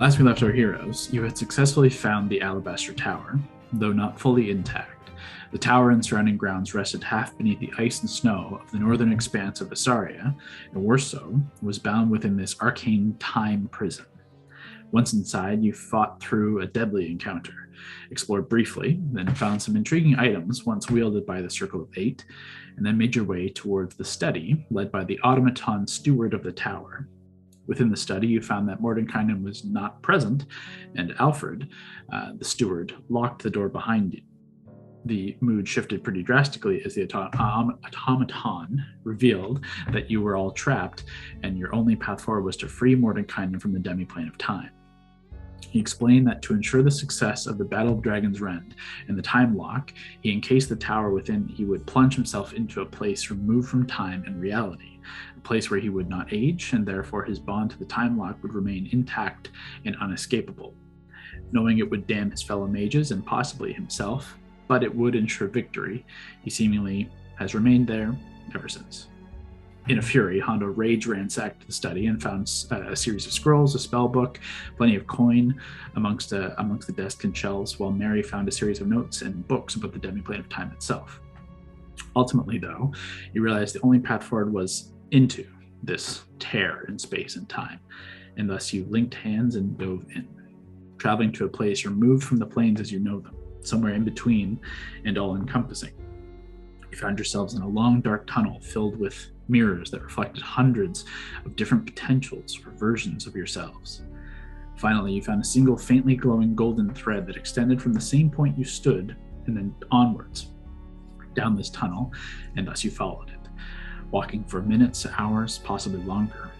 Last we left our heroes, you had successfully found the Alabaster Tower, though not fully intact. The tower and surrounding grounds rested half beneath the ice and snow of the northern expanse of Vesaria, and worse so, was bound within this arcane time prison. Once inside, you fought through a deadly encounter, explored briefly, then found some intriguing items once wielded by the Circle of Eight, and then made your way towards the study led by the automaton steward of the tower. Within the study, you found that Mordenkainen was not present, and Alfred, the steward, locked the door behind you. The mood shifted pretty drastically as the automaton revealed that you were all trapped, and your only path forward was to free Mordenkainen from the demiplane of time. He explained that to ensure the success of the Battle of Dragon's Rend and the time lock, he encased the tower within. He would plunge himself into a place removed from time and reality, a place where he would not age, and therefore his bond to the time lock would remain intact and unescapable. Knowing it would damn his fellow mages and possibly himself, but it would ensure victory, he seemingly has remained there ever since. In a fury, Hondo rage ransacked the study and found a series of scrolls, a spell book, plenty of coin amongst the desk and shelves, while Mary found a series of notes and books about the demiplane of time itself. Ultimately, though, you realized the only path forward was into this tear in space and time, and thus you linked hands and dove in, traveling to a place removed from the planes as you know them, somewhere in between and all-encompassing. You found yourselves in a long, dark tunnel filled with mirrors that reflected hundreds of different potentials or versions of yourselves. Finally, you found a single faintly glowing golden thread that extended from the same point you stood and then onwards down this tunnel, and thus you followed it. Walking for minutes, hours, possibly longer,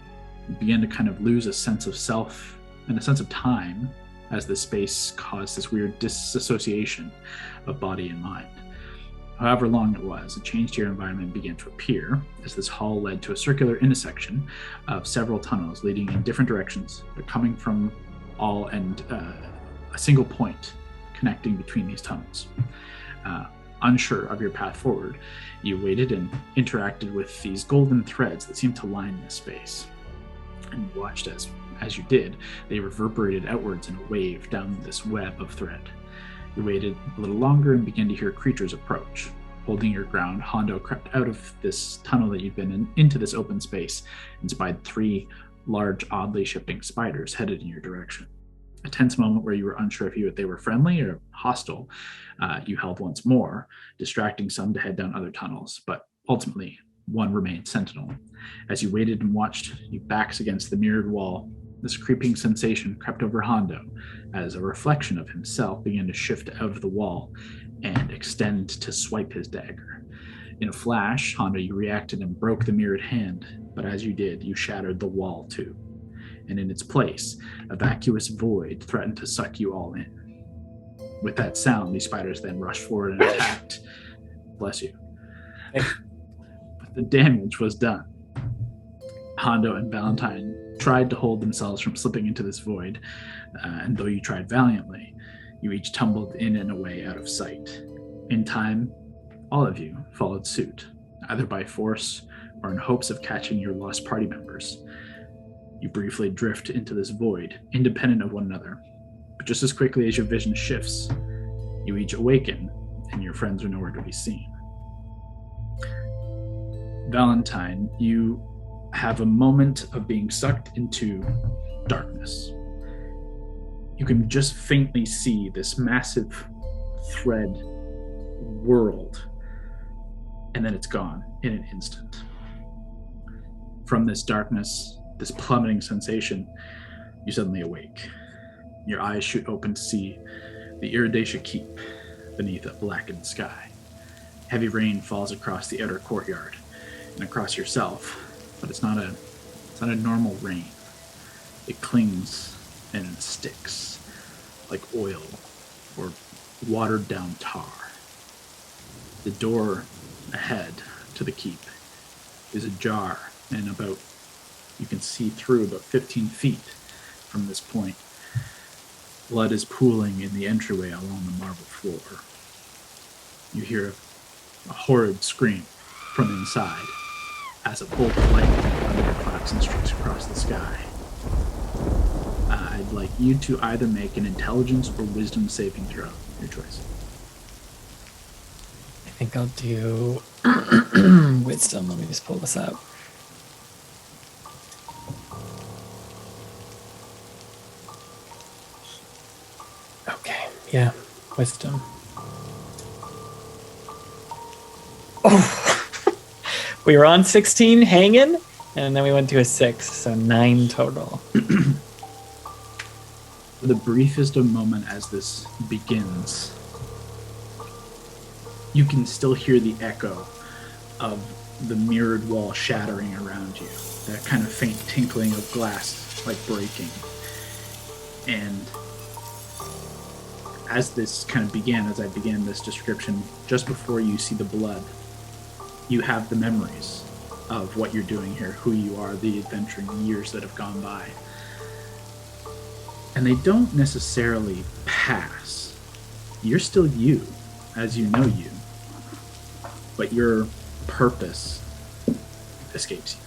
you began to kind of lose a sense of self and a sense of time as this space caused this weird disassociation of body and mind. However long it was, a change to your environment began to appear as this hall led to a circular intersection of several tunnels leading in different directions, but coming from all and a single point connecting between these tunnels. Unsure of your path forward, you waited and interacted with these golden threads that seemed to line this space. And you watched as you did, they reverberated outwards in a wave down this web of thread. You waited a little longer and began to hear creatures approach. Holding your ground, Hondo crept out of this tunnel that you'd been in into this open space and spied 3 large, oddly shifting spiders headed in your direction. A tense moment where you were unsure if they were friendly or hostile, you held once more, distracting some to head down other tunnels, but ultimately one remained sentinel. As you waited and watched, your backs against the mirrored wall, this creeping sensation crept over Hondo as a reflection of himself began to shift out of the wall and extend to swipe his dagger. In a flash, Hondo, you reacted and broke the mirrored hand, but as you did, you shattered the wall too. And in its place, a vacuous void threatened to suck you all in. With that sound, these spiders then rushed forward and attacked. Bless you. But the damage was done. Hondo and Valentine tried to hold themselves from slipping into this void, and though you tried valiantly, you each tumbled in and away out of sight. In time, all of you followed suit, either by force or in hopes of catching your lost party members. You briefly drift into this void, independent of one another, but just as quickly as your vision shifts, you each awaken, and your friends are nowhere to be seen. Valentine, you have a moment of being sucked into darkness. You can just faintly see this massive thread world, and then it's gone in an instant. From this darkness, this plummeting sensation, you suddenly awake. Your eyes shoot open to see the Iridacia Keep beneath a blackened sky. Heavy rain falls across the outer courtyard and across yourself, but it's not a normal rain. It clings and it sticks like oil or watered down tar. The door ahead to the keep is ajar, and you can see through about 15 feet from this point. Blood is pooling in the entryway along the marble floor. You hear a horrid scream from inside as a bolt of lightning and thunder claps and streaks across the sky. I'd like you to either make an intelligence or wisdom saving throw. Your choice. I think I'll do wisdom. Let me just pull this up. Okay, yeah, wisdom. Oh, we were on 16 hanging, and then we went to a 6, so 9 total. For the briefest of moment as this begins, you can still hear the echo of the mirrored wall shattering around you. That kind of faint tinkling of glass, like breaking. And as this kind of began, as I began this description, just before you see the blood, you have the memories of what you're doing here, who you are, the adventuring years that have gone by. And they don't necessarily pass. You're still you, as you know you. But your purpose escapes you.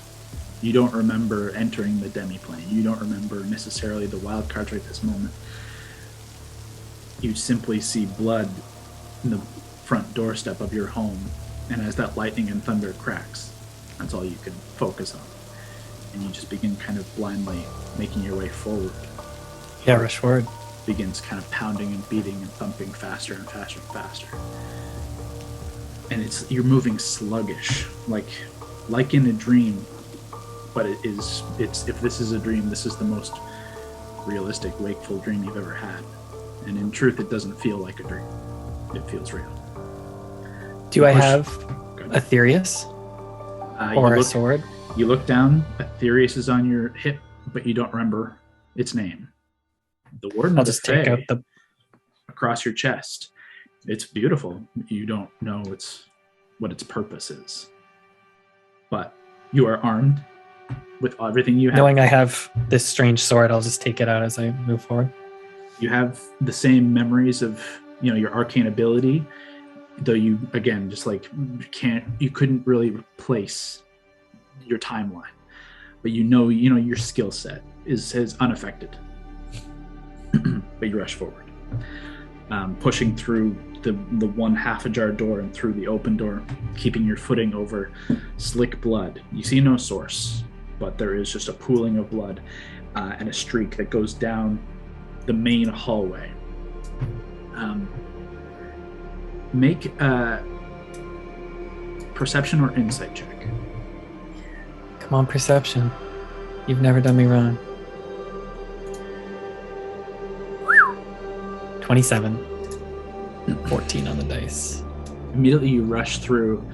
You don't remember entering the demiplane. You don't remember necessarily the wildcards right this moment. You simply see blood in the front doorstep of your home, and as that lightning and thunder cracks, that's all you can focus on. And you just begin kind of blindly making your way forward. Yeah, rush forward. Begins kind of pounding and beating and thumping faster and faster and faster. And you're moving sluggish, like in a dream, but it's if this is a dream, this is the most realistic, wakeful dream you've ever had. And in truth, it doesn't feel like a dream. It feels real. Do I have Aetherius? Or a sword? You look down, Aetherius is on your hip, but you don't remember its name. The Warden I'll just take out the... across your chest. It's beautiful. You don't know what its purpose is. But you are armed with everything you have. Knowing I have this strange sword, I'll just take it out as I move forward. You have the same memories of, your arcane ability, though you, again, just you couldn't really replace your timeline. But your skill set is unaffected. But you rush forward, pushing through the one half ajar door and through the open door, keeping your footing over slick blood. You see no source, but there is just a pooling of blood and a streak that goes down the main hallway. Make a perception or insight check. Come on, perception. You've never done me wrong. 27. 14 on the dice. Immediately you rush through,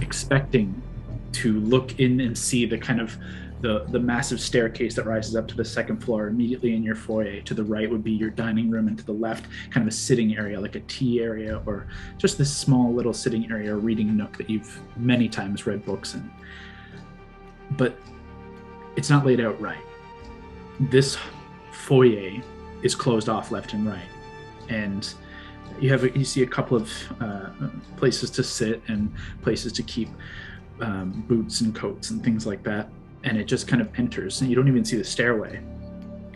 expecting to look in and see the kind of the massive staircase that rises up to the second floor. Immediately in your foyer, to the right would be your dining room, and to the left, kind of a sitting area, like a tea area, or just this small little sitting area, or reading nook that you've many times read books in. But it's not laid out right. This foyer is closed off left and right, and you see a couple of places to sit and places to keep boots and coats and things like that. And it just kind of enters, and you don't even see the stairway.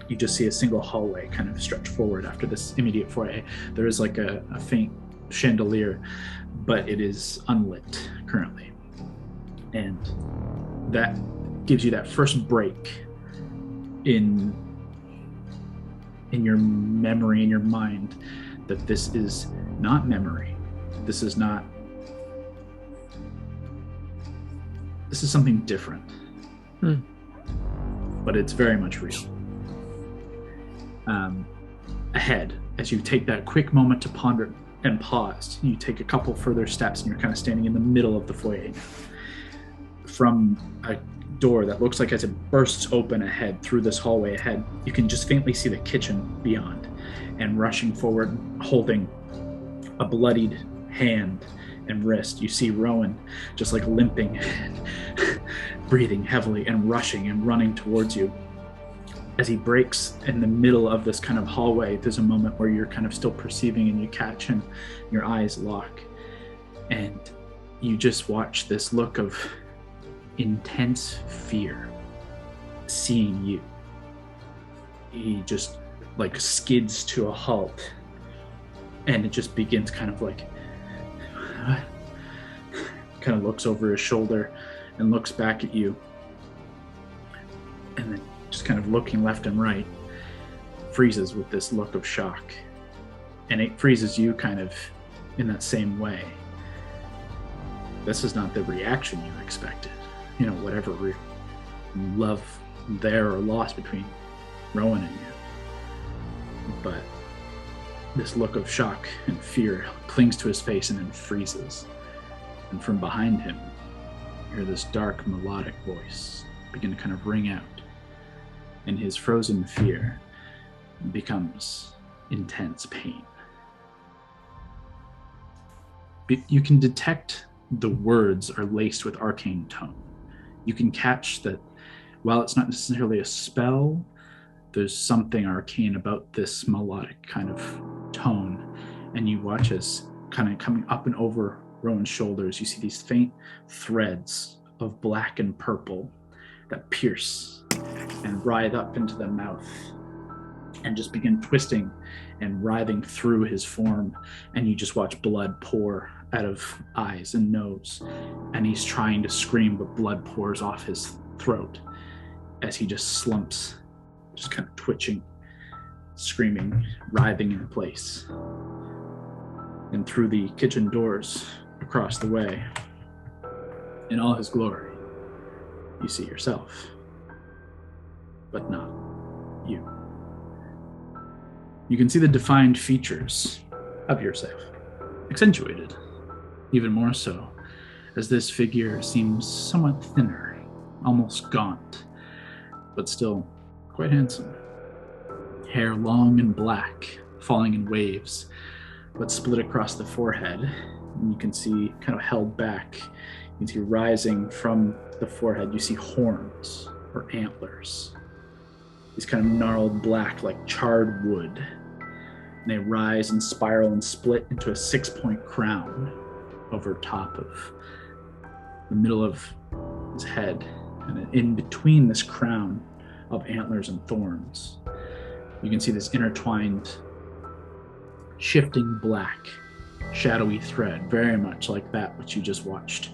You just see a single hallway kind of stretch forward after this immediate foyer. There is like a faint chandelier, but it is unlit currently. And that gives you that first break in your memory, in your mind, that this is not memory. This is something different. But it's very much real. Ahead, as you take that quick moment to ponder and pause, you take a couple further steps, and you're kind of standing in the middle of the foyer now. From a door that looks like as it bursts open ahead through this hallway ahead, you can just faintly see the kitchen beyond. And rushing forward, holding a bloodied hand and wrist, you see Rowan just limping and breathing heavily and rushing and running towards you. As he breaks in the middle of this kind of hallway, there's a moment where you're kind of still perceiving, and you catch him, your eyes lock, and you just watch this look of intense fear seeing you. he just like skids to a halt, and it just begins kind of looks over his shoulder and looks back at you, and then just kind of looking left and right, freezes with this look of shock, and it freezes you kind of in that same way. This is not the reaction you expected. Whatever love there or lost between Rowan and you. But this look of shock and fear clings to his face and then freezes. And from behind him, you hear this dark melodic voice begin to kind of ring out. And his frozen fear becomes intense pain. You can detect the words are laced with arcane tone. You can catch that while it's not necessarily a spell, there's something arcane about this melodic kind of tone. And you watch as kind of coming up and over Rowan's shoulders, you see these faint threads of black and purple that pierce and writhe up into the mouth and just begin twisting and writhing through his form. And you just watch blood pour out of eyes and nose. And he's trying to scream, but blood pours off his throat as he just slumps, just kind of twitching, screaming, writhing in place. And through the kitchen doors across the way, in all his glory, you see yourself, but not you. You can see the defined features of yourself, accentuated, even more so, as this figure seems somewhat thinner, almost gaunt, but still quite handsome. Hair long and black, falling in waves, but split across the forehead. And you can see kind of held back. You can see rising from the forehead, you see horns or antlers. These kind of gnarled black like charred wood. And they rise and spiral and split into a 6-point crown over top of the middle of his head. And in between this crown of antlers and thorns, you can see this intertwined, shifting black, shadowy thread, very much like that which you just watched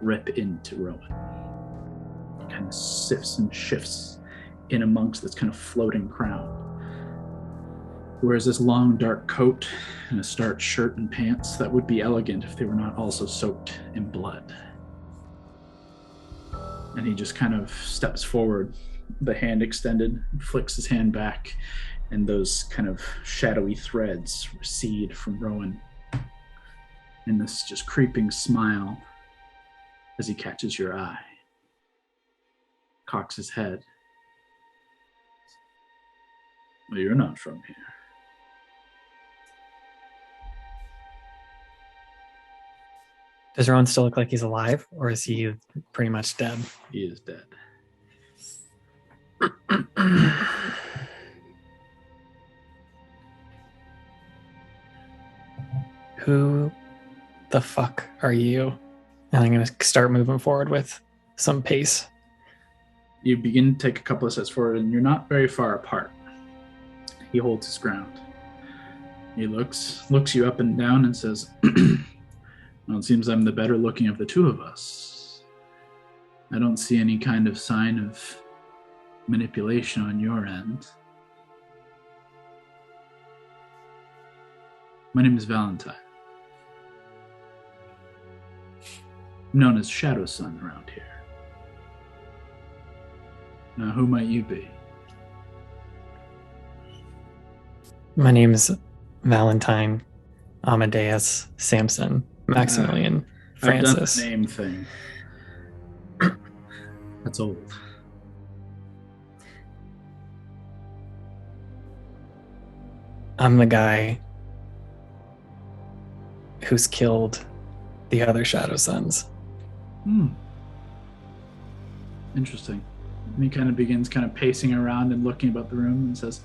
rip into Rowan. It kind of sifts and shifts in amongst this kind of floating crown. He wears this long dark coat and a starched shirt and pants that would be elegant if they were not also soaked in blood. And he just kind of steps forward, the hand extended, flicks his hand back, and those kind of shadowy threads recede from Rowan. And this just creeping smile as he catches your eye. Cocks his head. Well, you're not from here. Does Rowan still look like he's alive, or is he pretty much dead? He is dead. Who the fuck are you? And I'm going to start moving forward with some pace. You begin to take a couple of steps forward, and you're not very far apart. He holds his ground. He looks you up and down and says, well, it seems I'm the better looking of the two of us. I don't see any kind of sign of manipulation on your end. My name is Valentine. I'm known as Shadow Sun around here. Now, who might you be? My name is Valentine Amadeus Samson Maximilian Francis. I've done the name thing. That's old. I'm the guy who's killed the other Shadow Sons. Interesting. And he kind of begins kind of pacing around and looking about the room and says,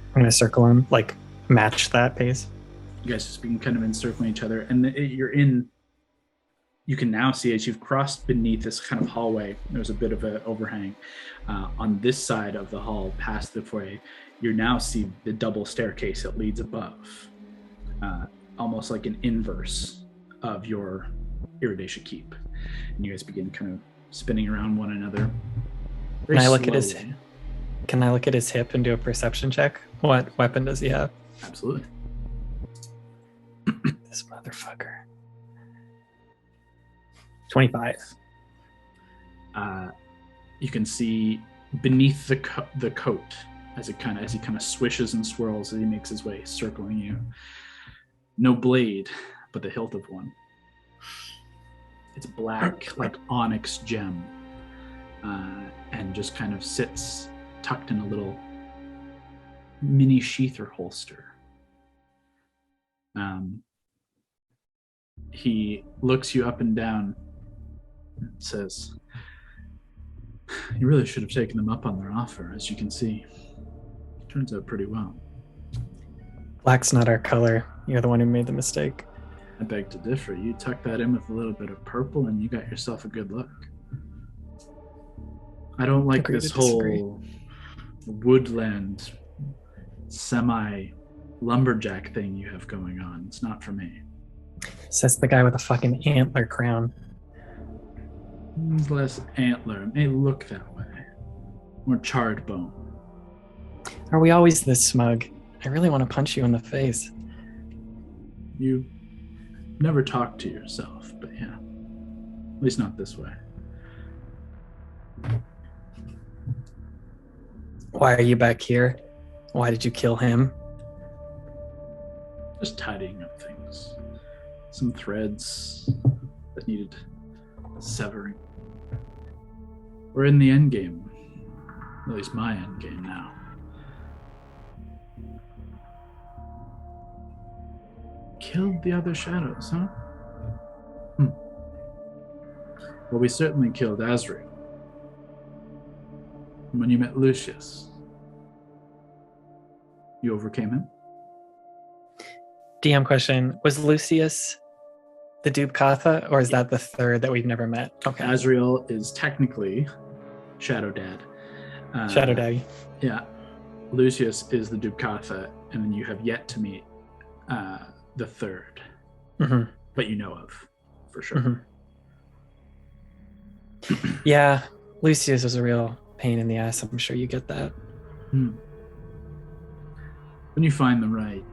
I'm going to circle him, like match that pace. You guys just begin kind of encircling each other, and you're in you can now see as you've crossed beneath this kind of hallway, there's a bit of an overhang. On this side of the hall, past the foyer, you now see the double staircase that leads above, almost like an inverse of your Iridesha Keep. And you guys begin kind of spinning around one another. Can I look at his hip and do a perception check? What weapon does he have? Absolutely. This motherfucker. 25. You can see beneath the coat as he kind of swishes and swirls as he makes his way, circling you. No blade, but the hilt of one. It's black, like onyx gem, and just kind of sits tucked in a little mini sheath or holster. He looks you up and down and says, "You really should have taken them up on their offer. As you can see, turns out pretty well." Black's not our color. You're the one who made the mistake. I beg to differ. You tuck that in with a little bit of purple and you got yourself a good look. I don't like this whole woodland semi-lumberjack thing you have going on. It's not for me. Says the guy with a fucking antler crown. Less antler. It may look that way. More charred bone. Are we always this smug? I really want to punch you in the face. You never talk to yourself, but yeah. At least not this way. Why are you back here? Why did you kill him? Just tidying up things. Some threads that needed severing. We're in the end game. At least my end game now. Killed the other shadows, huh? Well, we certainly killed Azrael. When you met Lucius, you overcame him? DM question, was Lucius the dupe Katha, or is that the third that we've never met? Okay. Azrael is technically Shadow Dad. Shadow Daddy. Yeah. Lucius is the dupe Katha, and then you have yet to meet the third. Mm-hmm. But you know of, for sure. Mm-hmm. Yeah, Lucius was a real pain in the ass. I'm sure you get that. When you find the right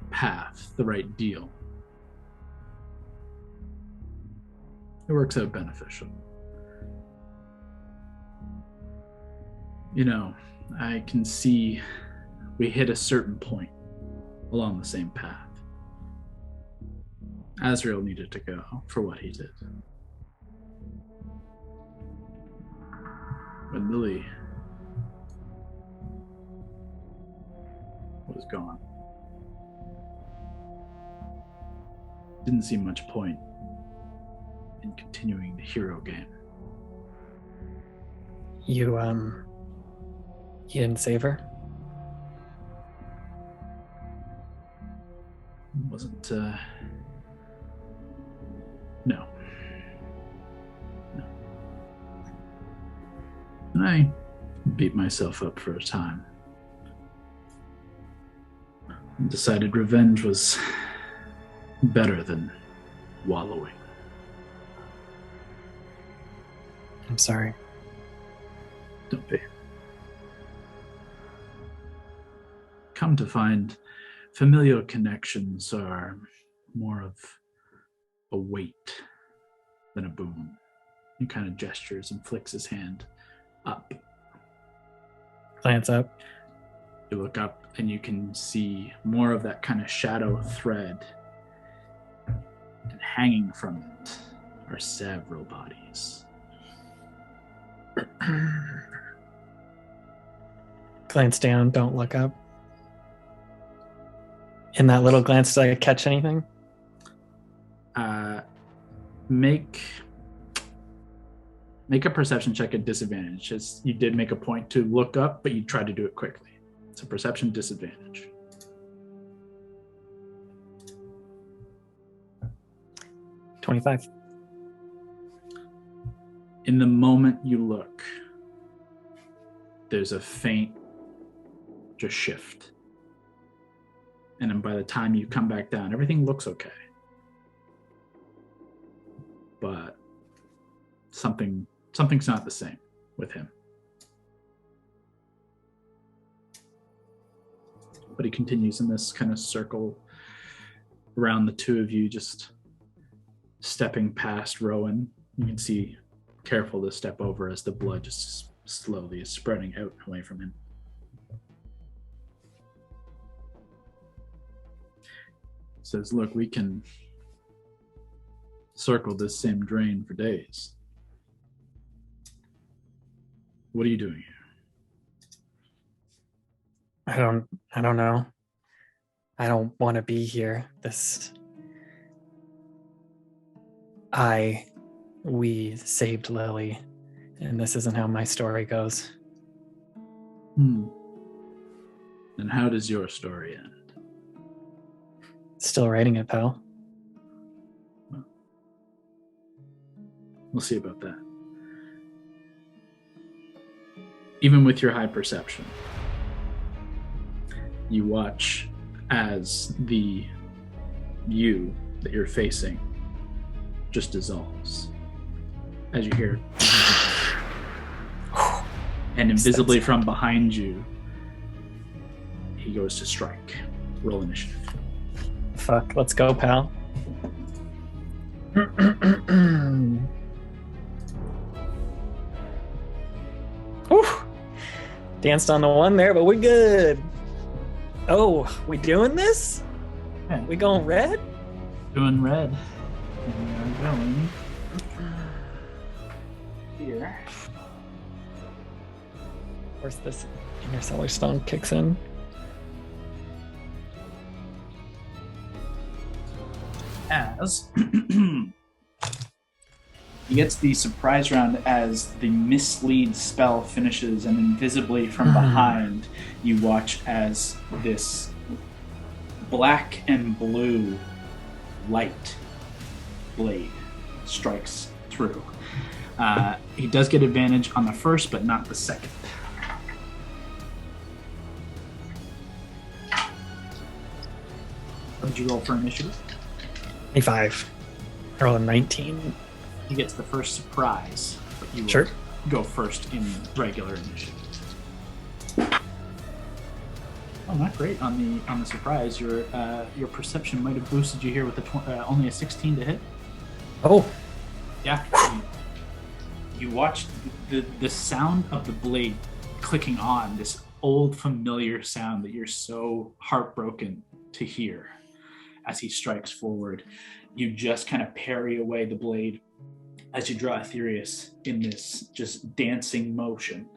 path, the right deal, it works out beneficial. You know, I can see we hit a certain point along the same path. Azrael needed to go for what he did. When Lily was gone, didn't see much point in continuing the hero game. You didn't save her? Wasn't, no. And I beat myself up for a time. And decided revenge was better than wallowing. I'm sorry. Don't be. Come to find, familial connections are more of a weight than a boon. He kind of gestures and flicks his hand up. Glance up. You look up and you can see more of that kind of shadow thread. And hanging from it are several bodies. Glance down, don't look up. In that little glance, did I catch anything? Make a perception check at disadvantage. As you did make a point to look up, but you tried to do it quickly. It's a perception disadvantage. 25. In the moment you look, there's a faint just shift. And then by the time you come back down, everything looks okay. But something's not the same with him. But he continues in this kind of circle around the two of you, just stepping past Rowan. You can see, careful to step over as the blood just slowly is spreading out away from him. He says, look, we can circle this same drain for days. What are you doing here? I don't know. I don't want to be here. We saved Lily, and this isn't how my story goes. And how does your story end? Still writing it, pal. We'll see about that. Even with your high perception, you watch as the you that you're facing just dissolves. As you hear, and invisibly from behind you, he goes to strike. Roll initiative. Fuck, let's go, pal. Whew. Danced on the one there, but we're good. Oh, we doing this? Yeah. We going red? Doing red. And we are going here. Of course, this interstellar stone kicks in. As he gets the surprise round as the mislead spell finishes, and invisibly from behind, you watch as this black and blue light blade strikes through. He does get advantage on the first, but not the second. What did you roll for initiative? 25. I rolled a 19. He gets the first surprise, but you will Sure. go first in regular initiative. Oh, not great on the surprise. Your perception might have boosted you here with only a 16 to hit. Oh, Yeah. You watch the sound of the blade clicking on, this old familiar sound that you're so heartbroken to hear as he strikes forward. You just kind of parry away the blade as you draw Aetherius in this just dancing motion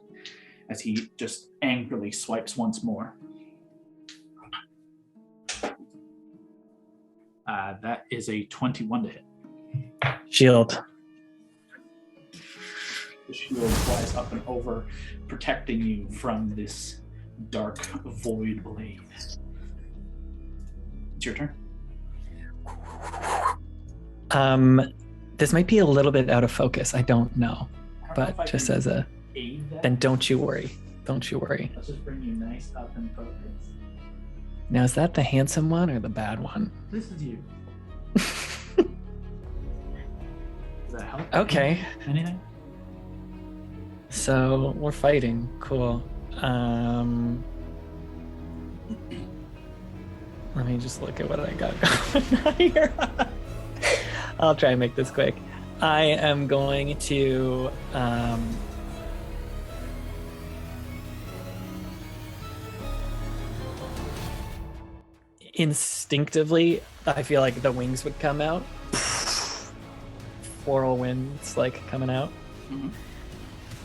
as he just angrily swipes once more. That is a 21 to hit. shield. The shield flies up and over, protecting you from this dark void blade. It's your turn. This might be a little bit out of focus. I don't know, but just as a, then don't you worry. Don't you worry. Let's just bring you nice up in focus. Now, is that the handsome one or the bad one? This is you. Does that help? Okay. Anything? So we're fighting. Cool. Let me just look at what I got going on here. I'll try and make this quick. I am going to instinctively, I feel like the wings would come out. Floral winds like coming out. Mm-hmm.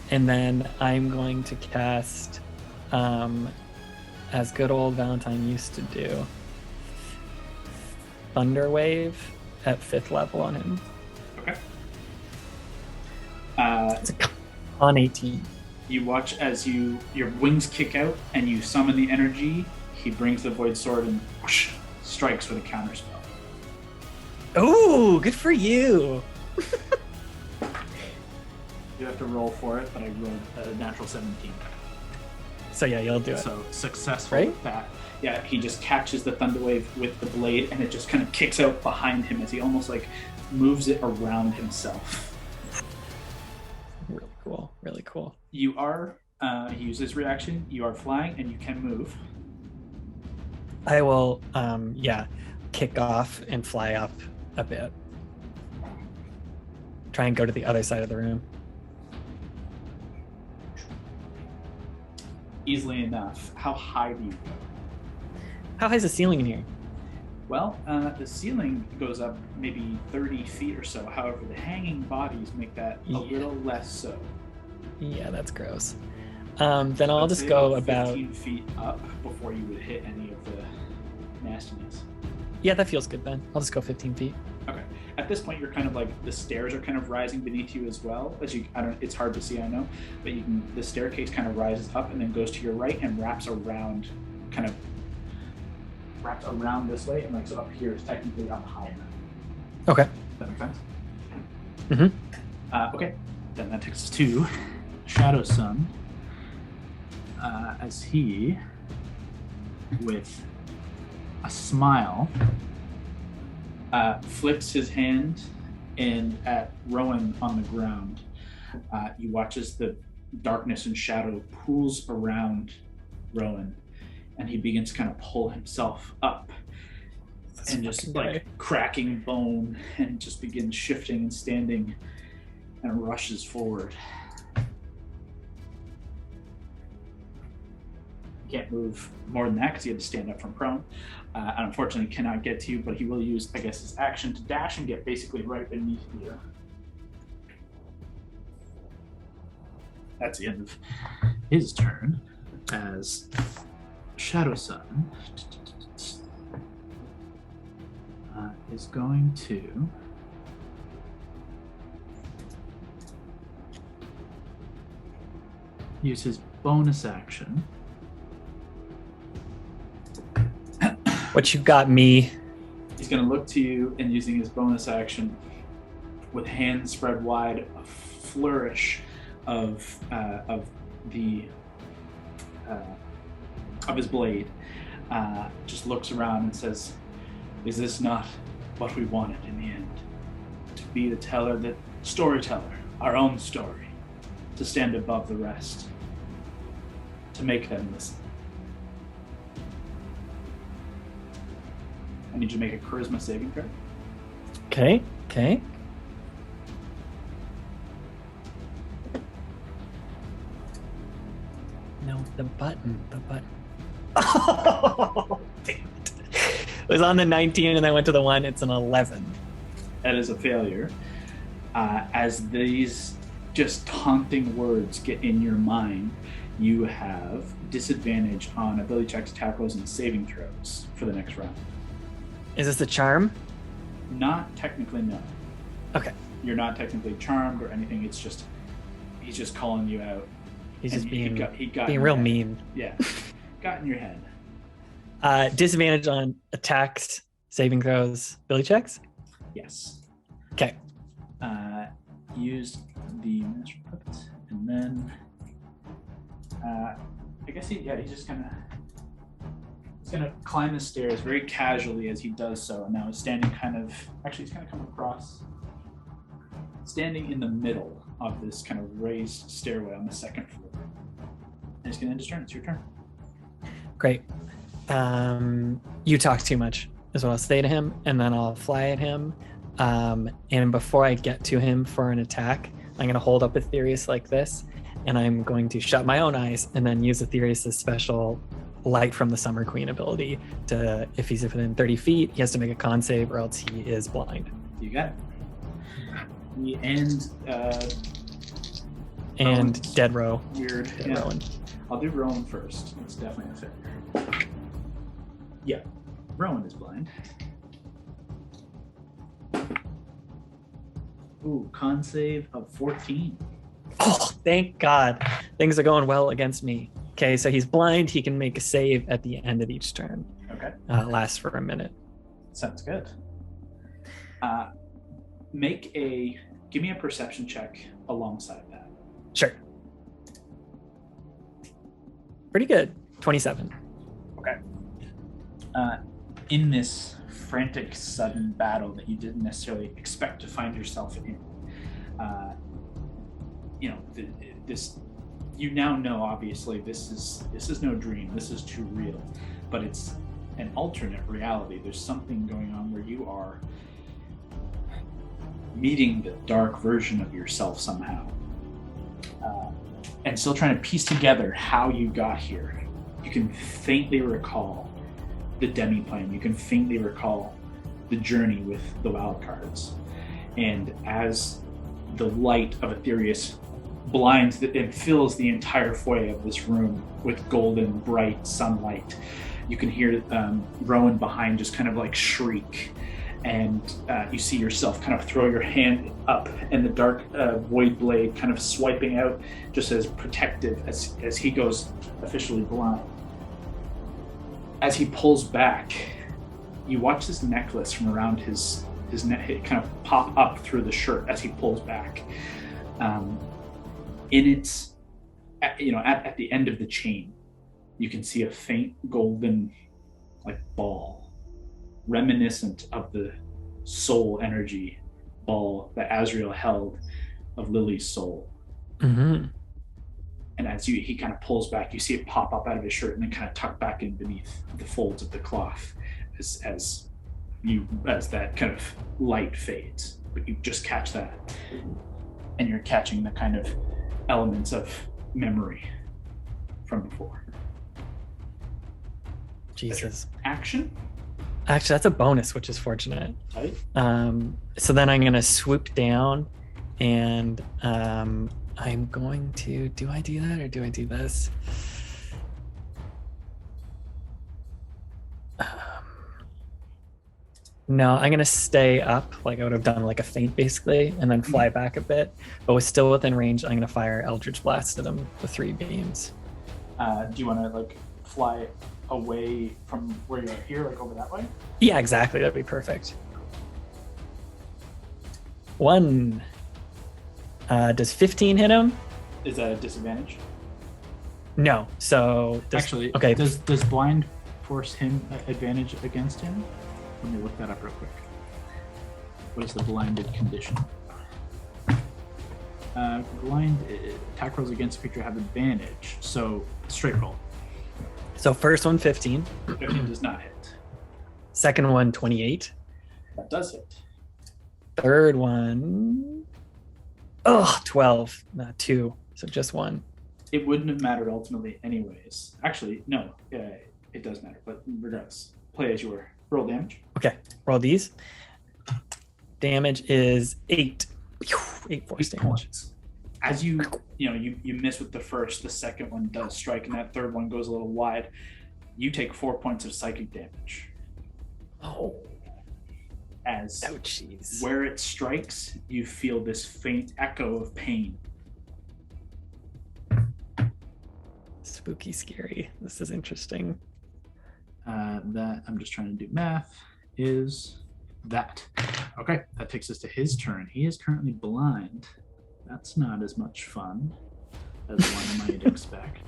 And then I'm going to cast, as good old Valentine used to do, Thunder Wave at 5th level on him. Okay. It's a on 18. You watch as your wings kick out and you summon the energy. He brings the void sword and whoosh, strikes with a counterspell. Ooh, good for you. You have to roll for it, but I rolled a natural 17. So yeah, you'll do it. So successful Right? with that. Yeah, he just catches the Thunderwave with the blade, and it just kind of kicks out behind him as he almost like moves it around himself. Really cool. Really cool. You are, he uses reaction, you are flying, and you can move. I will, kick off and fly up a bit. Try and go to the other side of the room. Easily enough. How high do you go? How high is the ceiling in here? Well, the ceiling goes up maybe 30 feet or so. However, the hanging bodies make that a little less so. Yeah, that's gross. Then I'll just say go 15 feet up before you would hit any of the nastiness. Yeah, that feels good then. I'll just go 15 feet. Okay. At this point, you're kind of like the stairs are kind of rising beneath you as well. As you, it's hard to see, I know, but you can. The staircase kind of rises up and then goes to your right and wraps around this way, and like so up here is technically up higher. Okay. Does that make sense? Mm-hmm. Okay. Then that takes us to Shadow Sun. As he, with a smile, flicks his hand and at Rowan on the ground. You watch as the darkness and shadow pools around Rowan, and he begins to kind of pull himself up and just like cracking bone and just begins shifting and standing and rushes forward. Can't move more than that because he had to stand up from prone. And unfortunately cannot get to you, but he will use, I guess, his action to dash and get basically right beneath you. That's the end of his turn, as Shadow Sun is going to use his bonus action. What you got me? He's going to look to you and using his bonus action with hands spread wide, a flourish of his blade. Just looks around and says, "Is this not what we wanted in the end? To be the storyteller, our own story, to stand above the rest, to make them listen." I need you to make a charisma saving throw. Okay. No, the button. Oh, damn it. It was on the 19 and I went to the 1. It's an 11. That is a failure. As these just taunting words get in your mind, you have disadvantage on ability checks, attack rolls, and saving throws for the next round. Is this a charm? Not technically, no. Okay. You're not technically charmed or anything. It's just he's just calling you out. He's just being being real mean. Yeah, got in your head. Disadvantage on attacks, saving throws, ability checks? Yes. Okay. Use the master puppet, and then I guess he's just kind of. He's going to climb the stairs very casually as he does so, and now he's standing he's kind of come across, standing in the middle of this kind of raised stairway on the second floor. And he's going to end his turn. It's your turn. Great. You talk too much is what I'll say to him, and then I'll fly at him. And before I get to him for an attack, I'm going to hold up Aetherius like this, and I'm going to shut my own eyes and then use Aetherius' special light from the Summer Queen ability to, if he's within 30 feet, he has to make a con save or else he is blind. You got it. And Dead Row. Weird. Dead Rowan. I'll do Rowan first. It's definitely a failure. Yeah, Rowan is blind. Ooh, con save of 14. Oh, thank God. Things are going well against me. Okay, so he's blind. He can make a save at the end of each turn. Okay. Lasts for a minute. Sounds good. Give me a perception check alongside that. Sure. Pretty good. 27. Okay. In this frantic, sudden battle that you didn't necessarily expect to find yourself in, this you now know. Obviously, this is no dream. This is too real, but it's an alternate reality. There's something going on where you are meeting the dark version of yourself somehow, and still trying to piece together how you got here. You can faintly recall the demiplane. You can faintly recall the journey with the Wildcards. And as the light of Aetherius blinds and fills the entire foyer of this room with golden, bright sunlight, you can hear Rowan behind just kind of like shriek. And you see yourself kind of throw your hand up, and the dark void blade kind of swiping out just as protective as he goes officially blind. As he pulls back, you watch this necklace from around his neck kind of pop up through the shirt as he pulls back. In its, at the end of the chain, you can see a faint golden, like, ball, reminiscent of the soul energy ball that Azrael held of Lily's soul. Mm-hmm. And as he kind of pulls back, you see it pop up out of his shirt and then kind of tuck back in beneath the folds of the cloth as that kind of light fades. But you just catch that, and you're catching the kind of elements of memory from before. Jesus. Action? Actually, that's a bonus, which is fortunate. Right. So then I'm going to swoop down, and I'm going to... Do I do that, or do I do this? No, I'm going to stay up, like I would have done like a feint, basically, and then fly back a bit. But with still within range, I'm going to fire Eldritch Blast at him with 3 beams. Do you want to, like, fly away from where you're here, like over that way? Yeah, exactly. That'd be perfect. 1. Does 15 hit him? Is that a disadvantage? No. So actually, okay. Does blind force him advantage against him? Let me look that up real quick. What is the blinded condition? Blind attack rolls against a creature have advantage. So straight roll. So first one 15. 15 does not hit. Second one 28. That does hit. Third one 12. Not 2. So just 1. It wouldn't have mattered ultimately anyways. Actually, no. It does matter, but regardless. Play as you were. Roll damage. Okay. Roll these. Damage is 8. 8 force damage. Points. As you miss with the first, the second one does strike, and that third one goes a little wide. You take 4 points of psychic damage. Oh. As jeez. Where it strikes, you feel this faint echo of pain. Spooky, scary. This is interesting. That I'm just trying to do math. Is that okay? That takes us to his turn. He is currently blind. That's not as much fun as one might expect.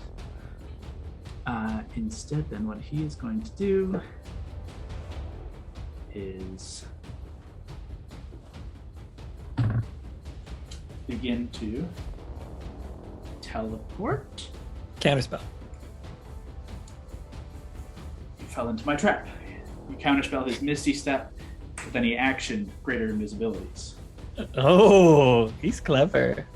Instead, then, what he is going to do is begin to teleport. Counterspell. You fell into my trap. You counterspell his Misty Step with any action, greater invisibilities. Oh, he's clever.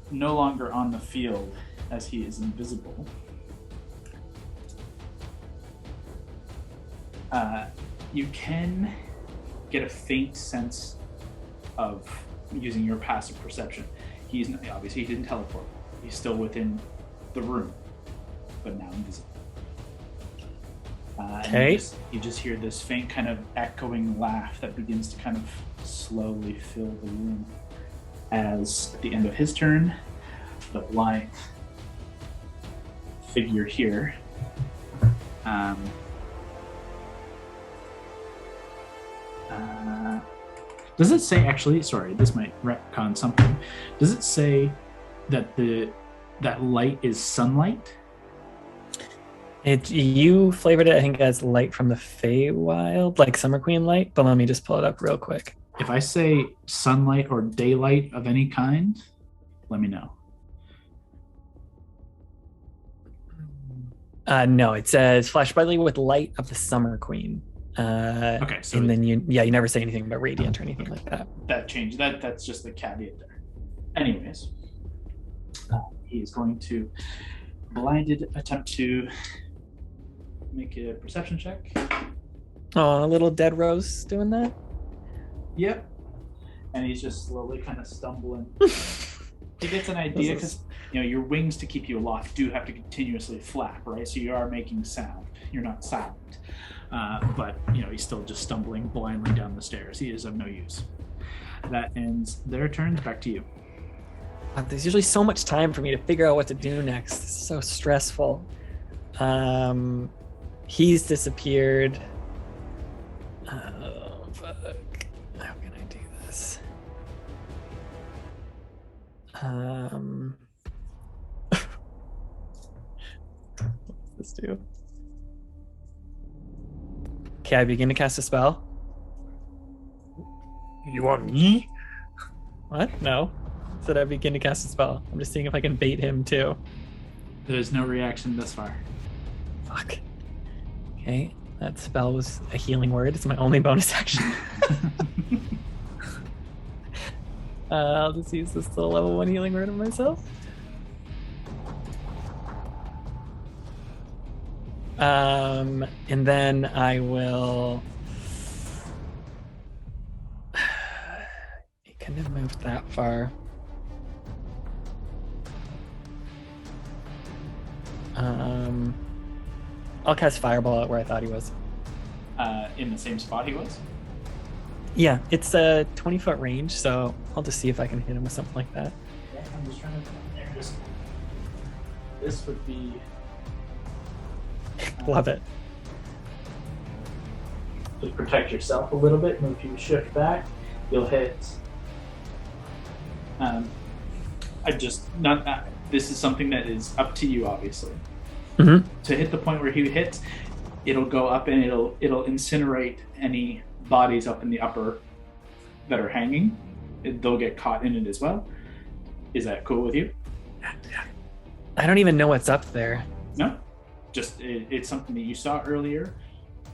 No longer on the field, as he is invisible. You can get a faint sense of using your passive perception. He's not, obviously he didn't teleport. He's still within the room, but now invisible. Okay. You just hear this faint kind of echoing laugh that begins to kind of slowly fill the room. As at the end of his turn, the blind figure here Does it say, actually, sorry, this might retcon something. Does it say that that light is sunlight? You flavored it, I think, as light from the Feywild, like Summer Queen light, but let me just pull it up real quick. If I say sunlight or daylight of any kind, let me know. No, it says flash brightly with light of the Summer Queen. Okay, so and then you never say anything about radiant or anything like that. That changed. That's just the caveat there. Anyways, he is going to blinded attempt to make a perception check. Oh, a little dead rose doing that. Yep. And he's just slowly kind of stumbling. He gets an idea because your wings to keep you aloft do have to continuously flap, right? So you are making sound. You're not silent. But he's still just stumbling blindly down the stairs. He is of no use. That ends their turns. Back to you. There's usually so much time for me to figure out what to do next. It's so stressful. He's disappeared. Oh, fuck. How can I do this? What's this do? Okay, I begin to cast a spell. You want me? What? No. Said I begin to cast a spell. I'm just seeing if I can bait him too. There's no reaction thus far. Fuck. Okay, that spell was a healing word. It's my only bonus action. I'll just use this little level 1 healing word on myself. And then I will... He couldn't have moved that far. I'll cast Fireball at where I thought he was. In the same spot he was? Yeah, it's a 20-foot range, so I'll just see if I can hit him with something like that. Yeah, I'm just trying to... This would be... Love it. Just protect yourself a little bit, and if you shift back, you'll hit... This is something that is up to you, obviously. Mm-hmm. To hit the point where he hits, it'll go up and it'll incinerate any bodies up in the upper that are hanging. They'll get caught in it as well. Is that cool with you? I don't even know what's up there. No? Just it's something that you saw earlier.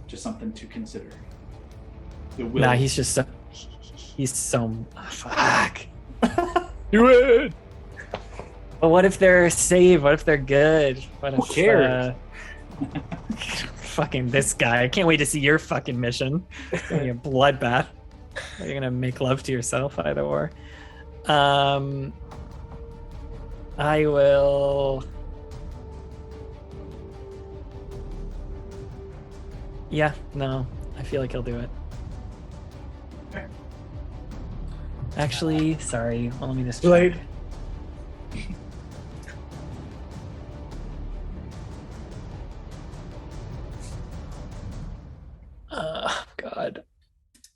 Just something to consider. Nah, he's just so... He's so... Fuck. Do it! But what if they're safe? What if they're good? What Who if, cares? Fucking this guy. I can't wait to see your fucking mission. It's gonna be a bloodbath. Are you gonna make love to yourself, either or? I will... Yeah, no. I feel like he'll do it. Okay. Actually, sorry. Well, let me just... Blade. God.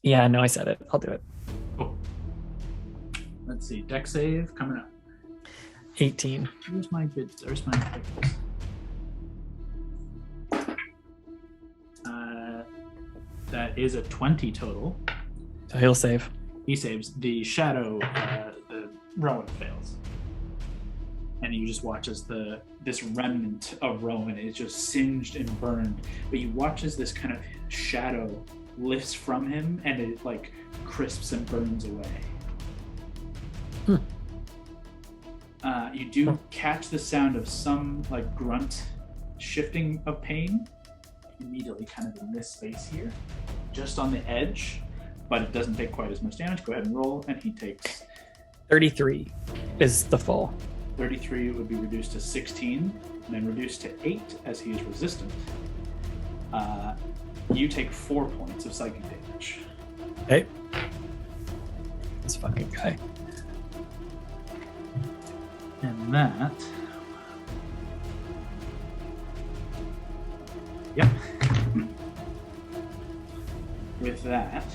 Yeah, no, I said it. I'll do it. Cool. Let's see. Deck save coming up. 18. Where's my bids? There's my picks. That is a 20 total. So he'll save. He saves. The shadow, the Rowan fails. And you just watch as this remnant of Rowan is just singed and burned. But you watch as this kind of shadow lifts from him and it like crisps and burns away. You do catch the sound of some like grunt shifting of pain immediately kind of in this space here, just on the edge, but it doesn't take quite as much damage. Go ahead and roll, and he takes 33 is the full. 33 would be reduced to 16, and then reduced to 8 as he is resistant. You take 4 points of psychic damage. Okay. This fucking guy. And that... Yep. With that,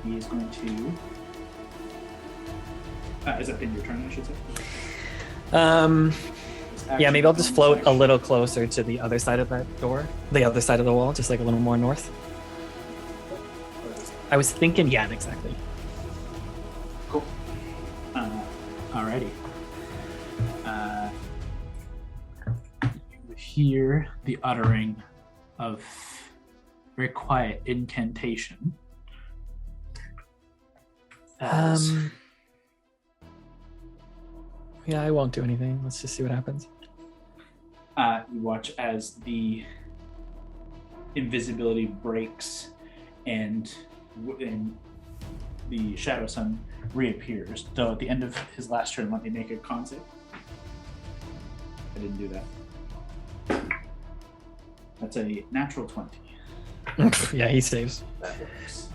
he he is going to. Is that in your turn, I should say? Yeah, maybe I'll just float a little closer to the other side of that door, the other side of the wall, just like a little more north. I was thinking, yeah, exactly. Cool. Alrighty. You hear the uttering of very quiet incantation. Yeah, I won't do anything. Let's just see what happens. You watch as the invisibility breaks and the Shadow Sun reappears. Though at the end of his last turn, let me make a con save. I didn't do that. That's a natural 20. Yeah, he saves. That works.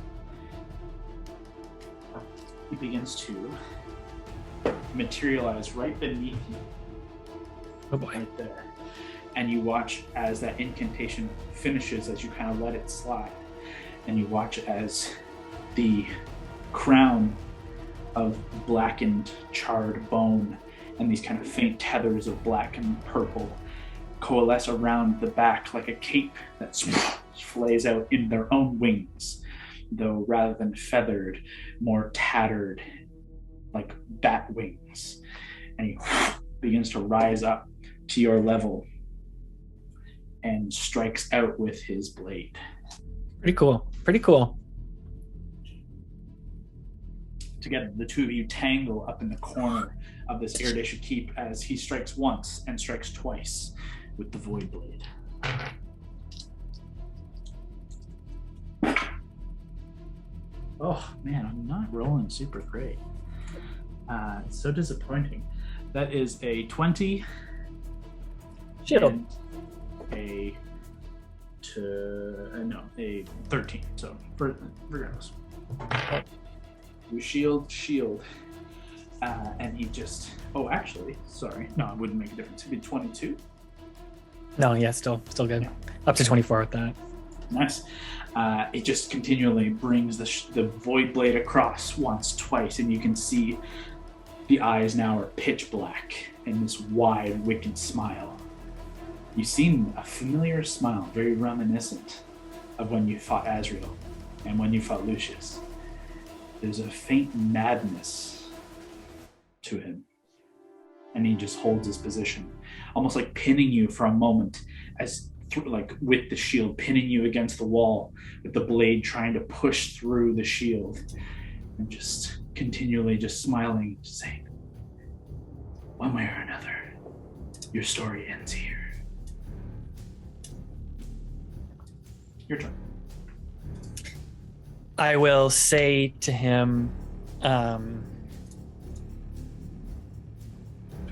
He begins to materialize right beneath you. Oh boy. Right there. And you watch as that incantation finishes, as you kind of let it slide. And you watch as the crown of blackened, charred bone and these kind of faint tethers of black and purple coalesce around the back like a cape that flays out in their own wings, though rather than feathered, more tattered, like bat wings. And he begins to rise up to your level and strikes out with his blade. Pretty cool. Pretty cool. Together, the two of you tangle up in the corner of this Iridescent Keep as he strikes once and strikes twice with the Void Blade. Oh man, I'm not rolling super great. It's so disappointing. That is a 20. Shield. And a 13. So regardless, you shield, and he just. Oh, actually, sorry. No, it wouldn't make a difference. It'd be 22. No, yeah, still good. Yeah. Up to 24 with that. Nice. It just continually brings the Void Blade across once, twice, and you can see the eyes now are pitch black in this wide, wicked smile. You seem a familiar smile, very reminiscent of when you fought Azrael and when you fought Lucius. There's a faint madness to him, and he just holds his position, almost like pinning you for a moment, as like with the shield, pinning you against the wall, with the blade trying to push through the shield, and just continually just smiling, just saying, one way or another, your story ends here. Your turn. I will say to him, do I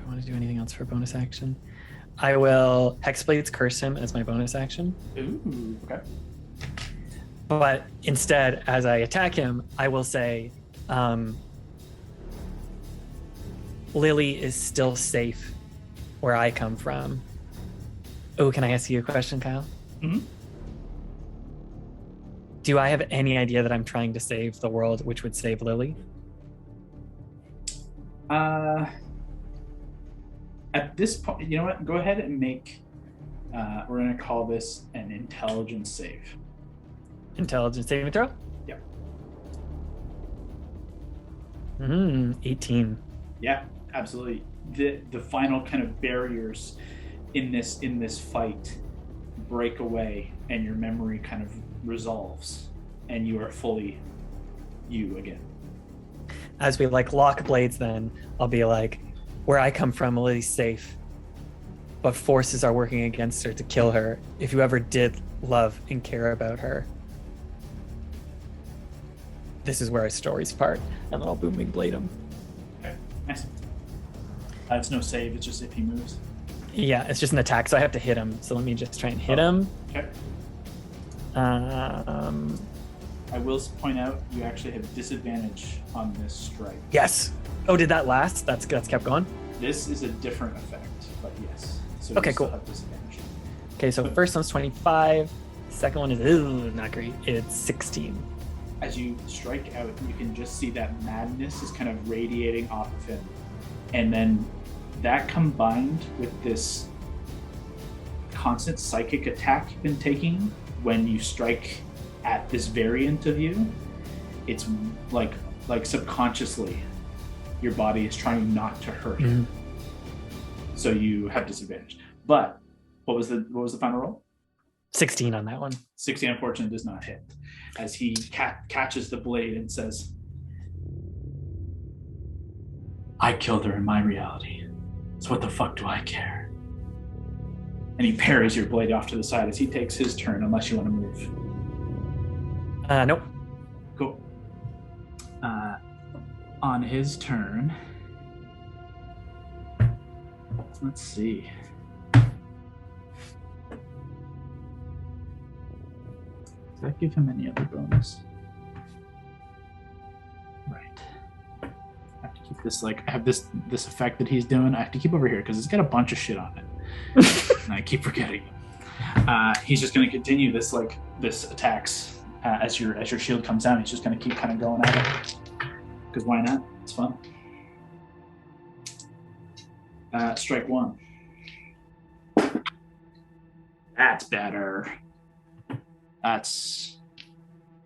want to do anything else for bonus action? I will Hexblades curse him as my bonus action. Ooh, okay. But instead, as I attack him, I will say, Lily is still safe where I come from. Oh, can I ask you a question, Kyle? Mm-hmm. Do I have any idea that I'm trying to save the world, which would save Lily? At this point, you know what? Go ahead and make. We're going to call this an intelligence save. Intelligence saving throw? Yep. 18. Yeah, absolutely. The final kind of barriers in this fight break away, and your memory kind of resolves, and you are fully you again. As we lock blades, then I'll be like, where I come from, Lily's safe, but forces are working against her to kill her. If you ever did love and care about her, this is where our stories part, and then I'll booming blade him. Okay, nice. It's no save, it's just if he moves. Yeah, it's just an attack, so I have to hit him. So let me just try and hit him. Okay. I will point out you actually have disadvantage on this strike. Yes. Oh, did that last? That's kept going? This is a different effect, but yes. So Okay, you still cool. have disadvantage. Okay, so first one's 25. Second one is not great. It's 16. as you strike out, you can just see that madness is kind of radiating off of him. And then that combined with this constant psychic attack you've been taking when you strike at this variant of you, it's like subconsciously your body is trying not to hurt. Mm-hmm. So you have disadvantage. But what was the final roll? 16 on that one. 16, unfortunately, does not hit. As he catches the blade and says, I killed her in my reality. So what the fuck do I care? And he parries your blade off to the side as he takes his turn, unless you want to move. Nope. Cool. On his turn, let's see. Does that give him any other bonus? Right. I have to keep this, I have this effect that he's doing. I have to keep over here because it's got a bunch of shit on it. And I keep forgetting. He's just going to continue this attacks as your shield comes down. He's just going to keep kind of going at it. Because why not? It's fun. Strike one. That's better. That's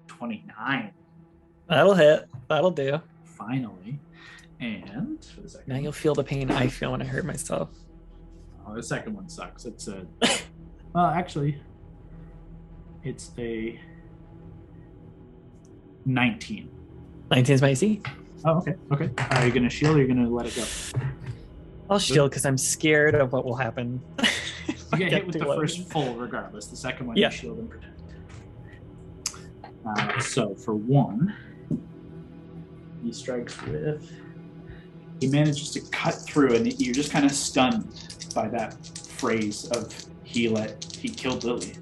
29. That'll hit. That'll do. Finally. And for the second Now you'll feel the pain I feel when I hurt myself. Oh, the second one sucks. It's a... well, actually, it's a 19. 19 is my AC. Oh, okay. Okay. Are you going to shield or are you going to let it go? I'll shield because I'm scared of what will happen. You get hit with the first full regardless. The second one, you shield and protect. So for one, he strikes with... He manages to cut through, and you're just kind of stunned by that phrase of he killed Lily.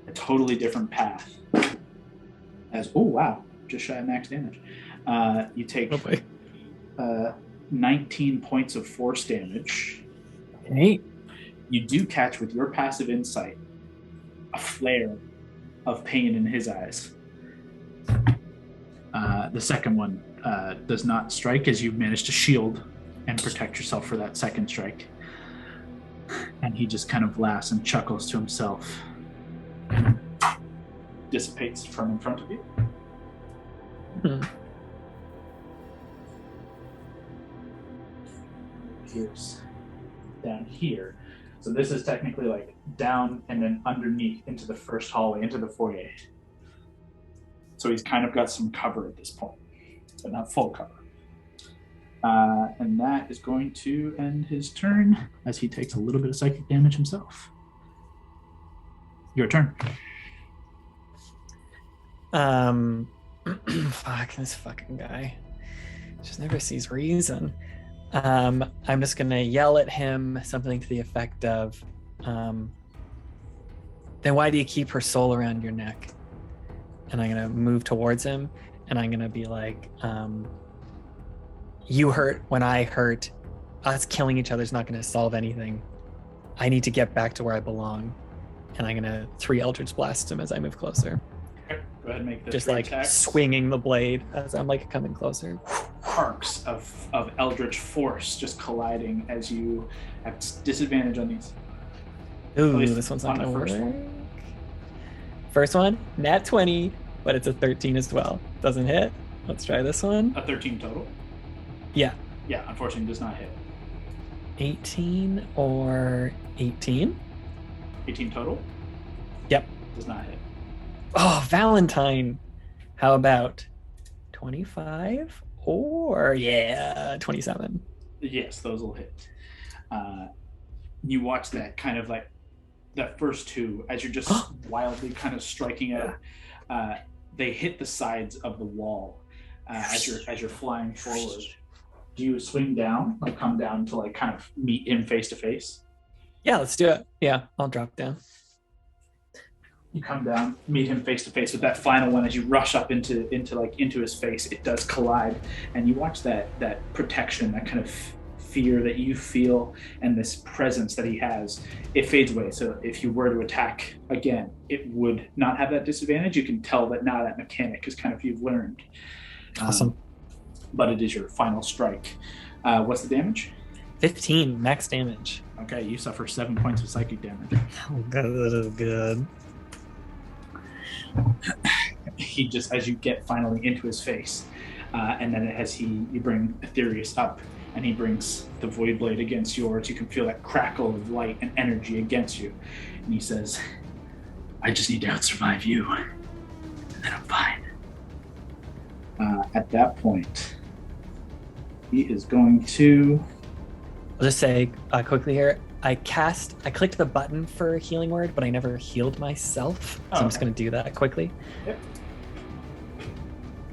A totally different path. Oh wow, just shy of max damage. You take 19 points of force damage. Okay. You do catch with your passive insight a flare of pain in his eyes. The second one does not strike as you manage to shield and protect yourself for that second strike. And he just kind of laughs and chuckles to himself and dissipates from in front of you. Here's down here. So this is technically down and then underneath into the first hallway, into the foyer. So he's kind of got some cover at this point, but not full cover. And that is going to end his turn as he takes a little bit of psychic damage himself. Your turn. Fuck, this fucking guy. Just never sees reason. I'm just gonna yell at him something to the effect of, then why do you keep her soul around your neck? And I'm gonna move towards him and I'm gonna be like, you hurt when I hurt. Us killing each other is not gonna solve anything. I need to get back to where I belong. And I'm gonna 3 Eldritch Blast him as I move closer. Okay, go ahead and make the just 3 attacks. Swinging the blade as I'm coming closer. Arcs of Eldritch Force just colliding as you have disadvantage on these. Ooh, this one's not gonna work. First one, nat 20, but it's a 13 as well. Doesn't hit. Let's try this one. A 13 total? Yeah. Yeah, unfortunately does not hit. 18 or 18? 18 total? Yep. Does not hit. Oh, Valentine. How about 25 or 27? Yes, those will hit. You watch that kind of that first two as you're just wildly kind of striking at it. They hit the sides of the wall as you're flying forward. Do you swing down, come down to kind of meet him face to face? Yeah, let's do it. Yeah, I'll drop down. You come down, meet him face to face with that final one. As you rush up into his face, it does collide, and you watch that protection, that kind of fear that you feel and this presence that he has, it fades away. So if you were to attack again, it would not have that disadvantage. You can tell that now that mechanic is kind of you've learned. Awesome. But it is your final strike. What's the damage? 15 max damage. Okay, you suffer 7 points of psychic damage. Oh, good. He just, as you get finally into his face, and then as you bring Aetherius up, and he brings the Void Blade against yours, you can feel that crackle of light and energy against you. And he says, I just need to outsurvive you, and then I'm fine. At that point, he is going to... I'll just say quickly here, I clicked the button for Healing Word, but I never healed myself. So I'm just going to do that quickly. Yep.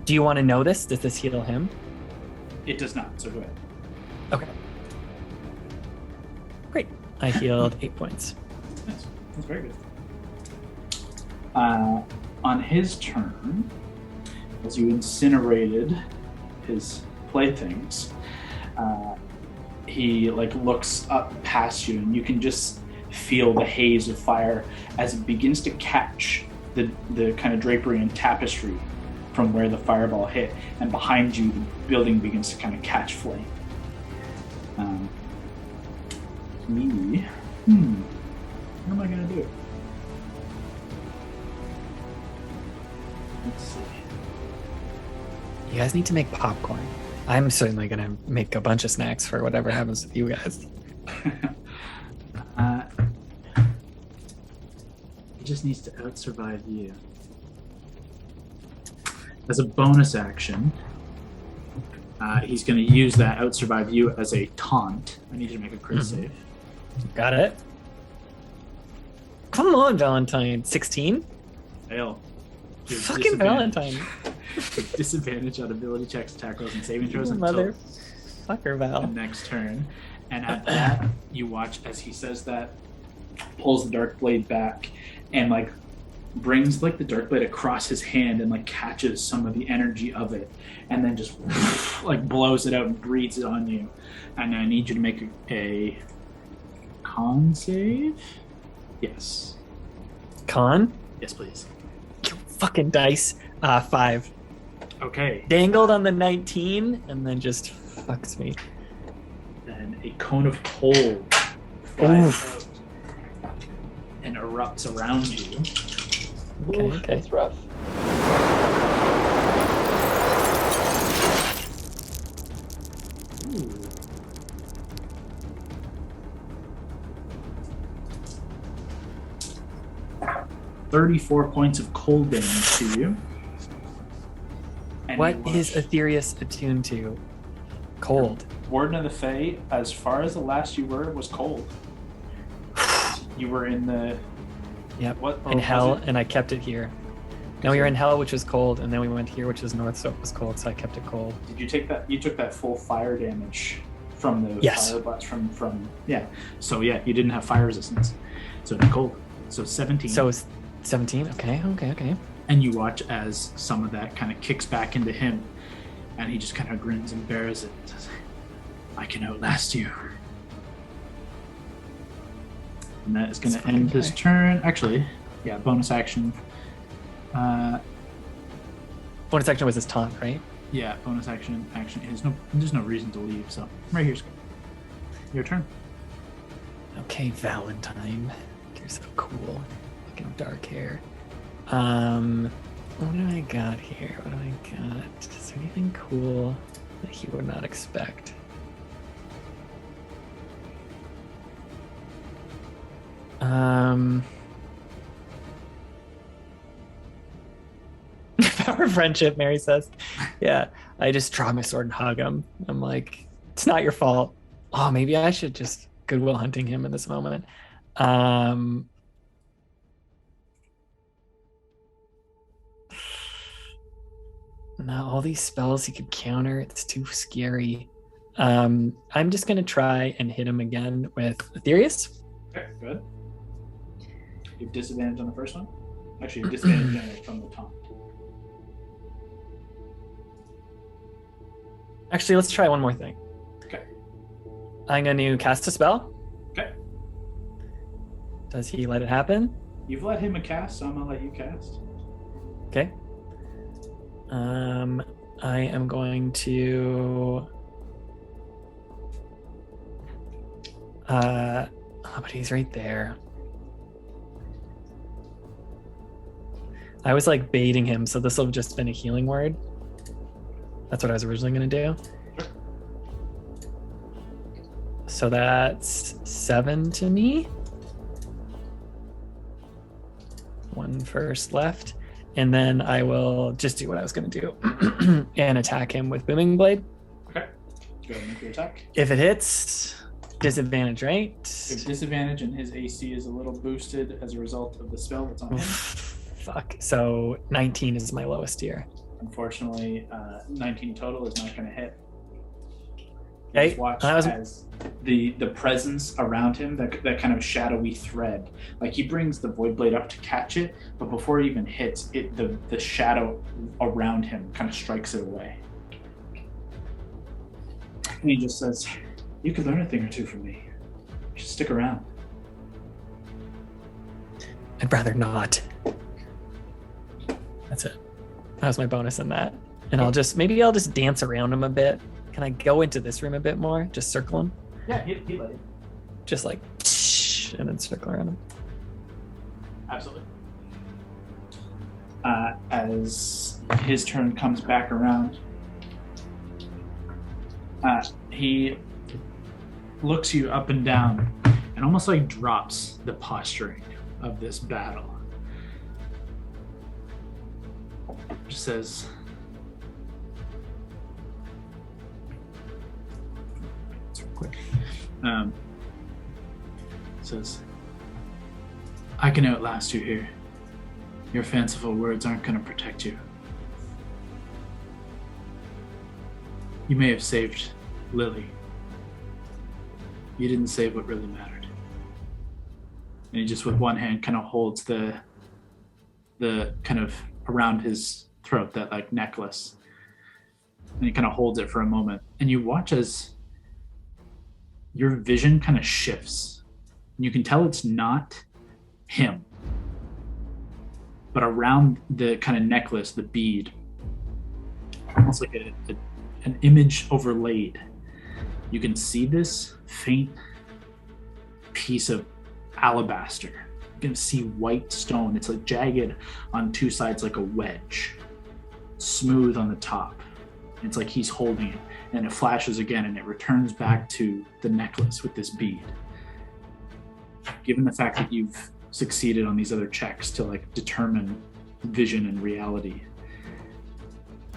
Do you want to know this? Does this heal him? It does not, so go ahead. Okay. Great. I healed 8 points. Nice. That's very good. On his turn, as you incinerated his playthings, he looks up past you, and you can just feel the haze of fire as it begins to catch the kind of drapery and tapestry from where the fireball hit, and behind you the building begins to kind of catch flame. What am I gonna do? Let's see. You guys need to make popcorn. I'm certainly going to make a bunch of snacks for whatever happens with you guys. He just needs to outsurvive you. As a bonus action, he's going to use that outsurvive you as a taunt. I need you to make a crit save. Got it. Come on, Valentine. 16? Fail. Fucking Valentine. Disadvantage on ability checks, attack rolls, and saving throws until Motherfucker, Val. the next turn. And at that, you watch as he says that, pulls the dark blade back, and brings the dark blade across his hand and catches some of the energy of it, and then just blows it out and breathes it on you. And I need you to make a con save. Yes. Con? Yes, please. You fucking dice. 5. Okay. Dangled on the 19 and then just fucks me. Then a cone of cold flies out and erupts around you. Okay. That's rough. Ooh. "34 points of cold damage to you." And What you is watch Aetherius attuned to? Cold. Warden of the Fae, as far as the last you were, was cold. You were in the... Yep. What? In was hell, it? and I kept it here. Now we were in hell, which was cold, and then we went here, which was north, so it was cold, so I kept it cold. Did you take that? You took that full fire damage from the Yes. fire blast from yeah. So yeah, you didn't have fire resistance, so it's cold. So 17. So it's 17? Okay. And you watch as some of that kind of kicks back into him, and he just kind of grins and bears it and says, "I can outlast you." And that is going to end his turn. Actually, yeah, bonus action. Bonus action was his taunt, right? Yeah, bonus action. There's no reason to leave. So right here's your turn. Okay, Valentine. You're so cool. Fucking dark hair. What do I got here? What do I got? Is there anything cool that he would not expect? Power of friendship, Mary says. Yeah, I just draw my sword and hug him. I'm like, it's not your fault. Oh, maybe I should just Goodwill Hunting him in this moment. Now all these spells he could counter, it's too scary. I'm just gonna try and hit him again with Aetherius. Okay, good. You have disadvantage on the first one? Actually, you have disadvantage from the taunt. Actually, let's try one more thing. Okay. I'm going to cast a spell. Okay. Does he let it happen? You've let him a cast, so I'm gonna let you cast. Okay. I am going to. But he's right there. I was like baiting him, so this will have just been a healing word. That's what I was originally going to do. Sure. So that's 7 to me. 1 first left. And then I will just do what I was going to do and attack him with Booming Blade. Okay. Go ahead and make your attack. If it hits, disadvantage, right? With disadvantage, and his AC is a little boosted as a result of the spell that's on him. Fuck. So 19 is my lowest here. Unfortunately, 19 total is not going to hit. Okay. Just watch as the presence around him, that kind of shadowy thread, like he brings the void blade up to catch it, but before it even hits it, the shadow around him kind of strikes it away. And he just says, "You could learn a thing or two from me. You should stick around." I'd rather not. That's it. That was my bonus in that. And I'll just dance around him a bit. Can I go into this room a bit more? Just circle him? Yeah, he let it. Just like, and then circle around him. Absolutely. As his turn comes back around, he looks you up and down and almost like drops the posturing of this battle. Just says, says, "I can outlast you here. Your fanciful words aren't going to protect you. You may have saved Lily. You didn't save what really mattered." And he just with one hand kind of holds the kind of around his throat, that like necklace. And he kind of holds it for a moment. And you watch as your vision kind of shifts. And you can tell it's not him. But around the kind of necklace, the bead, almost like an image overlaid, you can see this faint piece of alabaster. You can see white stone. It's like jagged on two sides like a wedge, smooth on the top. It's like he's holding it, and it flashes again, and it returns back to the necklace with this bead. Given the fact that you've succeeded on these other checks to like determine vision and reality,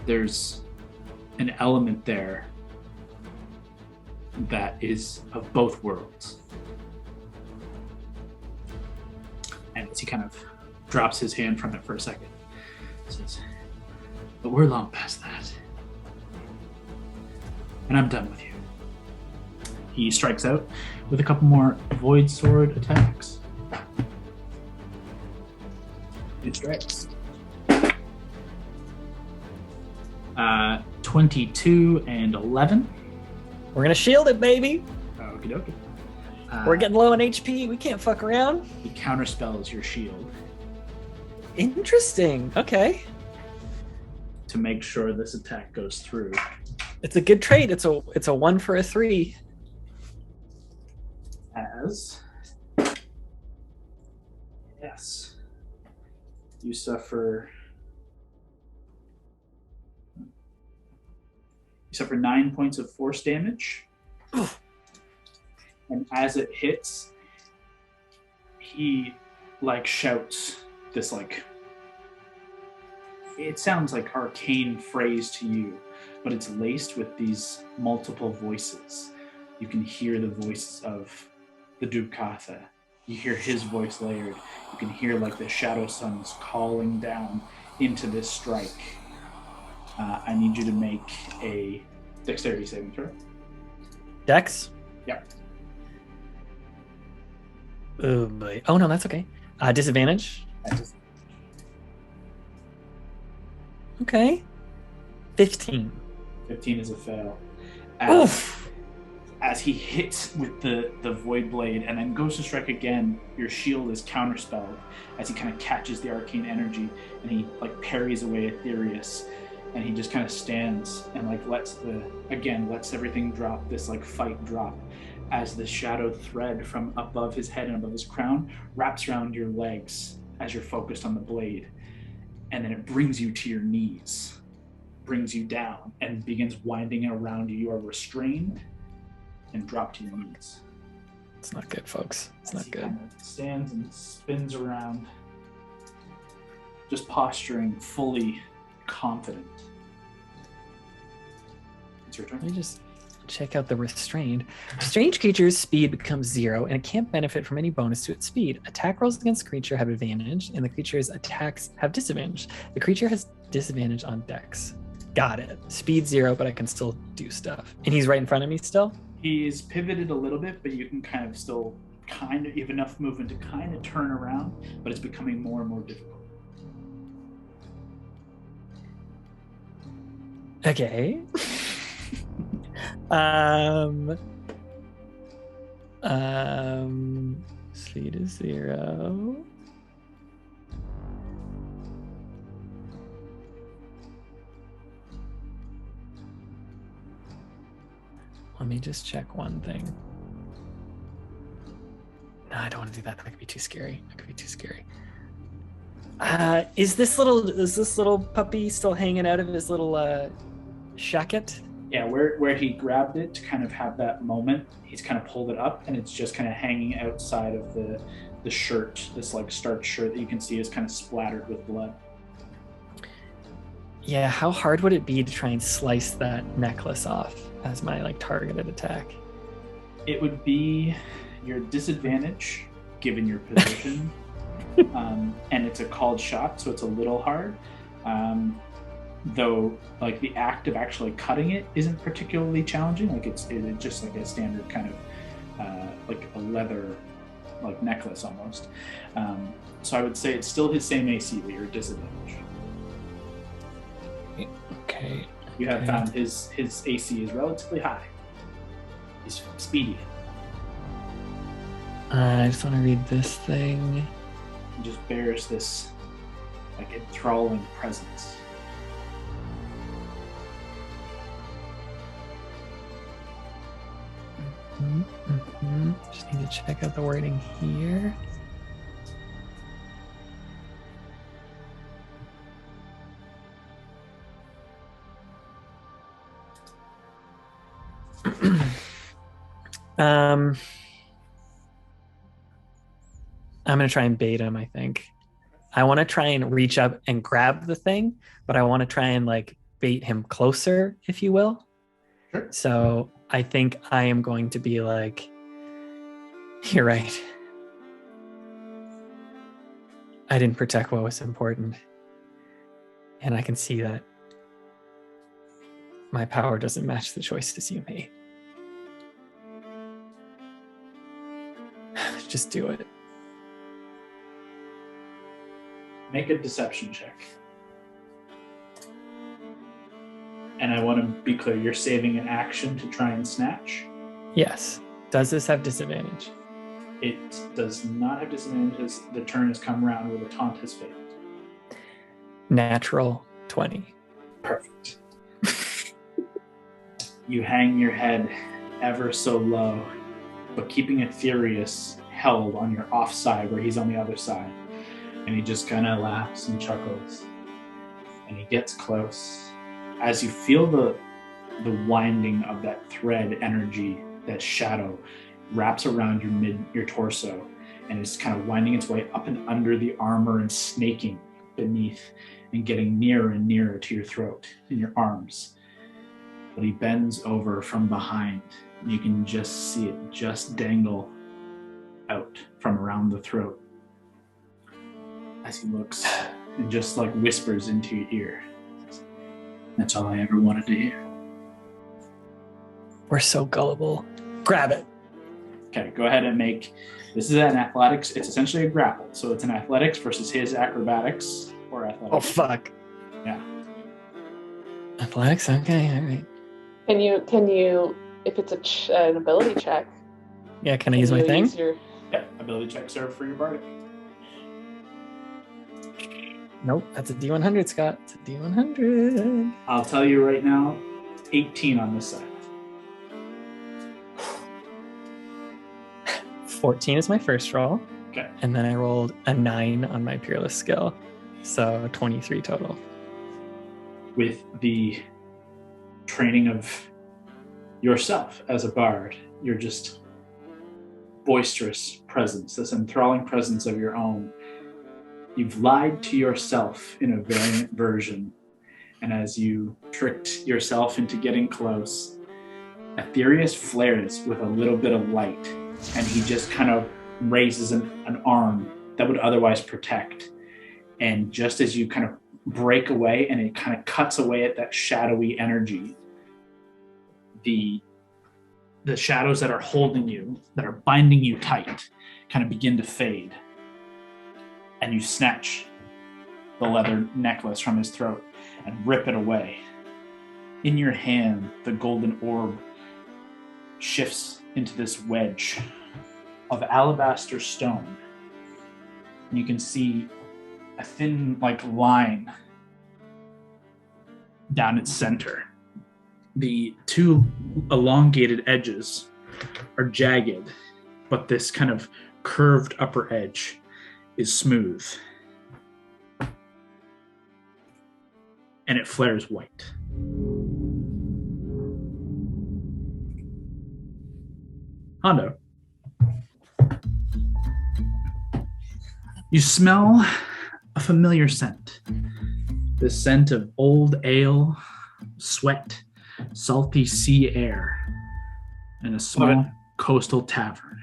there's an element there that is of both worlds. And as he kind of drops his hand from it for a second, says, "But we're long past that. And I'm done with you." He strikes out with a couple more Void Sword attacks. It strikes. 22 and 11. We're gonna shield it, baby. Okie dokie. We're getting low on HP. We can't fuck around. He counterspells your shield Interesting. Okay. to make sure this attack goes through. It's a good trade. It's a 1 for a 3. As yes, you suffer 9 points of force damage. And as it hits, he like shouts this like, it sounds like arcane phrase to you, but it's laced with these multiple voices. You can hear the voice of the Dubkatha. You hear his voice layered. You can hear like the Shadow Suns calling down into this strike. I need you to make a dexterity saving throw. Dex? Yep. Oh boy. Oh no, that's okay. Disadvantage? Okay. 15. 15 is a fail. Oof! As as he hits with the Void Blade and then goes to strike again, your shield is counterspelled as he kind of catches the arcane energy and he like parries away Aetherius, and he just kind of stands and like lets everything drop, this like fight drop, as the shadow thread from above his head and above his crown wraps around your legs as you're focused on the blade, and then it brings you to your knees, brings you down, and begins winding it around you. You are restrained and drop to your knees. It's not good, folks. It's not good. Kind of stands and spins around, just posturing fully confident. It's your turn. Let me just check out the restrained. Strange creature's speed becomes 0, and it can't benefit from any bonus to its speed. Attack rolls against the creature have advantage, and the creature's attacks have disadvantage. The creature has disadvantage on dex. Got it. Speed 0, but I can still do stuff. And he's right in front of me still? He's pivoted a little bit, but you can kind of still you have enough movement to kind of turn around, but it's becoming more and more difficult. Okay. Speed is 0. Let me just check one thing. No, I don't want to do that. That could be too scary. Is this little puppy still hanging out of his little shacket? Yeah, where he grabbed it to kind of have that moment, he's kind of pulled it up, and it's just kind of hanging outside of the shirt, this like starched shirt that you can see is kind of splattered with blood. Yeah, how hard would it be to try and slice that necklace off as my like targeted attack? It would be your disadvantage given your position, and it's a called shot, so it's a little hard. Though, like the act of actually cutting it isn't particularly challenging. Like it's just like a standard kind of like a leather like necklace almost. So I would say it's still his same AC, but your disadvantage. Okay. You have found his AC is relatively high. He's speedy. I just want to read this thing. He just bears this like enthralling presence. Just need to check out the wording here. I'm going to try and bait him, I think. I want to try and reach up and grab the thing, but I want to try and like bait him closer, if you will. Sure. So I think I am going to be like, you're right. I didn't protect what was important. And I can see that my power doesn't match the choices you made. Just do it. Make a deception check. And I want to be clear, you're saving an action to try and snatch? Yes. Does this have disadvantage? It does not have disadvantage as the turn has come around where the taunt has failed. Natural 20. Perfect. You hang your head ever so low, but keeping Aetherius held on your offside where he's on the other side. And he just kind of laughs and chuckles. And he gets close. As you feel the winding of that thread energy, that shadow wraps around your torso, and it's kind of winding its way up and under the armor and snaking beneath and getting nearer and nearer to your throat and your arms. But he bends over from behind, and you can just see it just dangle out from around the throat as he looks and just like whispers into your ear. That's all I ever wanted to hear. We're so gullible. Grab it. Okay, go ahead and make, this is an athletics, it's essentially a grapple. So it's an athletics versus his acrobatics or athletics. Oh, fuck. Yeah. Athletics? Okay, all right. Can you if it's an ability check. Yeah, can I use my you thing? use your- Yeah, ability checks are for your bardic. Nope, that's a D100, Scott. It's a D100. I'll tell you right now, 18 on this side. 14 is my first roll. Okay. And then I rolled a 9 on my Peerless skill. So 23 total. With the training of yourself as a bard, you're just boisterous presence, this enthralling presence of your own. You've lied to yourself in a variant version, and as you tricked yourself into getting close, Aetherius flares with a little bit of light, and he just kind of raises an arm that would otherwise protect. And just as you kind of break away and it kind of cuts away at that shadowy energy, the shadows that are holding you, that are binding you tight, kind of begin to fade. And you snatch the leather necklace from his throat and rip it away. In your hand, the golden orb shifts into this wedge of alabaster stone. And you can see a thin, line down its center. The two elongated edges are jagged, but this kind of curved upper edge is smooth. And it flares white. Hondo. You smell a familiar scent. The scent of old ale, sweat, salty sea air, and a small coastal tavern.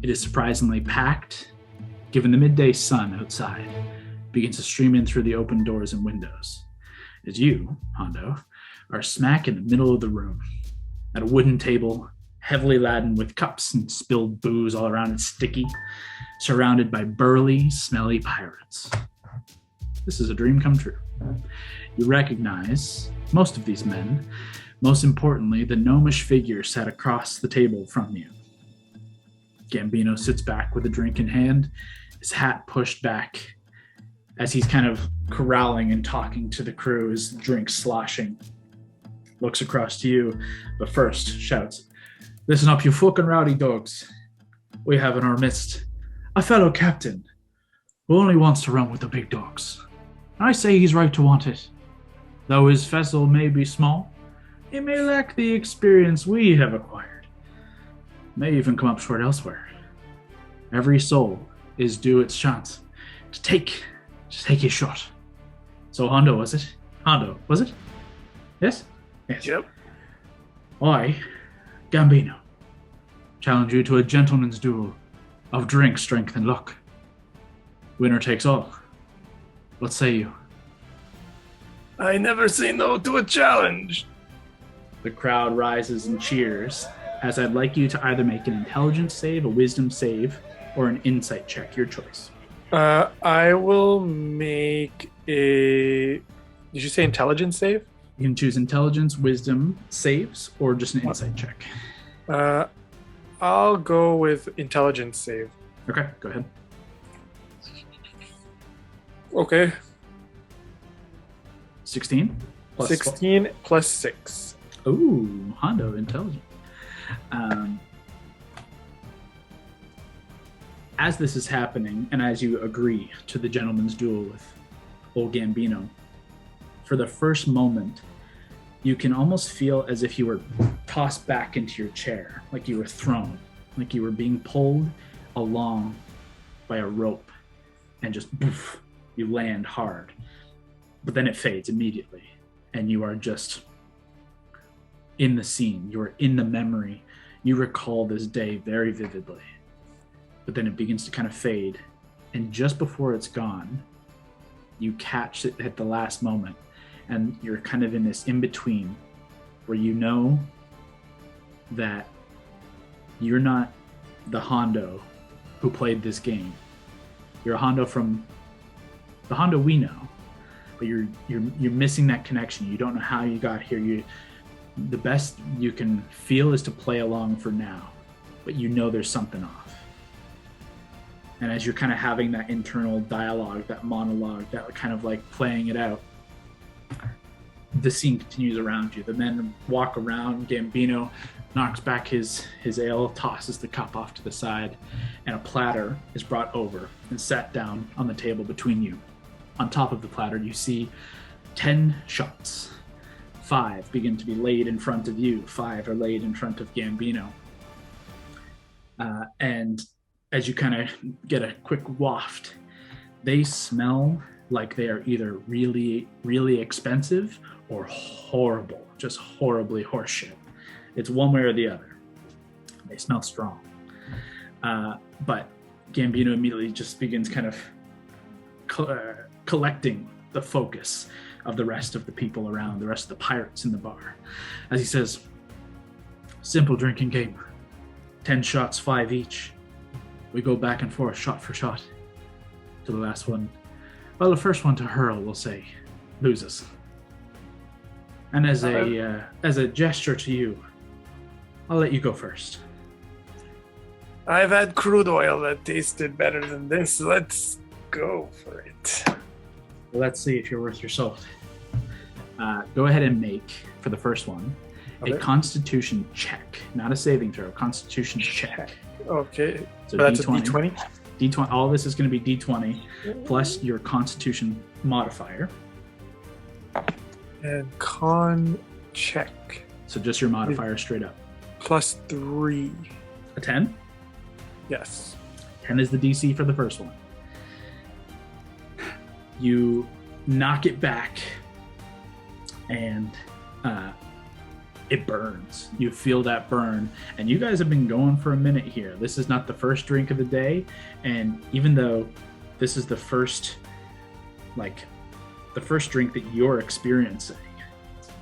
It is surprisingly packed, given the midday sun outside begins to stream in through the open doors and windows. As you, Hondo, are smack in the middle of the room, at a wooden table, heavily laden with cups and spilled booze all around it sticky, surrounded by burly, smelly pirates. This is a dream come true. You recognize most of these men, most importantly, the gnomish figure sat across the table from you. Gambino sits back with a drink in hand, his hat pushed back as he's kind of corralling and talking to the crew, his drink sloshing. Looks across to you, but first shouts, "Listen up, you fucking rowdy dogs. We have in our midst a fellow captain who only wants to run with the big dogs. I say he's right to want it. Though his vessel may be small, he may lack the experience we have acquired. May even come up short elsewhere. Every soul is due its chance to take his shot." So Hondo, was it? Hondo, was it? Yes? Yes. Yep. I, Gambino, challenge you to a gentleman's duel of drink, strength, and luck. Winner takes all. What say you? I never say no to a challenge. The crowd rises and cheers, as I'd like you to either make an intelligence save, a wisdom save, or an insight check, your choice. I will make a... Did you say intelligence save? You can choose intelligence, wisdom saves, or just an insight check. I'll go with intelligence save. Okay, go ahead. Okay. 16? Plus 16 plus 6. Ooh, Hondo, intelligent. As this is happening, and as you agree to the gentleman's duel with old Gambino, for the first moment, you can almost feel as if you were tossed back into your chair, like you were thrown, like you were being pulled along by a rope, and just poof, you land hard. But then it fades immediately, and you are just in the scene. You are in the memory. You recall this day very vividly. But then it begins to kind of fade, and just before it's gone, you catch it at the last moment, and you're kind of in this in-between where you know that you're not the Hondo who played this game. You're a Hondo from the Hondo we know, but you're missing that connection. You don't know how you got here. the best you can feel is to play along for now, but you know there's something off. And as you're kind of having that internal dialogue, that monologue, that kind of like playing it out, the scene continues around you. The men walk around. Gambino knocks back his ale, tosses the cup off to the side, and a platter is brought over and sat down on the table between you. On top of the platter, you see 10 shots. 5 begin to be laid in front of you. 5 are laid in front of Gambino. And as you kind of get a quick waft, they smell like they are either really, really expensive or horrible, just horribly horseshit. It's one way or the other. They smell strong. But Gambino immediately just begins kind of collecting the focus of the rest of the people around, the rest of the pirates in the bar. As he says, simple drinking game. 10 shots, 5 each. We go back and forth, shot for shot, to the last one. Well, the first one to hurl, we'll say, loses. And as a gesture to you, I'll let you go first. I've had crude oil that tasted better than this. Let's go for it. Well, let's see if you're worth your salt. Go ahead and make, for the first one, a Constitution check. Not a saving throw, Constitution check. Okay. So that's D20. a D20? D20. All this is going to be D20 plus your Constitution modifier. And con check. So just your modifier straight up. +3. A 10? Yes. 10 is the DC for the first one. You knock it back, and it burns. You feel that burn, and you guys have been going for a minute here. This is not the first drink of the day, and even though this is the first drink that you're experiencing,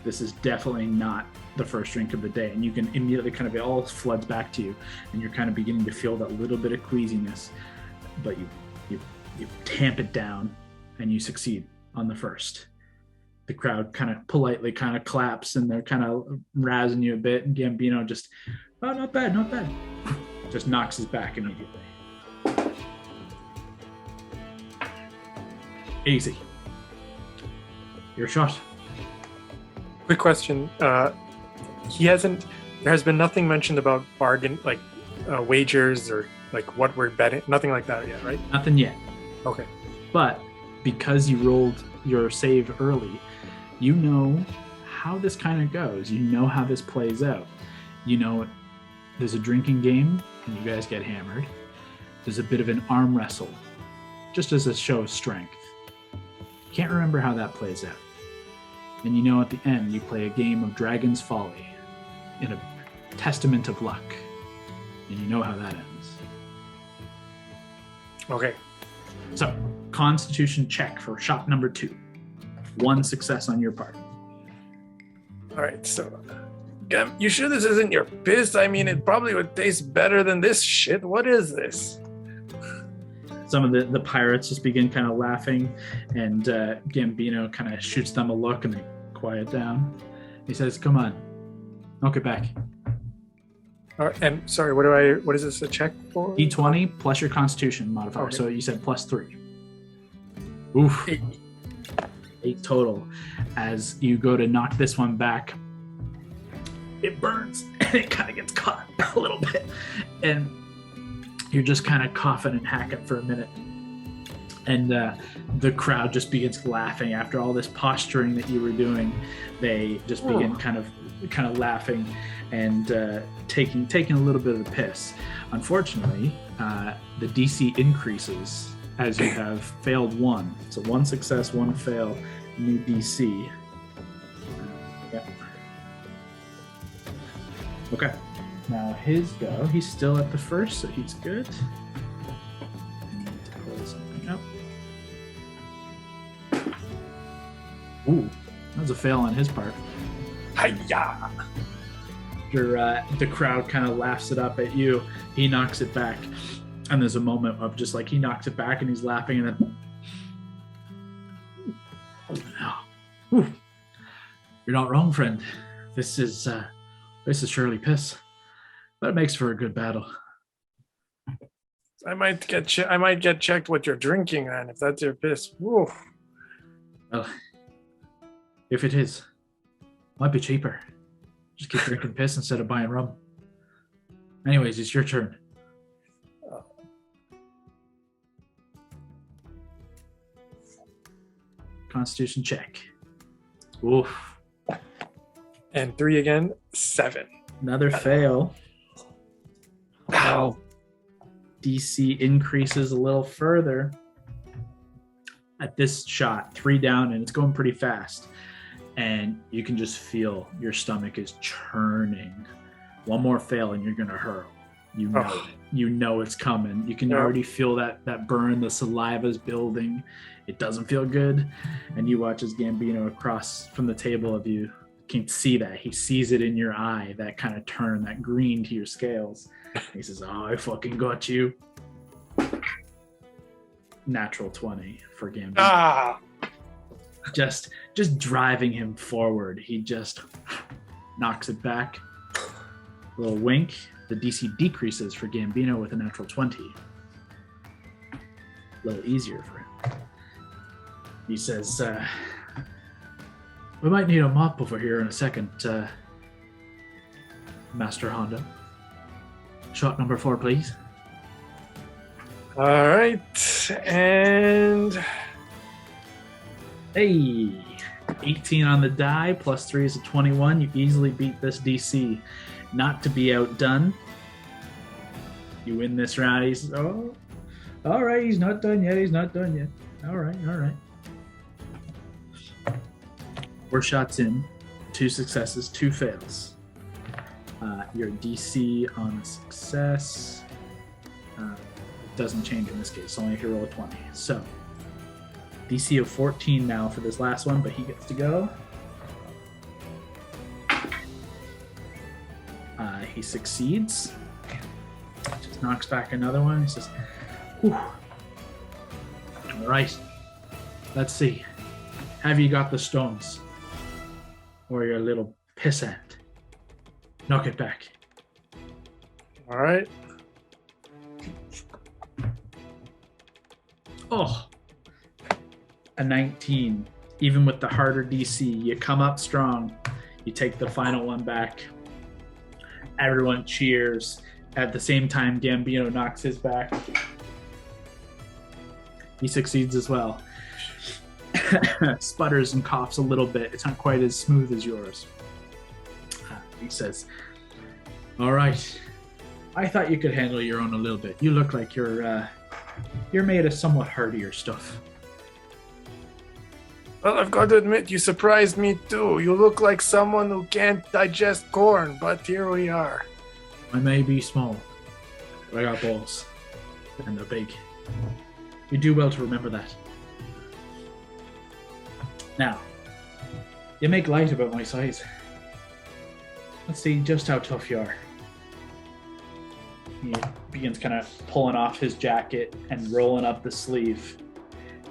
this is definitely not the first drink of the day, and you can immediately kind of, it all floods back to you, and you're kind of beginning to feel that little bit of queasiness, but you tamp it down, and you succeed on the first. The crowd kind of politely kind of claps, and they're kind of razzing you a bit, and Gambino just, oh, not bad, not bad. Just knocks his back immediately. Easy. Your shot. Quick question. There has been nothing mentioned about bargain, like wagers or like what we're betting, nothing like that yet, right? Nothing yet. Okay. But because you rolled your save early, you know how this kind of goes. You know how this plays out. You know there's a drinking game and you guys get hammered. There's a bit of an arm wrestle, just as a show of strength. Can't remember how that plays out. And you know at the end you play a game of Dragon's Folly in a testament of luck. And you know how that ends. Okay. So, Constitution check for shot number 2. 1 success on your part. All right. So, you sure this isn't your piss? I mean, it probably would taste better than this shit. What is this? Some of the pirates just begin kind of laughing, and Gambino kind of shoots them a look, and they quiet down. He says, "Come on, knock it back." All right, and sorry, what is this a check for? D20 plus your Constitution modifier. Okay. So you said +3. Oof. 8 total. As you go to knock this one back, it burns and it kind of gets caught a little bit, and you're just kind of coughing and hacking for a minute. And the crowd just begins laughing after all this posturing that you were doing. They just begin kind of laughing and taking a little bit of the piss. Unfortunately, the DC increases as you have failed 1. So 1 success, 1 fail, new DC. Yep. Okay. Now his go. He's still at the first, so he's good. I need to pull something up. Ooh, that was a fail on his part. Hi-ya! The crowd kind of laughs it up at you. He knocks it back. And there's a moment of just like he knocks it back and he's laughing and then... Ooh. You're not wrong, friend. This is surely piss, but it makes for a good battle. I might get checked what you're drinking, man. If that's your piss. Woo. Well, if it is, might be cheaper. Just keep drinking piss instead of buying rum. Anyways, it's your turn. Constitution check. Oof. And 3 again, 7. Another fail. Wow. DC increases a little further. At this shot, 3 down, and it's going pretty fast. And you can just feel your stomach is churning. One more fail and you're going to hurl. You know it. You know it's coming. You can already feel that burn. The saliva's building. It doesn't feel good. And you watch as Gambino across from the table of you can see that. He sees it in your eye, that kind of turn, that green to your scales. He says, "Oh, I fucking got you." Natural 20 for Gambino. Just driving him forward. He just knocks it back. A little wink. The DC decreases for Gambino with a natural 20. A little easier for him. He says, "We might need a mop over here in a second, Master Honda. Shot number 4, please." All right. And hey, 18 on the die, plus 3 is a 21. You easily beat this DC. Not to be outdone. You win this round. He says, "Oh, all right, he's not done yet. All right. 4 shots in, 2 successes, 2 fails. Your DC on a success doesn't change in this case, only if you roll a 20. So, DC of 14 now for this last one, but he gets to go. He succeeds. Just knocks back another one. He says, "Whew. All right. Let's see. Have you got the stones? Or your little pissant? Knock it back." all right. Oh, a 19. Even with the harder DC, you come up strong. You take the final one back. Everyone cheers. At the same time, Gambino knocks his back. He succeeds as well. Sputters and coughs a little bit. It's not quite as smooth as yours. He says, "All right. I thought you could handle your own a little bit. You look like you're made of somewhat hardier stuff." Well, I've got to admit, you surprised me too. You look like someone who can't digest corn, but here we are. I may be small, but I got balls. And they're big. You do well to remember that. Now, you make light about my size. Let's see just how tough you are. He begins kind of pulling off his jacket and rolling up the sleeve.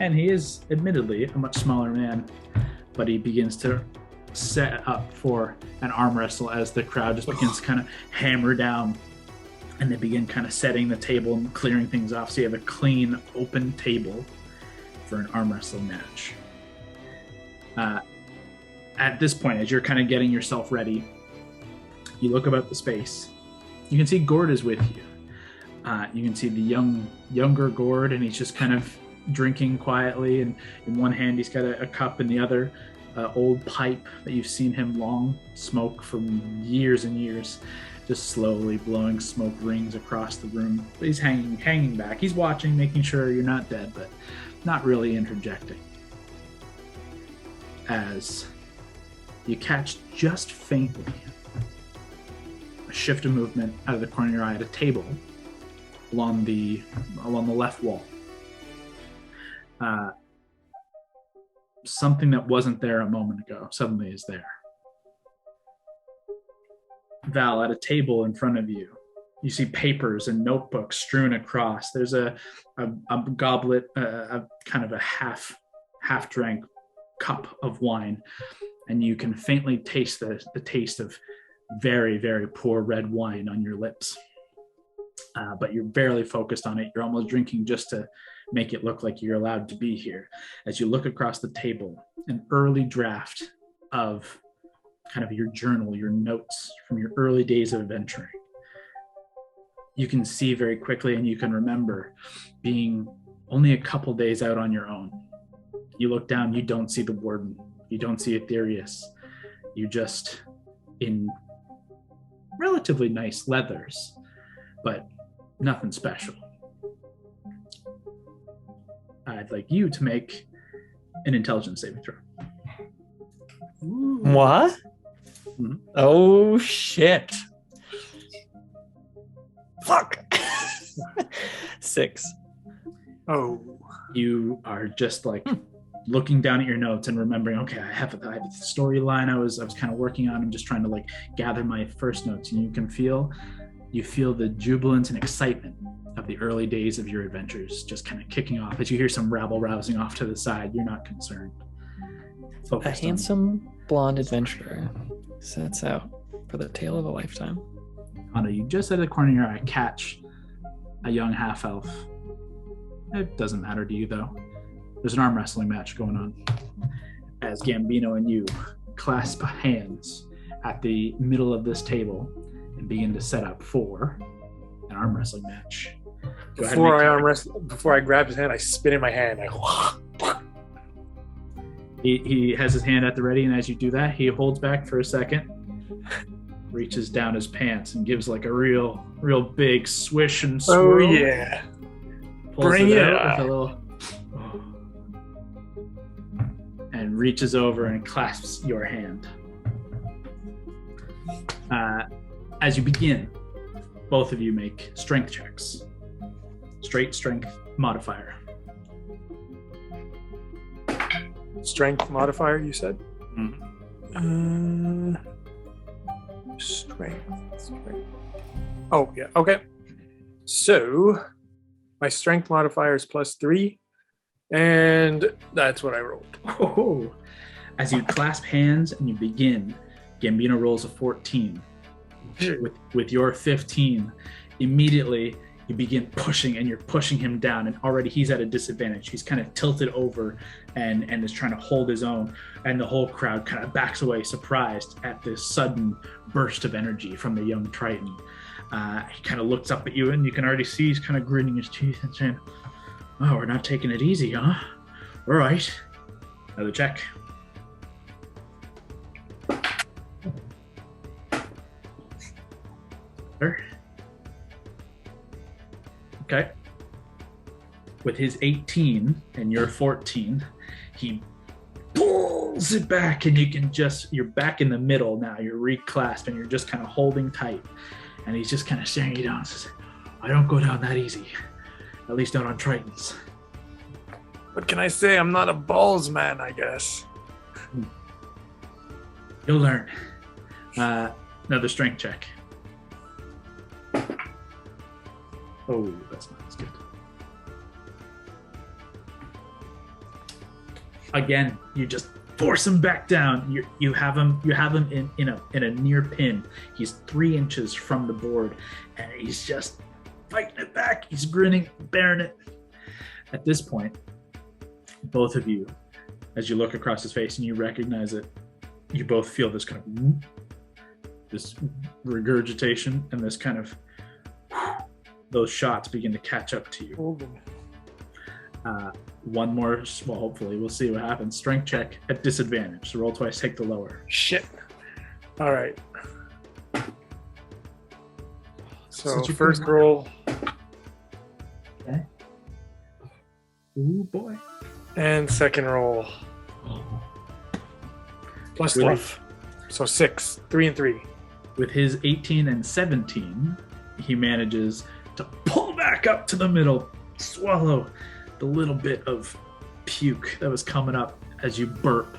And he is, admittedly, a much smaller man, but he begins to set up for an arm wrestle as the crowd just begins to kind of hammer down. And they begin kind of setting the table and clearing things off. So you have a clean, open table for an arm wrestle match. At this point, as you're kind of getting yourself ready, you look about the space. You can see Gord is with you. You can see the younger Gord, and he's just kind of drinking quietly. And in one hand, he's got a cup, in the other, old pipe that you've seen him long smoke for years and years, just slowly blowing smoke rings across the room. But he's hanging back. He's watching, making sure you're not dead, but not really interjecting. As you catch just faintly a shift of movement out of the corner of your eye at a table along the left wall. Something that wasn't there a moment ago suddenly is there. Val, at a table in front of you, you see papers and notebooks strewn across. There's a goblet, a kind of a half-drank cup of wine, and you can faintly taste the taste of very, very poor red wine on your lips. But you're barely focused on it. You're almost drinking just to make it look like you're allowed to be here. As you look across the table, an early draft of kind of your journal, your notes from your early days of adventuring. You can see very quickly, and you can remember being only a couple days out on your own. You look down, you don't see the warden. You don't see Aetherius. You just in relatively nice leathers, but nothing special. I'd like you to make an intelligence saving throw. What? Mhm. Oh, shit. Fuck. 6. Oh. You are just like looking down at your notes and remembering, okay, I have a storyline I was kind of working on. I'm just trying to like gather my first notes, and you feel the jubilance and excitement of the early days of your adventures just kind of kicking off. As you hear some rabble rousing off to the side, you're not concerned. A handsome blonde adventurer sets out for the tale of a lifetime. Anna, you just at the corner of your eye catch a young half-elf. It doesn't matter to you, though. There's an arm wrestling match going on as Gambino and you clasp hands at the middle of this table and begin to set up for an arm wrestling match. Before I grab his hand, I spit in my hand. He has his hand at the ready, and as you do that, he holds back for a second, reaches down his pants, and gives like a real big swish and swirl. Oh yeah! Pulls Bring it it out up. with a little, and reaches over and clasps your hand. As you begin, both of you make strength checks. Straight strength modifier. Strength modifier, you said? Mm-hmm. Strength. Oh, yeah. Okay. So, my strength modifier is +3, and that's what I rolled. Oh. As you clasp hands and you begin, Gambino rolls a 14. With your 15, immediately you begin pushing, and you're pushing him down, and already he's at a disadvantage. He's kind of tilted over and is trying to hold his own, and the whole crowd kind of backs away, surprised at this sudden burst of energy from the young Triton. He kind of looks up at you, and you can already see he's kind of gritting his teeth and saying, "Oh, we're not taking it easy, huh? All right." Another check. Okay. With his 18 and your 14, he pulls it back, and you're back in the middle now. You're reclasped, and you're just kind of holding tight. And he's just kind of staring you down and says, "I don't go down that easy. At least not on Tritons." What can I say? I'm not a balls man, I guess. You'll learn. Another strength check. Oh, that's not as good. Again, you just force him back down. You have him in a near pin. He's 3 inches from the board, and he's just fighting it back. He's grinning, bearing it. At this point, both of you, as you look across his face and you recognize it, you both feel this kind of this regurgitation, and this kind of those shots begin to catch up to you. One more, well, hopefully we'll see what happens. Strength check at disadvantage. So roll twice, take the lower. Shit. All right. So Such a first good roll Okay. Ooh, boy. and second roll. Plus Really? 3. So 6. 3 and 3. With his 18 and 17, he manages to pull back up to the middle, swallow the little bit of puke that was coming up as you burp,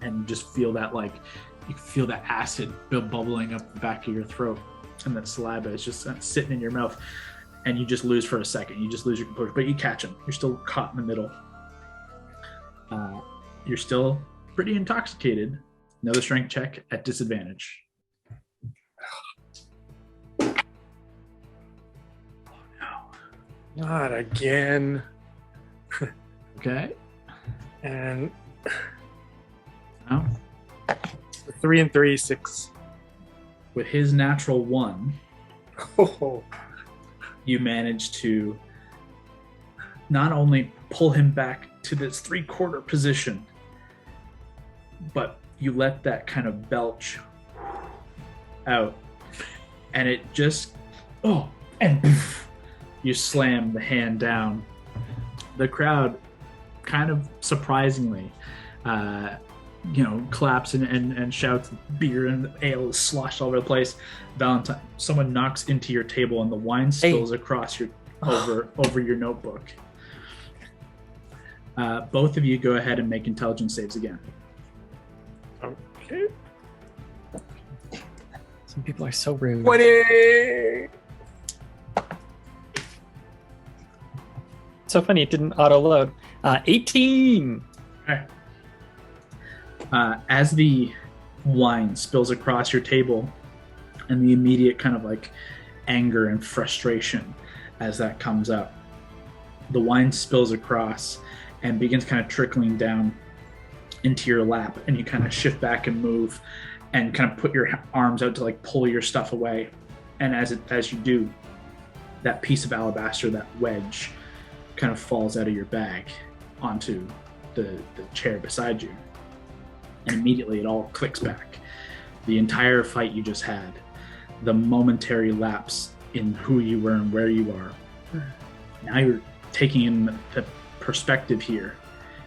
and just feel that, like, you feel that acid bubbling up the back of your throat, and that saliva is just sitting in your mouth, and you just lose for a second. You just lose your composure, but you catch him. You're still caught in the middle. You're still pretty intoxicated. Another strength check at disadvantage. Oh no. Not again. Okay. And Now, 3 and 3, 6. with his natural 1, Oh, you manage to not only pull him back to this 3/4 position, but you let that kind of belch out, and it just and poof, you slam the hand down. The crowd, kind of surprisingly, claps and shouts. Beer and ale is sloshed all over the place. Valentine, someone knocks into your table and the wine spills across your over your notebook. Both of you go ahead and make intelligence saves again. okay. Some people are so rude. 20! So funny, it didn't auto load. 18. Okay. As the wine spills across your table, and the immediate kind of like anger and frustration as that comes up, the wine spills across and begins kind of trickling down into your lap, and you kind of shift back and move and kind of put your arms out to like pull your stuff away. And as you do, that piece of alabaster, that wedge, kind of falls out of your bag onto the chair beside you. And immediately it all clicks back. The entire fight you just had, the momentary lapse in who you were and where you are. Now you're taking in the perspective here.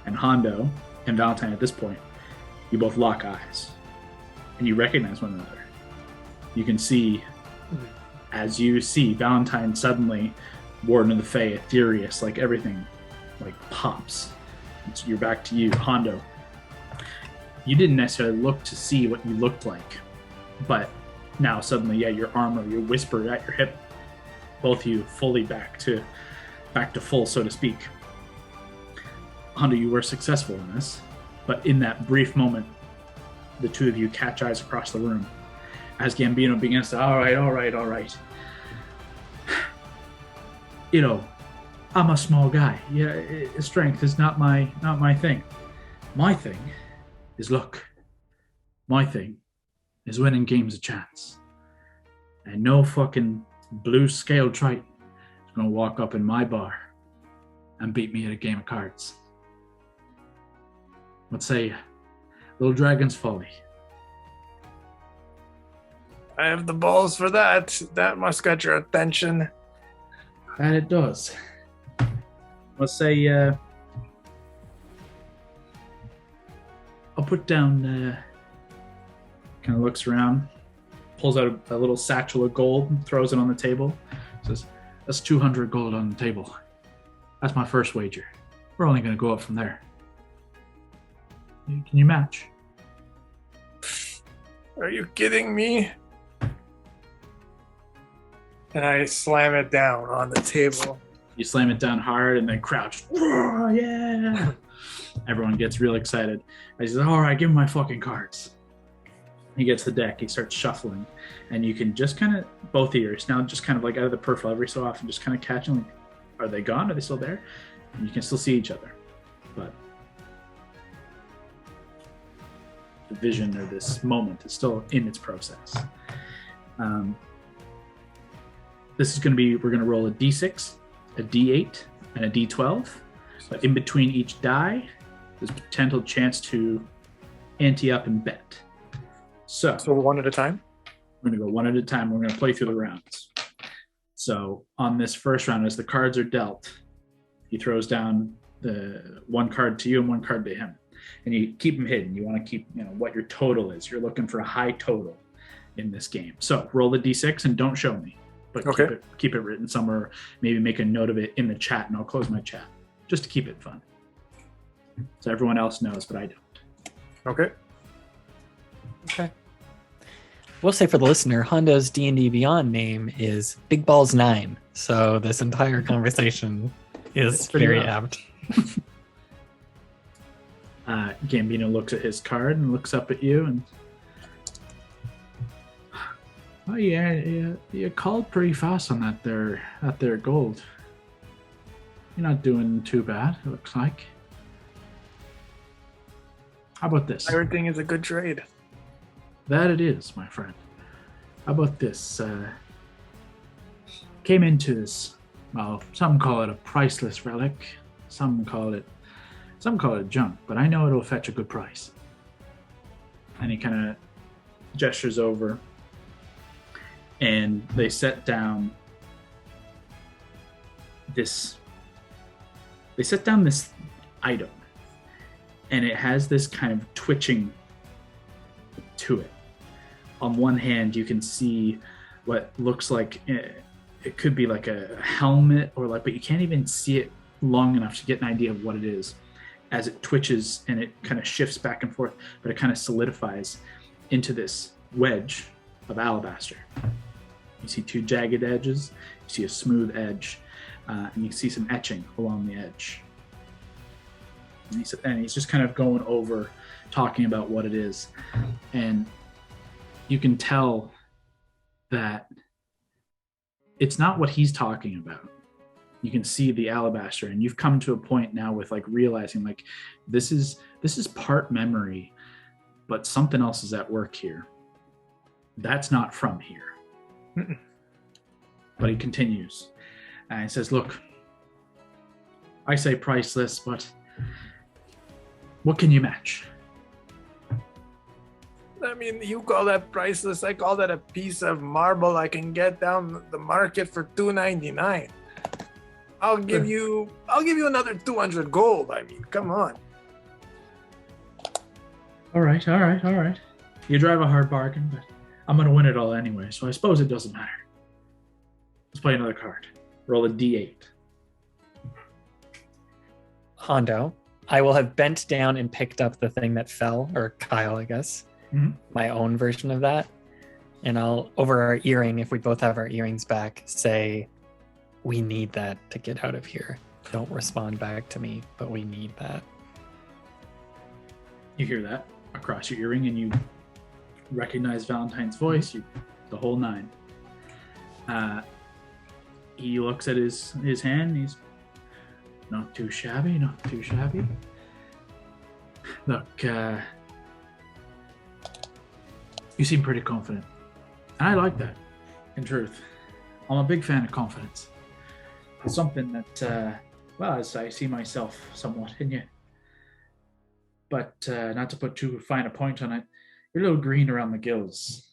And Hondo and Valentine, at this point, you both lock eyes. And you recognize one another. You can see, as you see Valentine suddenly, Warden of the Fae, Aetherius, like everything, like pops. So you're back to you, Hondo. You didn't necessarily look to see what you looked like, but now suddenly, your armor, your whisper at your hip, both of you fully back to full, so to speak. Hondo, you were successful in this, but in that brief moment, the two of you catch eyes across the room as Gambino begins to, all right. I'm a small guy. Strength is not my thing. My thing is luck. My thing is winning games of chance. And no fucking blue scale triton is gonna walk up in my bar and beat me at a game of cards. Let's say Little Dragon's Folly. I have the balls for that. That must get your attention. That it does. Let's say I'll put down, kind of looks around, pulls out a little satchel of gold and throws it on the table. Says, that's 200 gold on the table. That's my first wager. We're only going to go up from there. Can you match? Are you kidding me? And I slam it down on the table. You slam it down hard and then crouch. Oh, yeah! Everyone gets real excited. He says, all right, give him my fucking cards. He gets the deck. He starts shuffling. And you can just kind of, both ears, now just kind of like out of the peripheral every so often, just kind of catching, like, are they gone? Are they still there? And you can still see each other. But the vision or this moment is still in its process. This is going to be, we're going to roll a d6, a d8, and a d12. But in between each die, there's a potential chance to ante up and bet. So one at a time? We're going to go one at a time. We're going to play through the rounds. So on this first round, as the cards are dealt, he throws down the one card to you and one card to him. And you keep them hidden. You want to keep, what your total is. You're looking for a high total in this game. So roll the d6 and don't show me. But okay. keep it written somewhere. Maybe make a note of it in the chat, and I'll close my chat just to keep it fun. So everyone else knows, but I don't. Okay. We'll say for the listener, Hondo's D&D Beyond name is Big Balls 9. So this entire conversation is very rough. apt. Gambino looks at his card and looks up at you and... Oh yeah, you called pretty fast on that there gold. You're not doing too bad, it looks like. How about this? Everything is a good trade. That it is, my friend. How about this? Came into this, well, some call it a priceless relic, some call it junk, but I know it'll fetch a good price. And he kind of gestures over, and they set down this item, and it has this kind of twitching to it. On one hand, you can see what looks like it could be like a helmet, or like, but you can't even see it long enough to get an idea of what it is. As it twitches and it kind of shifts back and forth, but it kind of solidifies into this wedge of alabaster. You see two jagged edges, you see a smooth edge, and you see some etching along the edge. And he's just kind of going over, talking about what it is. And you can tell that it's not what he's talking about. You can see the alabaster, and you've come to a point now with like realizing like this is part memory, but something else is at work here. That's not from here. Mm-mm. But he continues, and he says, "Look, I say priceless, but what can you match?" I mean, you call that priceless. I call that a piece of marble I can get down the market for $2.99. I'll give you another 200 gold. I mean, come on. All right. You drive a hard bargain, but I'm going to win it all anyway, so I suppose it doesn't matter. Let's play another card. Roll a d8. Hondo, I will have bent down and picked up the thing that fell, or Kyle, I guess. Mm-hmm. My own version of that. And I'll, over our earring, if we both have our earrings back, say, "We need that to get out of here. Don't respond back to me, but we need that." You hear that across your earring, and you recognize Valentine's voice, the whole nine. He looks at his hand, he's not too shabby. Look, you seem pretty confident. And I like that, in truth. I'm a big fan of confidence. It's something that, well, as I see myself somewhat in you. But not to put too fine a point on it, you're a little green around the gills.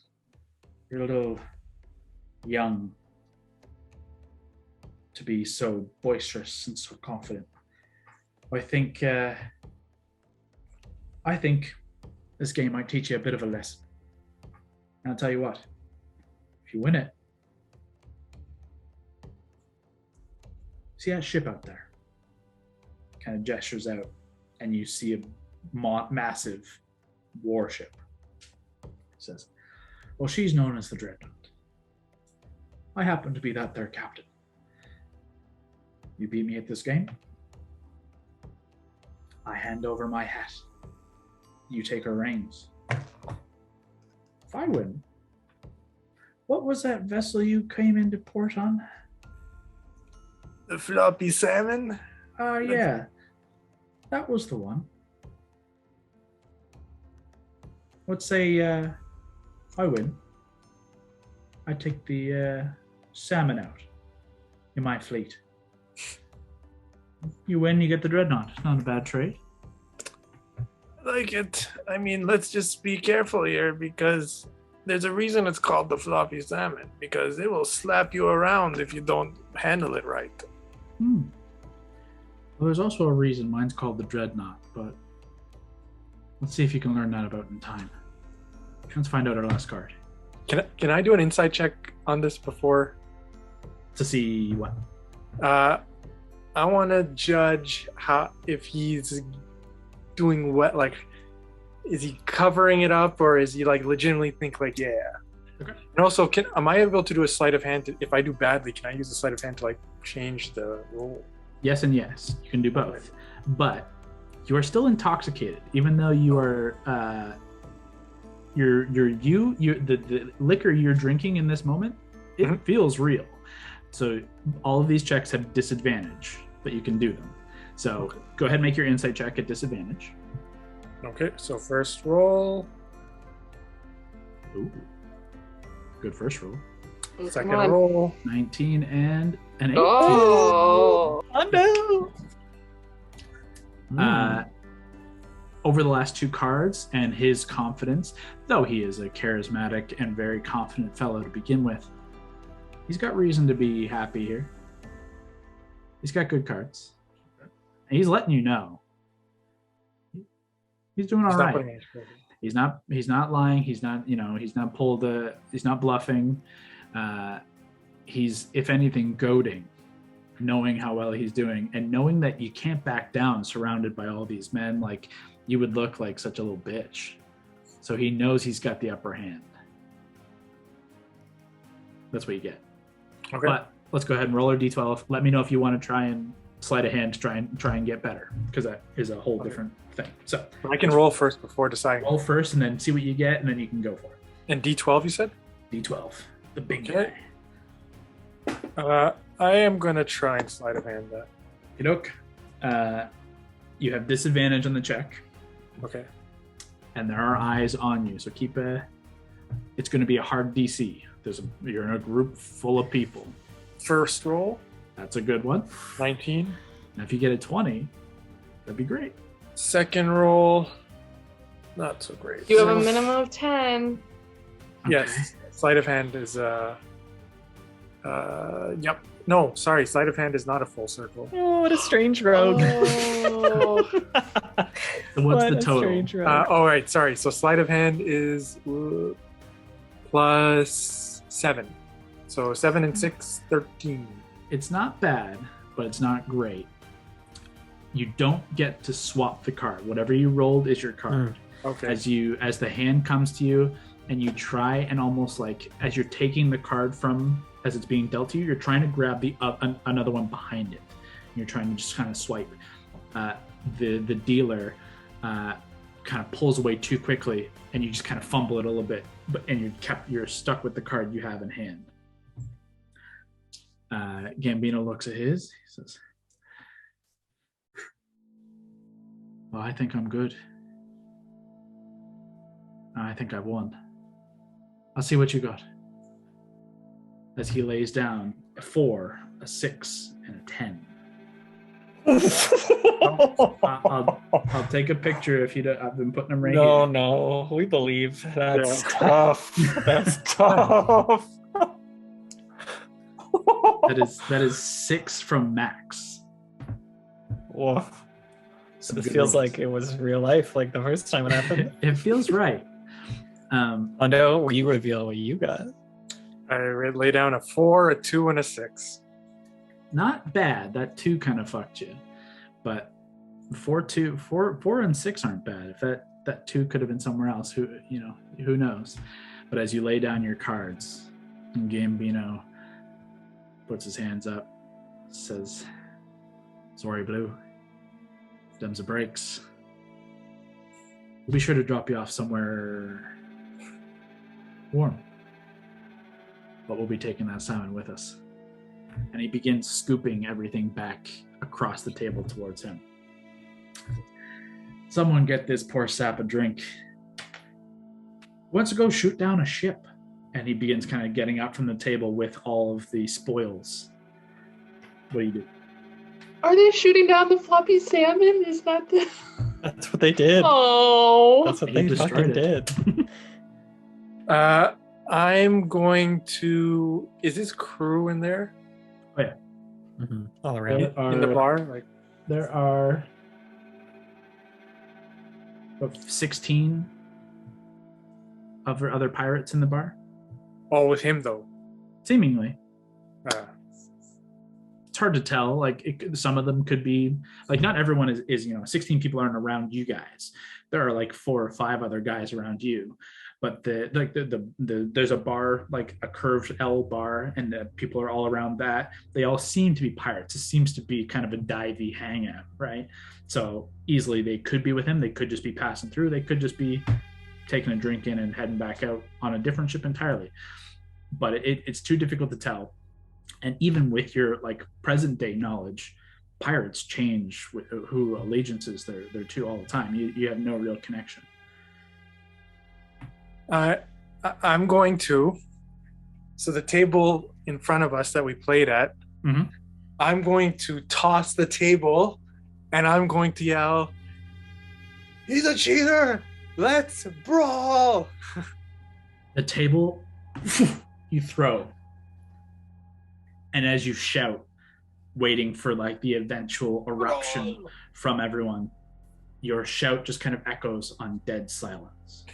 You're a little young to be so boisterous and so confident. I think this game might teach you a bit of a lesson. And I'll tell you what, if you win it, see that ship out there? Kind of gestures out, and you see a massive warship. Says, "Well, she's known as the Dreadnought. I happen to be that there captain. You beat me at this game, I hand over my hat. You take her reins. If I win, what was that vessel you came into port on?" The floppy salmon? Yeah. That was the one. Let's say if I win, I take the salmon out in my fleet. You win, you get the Dreadnought. It's not a bad trade. I like it. I mean, let's just be careful here, because there's a reason it's called the floppy salmon, because it will slap you around if you don't handle it right. Well, there's also a reason mine's called the Dreadnought, but let's see if you can learn that about in time. Let's find out our last card. Can I do an insight check on this before? To see what? I want to judge if he's doing what, like, is he covering it up, or is he like legitimately think like, yeah. Okay. And also, am I able to do a sleight of hand? If I do badly, can I use a sleight of hand to like change the roll? Yes and yes. You can do both. But You are still intoxicated, even though you are the liquor you're drinking in this moment, it feels real. So all of these checks have disadvantage, but you can do them. So go ahead and make your insight check at disadvantage. Okay, so first roll. Ooh. Good first roll. Second roll. 19 and an 18. Oh, no. Over the last 2 cards and his confidence, though he is a charismatic and very confident fellow to begin with, he's got reason to be happy here. He's got good cards. And he's letting you know. He's doing all right. He's not lying. He's not bluffing. He's, if anything, goading, knowing how well he's doing and knowing that you can't back down surrounded by all these men. Like, you would look like such a little bitch. So he knows he's got the upper hand. That's what you get. Okay. But let's go ahead and roll our d12. Let me know if you want to try and sleight of hand to try and get better, because that is a whole different thing. So I can roll first before deciding. roll first and then see what you get, and then you can go for it. And D12, you said? D12, the big Okay. guy. I am gonna try and sleight of hand that. Hidok, you have disadvantage on the check, Okay. and there are eyes on you. So it's going to be a hard DC. You're in a group full of people. First roll, That's a good one. 19. And if you get a 20, that'd be great. Second roll, not so great. you have a minimum of 10. Yes. Sleight of hand is yep. No, sorry, sleight of hand is not a full circle. Oh, what a strange rogue. Oh. So what's What the a total? strange rogue. All right, sorry. So sleight of hand is plus 7. So 7 and 6, 13. It's not bad, but it's not great. You don't get to swap the card. Whatever you rolled is your card. Okay. As the hand comes to you and you try and almost like as you're taking the card from as it's being dealt to you, you're trying to grab the another one behind it. You're trying to just kind of swipe. The dealer kind of pulls away too quickly, and you just kind of fumble it a little bit, and you're stuck with the card you have in hand. Gambino looks at his. He says, "Well, I think I'm good. I think I've won. I'll see what you got." As he lays down a 4, a 6, and a 10. I'll take a picture if you don't. I've been putting them right here. No, we believe. That's Yeah. tough. That's tough. That is 6 from max. Whoa. Some This good feels rolls. like it was real life, like the first time it happened. It feels right. Oh no, you reveal what you got. I lay down a 4, a 2, and a 6. Not bad. That 2 kind of fucked you, but 4 and 6 aren't bad. If that 2 could have been somewhere else, who knows? But as you lay down your cards, and Gambino puts his hands up, says, "Sorry, Blue. Them's the breaks. We'll be sure to drop you off somewhere warm. But we'll be taking that salmon with us." And he begins scooping everything back across the table towards him. "Someone get this poor sap a drink. He wants to go shoot down a ship." And he begins kind of getting up from the table with all of the spoils. What do you do? Are they shooting down the floppy salmon? Is that the... That's what they did. Oh. That's what He they destroyed fucking it. did. I'm going to. Is this crew in there? Oh yeah. All around. In the bar? Like, There are 16 other pirates in the bar, oh, with him though. seemingly. Uh, It's hard to tell. Like some of them could be like, not everyone is 16 people aren't around you guys. There are like 4 or 5 other guys around you. but there's a bar, like a curved L bar, and the people are all around that. They all seem to be pirates. It seems to be kind of a divey hangout, right? So easily they could be with him. They could just be passing through. They could just be taking a drink in and heading back out on a different ship entirely. But it's too difficult to tell. And even with your like present day knowledge, pirates change with who allegiances they're to all the time. You have no real connection. I'm going to. So the table in front of us that we played at, I'm going to toss the table, and I'm going to yell, "He's a cheater! Let's brawl!" The table you throw, and as you shout, waiting for like the eventual eruption from everyone, your shout just kind of echoes on dead silence.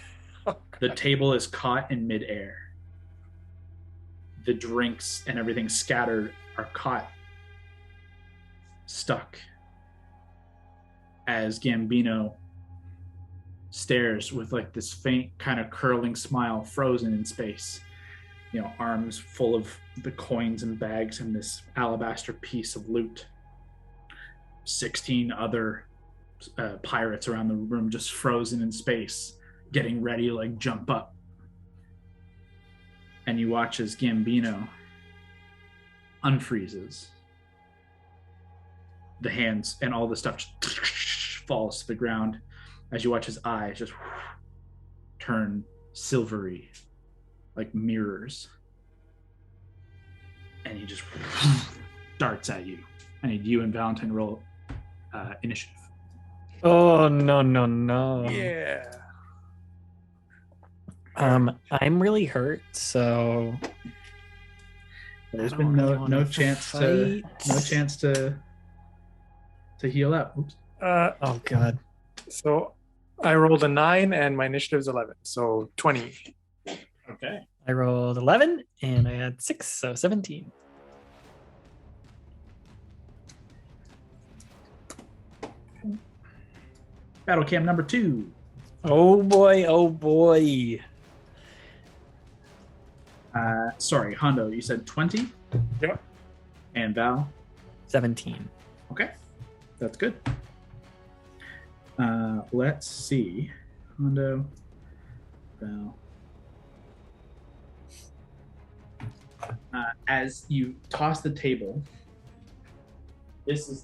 The table is caught in midair. The drinks and everything scattered are caught, stuck, as Gambino stares with like this faint kind of curling smile, frozen in space. You know, arms full of the coins and bags and this alabaster piece of loot. 16 other pirates around the room just frozen in space, getting ready to like jump up. And you watch as Gambino unfreezes. The hands and all the stuff just falls to the ground as you watch his eyes just turn silvery like mirrors. And he just darts at you. I need you and Valentine roll initiative. Oh, no. Yeah. I'm really hurt, so There's I been don't really no wanna chance to heal up. Oops. oh god. So I rolled a 9 and my initiative is 11, so 20. Okay. I rolled 11 and I had 6, so 17. Battle cam number 2. Oh boy. Sorry, Hondo, you said 20? Yep. And Val? 17. Okay. That's good. Let's see. Hondo, Val. As you toss the table, this is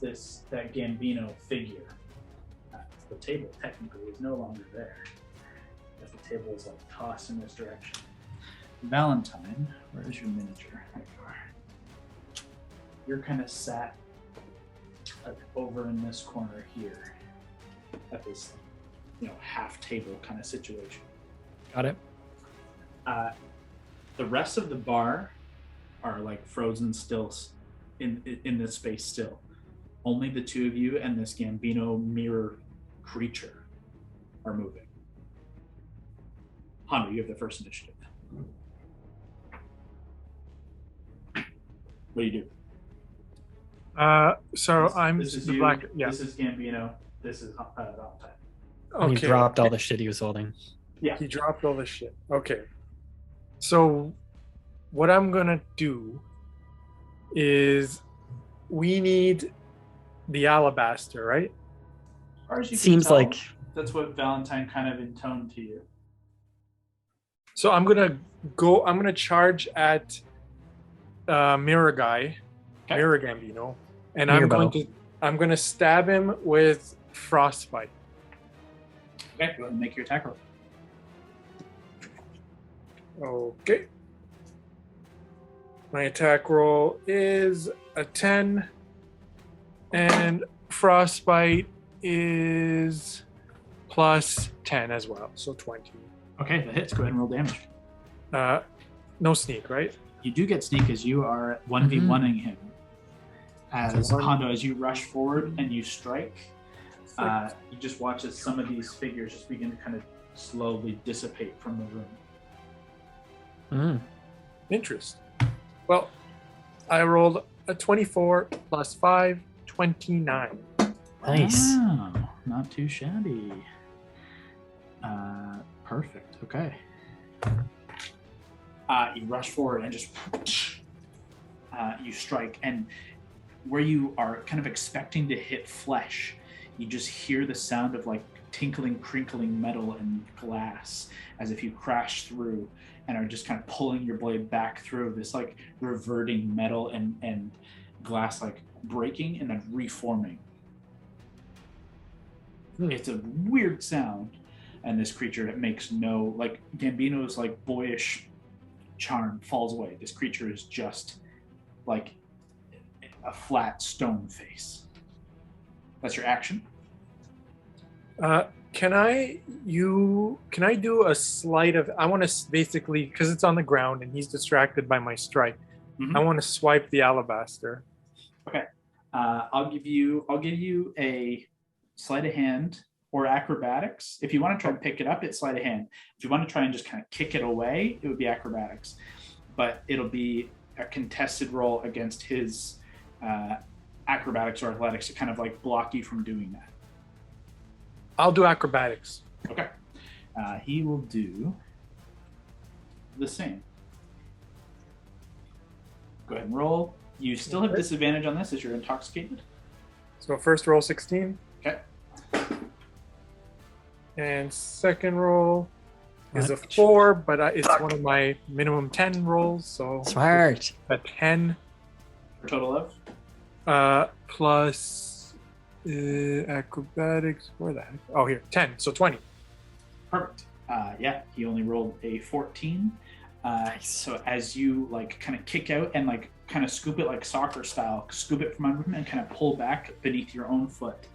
that Gambino figure. The table technically is no longer there. As the table is like tossed in this direction. Valentine, where's your miniature? There you are. You're kind of sat over in this corner here at this, half table kind of situation. Got it. The rest of the bar are like frozen still in this space still. Only the two of you and this Gambino mirror creature are moving. Hondo, you have the first initiative. What do you do? So I'm This is the you, black. Yeah. This is Gambino. This is Valentine. He dropped all the shit he was holding. Yeah. He dropped all this shit. Okay. So what I'm gonna do is we need the alabaster, right? As far as you can Seems tell, like that's what Valentine kind of intoned to you. So I'm gonna charge at Mirror Guy, Okay. Mirror Gambino, and Mirbo. I'm gonna stab him with frostbite. Okay, go ahead and make your attack roll. Okay. My attack roll is a 10, and frostbite is plus 10 as well, so 20. Okay, that hits. Go ahead and roll damage. No sneak, right? You do get sneak as you are 1v1ing him. As So one- Hondo, as you rush forward and you strike, you just watch as some of these figures just begin to kind of slowly dissipate from the room. Interest. Well, I rolled a 24 plus 5, 29. nice. Wow, not too shabby. Perfect. Okay. You rush forward and just you strike, and where you are kind of expecting to hit flesh, you just hear the sound of like tinkling, crinkling metal and glass as if you crash through and are just kind of pulling your blade back through this like reverting metal and glass, like breaking and then reforming. It's a weird sound, and this creature, it makes no, like, Gambino's like boyish charm falls away. This creature is just like a flat stone face. That's your action. Can I do a sleight of? I want to basically, because it's on the ground and he's distracted by my strike. Mm-hmm. I want to swipe the alabaster. Okay. I'll give you a sleight of hand or acrobatics. If you want to try and pick it up, it's sleight of hand. If you want to try and just kind of kick it away, it would be acrobatics. But it'll be a contested roll against his acrobatics or athletics to kind of like block you from doing that. I'll do acrobatics. Okay. He will do the same. Go ahead and roll. You still have disadvantage on this as you're intoxicated. So first roll 16. Okay. And second roll is a 4, but it's one of my minimum 10 rolls, so Smart. a 10. For a total of? Plus acrobatics. Where the heck? Oh, here. 10, so 20. Perfect. Yeah, he only rolled a 14. So as you like kind of kick out and like kind of scoop it like soccer style, scoop it from under him and kind of pull back beneath your own foot,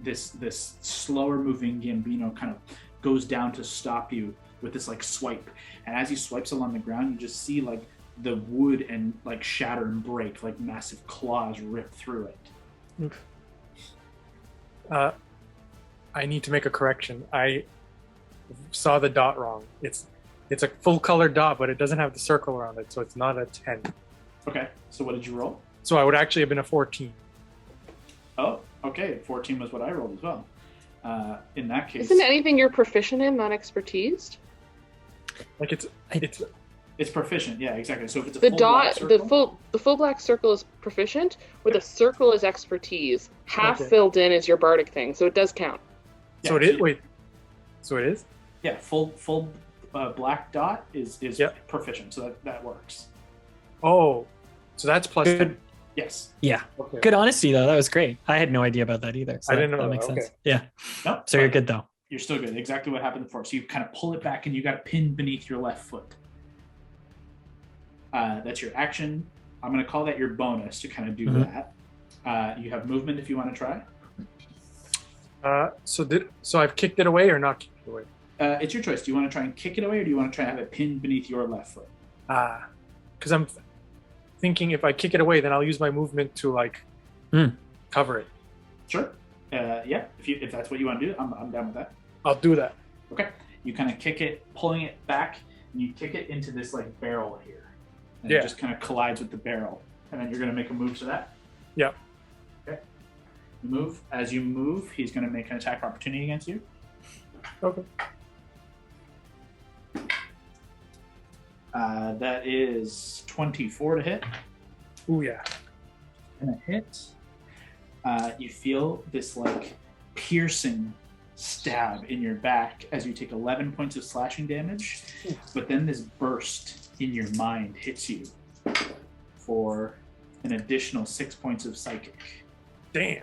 this slower moving Gambino kind of goes down to stop you with this like swipe. And as he swipes along the ground, you just see like the wood and like shatter and break, like massive claws rip through it. I need to make a correction. I saw the dot wrong. It's a full color dot, but it doesn't have the circle around it, so it's not a 10. Okay, so what did you roll? So I would actually have been a 14. Oh, okay. 14 was what I rolled as well. In that case, Isn't anything you're proficient in not expertised? Like it's proficient. Yeah, exactly. So if it's a The full dot, black circle, the full black circle is proficient, where the circle is expertise. Half Okay. filled in is your bardic thing, so it does count. yeah, so it is. Wait. So it is. Yeah, full black dot is Yep. proficient, so that works. Oh, so that's plus 10. Yes. Yeah. Okay. Good honesty though. That was great. I had no idea about that either. So I didn't know that that. makes sense. Okay. Yeah. No. So you're good though. You're still good. Exactly what happened before. So you kind of pull it back and you got it pinned beneath your left foot. That's your action. I'm going to call that your bonus to kind of do that. You have movement if you want to try. So I've kicked it away or not kicked it away? It's your choice. Do you want to try and kick it away, or do you want to try and have it pinned beneath your left foot? Because I'm thinking if I kick it away, then I'll use my movement to like cover it. Sure. Yeah. If that's what you want to do, I'm down with that. I'll do that. Okay. You kind of kick it, pulling it back, and you kick it into this like barrel here. And Yeah. it just kind of collides with the barrel. And then you're going to make a move to that? Yeah. Okay. You move. As you move, he's going to make an attack opportunity against you. Okay. That is 24 to hit. Ooh, yeah. And a hit. You feel this like piercing stab in your back as you take 11 points of slashing damage, but then this burst in your mind hits you for an additional 6 points of psychic. Damn.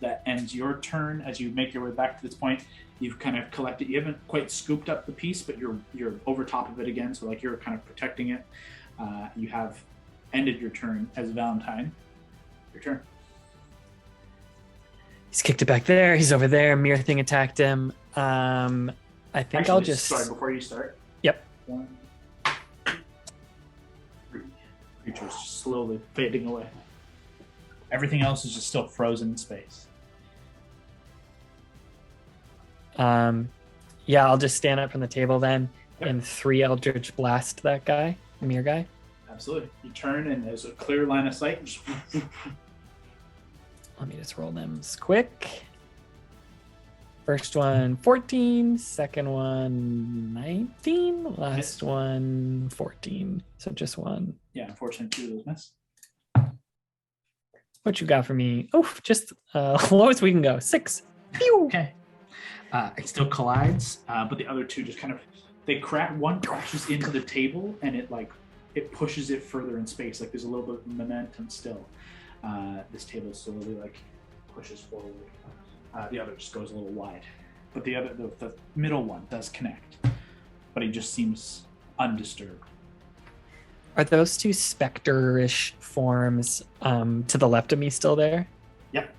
That ends your turn. As you make your way back to this point, you've kind of collected, you haven't quite scooped up the piece, but you're over top of it again, so like you're kind of protecting it. You have ended your turn as Valentine. Your turn. He's kicked it back there. He's over there. Mirror thing attacked him. I think Actually, I'll just. Sorry, before you start. Yep. 1, 3. Creature's just slowly fading away. Everything else is just still frozen in space. Yeah, I'll just stand up from the table then Yep. and 3 Eldritch Blast that guy, the mirror guy. Absolutely. You turn and there's a clear line of sight. Just Let me just roll them quick. First one 14, second one 19, last one 14. So just one. Yeah, unfortunately, 2 of those miss. What you got for me? Oh, just lowest we can go. 6. Pew! Okay. It still collides, but the other 2 just kind of one crashes into the table, and it pushes it further in space. Like there's a little bit of momentum still. This table slowly pushes forward. The other just goes a little wide, but the middle one does connect, but he just seems undisturbed. Are those 2 specter-ish forms to the left of me still there? Yep.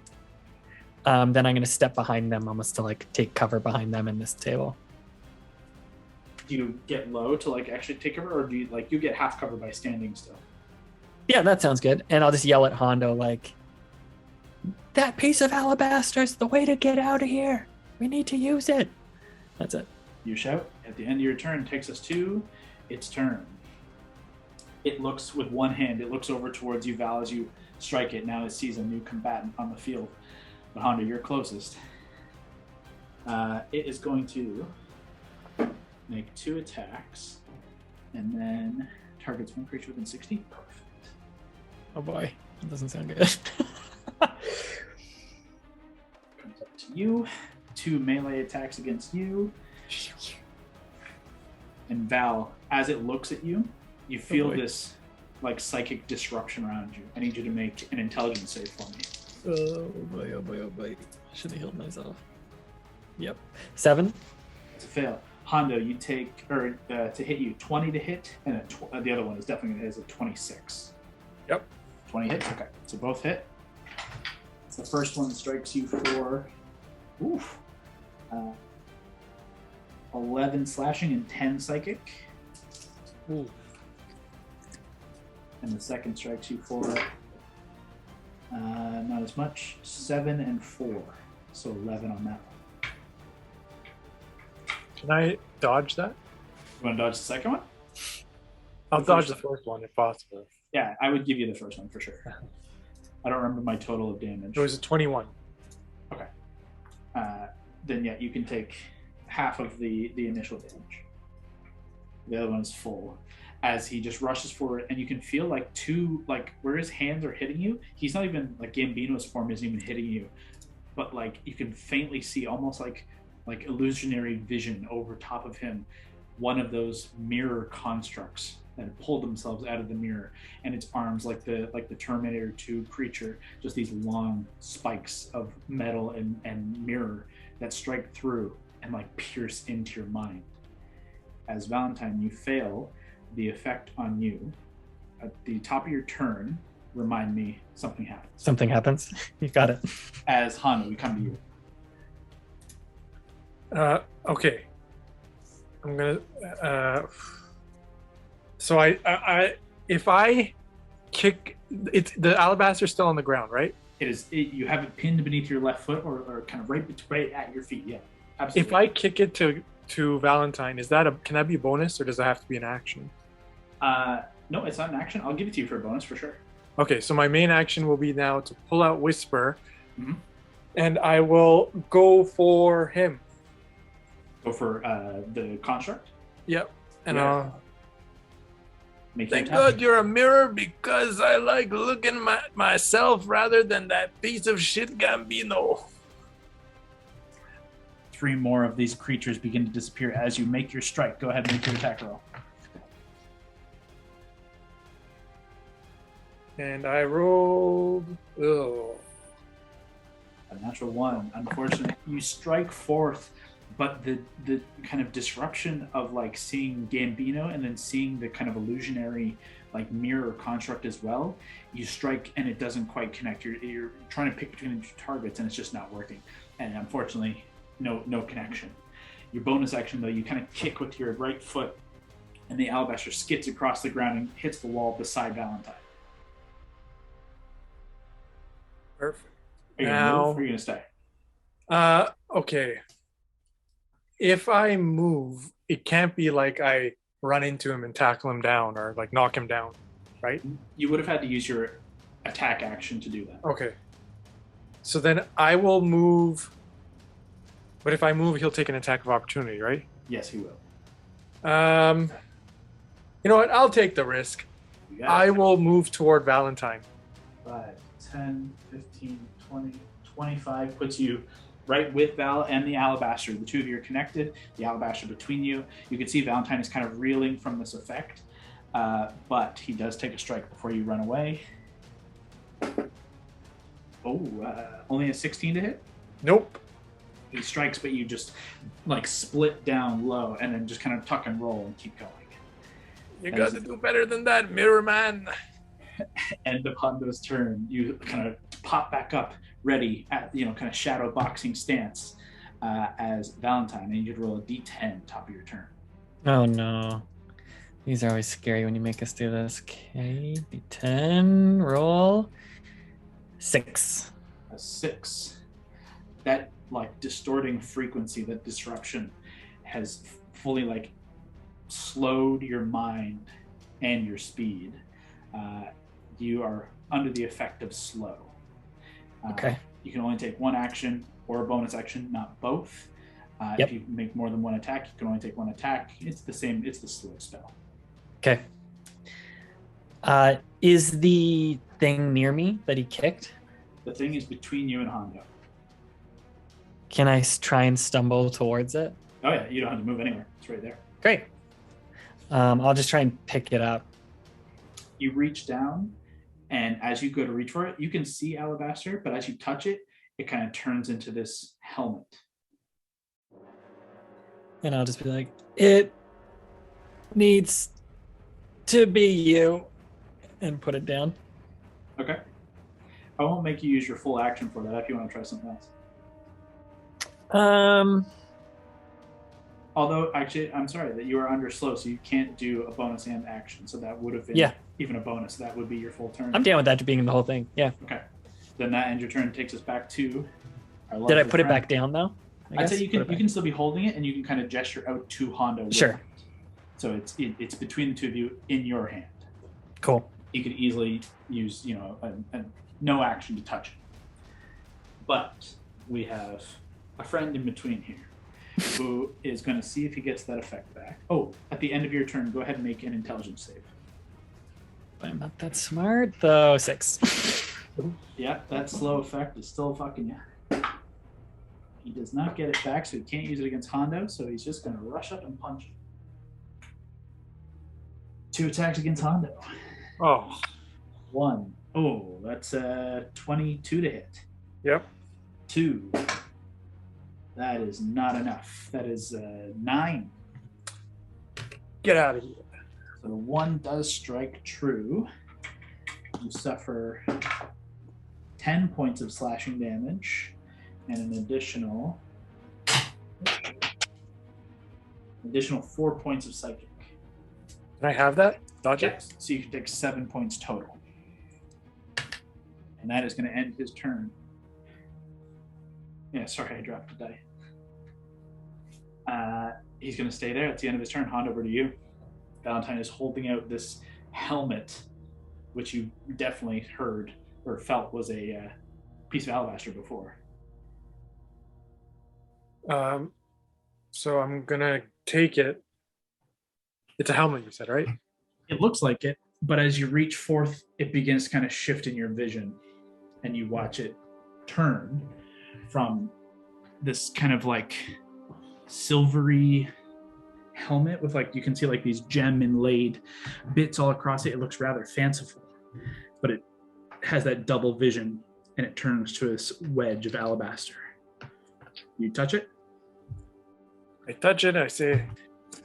Then I'm going to step behind them, almost to take cover behind them in this table. Do you get low to actually take cover, or do you get half cover by standing still? Yeah, that sounds good. And I'll just yell at Hondo that piece of alabaster is the way to get out of here. We need to use it. That's it. You shout. At the end of your turn, takes us to its turn. It looks with one hand. It looks over towards you, Val, as you strike it. Now it sees a new combatant on the field. But Hondo, you're closest. It is going to make 2 attacks, and then targets one creature within 60. Perfect. Oh boy, that doesn't sound good. Comes up to you. 2 melee attacks against you. And Val, as it looks at you, you feel this psychic disruption around you. I need you to make an intelligence save for me. Oh boy, oh boy, oh boy. Should have healed myself. Yep. 7. It's a fail. Hondo, you take, to hit you, 20 to hit, and the other one is definitely going to hit a 26. Yep. 20 hits? Okay. So both hit. The first one strikes you for 11 slashing and 10 psychic. Ooh. And the second strikes you for not as much, 7 and 4. So 11 on that one. Can I dodge that? You want to dodge the second one? I'll dodge the first one if possible. Yeah, I would give you the first one for sure. I don't remember my total of damage. It was a 21. Okay. Then yeah, you can take half of the initial damage. The other one is full. As he just rushes forward, and you can feel where his hands are hitting you, he's not even Gambino's form isn't even hitting you, but you can faintly see almost like illusionary vision over top of him, one of those mirror constructs that pulled themselves out of the mirror, and its arms like the Terminator 2 creature, just these long spikes of metal and mirror that strike through and pierce into your mind. As Valentine, you fail the effect on you. At the top of your turn, remind me something happens. Something happens. You got it. As Hondo, we come to you. Okay. I'm gonna. So if I kick, it's the alabaster's still on the ground, right? It is. You have it pinned beneath your left foot, or kind of right at your feet. Yeah, absolutely. If I kick it to Valentine, can that be a bonus, or does that have to be an action? No, it's not an action. I'll give it to you for a bonus for sure. Okay, so my main action will be now to pull out Whisper, mm-hmm. and I will go for him. Go for the construct? Yep. And I'll... Thank God you're a mirror, because I like looking at myself rather than that piece of shit Gambino. 3 more of these creatures begin to disappear as you make your strike. Go ahead and make your attack roll. And I rolled... a natural 1. Unfortunately, you strike forth, but the kind of disruption of seeing Gambino and then seeing the kind of illusionary mirror construct as well, you strike and it doesn't quite connect. You're trying to pick between the 2 targets and it's just not working. And unfortunately, no connection. Your bonus action though, you kind of kick with your right foot and the alabaster skids across the ground and hits the wall beside Valentine. Perfect. Are you gonna move or are you gonna stay? Okay. If I move, it can't be I run into him and tackle him down or knock him down, right? You would have had to use your attack action to do that. Okay. So then I will move But if I move, he'll take an attack of opportunity, right? Yes, he will. You know what? I'll take the risk. You got I it. will move toward Valentine. 5, 10, 15, 20, 25 puts you right with Val and the Alabaster. The two of you are connected. The Alabaster between you. You can see Valentine is kind of reeling from this effect, but he does take a strike before you run away. Only a 16 to hit? Nope. He strikes, but you just like split down low and then just kind of tuck and roll and keep going. You got to do better than that, Mirror Man. End of Hondo's turn, you kind of pop back up, ready at kind of shadow boxing stance as Valentine, and you'd roll a D10 top of your turn. Oh no. These are always scary when you make us do this. Okay, D10, roll. 6. A 6. That like distorting frequency, that disruption has fully like slowed your mind and your speed. You are under the effect of slow. Okay. You can only take one action or a bonus action, not both. Yep. If you make more than one attack, you can only take one attack. It's the same. It's the slow spell. Okay. Is the thing near me that he kicked? The thing is between you and Hondo. Can I try and stumble towards it? Oh yeah, you don't have to move anywhere. It's right there. Great. I'll just try and pick it up. You reach down, and as you go to reach for it, you can see Alabaster, but as you touch it, it kind of turns into this helmet. And I'll just be like, it needs to be you, and put it down. Okay. I won't make you use your full action for that if you want to try something else. Although, actually, I'm sorry that you are under slow, so you can't do a bonus and action. So that would have been even a bonus. That would be your full turn. I'm down with that being the whole thing. Yeah. Okay. Then that ends your turn. Takes us back to our Did I lovely put it friend. back down though? I'd say you can still be holding it, and you can kind of gesture out to Hondo. With Sure. it. So it's between the two of you in your hand. Cool. You could easily use a no action to touch it. But we have a friend in between here who is going to see if he gets that effect back. Oh, at the end of your turn, go ahead and make an intelligence save. I'm not that smart though. 6. Yeah, that slow effect is still fucking you. He does not get it back, so he can't use it against Hondo, so he's just going to rush up and punch it. 2 attacks against Hondo. Oh. 1. Oh, that's 22 to hit. Yep. 2. That is not enough. That is 9. Get out of here. So the 1 does strike true. You suffer 10 points of slashing damage and an additional 4 points of psychic. Can I have that? Dodge it? Yes. So you can take 7 points total. And that is going to end his turn. Yeah, sorry, I dropped the die. He's going to stay there. At the end of his turn. Hand over to you. Valentine is holding out this helmet, which you definitely heard or felt was a piece of alabaster before. So I'm going to take it. It's a helmet, you said, right? It looks like it, but as you reach forth, it begins to kind of shift in your vision, and you watch it turn from this kind of like silvery helmet with like, you can see like these gem inlaid bits all across it. It looks rather fanciful, but it has that double vision, and it turns to this wedge of alabaster. You touch it? I touch it, I say,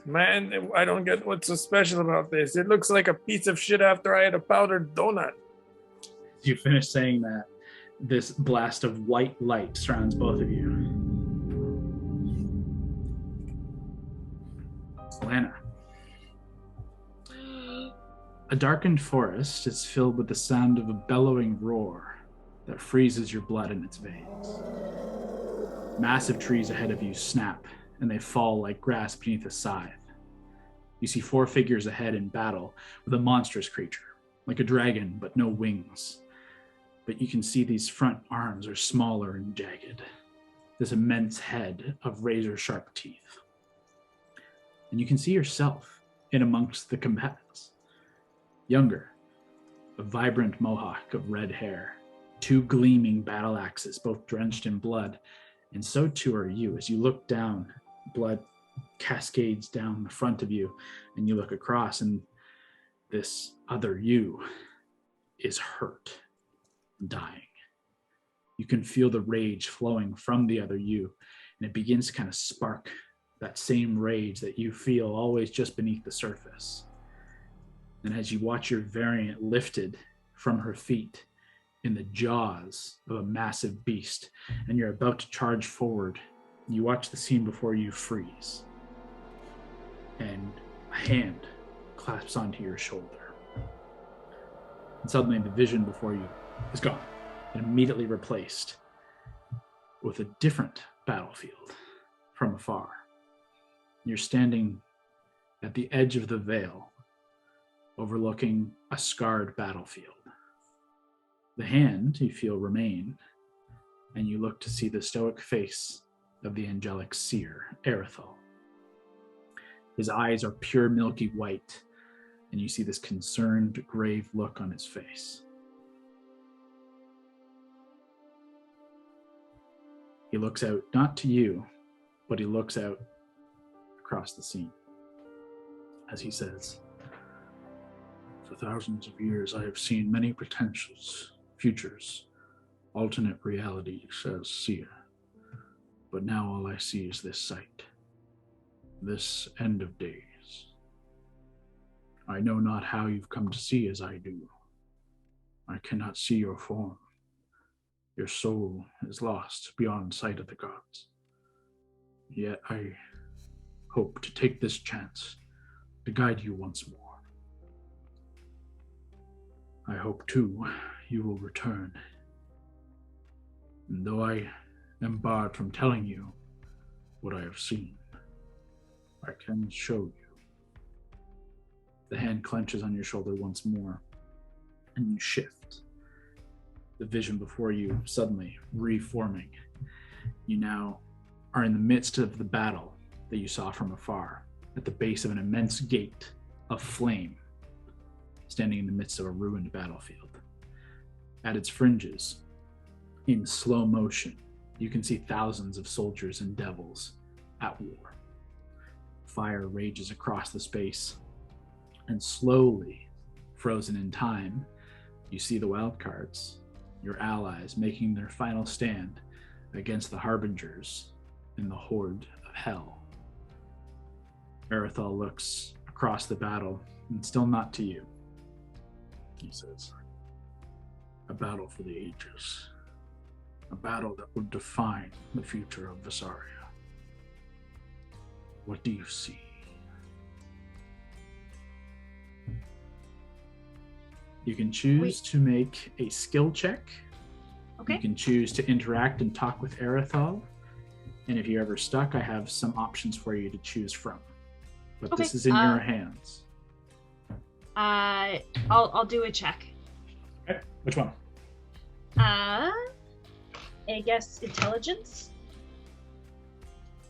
man, I don't get what's so special about this. It looks like a piece of shit after I had a powdered donut. You finish saying that, this blast of white light surrounds both of you. Lana. A darkened forest is filled with the sound of a bellowing roar that freezes your blood in its veins. Massive trees ahead of you snap, and they fall like grass beneath a scythe. You see 4 figures ahead in battle with a monstrous creature, like a dragon, but no wings. But you can see these front arms are smaller and jagged. this immense head of razor-sharp teeth. And you can see yourself in amongst the combatants. Younger, a vibrant mohawk of red hair, 2 gleaming battle axes, both drenched in blood, and so too are you. As you look down, blood cascades down the front of you, and you look across, and this other you is hurt and dying. You can feel the rage flowing from the other you, and it begins to kind of spark that same rage that you feel always just beneath the surface. And as you watch your variant lifted from her feet in the jaws of a massive beast, and you're about to charge forward, you watch the scene before you freeze. And a hand clasps onto your shoulder. And suddenly the vision before you is gone and immediately replaced with a different battlefield from afar. You're standing at the edge of the veil, overlooking a scarred battlefield. The hand, you feel, remain, and you look to see the stoic face of the angelic seer, Erithal. His eyes are pure milky white, and you see this concerned, grave look on his face. He looks out, not to you, but he looks out across the scene as he says, "For thousands of years I have seen many potentials, futures, alternate realities as seer, but now all I see is this sight, this end of days. I know not how you've come to see as I do. I cannot see your form. Your soul is lost beyond sight of the gods. Yet I hope to take this chance to guide you once more. I hope, too, you will return. And though I am barred from telling you what I have seen, I can show you." The hand clenches on your shoulder once more, and you shift. The vision before you suddenly reforming. You now are in the midst of the battle that you saw from afar, at the base of an immense gate of flame, standing in the midst of a ruined battlefield. At its fringes, in slow motion, you can see thousands of soldiers and devils at war. Fire rages across the space, and slowly, frozen in time, you see the Wildcards, your allies, making their final stand against the Harbingers in the horde of hell. Erithal looks across the battle, and still not to you. He says, "A battle for the ages. A battle that would define the future of Vesaria. What do you see?" You can choose to make a skill check. Okay. You can choose to interact and talk with Erithal. And if you're ever stuck, I have some options for you to choose from. But Okay, this is in your hands. I'll do a check. Okay. Which one? I guess intelligence.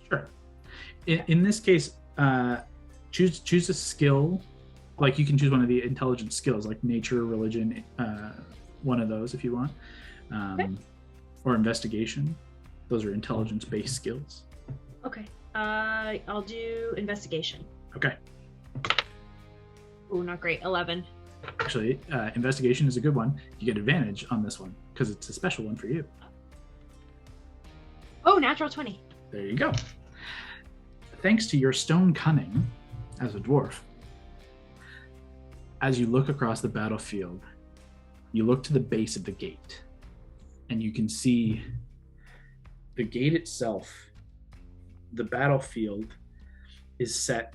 Sure. In this case, choose a skill. Like you can choose one of the intelligence skills, like nature, religion, one of those if you want, Okay. or investigation. Those are intelligence-based skills. Okay. I'll do investigation. Okay. Oh, not great. 11. Actually, investigation is a good one. You get advantage on this one because it's a special one for you. Oh, natural 20. There you go. Thanks to your stone cunning as a dwarf, as you look across the battlefield, you look to the base of the gate, and you can see the gate itself. The battlefield is set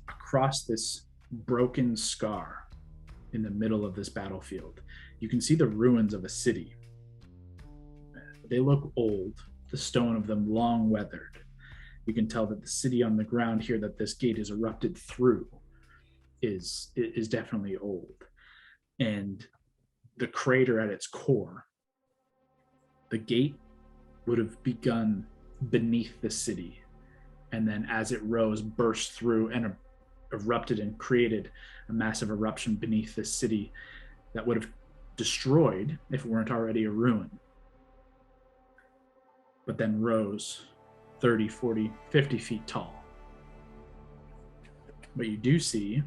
across this broken scar in the middle of this battlefield. You can see the ruins of a city. They look old, the stone of them long weathered. You can tell that the city on the ground here that this gate is erupted through is definitely old. And the crater at its core, the gate would have begun beneath the city, and then as it rose, burst through and erupted and created a massive eruption beneath this city that would have destroyed if it weren't already a ruin, but then rose 30, 40, 50 feet tall. But you do see,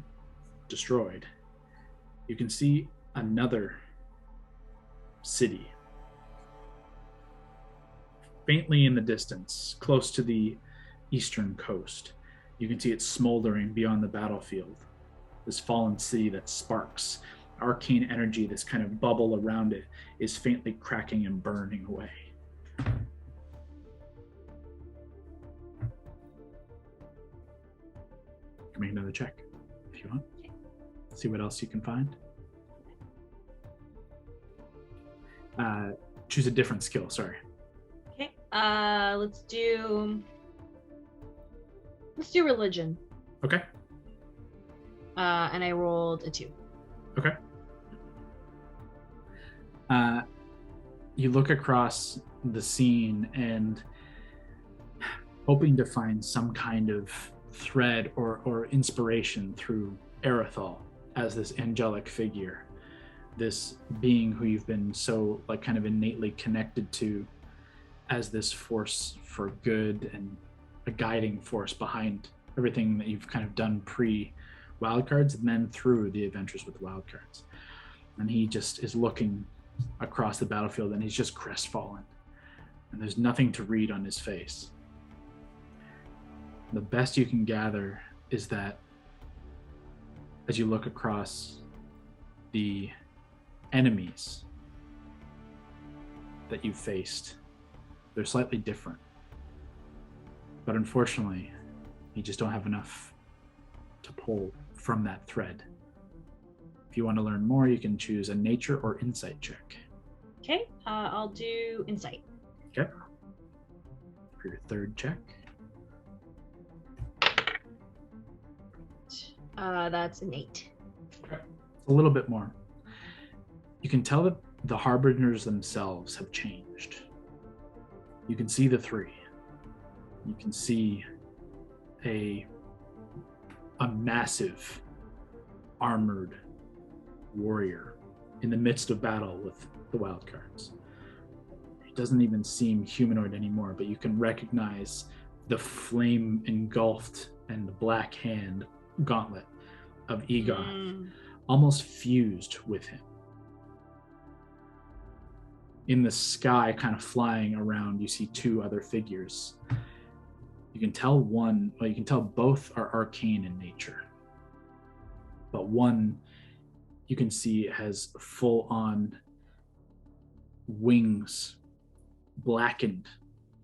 destroyed, you can see another city faintly in the distance, close to the eastern coast. You can see it smoldering beyond the battlefield. This fallen city that sparks. Arcane energy, this kind of bubble around it, is faintly cracking and burning away. You can make another check if you want. See what else you can find. Choose a different skill, sorry. Okay. Let's do religion. Okay. And I rolled a 2. Okay. You look across the scene and hoping to find some kind of thread or inspiration through Erethal as this angelic figure, this being who you've been so kind of innately connected to as this force for good and a guiding force behind everything that you've kind of done pre-Wildcards and then through the adventures with Wildcards. And he just is looking across the battlefield and he's just crestfallen. And there's nothing to read on his face. The best you can gather is that as you look across the enemies that you've faced, they're slightly different. But unfortunately, you just don't have enough to pull from that thread. If you want to learn more, you can choose a nature or insight check. Okay. I'll do insight. Okay. For your third check. That's an 8. Okay. A little bit more. You can tell that the harbingers themselves have changed. You can see the three. You can see a massive armored warrior in the midst of battle with the Wildcards. It doesn't even seem humanoid anymore, but you can recognize the flame engulfed and the black hand gauntlet of Egoth almost fused with him. In the sky, kind of flying around, you see two other figures. You can tell both are arcane in nature. But one, you can see has full-on wings, blackened,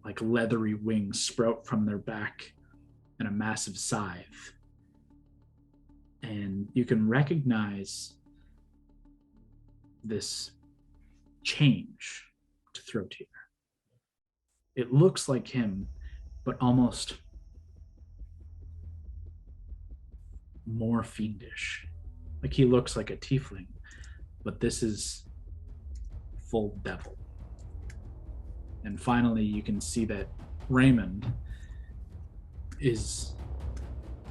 like leathery wings sprout from their back, and a massive scythe. And you can recognize this change to Throat here. It looks like him, but almost more fiendish. Like he looks like a tiefling, but this is full devil. And finally, you can see that Raymond is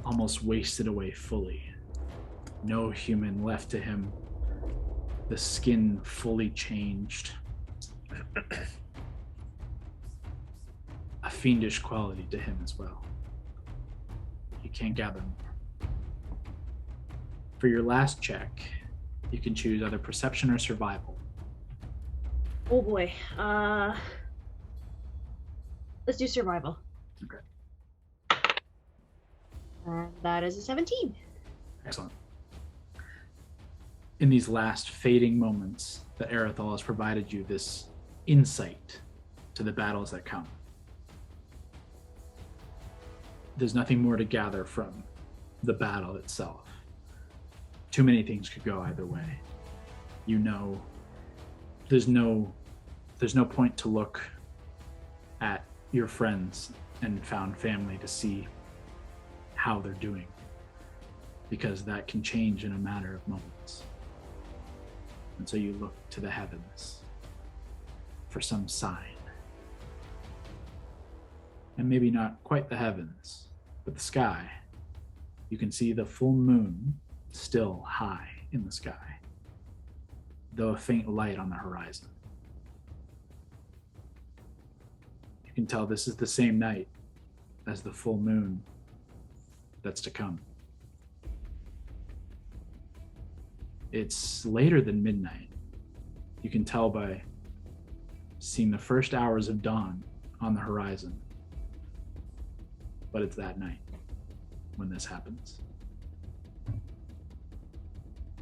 almost wasted away fully. No human left to him. The skin fully changed. A fiendish quality to him as well. You can't gather more. For your last check, you can choose either perception or survival. Oh boy. Let's do survival. Okay. And that is a 17. Excellent. In these last fading moments, that Erethal has provided you this insight to the battles that come. There's nothing more to gather from the battle itself. Too many things could go either way. You know, there's no point to look at your friends and found family to see how they're doing, because that can change in a matter of moments. And so you look to the heavens for some sign, and maybe not quite the heavens, but the sky, you can see the full moon still high in the sky, though a faint light on the horizon. You can tell this is the same night as the full moon that's to come. It's later than midnight. You can tell by seeing the first hours of dawn on the horizon. But it's that night when this happens.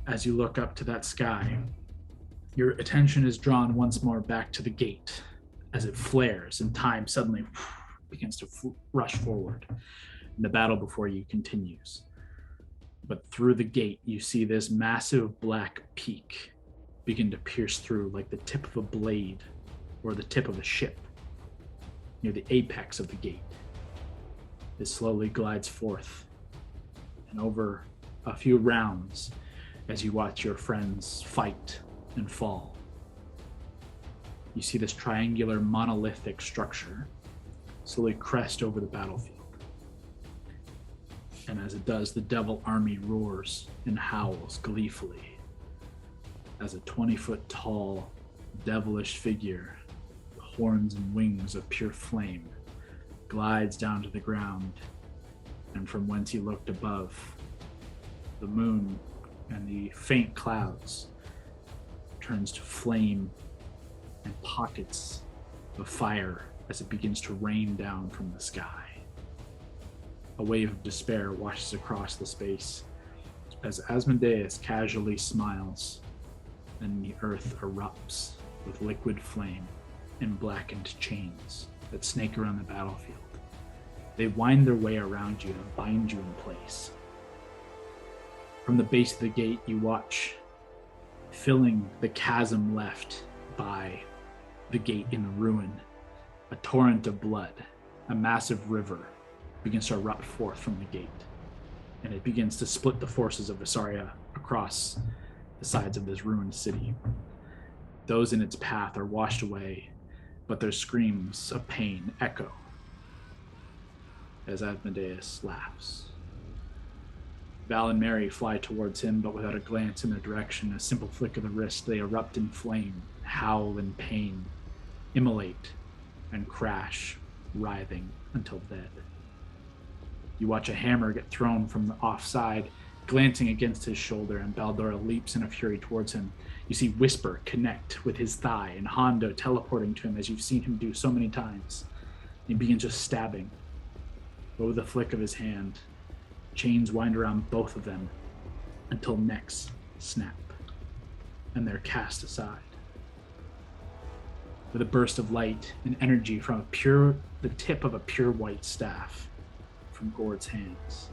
As you look up to that sky, your attention is drawn once more back to the gate as it flares and time suddenly begins to rush forward. And the battle before you continues. But through the gate, you see this massive black peak begin to pierce through like the tip of a blade or the tip of a ship near the apex of the gate. It slowly glides forth, and over a few rounds, as you watch your friends fight and fall, you see this triangular monolithic structure slowly crest over the battlefield. And as it does, the devil army roars and howls gleefully as a 20-foot tall, devilish figure, horns and wings of pure flame, glides down to the ground, and from whence he looked above, the moon and the faint clouds turns to flame and pockets of fire as it begins to rain down from the sky. A wave of despair washes across the space as Asmodeus casually smiles and the earth erupts with liquid flame and blackened chains that snake around the battlefield. They wind their way around you and bind you in place. From the base of the gate, you watch, filling the chasm left by the gate in the ruin, a torrent of blood, a massive river begins to erupt forth from the gate, and it begins to split the forces of Vesaria across the sides of this ruined city. Those in its path are washed away, but their screams of pain echo as Asmodeus laughs. Val and Mary fly towards him, but without a glance in their direction, a simple flick of the wrist, they erupt in flame, howl in pain, immolate, and crash, writhing until dead. You watch a hammer get thrown from the offside, glancing against his shoulder, and Baldora leaps in a fury towards him. You see Whisper connect with his thigh, and Hondo teleporting to him as you've seen him do so many times. He begins just stabbing. But with a flick of his hand, chains wind around both of them until necks snap, and they're cast aside. With a burst of light and energy from the tip of a pure white staff from Gord's hands,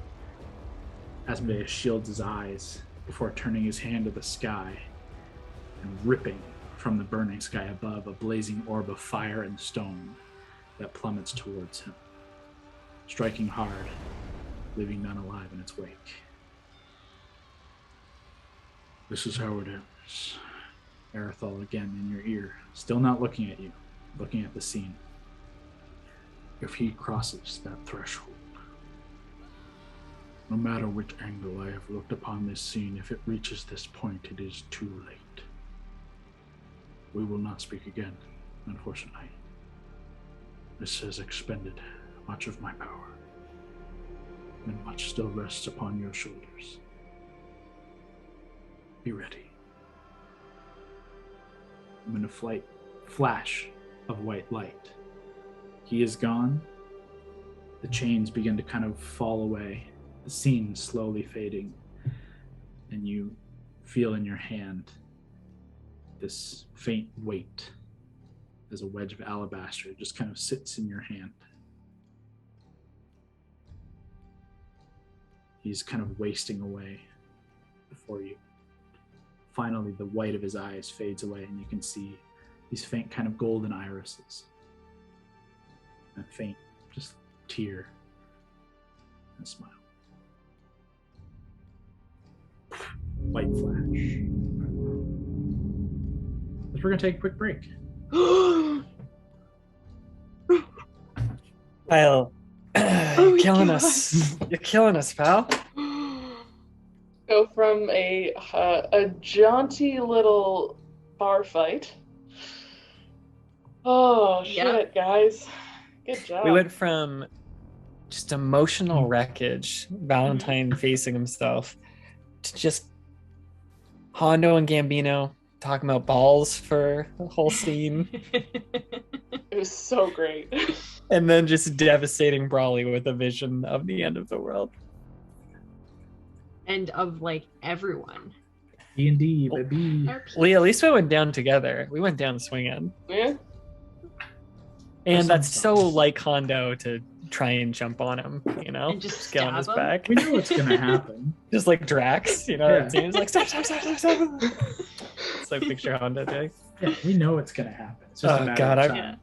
Asmodeus shields his eyes before turning his hand to the sky and ripping from the burning sky above a blazing orb of fire and stone that plummets towards him, striking hard, leaving none alive in its wake. This is how it ends. Arathol again in your ear, still not looking at you, looking at the scene. If he crosses that threshold, no matter which angle I have looked upon this scene, if it reaches this point, it is too late. We will not speak again, unfortunately. This has expended much of my power, and much still rests upon your shoulders. Be ready. In a flash of white light, he is gone. The chains begin to kind of fall away, the scene slowly fading, and you feel in your hand this faint weight as a wedge of alabaster just kind of sits in your hand. He's kind of wasting away before you. Finally, the white of his eyes fades away, and you can see these faint kind of golden irises. A faint, just tear and a smile. White flash. We're going to take a quick break. Kyle, Oh, you're killing God. us. You're killing us, pal. Go from a jaunty little bar fight. Oh shit, Yep. guys. Good job. We went from just emotional wreckage, Valentine facing himself, to just Hondo and Gambino talking about balls for the whole scene, It was so great. and then just devastating Brawley with a vision of the end of the world. And of like everyone. D&D, baby. Lee, at least we went down together. We went down swinging. Yeah. And That that's sounds so fun. like Hondo to try and jump on him, you know? And just get on his stab him? back. We know what's gonna happen. Just like Drax, you know, Yeah. that scene is like, stop. It's like picture Hondo doing. Yeah, we know what's gonna happen. It's just a Oh, matter God, of I'm- time.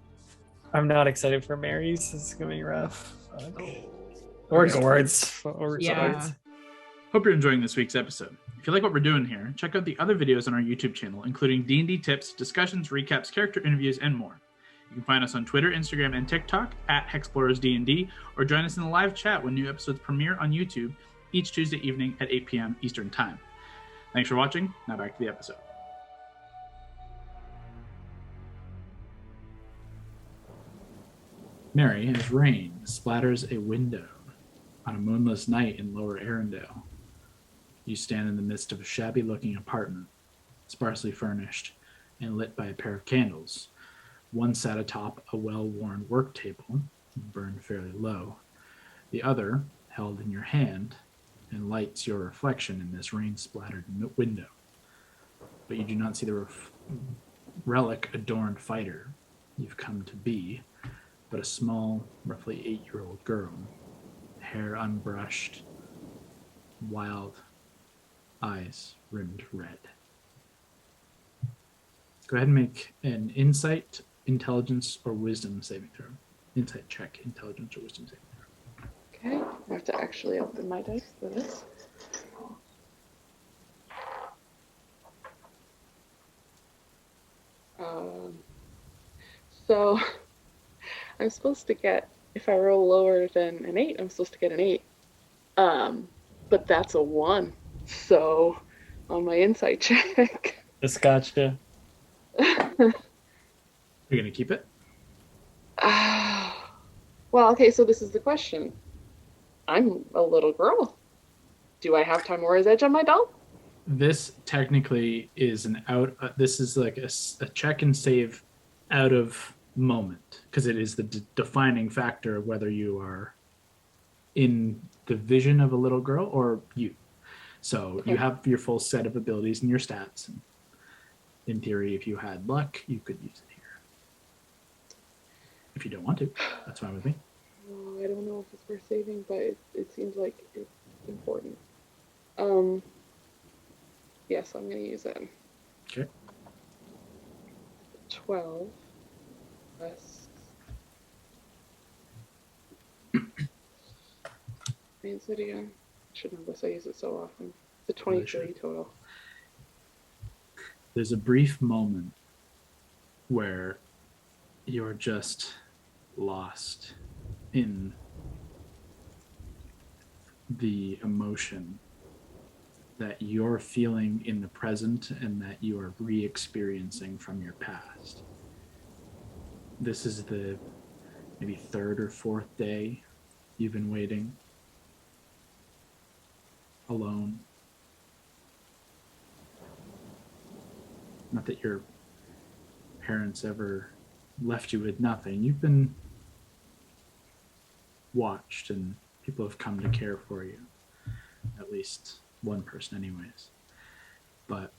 I'm not excited for Mary's. This is gonna be rough. Fuck. Oh. Or Okay. Gord's. Or Yeah. Gord's. Hope you're enjoying this week's episode. If you like what we're doing here, check out the other videos on our YouTube channel, including D&D tips, discussions, recaps, character interviews, and more. You can find us on Twitter, Instagram, and TikTok at Hexplorers DnD, or join us in the live chat when new episodes premiere on YouTube each Tuesday evening at 8 p.m. Eastern Time. Thanks for watching. Now back to the episode. Mary, as rain splatters a window on a moonless night in Lower Arendelle. You stand in the midst of a shabby-looking apartment, sparsely furnished and lit by a pair of candles. One sat atop a well-worn work table, burned fairly low. The other, held in your hand, and lights your reflection in this rain-splattered window. But you do not see the relic-adorned fighter you've come to be, but a small, roughly 8-year-old girl, hair unbrushed, wild eyes rimmed red. Go ahead and make an insight, intelligence, or wisdom saving throw. Insight check, intelligence, or wisdom saving throw. Okay. I have to actually open my dice for this. So I'm supposed to get, if I roll lower than an 8, I'm supposed to get an 8. But that's a 1. So on my insight check. This gotcha. You're going to keep it? Well, okay, so this is the question. I'm a little girl. Do I have Timora's Edge on my belt? This technically is an out. This is like a check and save out of moment, because it is the defining factor of whether you are in the vision of a little girl or you. So you have your full set of abilities and your stats. And in theory, if you had luck, you could use it here. If you don't want to, that's fine with me. Oh, I don't know if it's worth saving, but it seems like it's important. Yes, I'm going to use it. Okay. 12 plus. Use it again. Should know this. I use it so often. It's a 23 total. There's a brief moment where you're just lost in the emotion that you're feeling in the present and that you are re-experiencing from your past. This is the maybe 3rd or 4th day you've been waiting alone. Not that your parents ever left you with nothing. You've been watched and people have come to care for you. At least one person anyways. But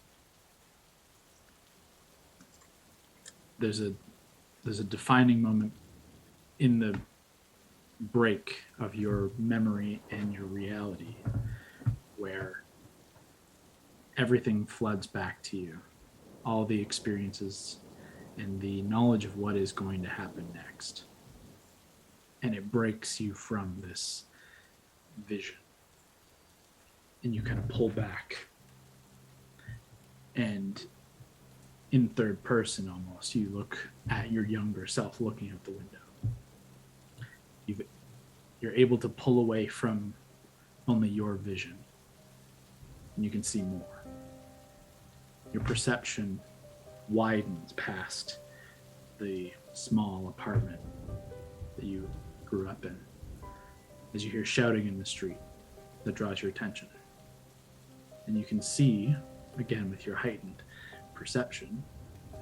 there's a defining moment in the break of your memory and your reality where everything floods back to you. All the experiences and the knowledge of what is going to happen next. And it breaks you from this vision. And you kind of pull back. And in third person almost, you look at your younger self looking out the window. You've you're able to pull away from only your vision, and you can see more. Your perception widens past the small apartment that you grew up in as you hear shouting in the street that draws your attention. And you can see, again with your heightened perception,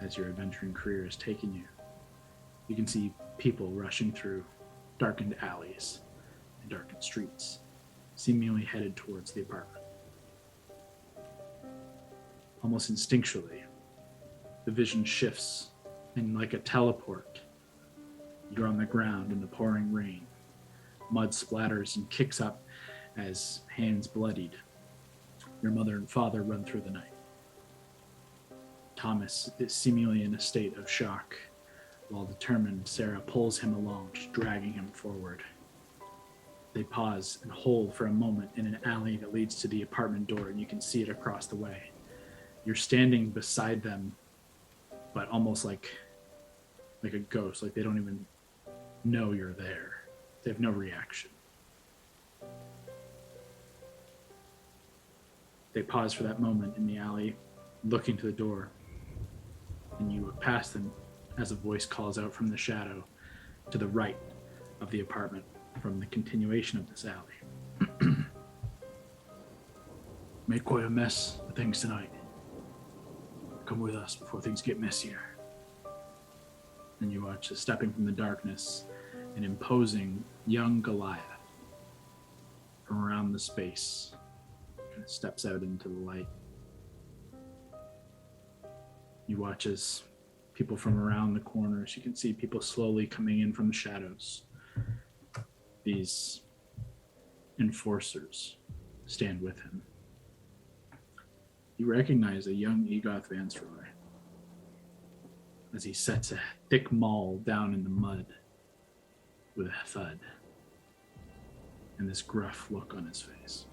as your adventuring career has taken you, you can see people rushing through darkened alleys and darkened streets, seemingly headed towards the apartment. Almost instinctually, the vision shifts, and like a teleport, you're on the ground in the pouring rain. Mud splatters and kicks up as, hands bloodied, your mother and father run through the night. Thomas is seemingly in a state of shock, while determined Sarah pulls him along, just dragging him forward. They pause and hold for a moment in an alley that leads to the apartment door, and you can see it across the way. You're standing beside them, but almost like a ghost, like they don't even know you're there. They have no reaction. They pause for that moment in the alley, looking to the door, and you look past them as a voice calls out from the shadow to the right of the apartment from the continuation of this alley. Made quite a mess of things tonight. Come with us before things get messier. And you watch, stepping from the darkness, an imposing young Goliath from around the space kind of steps out into the light. You watch as people from around the corners, you can see people slowly coming in from the shadows. These enforcers stand with him. You recognize a young Egoth Vansroy as he sets a thick maul down in the mud with a thud and this gruff look on his face.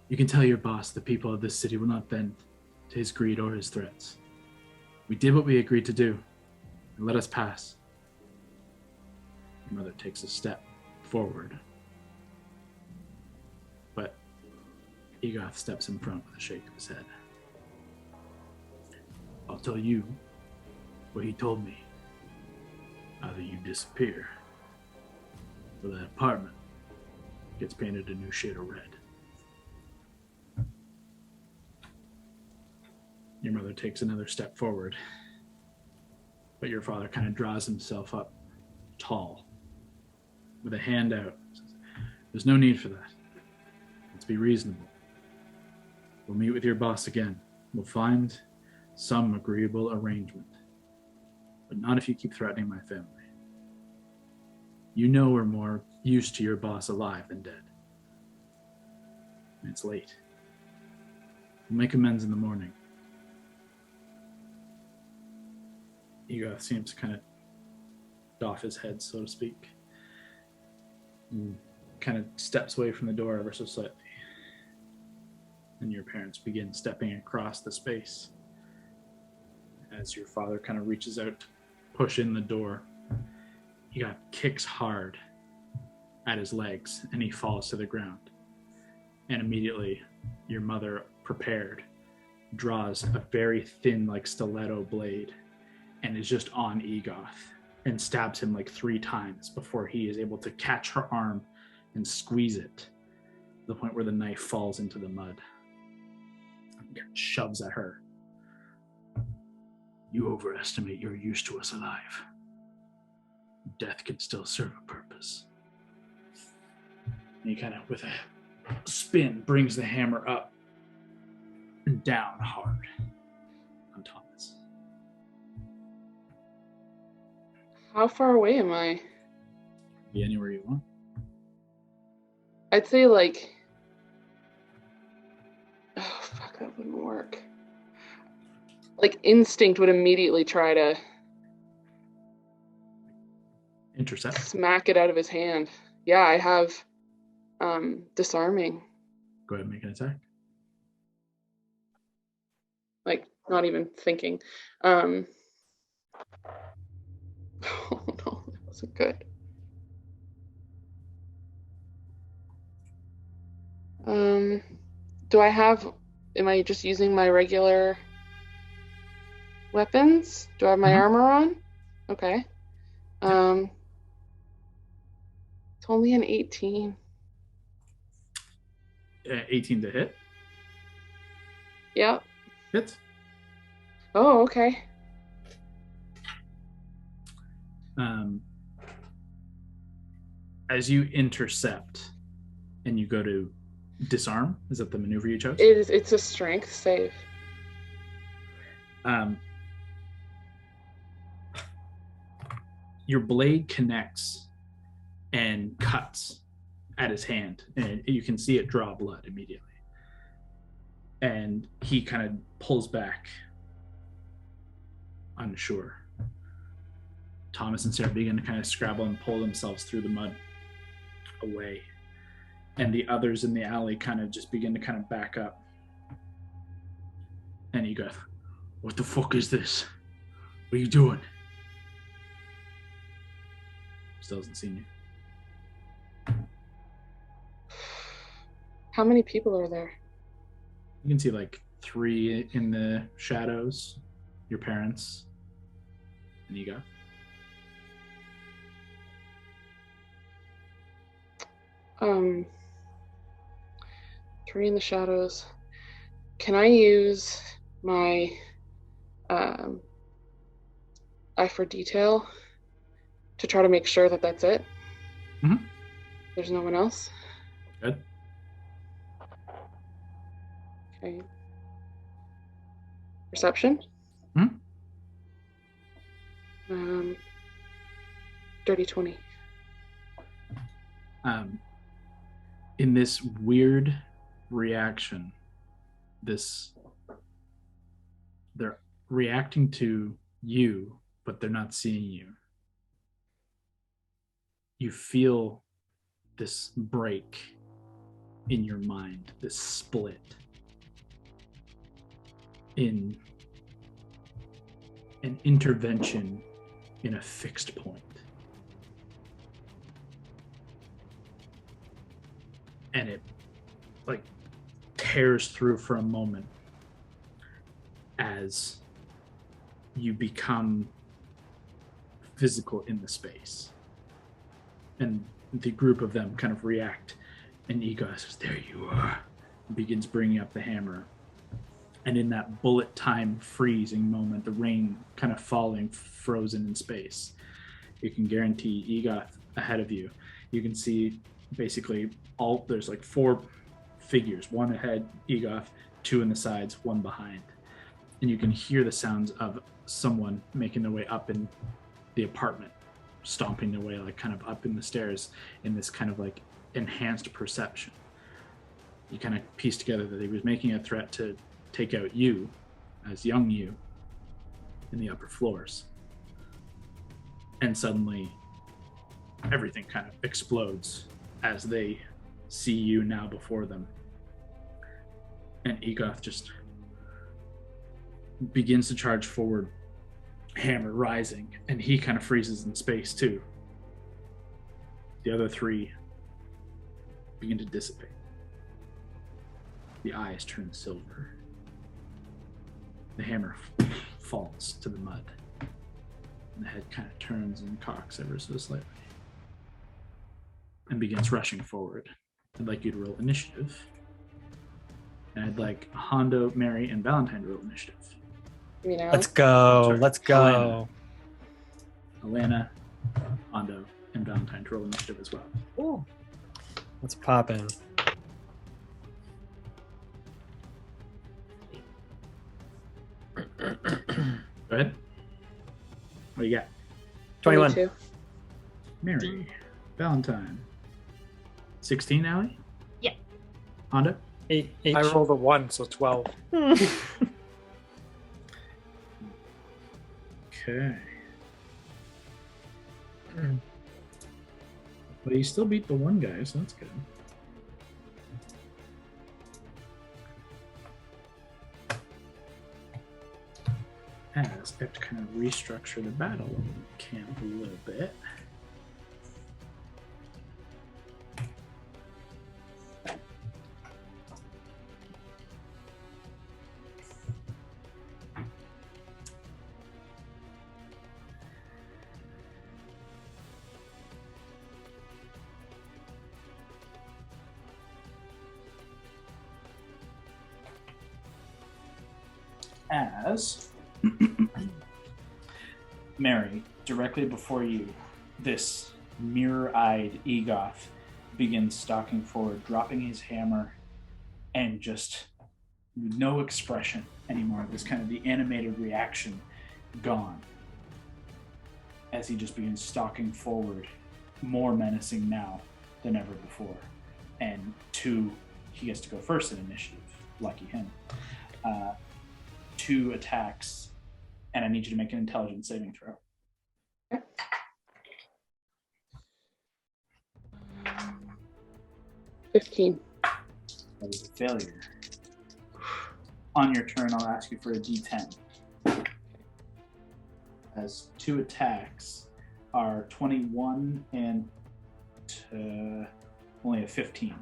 You can tell your boss the people of this city will not bend to his greed or his threats. We did what we agreed to do, and let us pass. Your mother takes a step forward, but Egoth steps in front with a shake of his head. I'll tell you what he told me. Either you disappear, or that apartment gets painted a new shade of red. Your mother takes another step forward, but your father kind of draws himself up tall with a hand out. There's no need for that. Let's be reasonable. We'll meet with your boss again. We'll find some agreeable arrangement, but not if you keep threatening my family. You know we're more used to your boss alive than dead. And it's late. We'll make amends in the morning. Egoth seems to kind of doff his head, so to speak, and kind of steps away from the door ever so slightly. And your parents begin stepping across the space as your father kind of reaches out to push in the door. Egoth kicks hard at his legs and he falls to the ground. And immediately your mother, prepared, draws a very thin, like stiletto blade and is just on Egoth and stabs him like 3 times before he is able to catch her arm and squeeze it to the point where the knife falls into the mud. Shoves at her. You overestimate your use to us alive. Death can still serve a purpose. And he kind of, with a spin, brings the hammer up and down hard on Thomas. How far away am I? Be anywhere you want. I'd say like... Oh, fuck, that wouldn't work. Like, instinct would immediately try to... Intercept. Smack it out of his hand. Yeah, I have disarming. Go ahead and make an attack. Like, not even thinking. Oh, no. Was it good? Do I have? Am I just using my regular weapons? Do I have my armor on? Okay. It's only an 18. 18 to hit. Yep. Hits. Oh, okay. As you intercept and you go to disarm, is that the maneuver you chose? It's a strength save. Your blade connects and cuts at his hand, and you can see it draw blood immediately. And he kind of pulls back, unsure. Thomas and Sarah begin to kind of scrabble and pull themselves through the mud away. And the others in the alley kind of just begin to kind of back up. And you go, "What the fuck is this? What are you doing?" Still hasn't seen you. How many people are there? You can see like 3 in the shadows, your parents, and you go. Three in the shadows. Can I use my eye for detail to try to make sure that that's it? Mm-hmm. There's no one else? Good. Okay. Perception? Dirty 20. In this weird reaction, they're reacting to you, but they're not seeing you. You feel this break in your mind, this split in an intervention in a fixed point. And it like tears through for a moment as you become physical in the space. And the group of them kind of react, and Ego says, "There you are," and begins bringing up the hammer. And in that bullet time freezing moment, the rain kind of falling frozen in space, you can guarantee Egoth ahead of you. You can see basically there's like 4 figures, 1 ahead, Egoth, 2 in the sides, 1 behind. And you can hear the sounds of someone making their way up in the apartment, stomping their way like kind of up in the stairs in this kind of like enhanced perception. You kind of piece together that he was making a threat to take out you as young you in the upper floors. And suddenly everything kind of explodes as they see you now before them. And Egoth just begins to charge forward, hammer rising, and he kind of freezes in space too. The other 3 begin to dissipate. The eyes turn silver. The hammer falls to the mud. And the head kind of turns and cocks ever so slightly. And begins rushing forward. I'd like you to roll initiative. And I'd like Hondo, Mary, and Valentine to roll initiative. You know? Let's go. Sorry. Let's go. Alana, Hondo, and Valentine to roll initiative as well. Ooh. Let's pop in. Go ahead. What do you got? 21. 22. Mary, Valentine. 16, Allie? Yeah. Hondo? 8. I rolled a 1, so 12. Okay. But he still beat the one guy, so that's good. As I have to kind of restructure the battle camp a little bit. as Mary, directly before you, this mirror-eyed Egoth begins stalking forward, dropping his hammer, and just no expression anymore. This kind of the animated reaction gone. As he just begins stalking forward, more menacing now than ever before. And he gets to go first in initiative. Lucky him. 2 attacks, and I need you to make an intelligence saving throw. 15. That is a failure. On your turn, I'll ask you for a d10. As 2 attacks are 21 and only a 15.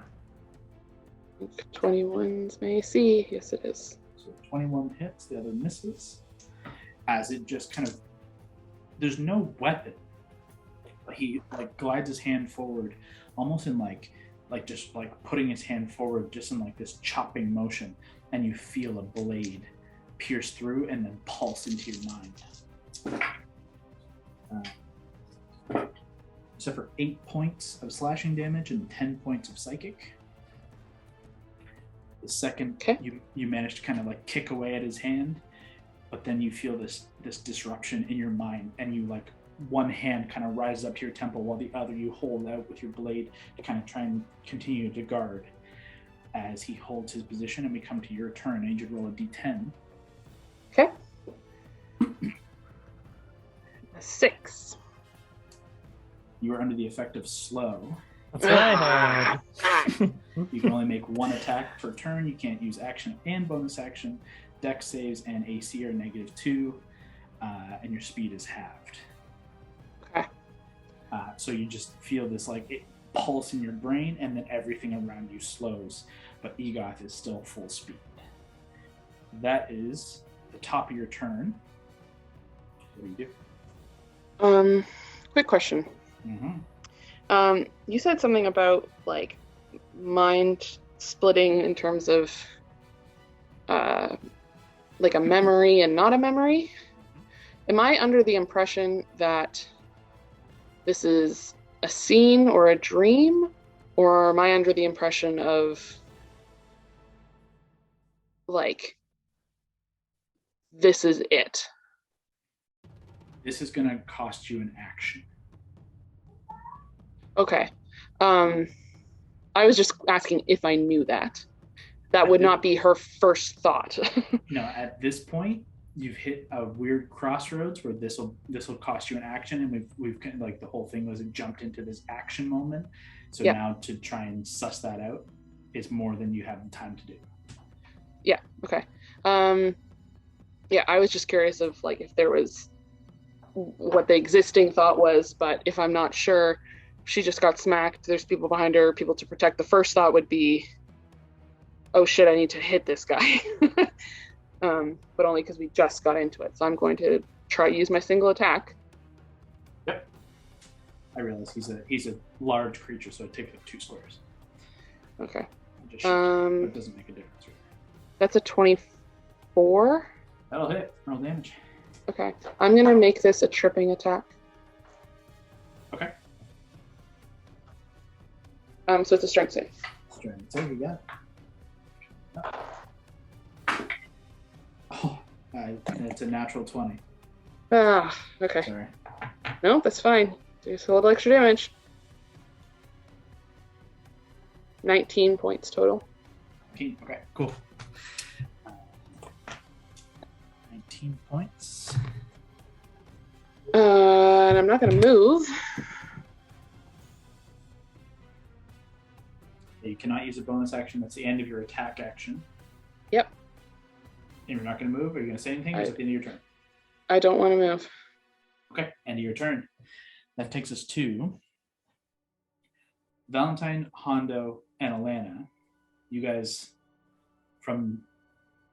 21's my AC. Yes, it is. So 21 hits, the other misses. As it just kind of, there's no weapon. He like glides his hand forward, almost in like just like putting his hand forward, just in like this chopping motion, and you feel a blade pierce through and then pulse into your mind. Except for 8 points of slashing damage and 10 points of psychic. The second, you manage to kind of like kick away at his hand, but then you feel this disruption in your mind, and you like one hand kind of rises up to your temple while the other you hold out with your blade to kind of try and continue to guard. As he holds his position, and we come to your turn, I need you to roll a d10. Okay. 6. You are under the effect of slow. That's what I heard. You can only make 1 attack per turn. You can't use action and bonus action. Dex saves and AC are -2, and your speed is halved. Okay. So you just feel this like it pulse in your brain, and then everything around you slows, but Egoth is still full speed. That is the top of your turn. What do you do? Quick question. Mm-hmm. You said something about like mind splitting in terms of like a memory and not a memory. Am I under the impression that this is a scene or a dream, or am I under the impression of like this is it? This is going to cost you an action. Okay. I was just asking if I knew that. That would not be her first thought. No, at this point, you've hit a weird crossroads where this will cost you an action, and we've kind of like the whole thing was it jumped into this action moment. So now to try and suss that out is more than you have the time to do. Yeah. Okay. Yeah, I was just curious of like if there was what the existing thought was, but if I'm not sure, she just got smacked. There's people behind her, people to protect. The first thought would be, oh shit, I need to hit this guy. But only because we just got into it. So I'm going to try to use my single attack. Yep. I realize he's a large creature, so it takes up 2 squares. Okay. Just it doesn't make a difference. Really. That's a 24. That'll hit. Roll damage. Okay. I'm gonna make this a tripping attack. Okay. So it's a strength save. Strength save, you got it. Oh, it's a natural 20. Ah, okay. Sorry. No, that's fine. Just a little extra damage. 19 points total. 19. Okay, cool. 19 points. And I'm not going to move. You cannot use a bonus action. That's the end of your attack action. Yep. And you're not going to move? Are you going to say anything? Or is it the end of your turn? I don't want to move. Okay, end of your turn. That takes us to Valentine, Hondo, and Alana. You guys, from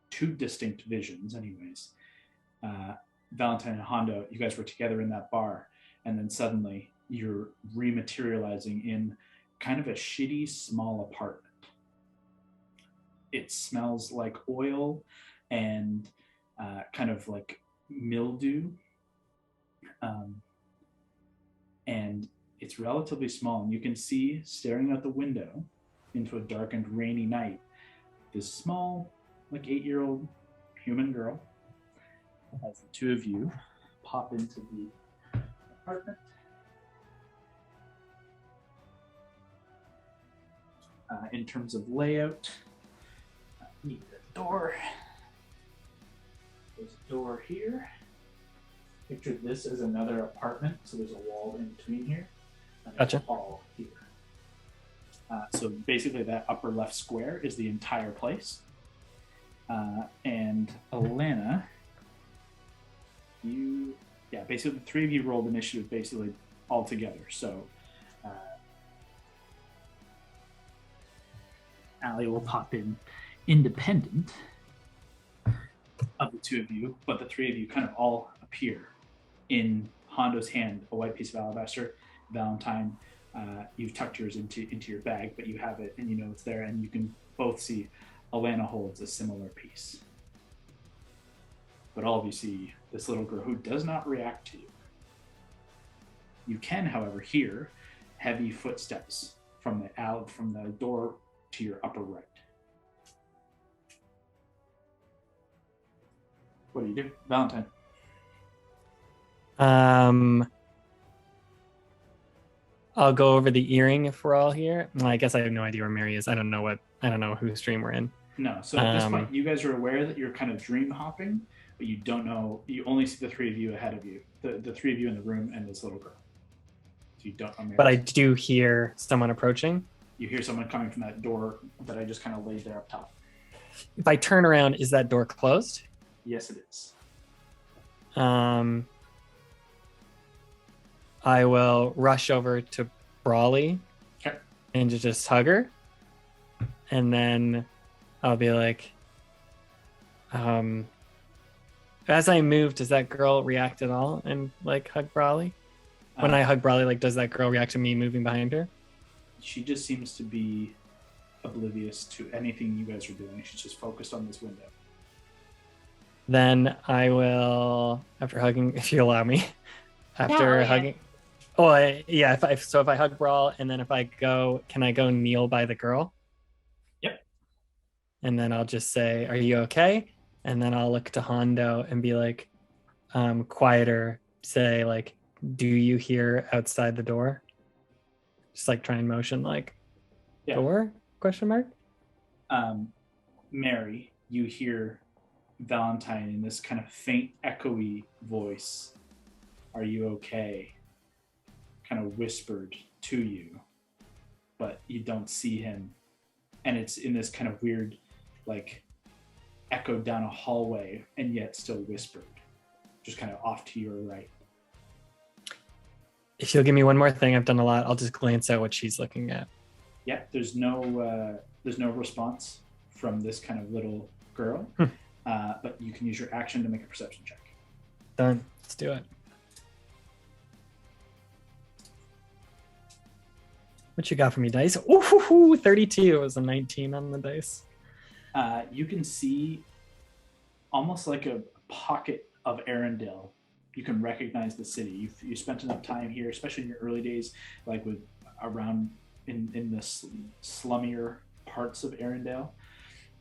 2 distinct visions anyways, Valentine and Hondo, you guys were together in that bar, and then suddenly you're rematerializing in kind of a shitty small apartment. It smells like oil, and kind of like mildew. And it's relatively small, and you can see staring out the window into a dark and rainy night this small, like 8-year-old human girl. As the two of you pop into the apartment. In terms of layout, need a door. There's a door here. Picture this as another apartment, so there's a wall in between here. And there's Gotcha. a hall here. So basically that upper left square is the entire place. And Alana, basically the three of you rolled initiative basically all together. So Allie will pop in independent of the two of you, but the three of you kind of all appear. In Hondo's hand, a white piece of alabaster. Valentine, you've tucked yours into your bag, but you have it and you know it's there, and you can both see Alana holds a similar piece. But all of you see this little girl who does not react to you. You can, however, hear heavy footsteps from the door to your upper right. What do you do, Valentine? I'll go over the earring if we're all here. Well, I guess I have no idea where Mary is. I don't know whose stream we're in. No, so at this point, you guys are aware that you're kind of dream hopping, but you don't know. You only see the three of you ahead of you, the three of you in the room, and this little girl. So you don't know Mary. But I do hear someone approaching. You hear someone coming from that door that I just kind of laid there up top. If I turn around, is that door closed? Yes, it is. I will rush over to Brawley and just hug her. And then I'll be like, as I move, does that girl react at all and like hug Brawley? When I hug Brawley, like, does that girl react to me moving behind her? She just seems to be oblivious to anything you guys are doing. She's just focused on this window. Then I will, after hugging, if you allow me, hugging. If I hug Brawl, and then if I go, can I go kneel by the girl? Yep. And then I'll just say, "Are you okay?" And then I'll look to Hondo and be like, quieter, say like, "Do you hear outside the door?" Just like try and motion like, door? Question mark. Mary, you hear Valentine in this kind of faint, echoey voice. "Are you okay?" Kind of whispered to you, but you don't see him. And it's in this kind of weird, like, echoed down a hallway, and yet still whispered, just kind of off to your right. If you'll give me one more thing, I've done a lot. I'll just glance at what she's looking at. Yeah, there's no response from this kind of little girl, but you can use your action to make a perception check. Done. Let's do it. What you got for me, dice? Ooh, 32. It was a 19 on the dice. You can see almost like a pocket of Arendelle. You can recognize the city. You spent enough time here, especially in your early days, like with around in the slummier parts of Arendelle.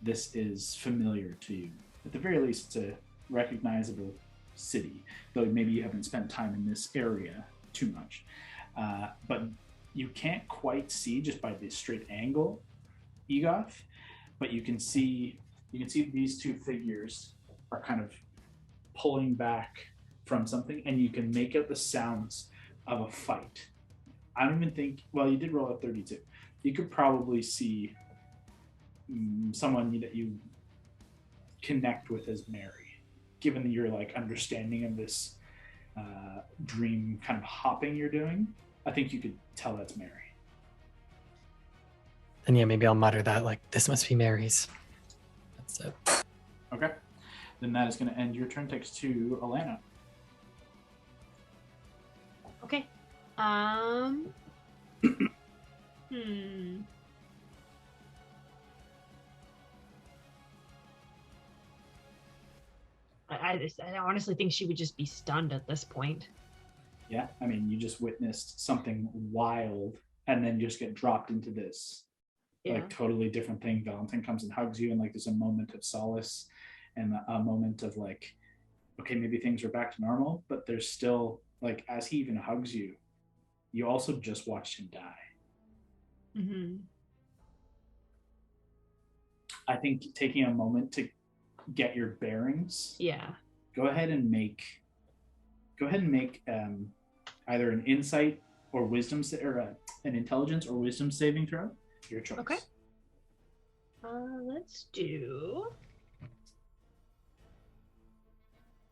This is familiar to you. At the very least, it's a recognizable city, though maybe you haven't spent time in this area too much. But you can't quite see just by the straight angle, Egoth, but you can see these two figures are kind of pulling back from something, and you can make out the sounds of a fight. I don't even think, well, you did roll a 32. You could probably see someone that you connect with as Mary, given your like understanding of this dream kind of hopping you're doing. I think you could tell that's Mary. And yeah, maybe I'll mutter that like, this must be Mary's. That's it. Okay. Then that is going to end your turn. Takes to Alana. Okay. I honestly think she would just be stunned at this point. Yeah, I mean, you just witnessed something wild and then just get dropped into this like totally different thing. Valentine comes and hugs you, and like there's a moment of solace and a moment of like, okay, maybe things are back to normal, but there's still like, as he even hugs you, you also just watched him die. Mm-hmm. I think taking a moment to get your bearings. Yeah. Go ahead and make either an insight or wisdom or an intelligence or wisdom saving throw. Your choice. Okay. Let's do.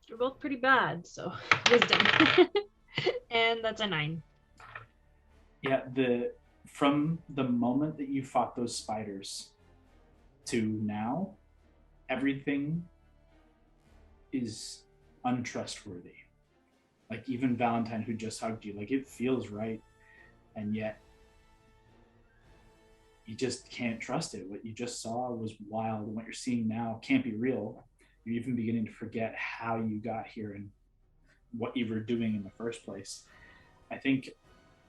They're both pretty bad, so wisdom, and that's a 9. Yeah, from the moment that you fought those spiders to now, everything is untrustworthy. Like even Valentine, who just hugged you, like it feels right, and yet you just can't trust it. What you just saw was wild, and what you're seeing now can't be real. You're even beginning to forget how you got here and what you were doing in the first place. I think,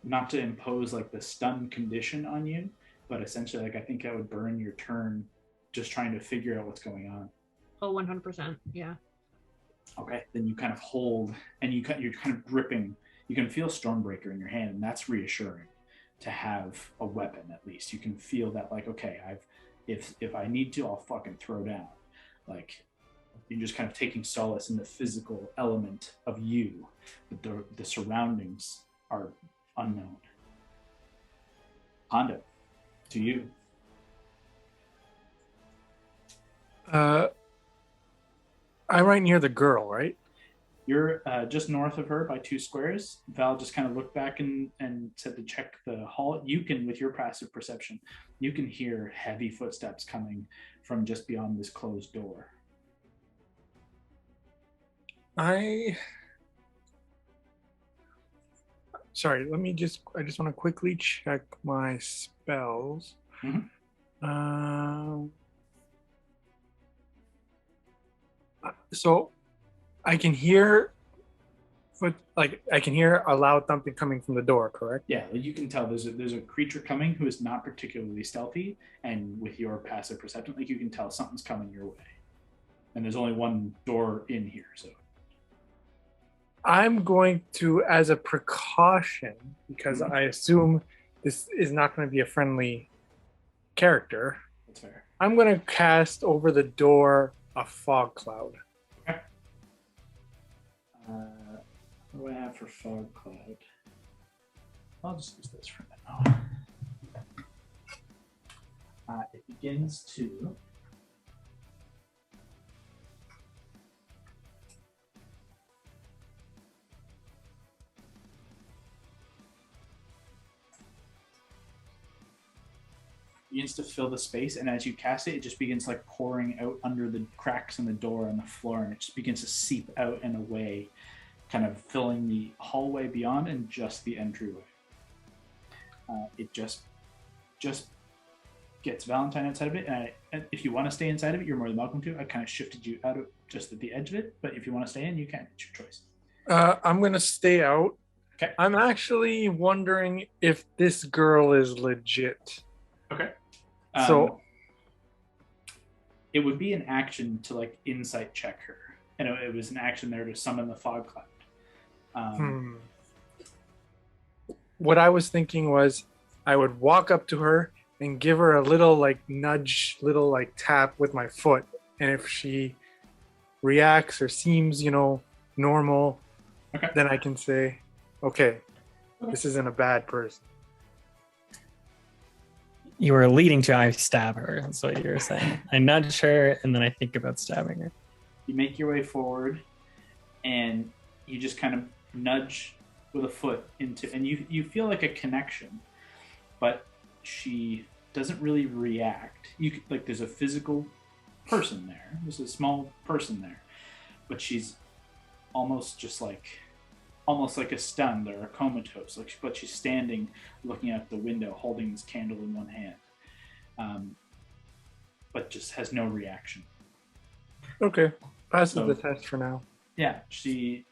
not to impose like the stun condition on you, but essentially like I think that would burn your turn just trying to figure out what's going on. Oh, 100%. Yeah. Okay, then you kind of hold, and you're kind of gripping. You can feel Stormbreaker in your hand, and that's reassuring to have a weapon. At least you can feel that, like, okay, if I need to, I'll fucking throw down. Like, you're just kind of taking solace in the physical element of you, but the surroundings are unknown. Hondo, to you. I'm right near the girl, right? You're just north of her by 2 squares. Val just kind of looked back and said to check the hall. You can, with your passive perception, you can hear heavy footsteps coming from just beyond this closed door. Sorry, I just want to quickly check my spells. Mm-hmm. So I can hear I can hear a loud thumping coming from the door, correct? Yeah, you can tell there's a creature coming who is not particularly stealthy, and with your passive perception, like you can tell something's coming your way. And there's only one door in here, so I'm going to, as a precaution, because I assume this is not going to be a friendly character. that's fair. I'm going to cast over the door a fog cloud. Okay. What do I have for fog cloud? I'll just use this for now. It begins to fill the space, and as you cast it, it just begins like pouring out under the cracks in the door and the floor, and it just begins to seep out and away, kind of filling the hallway beyond and just the entryway. It just gets Valentine outside of it, and if you want to stay inside of it, you're more than welcome to. I kind of shifted you out of just at the edge of it, but if you want to stay in, you can. It's your choice. I'm going to stay out. Okay. I'm actually wondering if this girl is legit. Okay. So it would be an action to like insight check her, and it was an action there to summon the fog cloud. What I was thinking was I would walk up to her and give her a little like nudge, little like tap with my foot, and if she reacts or seems, normal, then I can say, okay, this isn't a bad person. You were leading to I stab her. That's what you were saying. I nudge her, and then I think about stabbing her. You make your way forward, and you just kind of nudge with a foot into, and you feel like a connection, but she doesn't really react. There's a physical person there. There's a small person there, but she's almost like a stunned or a comatose. But she's standing, looking out the window, holding this candle in one hand, but just has no reaction. Okay, Pass So- the test for now. Yeah, she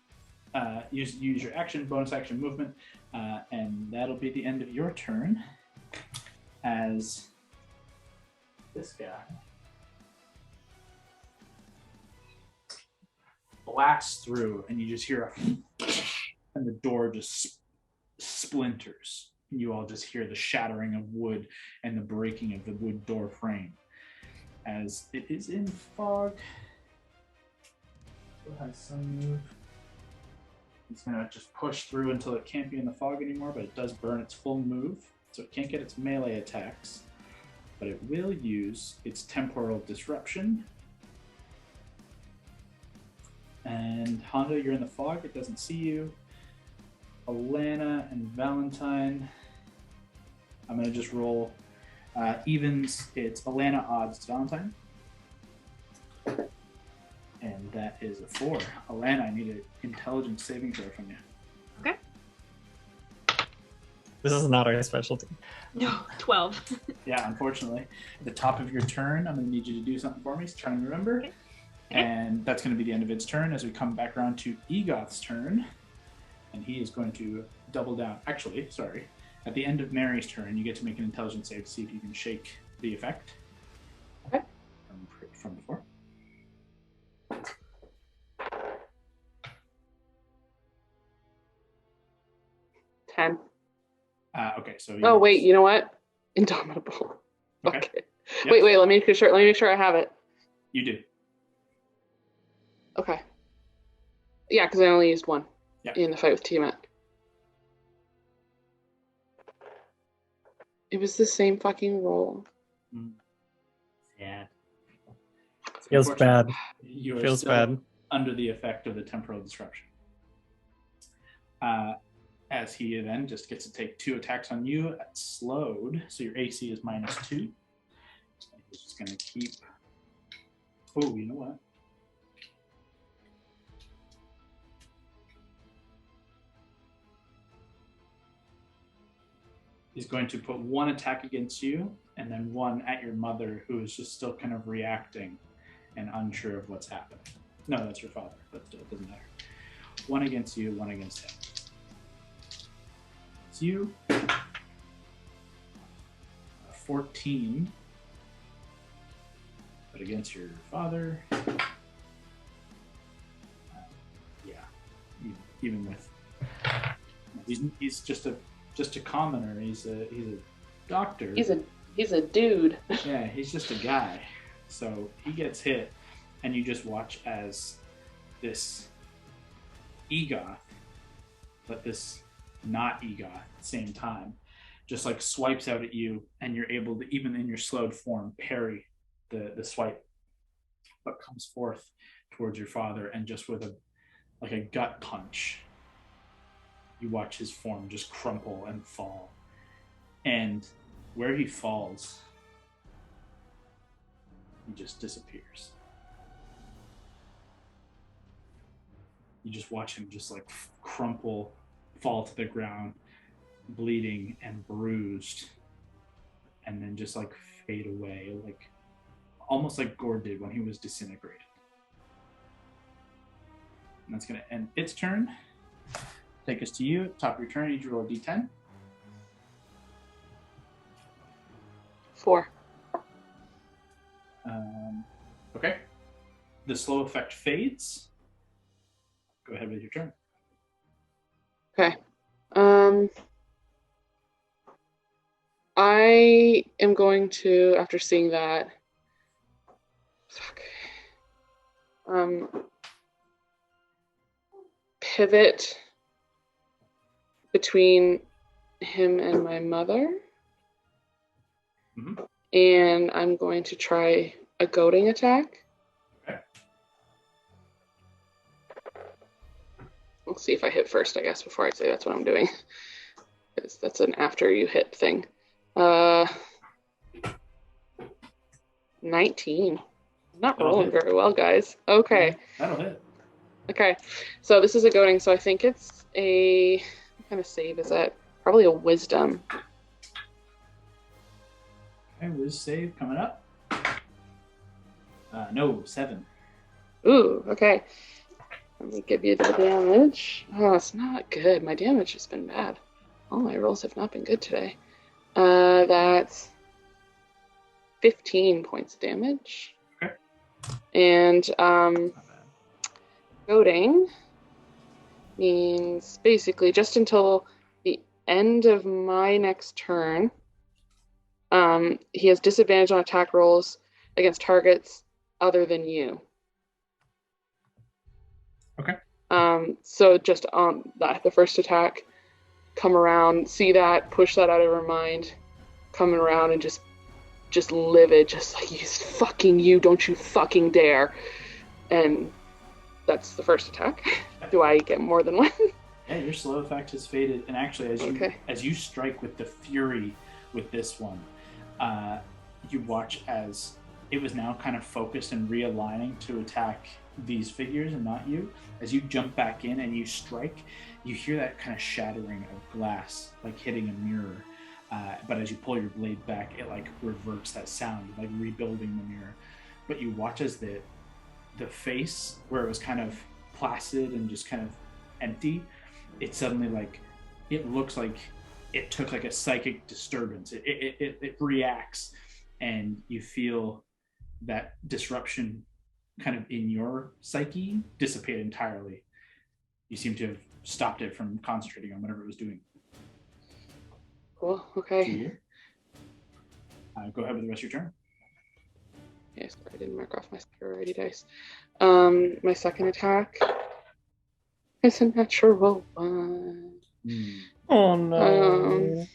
use your action, bonus action, movement, and that'll be the end of your turn. As this guy blasts through, and you just hear and the door just splinters. You all just hear the shattering of wood and the breaking of the wood door frame. As it is in fog, still has some move. It's gonna just push through until it can't be in the fog anymore, but it does burn its full move, so it can't get its melee attacks. But it will use its temporal disruption. And Hondo, you're in the fog, it doesn't see you. Alana and Valentine, I'm gonna just roll evens. It's Alana, odds Valentine. And that is a 4. Alana, I need an intelligence saving throw from you. Okay. This is not our specialty. No, 12. Yeah, unfortunately. At the top of your turn, I'm going to need you to do something for me. So try and remember. Okay. And that's going to be the end of its turn as we come back around to Egoth's turn. And he is going to double down. Actually, sorry. At the end of Mary's turn, you get to make an intelligence save to see if you can shake the effect. Okay. From before. 10. Okay, so Oh wait, you know what? Indomitable. Okay. Okay. Yep. Wait. Let me make sure I have it. You do. Okay. Yeah, because I only used one Yep. in the fight with Tiamat. It was the same fucking roll. Yeah. Feels bad. You are Feels still bad. under the effect of the temporal disruption. As he then just gets to take 2 attacks on you at slowed, so your AC is -2. He's just going to keep. Oh, you know what? He's going to put 1 attack against you and then 1 at your mother, who is just still kind of reacting and unsure of what's happening. No, that's your father, but still, it doesn't matter. 1 against you, 1 against him. It's you. 14. But against your father. Yeah. Even with. He's just a commoner. He's a doctor. He's a dude. Yeah, he's just a guy. So he gets hit, and you just watch as this Egoth, but this not Egoth at the same time, just like swipes out at you, and you're able to, even in your slowed form, parry the swipe, but comes forth towards your father, and just with a gut punch, you watch his form just crumple and fall. And where he falls, he just disappears. You just watch him just like crumple, fall to the ground, bleeding and bruised, and then just like fade away, like almost like Gore did when he was disintegrated. And that's going to end its turn. Take us to you. Top of your turn, you need to roll a d10. 4. Okay. The slow effect fades. Go ahead with your turn. Okay. I am going to, after seeing that, pivot between him and my mother. Mhm. And I'm going to try a goading attack. Okay. We'll see if I hit first, I guess, before I say that's what I'm doing. Because that's an after you hit thing. 19. I'm not That'll rolling hit. very well, guys. Okay. That'll hit. Okay. So this is a goading, so I think it's a... What kind of save is that? Probably a wisdom. Okay, whiz save coming up. No, 7. Ooh, okay. Let me give you the damage. Oh, it's not good. My damage has been bad. All my rolls have not been good today. That's 15 points of damage. Okay. And Not bad. goading means basically just until the end of my next turn, he has disadvantage on attack rolls against targets other than you. Okay. So just on the first attack, come around, see that, push that out of her mind, coming around and just livid, just like, you, don't you fucking dare. And that's the first attack. Do I get more than one? Yeah, your slow effect has faded, and actually, as you strike with the fury with this one, you watch as it was now kind of focused and realigning to attack these figures and not you. As you jump back in and you strike, you hear that kind of shattering of glass, like hitting a mirror. But as you pull your blade back, it like reverts that sound, like rebuilding the mirror. But you watch as the face, where it was kind of placid and just kind of empty, it suddenly it looks like it took like a psychic disturbance. It reacts, and you feel that disruption kind of in your psyche dissipate entirely. You seem to have stopped it from concentrating on whatever it was doing. Cool, okay. Go ahead with the rest of your turn. Yes, I didn't mark off my priority dice. My second attack is a natural 1. Oh no.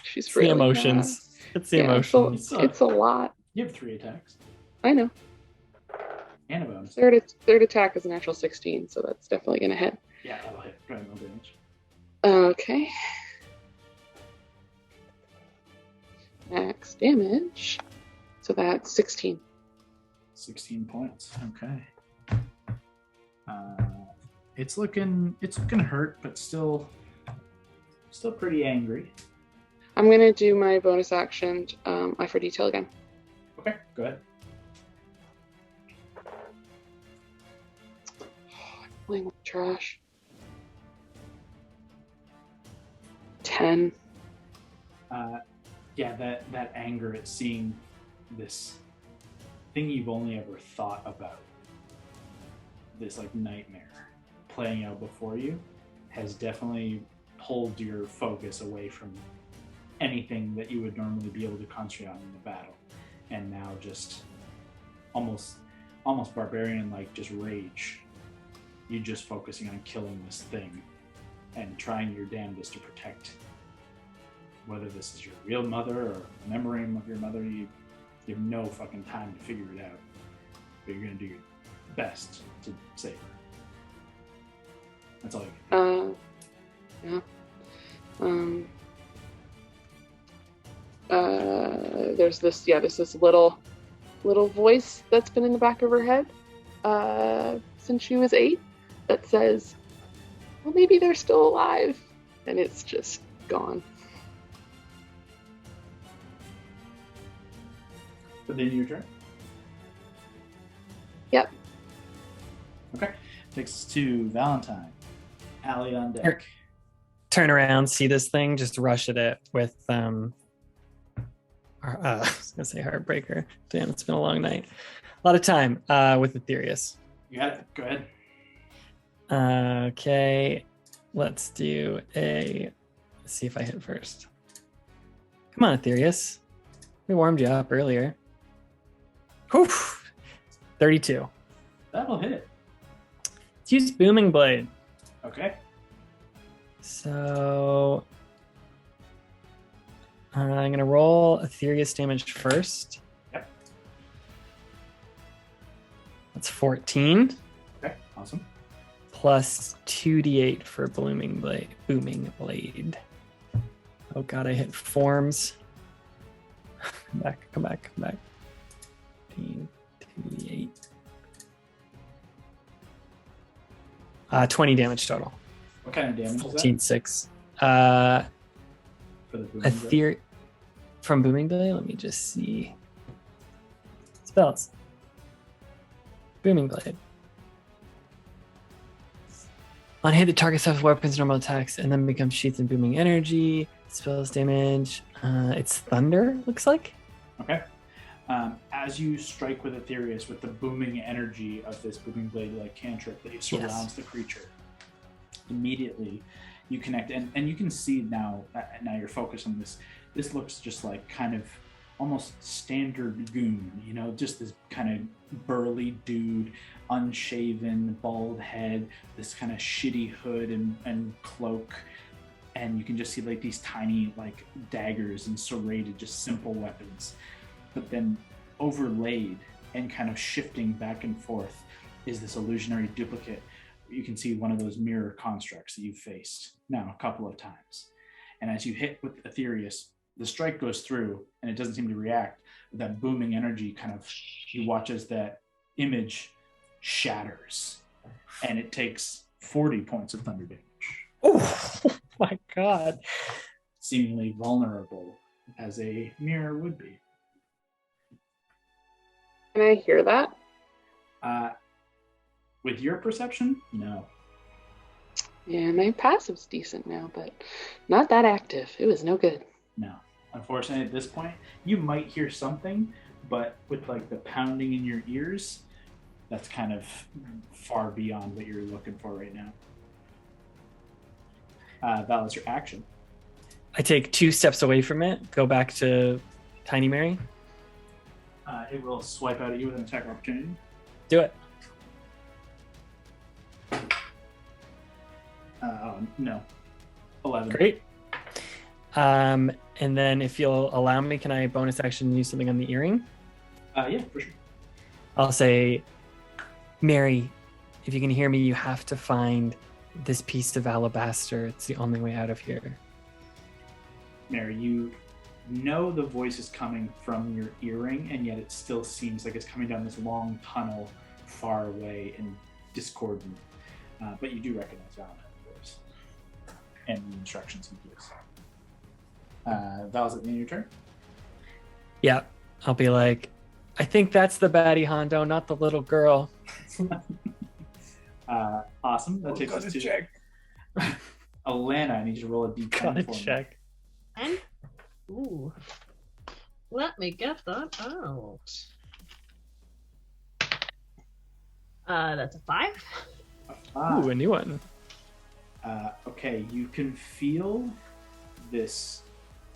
She's It's really the emotions. fast. It's the Yeah, emotions. It's a lot. You have 3 attacks I know. and a bonus. Third attack is a natural 16, so that's definitely gonna hit. Yeah, that'll hit. Go ahead, no damage. Okay. Max damage. So that's 16. 16 points. Okay. It's looking hurt, but still pretty angry. I'm gonna do my bonus action, Eye for Detail again. Okay, go ahead. I'm playing with trash. 10. Yeah, that anger at seeing this thing you've only ever thought about, this like nightmare playing out before you, has definitely pulled your focus away from anything that you would normally be able to concentrate on in the battle, and now just almost barbarian, like just rage. You're just focusing on killing this thing and trying your damnedest to protect, whether this is your real mother or a memory of your mother. You have no fucking time to figure it out, but you're gonna do your best to save her. That's all you can do. Yeah. There's this little voice that's been in the back of her head since she was 8 that says, well, maybe they're still alive, and it's just gone. But then your turn. Yep. Okay. Takes us to Valentine. Allie on deck. Turn around, see this thing, just rush at it with I was gonna say Heartbreaker. Damn, it's been a long night. A lot of time with Ethereus. You got it. Go ahead. Okay, let's do let's see if I hit first. Come on, Ethereus. We warmed you up earlier. Whew. 32. That'll hit. Let's use Booming Blade. Okay. So I'm going to roll Ethereus damage first. Yep. That's 14. Okay, awesome. Plus 2d8 for Booming Blade. Oh god, I hit forms. Come back. 2d8. 20 damage total. What kind of damage 14.6. for the booming blade? From Booming Blade, let me just see. Spells. Booming Blade. On hit, the target suffers weapons, normal attacks, and then becomes sheathed in booming energy. Spells damage. It's thunder, looks like. Okay. As you strike with Aetherius with the booming energy of this booming blade like cantrip that surrounds the creature, immediately you connect, and you can see now you're focused on this. This looks just like kind of almost standard goon, you know, just this kind of burly dude, unshaven, bald head, this kind of shitty hood and cloak. And you can just see like these tiny like daggers and serrated, just simple weapons. But then overlaid and kind of shifting back and forth is this illusionary duplicate. You can see one of those mirror constructs that you've faced now a couple of times. And as you hit with Aetherius, the strike goes through and it doesn't seem to react. That booming energy kind of, you watch as that image shatters and it takes 40 points of thunder damage. Oh my god. Seemingly vulnerable as a mirror would be. Can I hear that? With your perception, no. Yeah, my passive's decent now, but not that active. It was no good. No. Unfortunately, at this point, you might hear something, but with like the pounding in your ears, that's kind of far beyond what you're looking for right now. Val, is your action. I take 2 steps away from it, go back to Tiny Mary. It will swipe out at you with an attack opportunity. Do it. No. 11. Great. And then if you'll allow me, can I bonus action use something on the earring? Yeah, for sure. I'll say, Mary, if you can hear me, you have to find this piece of alabaster. It's the only way out of here. Mary, you know the voice is coming from your earring, and yet it still seems like it's coming down this long tunnel far away and discordant. But you do recognize Valentine's voice and the instructions he gives. Val's at the end of your turn? Yeah, I'll be like, I think that's the baddie Hondo, not the little girl. Awesome. That takes us to check. Alana. I need you to roll a d10 Gotta for me. check. And ooh, let me get that out. That's a 5. Ooh, a new one. Okay, you can feel this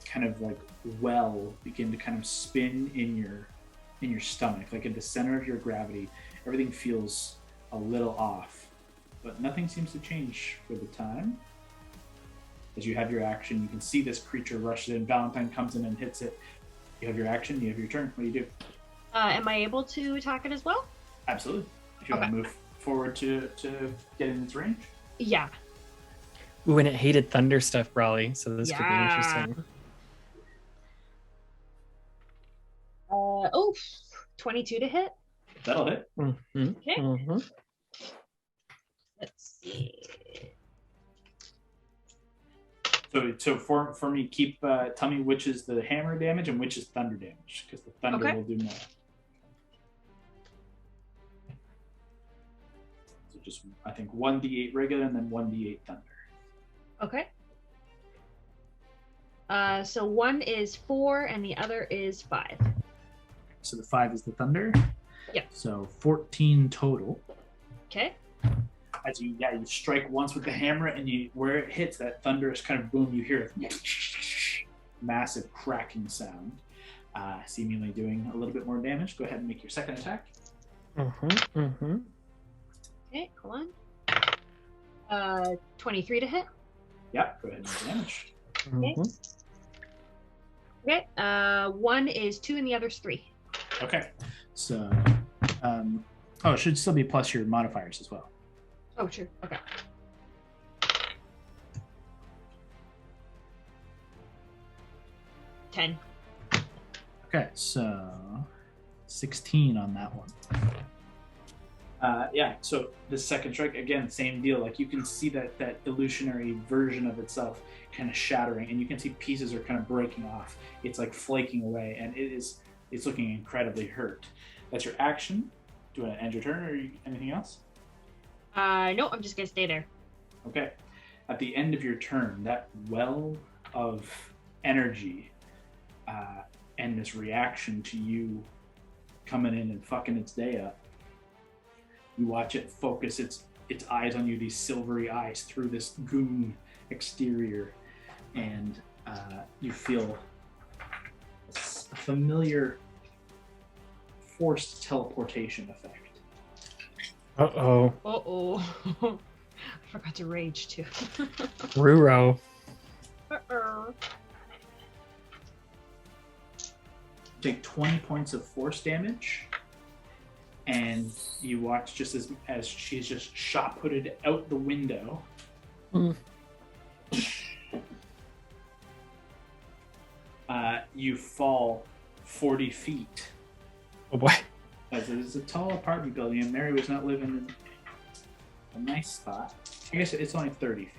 kind of like well begin to kind of spin in your stomach, like in the center of your gravity. Everything feels a little off, but nothing seems to change for the time. As you have your action, you can see this creature rushes in. Valentine comes in and hits it. You have your action, you have your turn. What do you do? Am I able to attack it as well? Absolutely. If you want to move forward to get in its range. Yeah. Ooh, and it hated thunder stuff, Brawley, so this could be interesting. 22 to hit. That'll hit. Mm-hmm. Okay. Mm-hmm. Let's see. So for me, tell me which is the hammer damage and which is thunder damage, because the thunder will do more. So just, I think 1d8 regular and then 1d8 thunder. Okay. So one is 4 and the other is 5. So the 5 is the thunder. Yep. So 14 total. Okay. As you strike once with the hammer, and where it hits that thunderous kind of boom, you hear a massive cracking sound, seemingly doing a little bit more damage. Go ahead and make your second attack. Mm-hmm. Mm-hmm. Okay, hold on. 23 to hit. Yeah, go ahead and make damage. Mm-hmm. Okay. One is 2 and the other's 3. Okay. So, it should still be plus your modifiers as well. Oh, true. Okay. $10. Okay, so 16 on that one. So the second strike, again, same deal. Like you can see that illusionary version of itself kind of shattering, and you can see pieces are kind of breaking off. It's like flaking away, and it's looking incredibly hurt. That's your action. Do you want to end your turn or anything else? No, I'm just gonna stay there. Okay. At the end of your turn, that well of energy and this reaction to you coming in and fucking its day up, you watch it focus its eyes on you, these silvery eyes through this goon exterior, and you feel a familiar forced teleportation effect. Uh-oh. Uh-oh. I forgot to rage too. Ruro. Uh-oh. Take 20 points of force damage, and you watch just as she's just shot-putted out the window. Mm. You fall 40 feet. Oh boy. As it is a tall apartment building, and Mary was not living in a nice spot. I guess it's only 30 feet.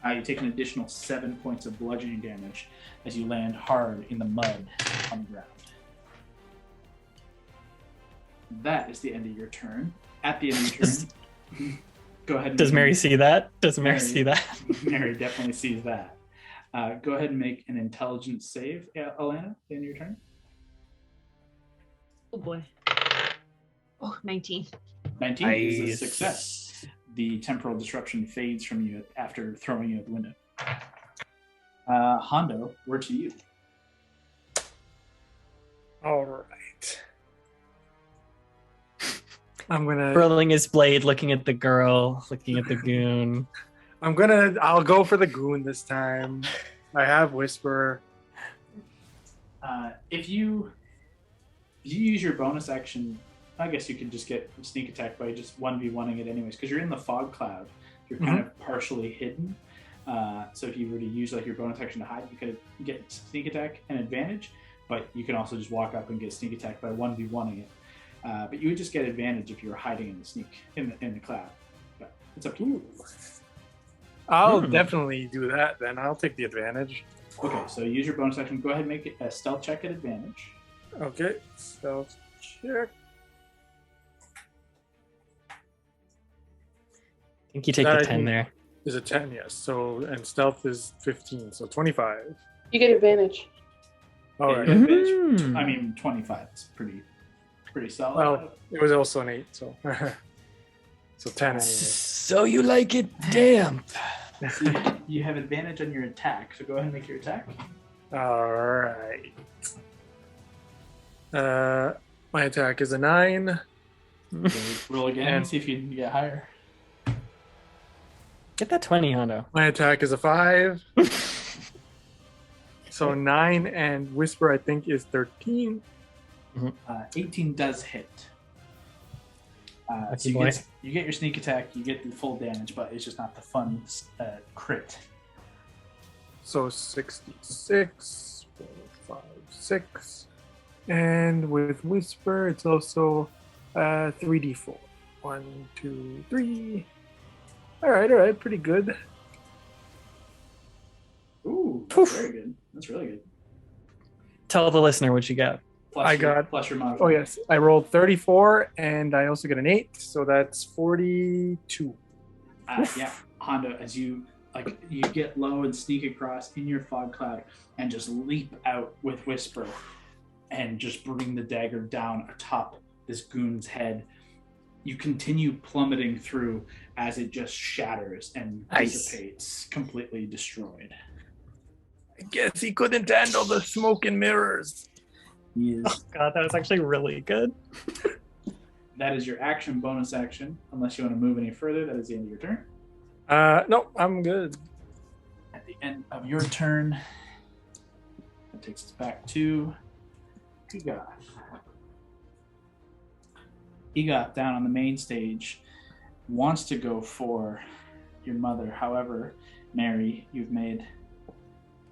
You take an additional 7 points of bludgeoning damage as you land hard in the mud on the ground. That is the end of your turn. At the end of your turn, go ahead and... Does Mary see that? Does Mary see that? Mary definitely sees that. Go ahead and make an intelligence save, Alana, at the end of your turn. Oh boy. Oh, 19. 19 is a success. The temporal disruption fades from you after throwing you out the window. Hondo, word to you. All right. I'm gonna Twirling his blade, looking at the girl, looking at the goon. I'll go for the goon this time. I have Whisper. If you use your bonus action, I guess you could just get sneak attack by just 1v1ing it anyways, because you're in the fog cloud. You're kind of partially hidden. So if you were to use like your bonus action to hide, you could get sneak attack and advantage, but you can also just walk up and get sneak attack by 1v1ing it. But you would just get advantage if you were hiding in the cloud. But it's up to you. I'll definitely do that then. I'll take the advantage. Okay, so use your bonus action. Go ahead and make it a stealth check at advantage. Okay, stealth check. I think you take the 10 there. Is a 10, yes. So, and stealth is 15, so 25. You get advantage. All right. Mhm. I mean, 25 is pretty solid. Well, it was also an 8, so so 10 anyway. So you like it damp. So you have advantage on your attack, so go ahead and make your attack. All right. My attack is a 9. Roll again and see if you can get higher. Get that 20, Hondo. My attack is a 5. So 9, and Whisper I think is 13. 18 does hit. So you get your sneak attack, you get the full damage, but it's just not the fun crit. So 66, 4, 5, 6. And with Whisper, it's also 3d4. 1, 2, 3. All right, pretty good. Ooh, that's very good. That's really good. Tell the listener what you got. Plus your modifier. Oh yes, I rolled 34, and I also get an 8, so that's 42. Yeah, Hondo, as you get low and sneak across in your fog cloud and just leap out with Whisper and just bring the dagger down atop this goon's head. You continue plummeting through as it just shatters and dissipates, completely destroyed. I guess he couldn't handle the smoke and mirrors. He is. Oh god, that was actually really good. That is your action, bonus action. Unless you want to move any further, that is the end of your turn. No, I'm good. At the end of your turn, that takes us back to Egoth. Egoth, down on the main stage, wants to go for your mother. However, Mary, you've made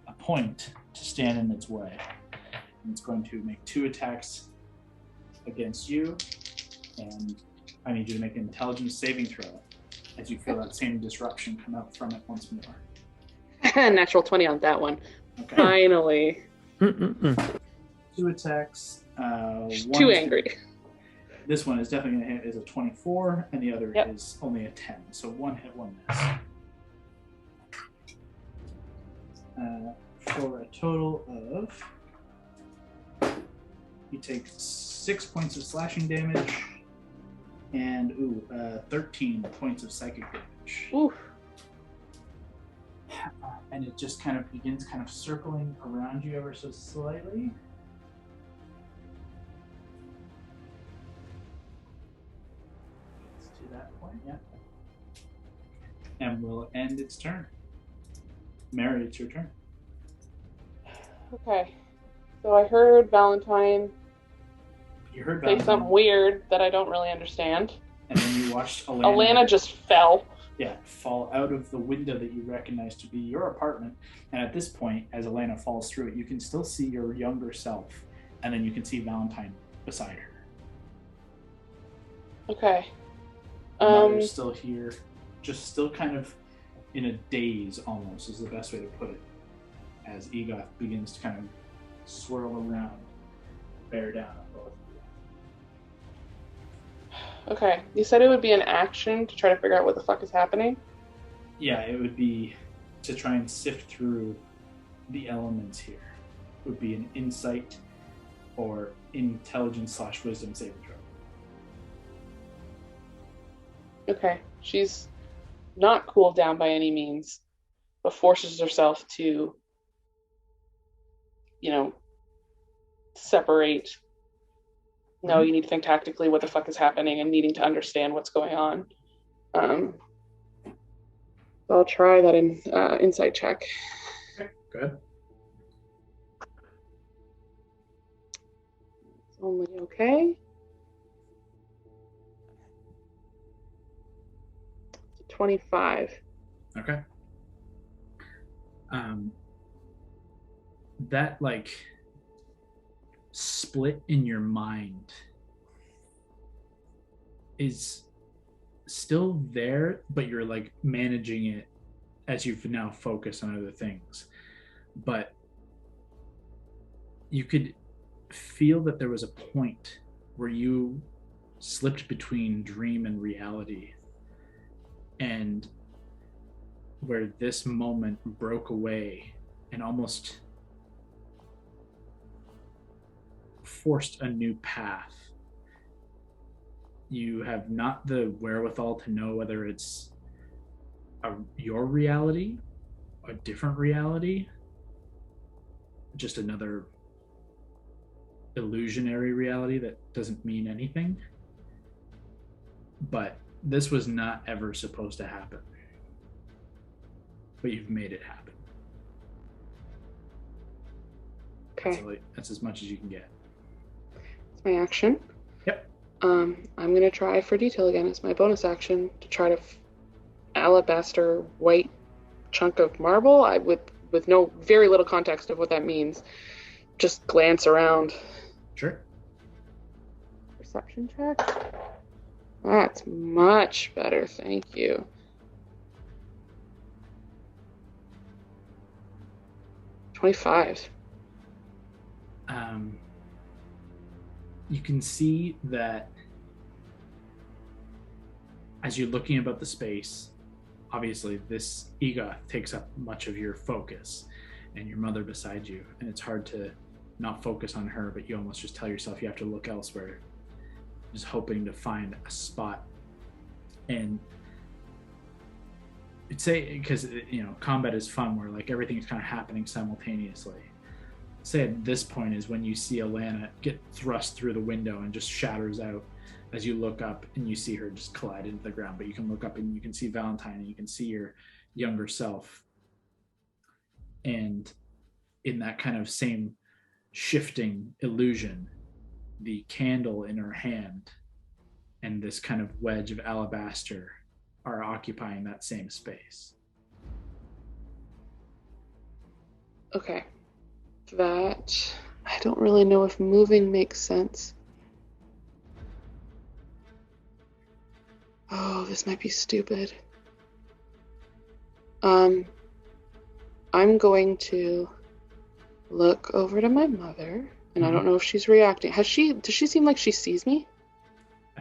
a point to stand in its way. And it's going to make 2 attacks against you, and I need you to make an intelligence saving throw as you feel that same disruption come out from it once more. Natural 20 on that one. Okay. Finally. 2 attacks. Too angry. This one is definitely going to hit is a 24, and the other is only a 10. So 1 hit, 1 miss. For a total of... You take 6 points of slashing damage, and 13 points of psychic damage. Oof. And it just kind of begins kind of circling around you ever so slightly. To that point, yeah. And will end its turn. Mary, it's your turn. Okay. So I heard Valentine You heard say Valentine, something weird that I don't really understand. and then you watched Alana just fell. fall out of the window that you recognize to be your apartment. And at this point, as Alana falls through it, you can still see your younger self, and then you can see Valentine beside her. Okay. Mother's still here, just still kind of in a daze almost is the best way to put it, as Egoth begins to kind of swirl around, bear down on both of you. Okay. You said it would be an action to try to figure out what the fuck is happening? Yeah, it would be to try and sift through the elements here. It would be an insight or intelligence/wisdom saving throw. Okay. She's not cooled down by any means, but forces herself to, separate. No, you need to think tactically what the fuck is happening and needing to understand what's going on. I'll try that insight check. Okay, good. It's only okay. 25. Okay. That split in your mind is still there, but you're managing it as you've now focused on other things. But you could feel that there was a point where you slipped between dream and reality, and where this moment broke away and almost forced a new path. You have not the wherewithal to know whether it's your reality, a different reality, just another illusionary reality that doesn't mean anything. But this was not ever supposed to happen. But you've made it happen. Okay. That's as much as you can get. It's my action. Yep. I'm going to try for detail again. It's my bonus action to try to alabaster white chunk of marble. With no very little context of what that means. Just glance around. Sure. Perception check. That's much better, thank you. $25. You can see that as you're looking about the space, obviously this Egoth takes up much of your focus, and your mother beside you, and it's hard to not focus on her, but you almost just tell yourself you have to look elsewhere, just hoping to find a spot. And I'd say, because combat is fun where everything is kind of happening simultaneously. Say at this point is when you see Alana get thrust through the window and just shatters out as you look up, and you see her just collide into the ground. But you can look up and you can see Valentine, and you can see your younger self. And in that kind of same shifting illusion, the candle in her hand and this kind of wedge of alabaster are occupying that same space. Okay. That, I don't really know if moving makes sense. Oh, this might be stupid. I'm going to look over to my mother, and I don't know if she's reacting. Does she seem like she sees me?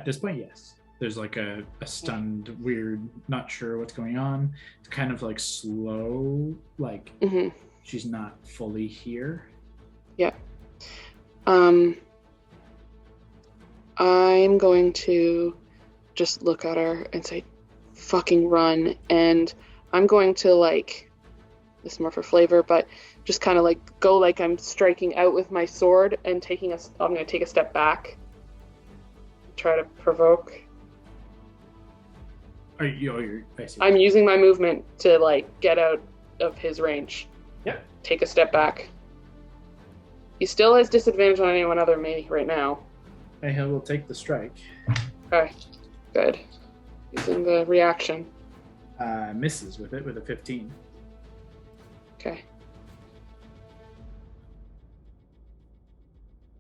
At this point, yes. There's like a stunned, weird, not sure what's going on. It's kind of like slow, like she's not fully here. Yeah. I'm going to just look at her and say, fucking run. And I'm going to, like, this is more for flavor, but just kind of like go like I'm striking out with my sword and I'm going to take a step back. Try to provoke. You're I'm using my movement to, like, get out of his range. Yep. Take a step back. He still has disadvantage on anyone other than me right now. And he will take the strike. Okay, good. Using the reaction. Misses with it with a 15. Okay.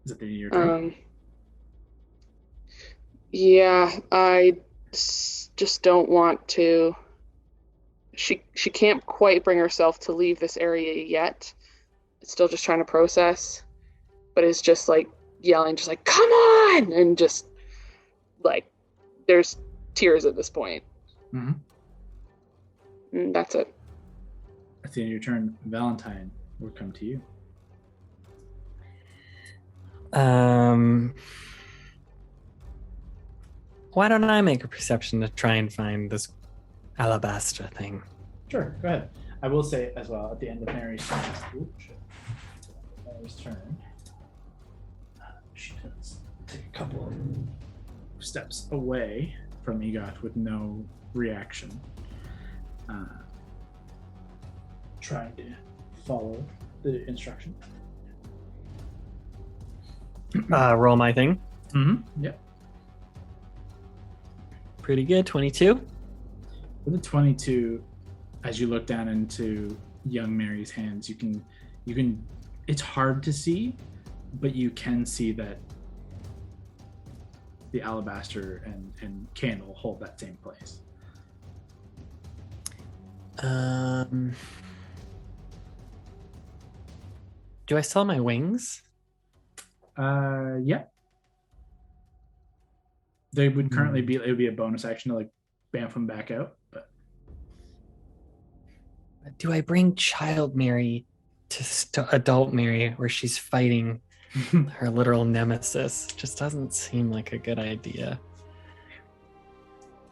Is it the end of your turn? Yeah, I just don't want to. She can't quite bring herself to leave this area yet. Still just trying to process, but it's just like yelling, just like, come on! And just like, there's tears at this point. Mm-hmm. And that's it. At the end of your turn, Valentine will come to you. Why don't I make a perception to try and find this alabaster thing? Sure, go ahead. I will say as well, at the end of Mary's turn, she does take a couple of steps away from Egot with no reaction. Trying to follow the instruction. Roll my thing. Mm-hmm. Yep. Pretty good. 22. With a 22, as you look down into young Mary's hands, you can. It's hard to see, but you can see that the alabaster and candle hold that same place. Do I still have my wings? Yeah. They would currently be. It would be a bonus action to like bamf them back out. But do I bring child Mary to adult Mary, where she's fighting her literal nemesis? Just doesn't seem like a good idea.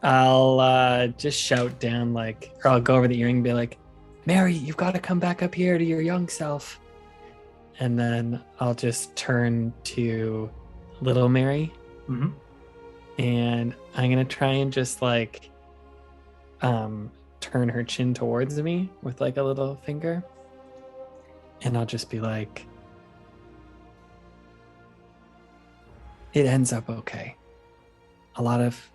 I'll just shout down, like, or I'll go over the earring and be like, Mary, you've got to come back up here to your young self. And then I'll just turn to little Mary. Mm-hmm. And I'm going to try and just, like, turn her chin towards me with, like, a little finger. And I'll just be like, it ends up okay. A lot of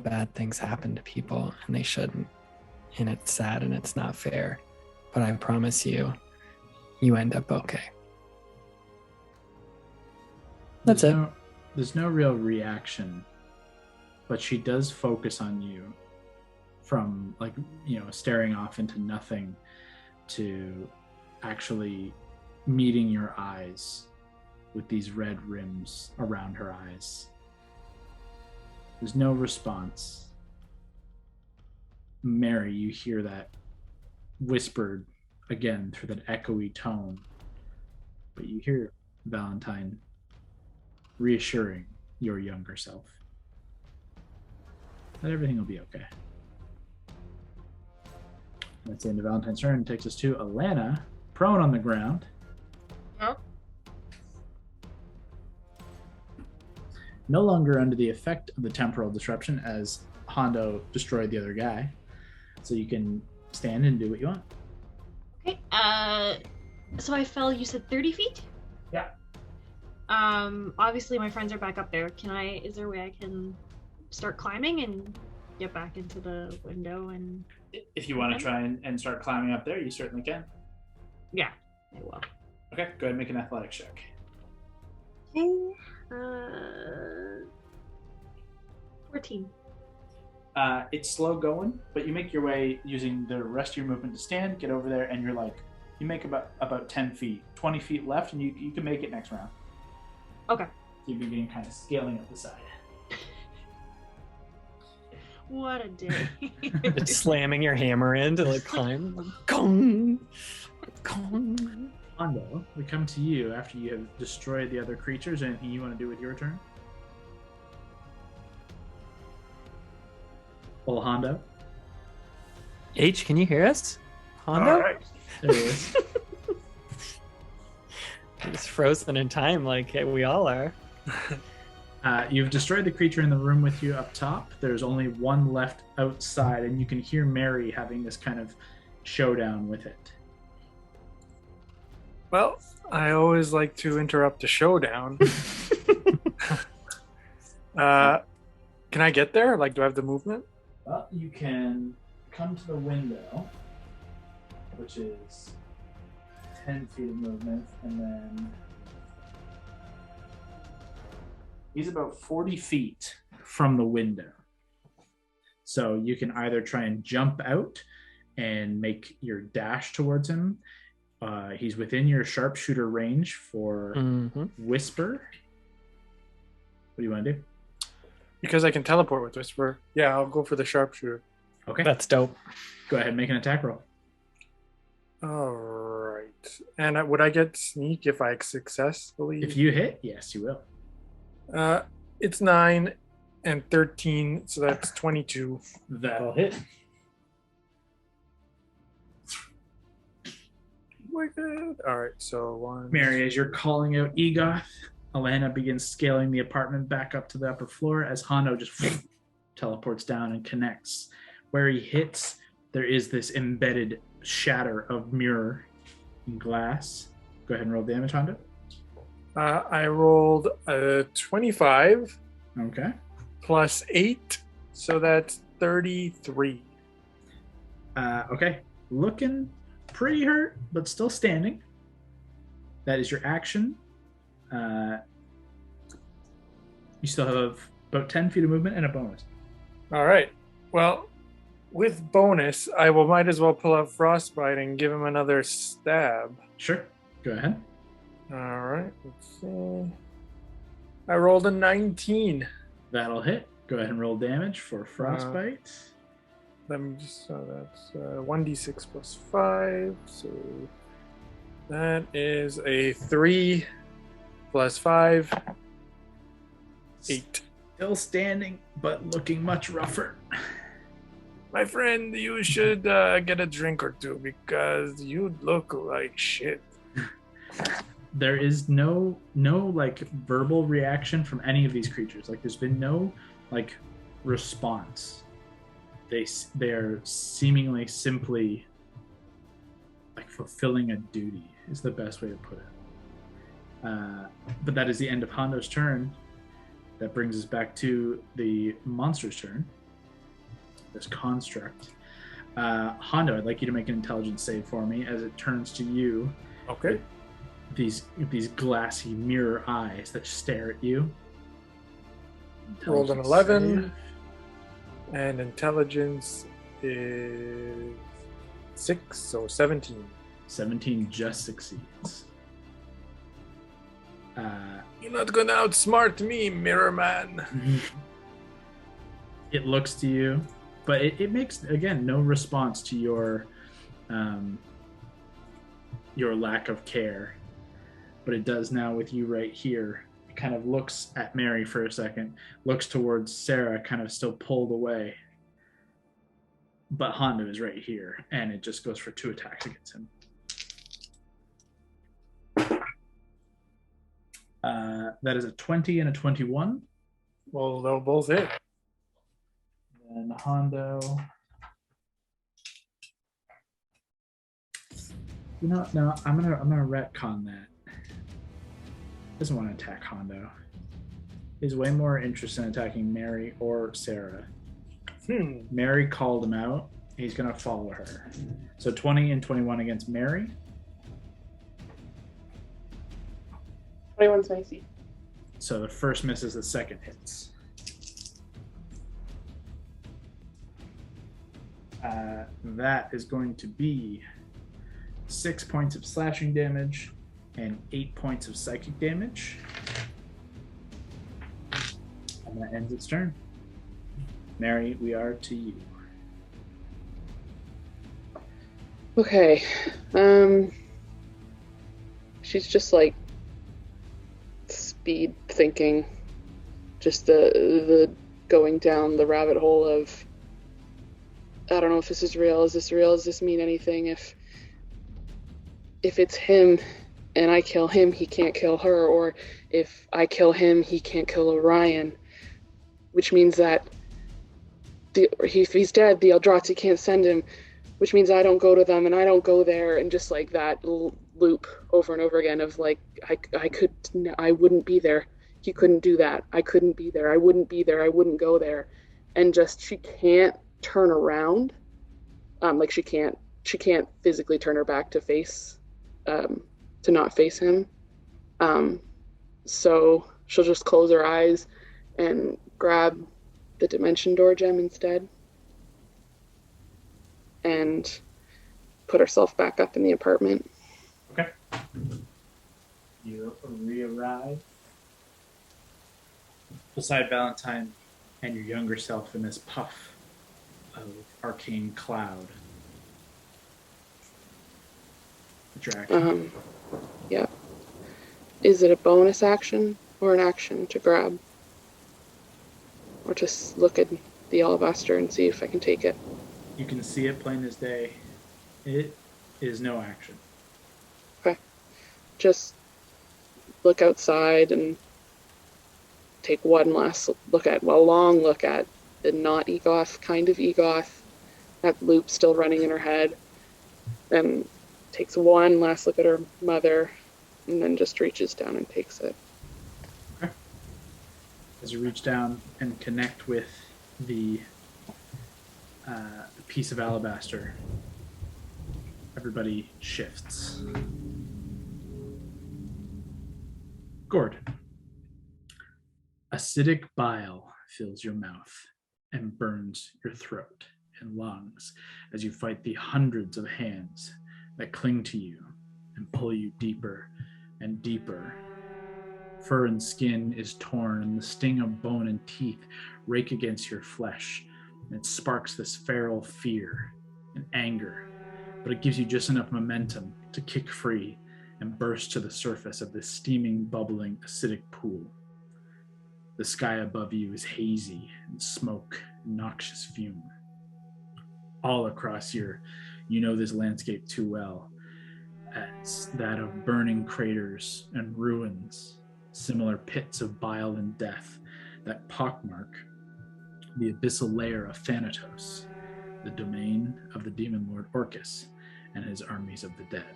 bad things happen to people, and they shouldn't. And it's sad and it's not fair. But I promise you, you end up okay. That's it. There's no real reaction, but she does focus on you from, like, staring off into nothing to actually meeting your eyes with these red rims around her eyes. There's no response. Mary, you hear that whispered again through that echoey tone, but you hear Valentine reassuring your younger self that everything will be okay. That's the end of Valentine's turn. Takes us to Alana, prone on the ground. Oh. No longer under the effect of the temporal disruption, as Hondo destroyed the other guy. So you can stand and do what you want. Okay. So I fell, you said 30 feet? Yeah. Obviously my friends are back up there. Is there a way I can start climbing and get back into the window? And if you want to try and start climbing up there, you certainly can. yeah, I will. Okay, go ahead and make an athletics check. Okay. 14. It's slow going, but you make your way using the rest of your movement to stand, get over there, and you're like, you make about 10 feet, 20 feet left, and you can make it next round. Okay. you begin kind of scaling up the side. What a day. Just slamming your hammer in to like climb. Gong, gong. Hondo, we come to you after you have destroyed the other creatures. Anything you want to do with your turn? Well, Hondo. H, can you hear us? Hondo? All right. There he is. He's frozen in time like we all are. You've destroyed the creature in the room with you up top. There's only one left outside, and you can hear Mary having this kind of showdown with it. Well, I always like to interrupt a showdown. Can I get there? Like, do I have the movement? Well, you can come to the window, which is 10 feet of movement, and then he's about 40 feet from the window. So you can either try and jump out and make your dash towards him. He's within your sharpshooter range for Whisper. What do you want to do? Because I can teleport with Whisper. Yeah, I'll go for the sharpshooter. Okay. That's dope. Go ahead and make an attack roll. All right. And would I get sneak if I successfully? If you hit, yes, you will. It's 9 and 13, so that's 22. That'll hit. Wicked. All right, so 1. Mary, as you're calling out Egoth, Alana begins scaling the apartment back up to the upper floor as Hondo just teleports down and connects. Where he hits, there is this embedded shatter of mirror and glass. Go ahead and roll damage, Hondo. I rolled a 25 Okay. plus 8, so that's 33. Okay. Looking pretty hurt, but still standing. That is your action. You still have about 10 feet of movement and a bonus. All right. Well, with bonus, I might as well pull out Frostbite and give him another stab. Sure. Go ahead. All right. Let's see. I rolled a 19. That'll hit. Go ahead and roll damage for frostbite. Let me just. That's 1d6 plus 5. So that is a 3 plus 5. 8. Still standing, but looking much rougher. My friend, you should get a drink or two because you look like shit. There is no like verbal reaction from any of these creatures. Like there's been no like response. They're seemingly simply like fulfilling a duty is the best way to put it. But that is the end of Hondo's turn. That brings us back to the monster's turn. This construct. Hondo, I'd like you to make an intelligence save for me as it turns to you. Okay. These glassy mirror eyes that stare at you. Rolled an 11. And intelligence is 6, so 17. 17 just succeeds. You're not gonna outsmart me, Mirror Man. It looks to you, but it makes, again, no response to your lack of care. But it does now with you right here. It kind of looks at Mary for a second, looks towards Sarah, kind of still pulled away. But Hondo is right here, and it just goes for 2 attacks against him. That is a 20 and a 21. Well, they'll both hit. And Hondo. You know, no, I'm gonna retcon that. Doesn't want to attack Hondo. He's way more interested in attacking Mary or Sarah. Mary called him out. He's gonna follow her. So 20 and 21 against Mary. 21's my AC. So the first misses, the second hits. That is going to be 6 points of slashing damage and 8 points of psychic damage. And that ends its turn. Mary, we are to you. Okay. She's just like speed thinking, just the going down the rabbit hole of, I don't know if this is real. Is this real? Does this mean anything? If it's him and I kill him, he can't kill her, or if I kill him, he can't kill Orion, which means that if he's dead, the Eldrazi can't send him, which means I don't go to them and I don't go there, and just like that loop over and over again of like, I wouldn't be there. He couldn't do that. I couldn't be there. I wouldn't be there. I wouldn't go there. And just, she can't turn around. Like she can't physically turn her back to face, to not face him. So she'll just close her eyes and grab the Dimension Door gem instead, and put herself back up in the apartment. Okay. You re-arrive beside Valentine and your younger self in this puff of arcane cloud. Attraction. Yeah. Is it a bonus action or an action to grab? Or just look at the alabaster and see if I can take it? You can see it plain as day. It is no action. Okay. Just look outside and take one last long look at the not Egoth, kind of Egoth. That loop still running in her head. And takes one last look at her mother, and then just reaches down and takes it. Okay. As you reach down and connect with the piece of alabaster, everybody shifts. Gord. Acidic bile fills your mouth and burns your throat and lungs as you fight the hundreds of hands that cling to you and pull you deeper and deeper. Fur and skin is torn, and the sting of bone and teeth rake against your flesh, and it sparks this feral fear and anger, but it gives you just enough momentum to kick free and burst to the surface of this steaming, bubbling, acidic pool. The sky above you is hazy and smoke and noxious fume. All across you know this landscape too well, as that of burning craters and ruins, similar pits of bile and death that pockmark the abyssal lair of Thanatos, the domain of the demon lord Orcus and his armies of the dead.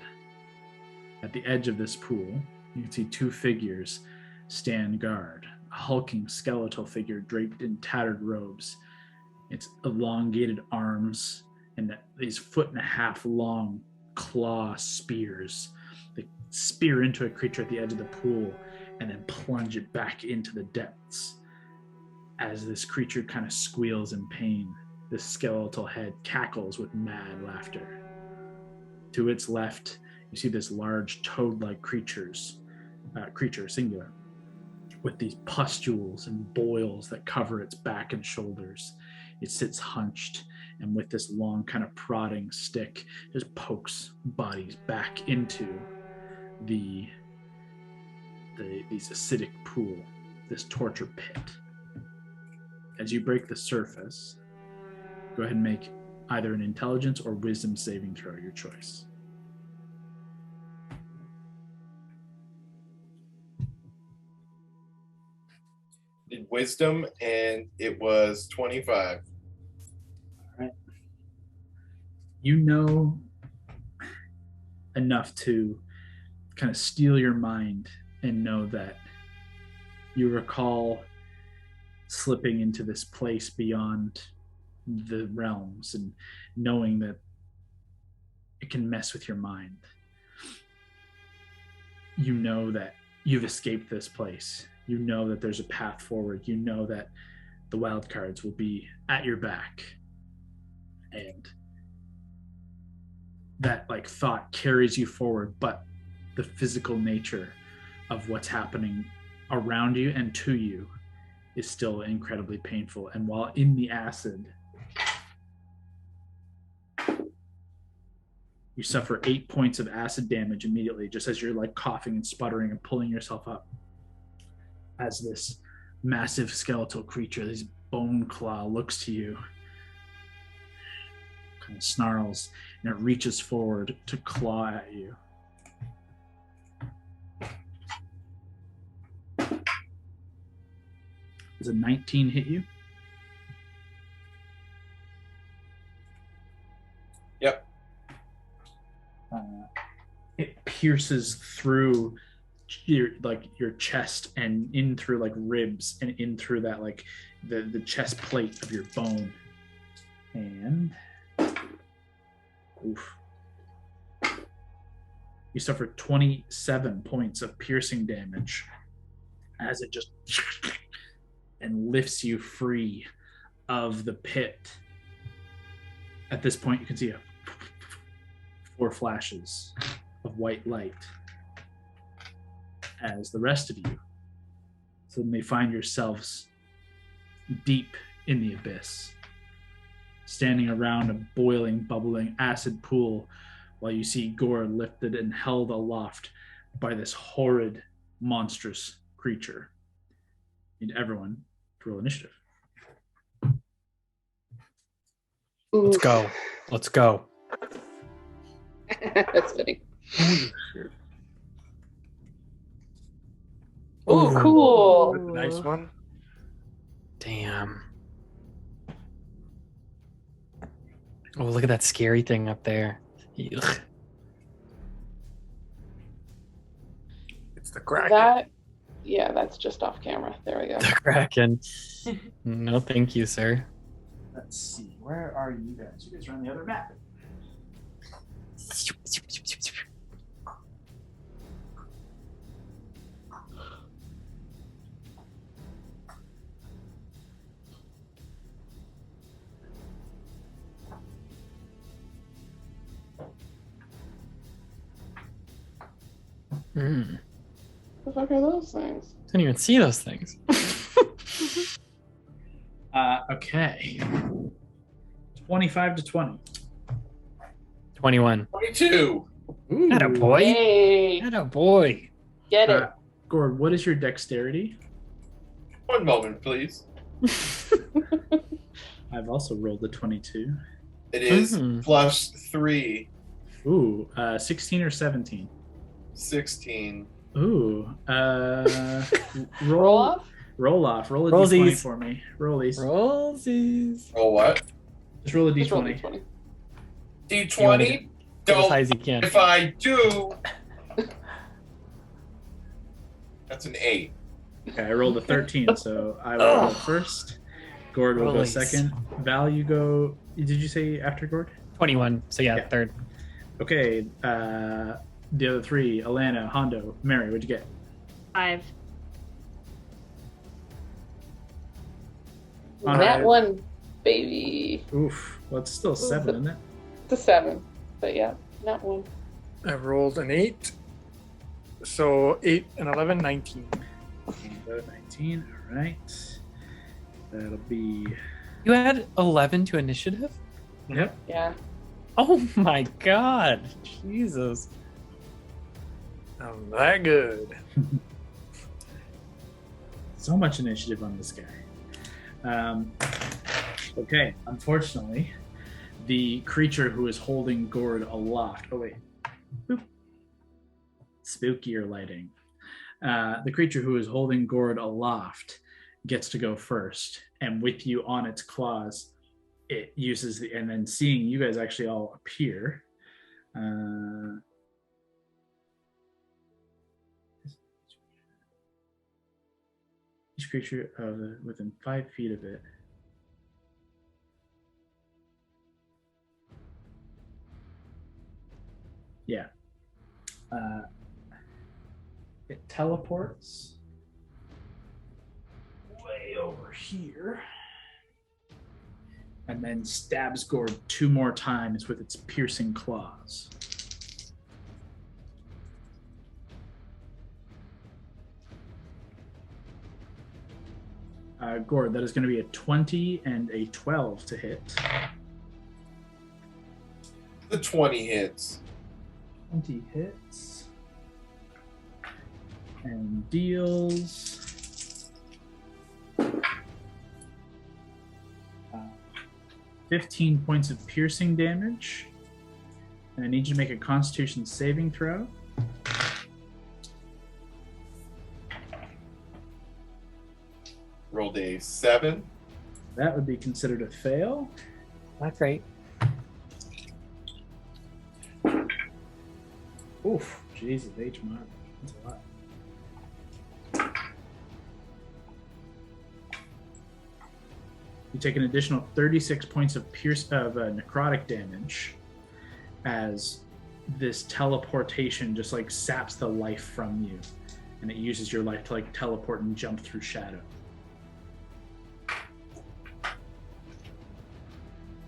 At the edge of this pool, you can see two figures stand guard, a hulking skeletal figure draped in tattered robes, its elongated arms and these 1.5 foot long claw spears. They spear into a creature at the edge of the pool and then plunge it back into the depths. As this creature kind of squeals in pain, this skeletal head cackles with mad laughter. To its left, you see this large toad-like creature, singular, with these pustules and boils that cover its back and shoulders. It sits hunched, and with this long kind of prodding stick, just pokes bodies back into these acidic pool, this torture pit. As you break the surface, go ahead and make either an intelligence or wisdom saving throw, your choice. Did wisdom, and it was 25. All right. You know enough to kind of steal your mind and know that you recall slipping into this place beyond the realms and knowing that it can mess with your mind. You know that you've escaped this place. You know that there's a path forward. You know that the wildcards will be at your back. And that thought carries you forward, but the physical nature of what's happening around you and to you is still incredibly painful. And while in the acid, you suffer 8 points of acid damage immediately, just as you're like coughing and sputtering and pulling yourself up. As this massive skeletal creature, this bone claw, looks to you, kind of snarls, and it reaches forward to claw at you. Does a 19 hit you? Yep. It pierces through your chest and in through like ribs and in through that like the chest plate of your bone. And oof. You suffer 27 points of piercing damage as it just and lifts you free of the pit. At this point, you can see 4 flashes of white light as the rest of you suddenly find yourselves deep in the abyss, standing around a boiling, bubbling acid pool while you see Gore lifted and held aloft by this horrid, monstrous creature. And everyone roll initiative. Let's go. Let's go. That's funny. Ooh. Ooh, cool. That's a nice one. Damn. Oh, look at that scary thing up there. Ugh. It's the Kraken. That's just off camera. There we go. The Kraken. No, thank you, sir. Let's see. Where are you guys? You guys are on the other map. Mm. What the fuck are those things? Didn't even see those things. Okay. 25 to 20. 21. 22. Atta boy. Hey, Atta boy. get it. Gord, what is your dexterity? 1 moment, please. I've also rolled a 22. It is Mhm. plus 3, Ooh, 16 or 17? 16. Ooh, Roll off? Roll off. Roll a Rollsies. d20 for me. Rollies. Rollsies. Oh, what? Just roll a Just roll d20. D20. D20? Get as high Don't. as you can. If I do. That's an 8. Okay, I rolled a 13, so I will go first. Gord will go Rollies. second. Val, you go. Did you say after Gord? 21. So yeah, Yeah. third. Okay, the other 3, Alana, Hondo, Mary, what'd you get? 5. All That right. one, baby. Oof. Well, it's still 7, isn't it? It's a 7. But yeah, not one. I rolled an 8. So 8 and 11, 19. 19, all right. That'll be. You had 11 to initiative? Yep. Yeah. Oh my god. Jesus. I'm that good. So much initiative on this guy. Okay, unfortunately, the creature who is holding Gord aloft. Oh, wait. Boop. Spookier lighting. The creature who is holding Gord aloft gets to go first. And with you on its claws, it uses the. And then seeing you guys actually all appear. Each creature within 5 feet of it. Yeah. It teleports way over here and then stabs Gord 2 more times with its piercing claws. Gord, that is going to be a 20 and a 12 to hit. The 20 hits. 20 hits. And deals 15 points of piercing damage. And I need you to make a Constitution saving throw. Rolled a 7. That would be considered a fail. Not great. Oof, Jesus, H mod. That's a lot. You take an additional 36 points of necrotic damage as this teleportation just like saps the life from you, and it uses your life to like teleport and jump through shadow.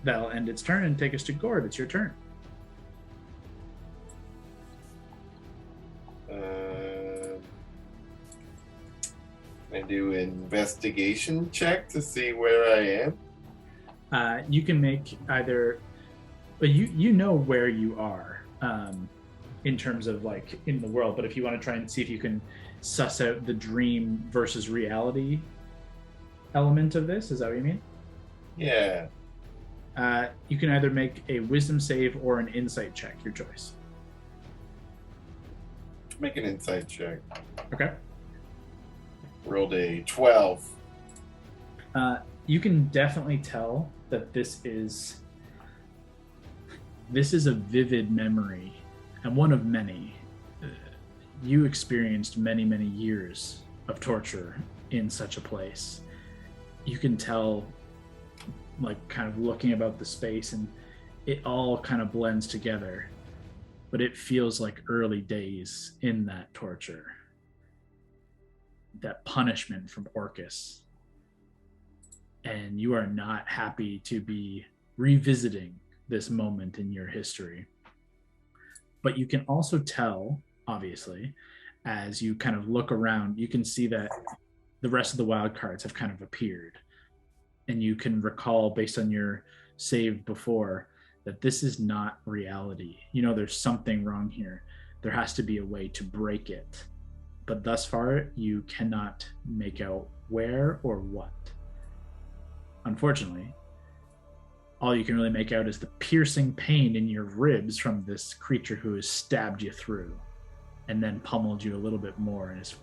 That'll end its turn and take us to Gord. It's your turn. I do an investigation check to see where I am. You can make either, but you know where you are in terms of like in the world. But if you want to try and see if you can suss out the dream versus reality element of this, is that what you mean? Yeah. You can either make a wisdom save or an insight check, your choice. Make an insight check. Okay. Rolled a 12. You can definitely tell that this is a vivid memory, and one of many. You experienced many, many years of torture in such a place. You can tell, like, kind of looking about the space, and it all kind of blends together, but it feels like early days in that torture. That punishment from Orcus. And you are not happy to be revisiting this moment in your history. But you can also tell, obviously, as you kind of look around, you can see that the rest of the wild cards have kind of appeared. And you can recall, based on your save before, that this is not reality. You know, there's something wrong here. There has to be a way to break it. But thus far, you cannot make out where or what. Unfortunately, all you can really make out is the piercing pain in your ribs from this creature who has stabbed you through and then pummeled you a little bit more. And it's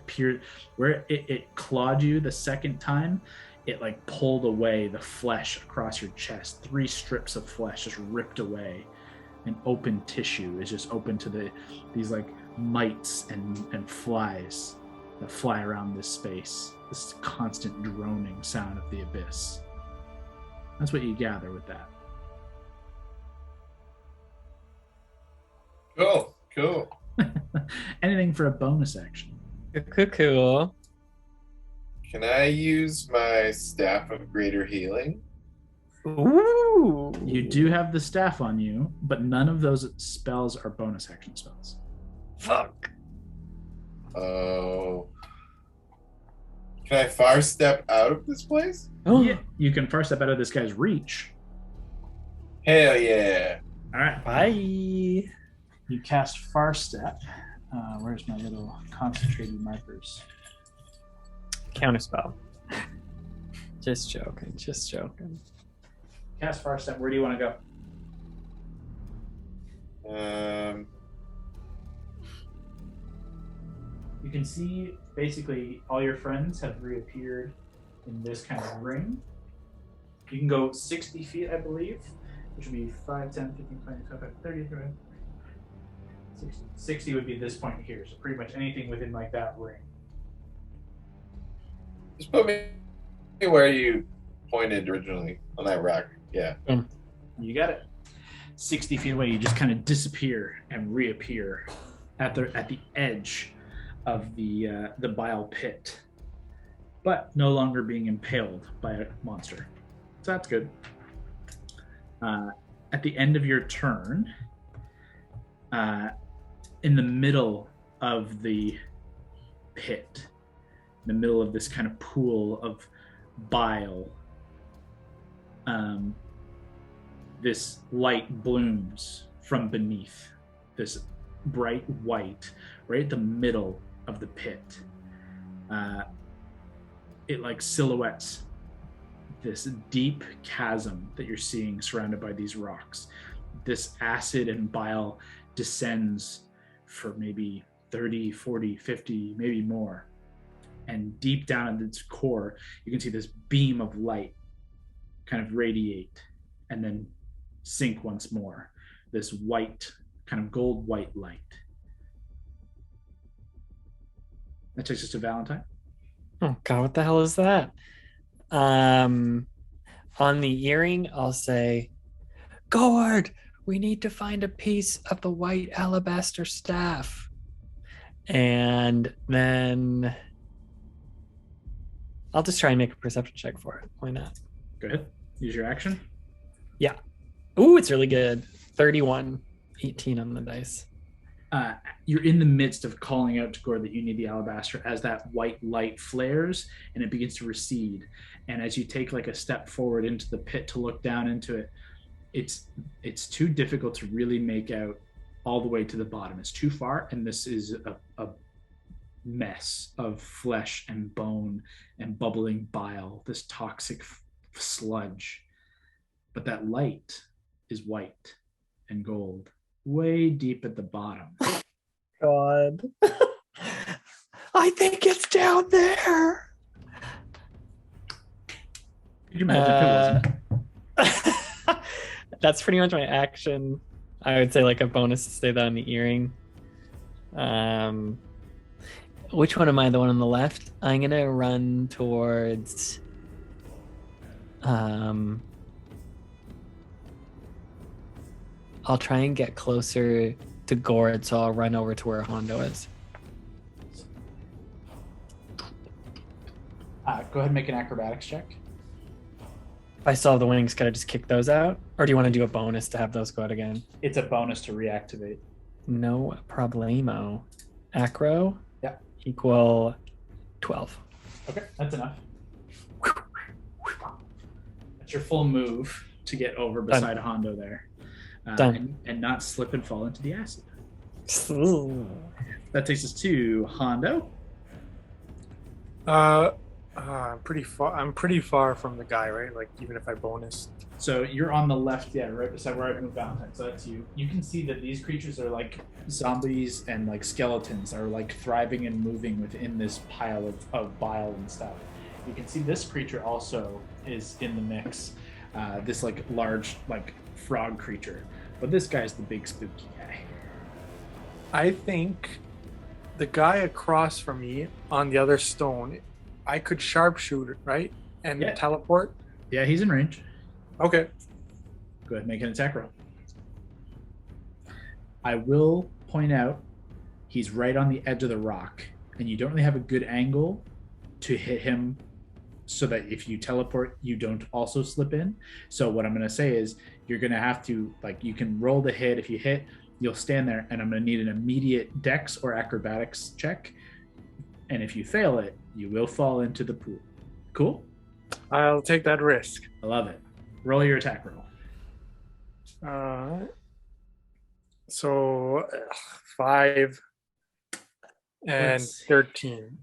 where it clawed you the second time, it like pulled away the flesh across your chest. 3 strips of flesh just ripped away. And open tissue is just open to these like mites and flies that fly around this space. This constant droning sound of the abyss. That's what you gather with that. Cool. Anything for a bonus action? Cool. Can I use my Staff of Greater Healing? Ooh. You do have the staff on you, but none of those spells are bonus action spells. Fuck. Oh. Can I far step out of this place? Oh. Yeah, you can far step out of this guy's reach. Hell yeah. All right. Bye. You cast Far Step. Where's my little concentrated markers? Counterspell. Just joking. Cast Far Step. Where do you want to go? You can see basically all your friends have reappeared in this kind of ring. You can go 60 feet, I believe, which would be 5, 10, 15, 20, 25, 30, 60. 60 would be this point here, so pretty much anything within like that ring. Just put me where you pointed originally on that rock. Yeah. You got it. 60 feet away, you just kind of disappear and reappear at the edge of the bile pit, but no longer being impaled by a monster. So that's good. At the end of your turn, in the middle of the pit, in the middle of this kind of pool of bile, this light blooms from beneath, this bright white, right at the middle of the pit. It like silhouettes this deep chasm that you're seeing surrounded by these rocks. This acid and bile descends for maybe 30, 40, 50, maybe more. And deep down at its core, you can see this beam of light kind of radiate and then sink once more. This white, kind of gold white light. That takes us to Valentine. Oh God, what the hell is that? On the earring, I'll say, Gord, we need to find a piece of the white alabaster staff. And then I'll just try and make a perception check for it. Why not? Go ahead. Use your action. Yeah. Ooh, it's really good. 31, 18 on the dice. You're in the midst of calling out to Gord that you need the alabaster as that white light flares and it begins to recede. And as you take like a step forward into the pit to look down into it, it's too difficult to really make out all the way to the bottom. It's too far, and this is a mess of flesh and bone and bubbling bile, this toxic sludge. But that light is white and gold, way deep at the bottom. God. I think it's down there. Could you imagine if it wasn't? That's pretty much my action. I would say like a bonus to stay that on the earring. Which one am I? The one on the left? I'm gonna run towards I'll try and get closer to Gord, so I'll run over to where Hondo is. Go ahead and make an acrobatics check. If I still have the wings, could I just kick those out? Or do you want to do a bonus to have those go out again? It's a bonus to reactivate. No problemo. Acro? Yeah. Equal 12. Okay, that's enough. That's your full move to get over beside Hondo there. Done. And not slip and fall into the acid. That takes us to Hondo. I'm pretty far from the guy, right? Like even if I bonus. So you're on the left, yeah, right beside where I moved Valentine. So that's you. You can see that these creatures are like zombies and like skeletons are like thriving and moving within this pile of bile and stuff. You can see this creature also is in the mix. This like large like frog creature. But this guy's the big spooky guy. I think the guy across from me on the other stone, I could sharpshoot, right? And Yeah. teleport? Yeah, he's in range. Okay. Go ahead and make an attack roll. I will point out he's right on the edge of the rock, and you don't really have a good angle to hit him so that if you teleport, you don't also slip in. So what I'm going to say is you're going to have to, like, you can roll the hit. If you hit, you'll stand there, and I'm going to need an immediate dex or acrobatics check. And if you fail it, you will fall into the pool. Cool? I'll take that risk. I love it. Roll your attack roll. So 5 and Let's- 13.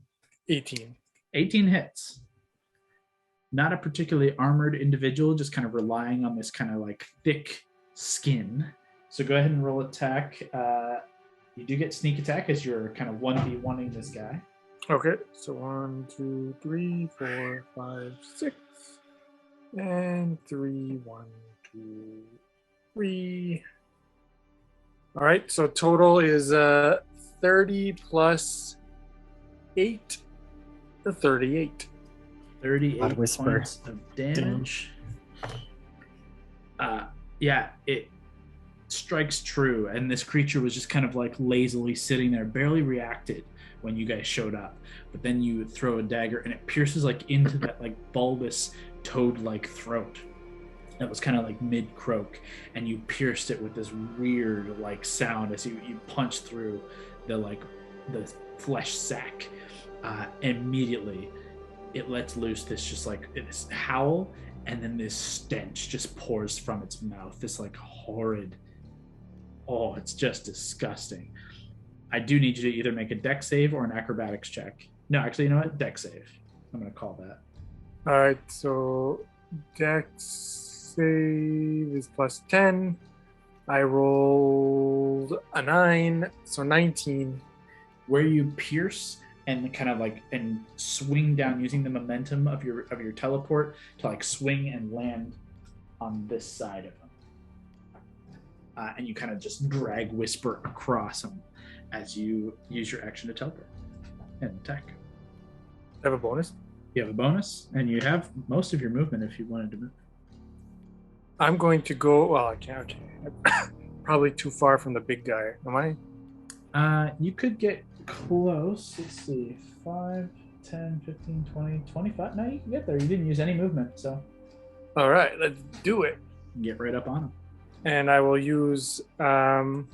18. 18 hits. Not a particularly armored individual, just kind of relying on this kind of like thick skin. So go ahead and roll attack. You do get sneak attack as you're kind of 1v1ing this guy. Okay, so 1, 2, 3, 4, 5, 6, and 3, 1, 2, 3. All right, so total is 30 plus 8, 38. 38 Loud whisper. points of damage. Yeah, it strikes true, and this creature was just kind of like lazily sitting there, barely reacted when you guys showed up. But then you throw a dagger, and it pierces like into that like bulbous toad-like throat that was kind of like mid-croak, and you pierced it with this weird like sound as you punch through the flesh sac. Immediately it lets loose this just like this howl, and then this stench just pours from its mouth. This like horrid. Oh, it's just disgusting. I do need you to either make a dex save or an acrobatics check. No, actually, you know what? Dex save. I'm going to call that. All right, so dex save is plus 10. I rolled a 9, so 19. Where you pierce and kind of like and swing down using the momentum of your teleport to like swing and land on this side of him. And you kind of just drag Whisper across him as you use your action to teleport and attack. I have a bonus? You have a bonus, and you have most of your movement if you wanted to move. I'm going to go... Well, I can't. Probably too far from the big guy. Am I? You could get close. Let's see. 5, 10, 15, 20, 25. No, you can get there. You didn't use any movement, so... All right, let's do it. Get right up on him. And I will use... I'll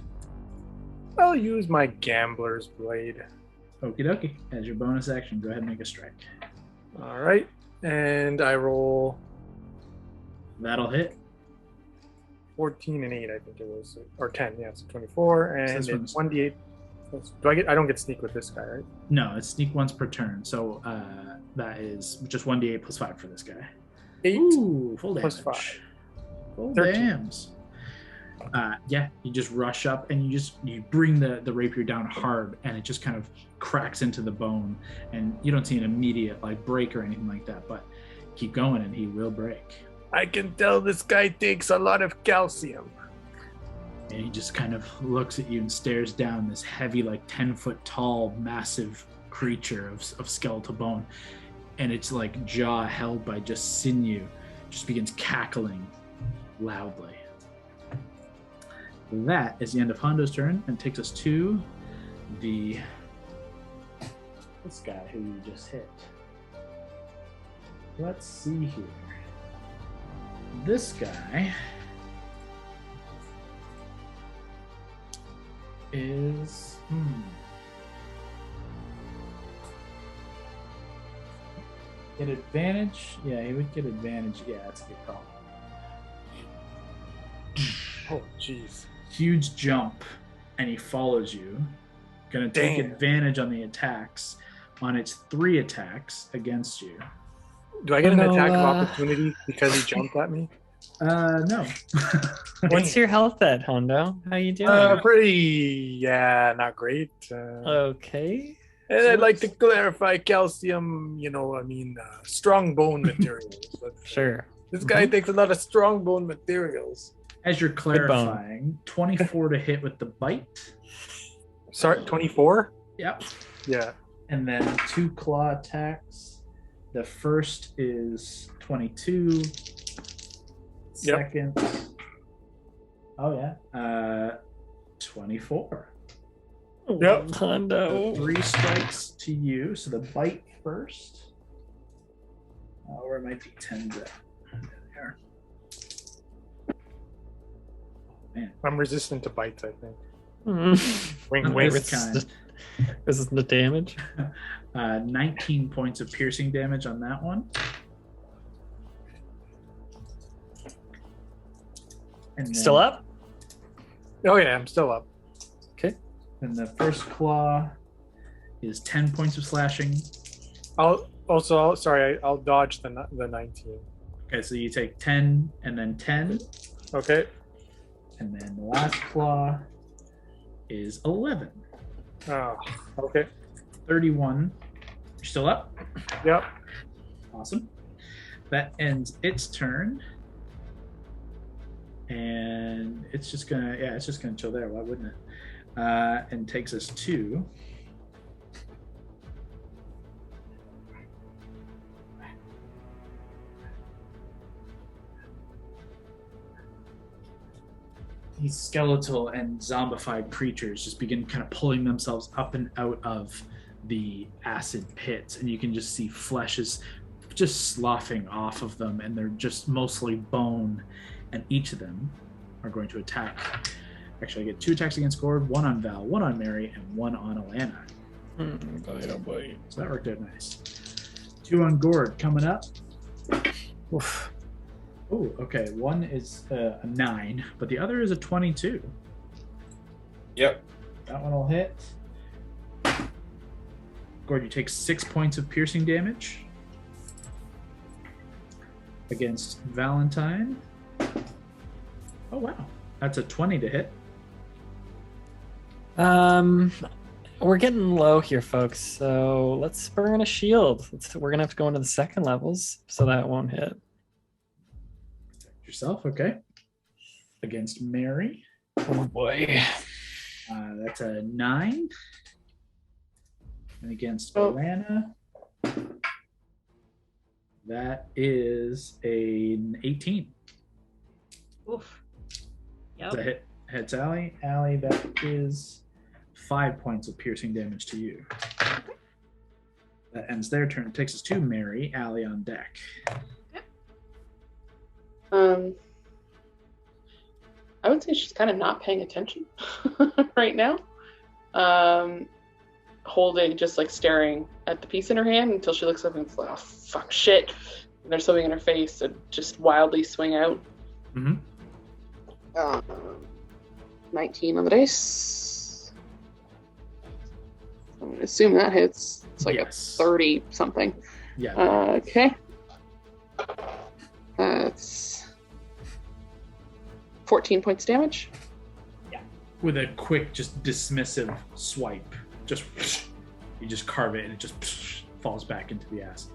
use my Gambler's Blade. Okie dokie. As your bonus action, go ahead and make a strike. All right. And I roll That'll hit. 14 and 8, I think it was. Or 10, yeah, so 24. And this it's one's- 1d8. I don't get sneak with this guy, right? No, it's sneak once per turn, so that is just 1d8 plus 5 for this guy. 8. Ooh, full damage. plus 5. Full 13. dams. Yeah, you just rush up and you bring the rapier down hard, and it just kind of cracks into the bone, and you don't see an immediate like break or anything like that, but keep going and he will break. I can tell this guy takes a lot of calcium. And he just kind of looks at you and stares down, this heavy, like 10-foot tall, massive creature of skeletal bone. And its like jaw held by just sinew just begins cackling loudly. That is the end of Hondo's turn and takes us to this guy who you just hit. Let's see here. This guy is get advantage. Yeah, he would get advantage. Yeah, that's a good call. Oh, jeez. Huge jump, and he follows you. Gonna take Damn. advantage on the attacks, on its 3 attacks against you. Do I get an No, attack of opportunity because he jumped at me? No. What's your health at, Hondo? How you doing? Pretty, not great. Okay. And I'd like to clarify calcium, strong bone materials. Sure. This guy takes a lot of strong bone materials. As you're bone. clarifying, 24 to hit with the bite. Sorry, 24? Yep. Yeah. And then 2 claw attacks. The first is 22. Yep. Second. Oh yeah. 24. Yep. Hondo. 3 strikes to you. So the bite first. Where are my d10s at? There. Man. I'm resistant to bites, I think. Wing, Not wing. this kind. This is the damage. 19 points of piercing damage on that one. And then, Still up? Oh, yeah, I'm still up. Okay. And the first claw is 10 points of slashing. I'll dodge the 19. Okay, so you take 10 and then 10. Okay. And then the last claw is 11. Oh, okay. 31. You're still up? Yep. Awesome. That ends its turn. And it's just gonna chill there. Why wouldn't it? And takes us to these skeletal and zombified creatures just begin kind of pulling themselves up and out of the acid pits, and you can just see flesh is just sloughing off of them, and they're just mostly bone, and each of them are going to attack. Actually, I get 2 attacks against Gord, 1 on Val, 1 on Mary, and 1 on Alana. So that worked out nice. 2 on Gord coming up. Oof. Oh, okay. One is a 9, but the other is a 22. Yep. That one will hit. Gord, you take 6 points of piercing damage against Valentine. Oh, wow. That's a 20 to hit. We're getting low here, folks. So let's burn a shield. We're gonna have to go into the second levels, so that won't hit. Protect yourself, okay. Against Mary. Oh boy. That's a 9. And against Oh. Alana, that is an 18. Oof. Yep. That hits Allie. Allie, that is 5 points of piercing damage to you. That ends their turn. It takes us to Mary. Allie on deck. I would say she's kind of not paying attention right now. Holding, just like staring at the piece in her hand until she looks up and it's like, oh, fuck, shit. And there's something in her face that just wildly swing out. Mm-hmm. 19 on the dice. I'm going to assume that hits. It's like Yes. a 30 something. Yeah. Okay. That's 14 points damage. With a quick, just dismissive swipe. Just you just carve it and it just falls back into the acid.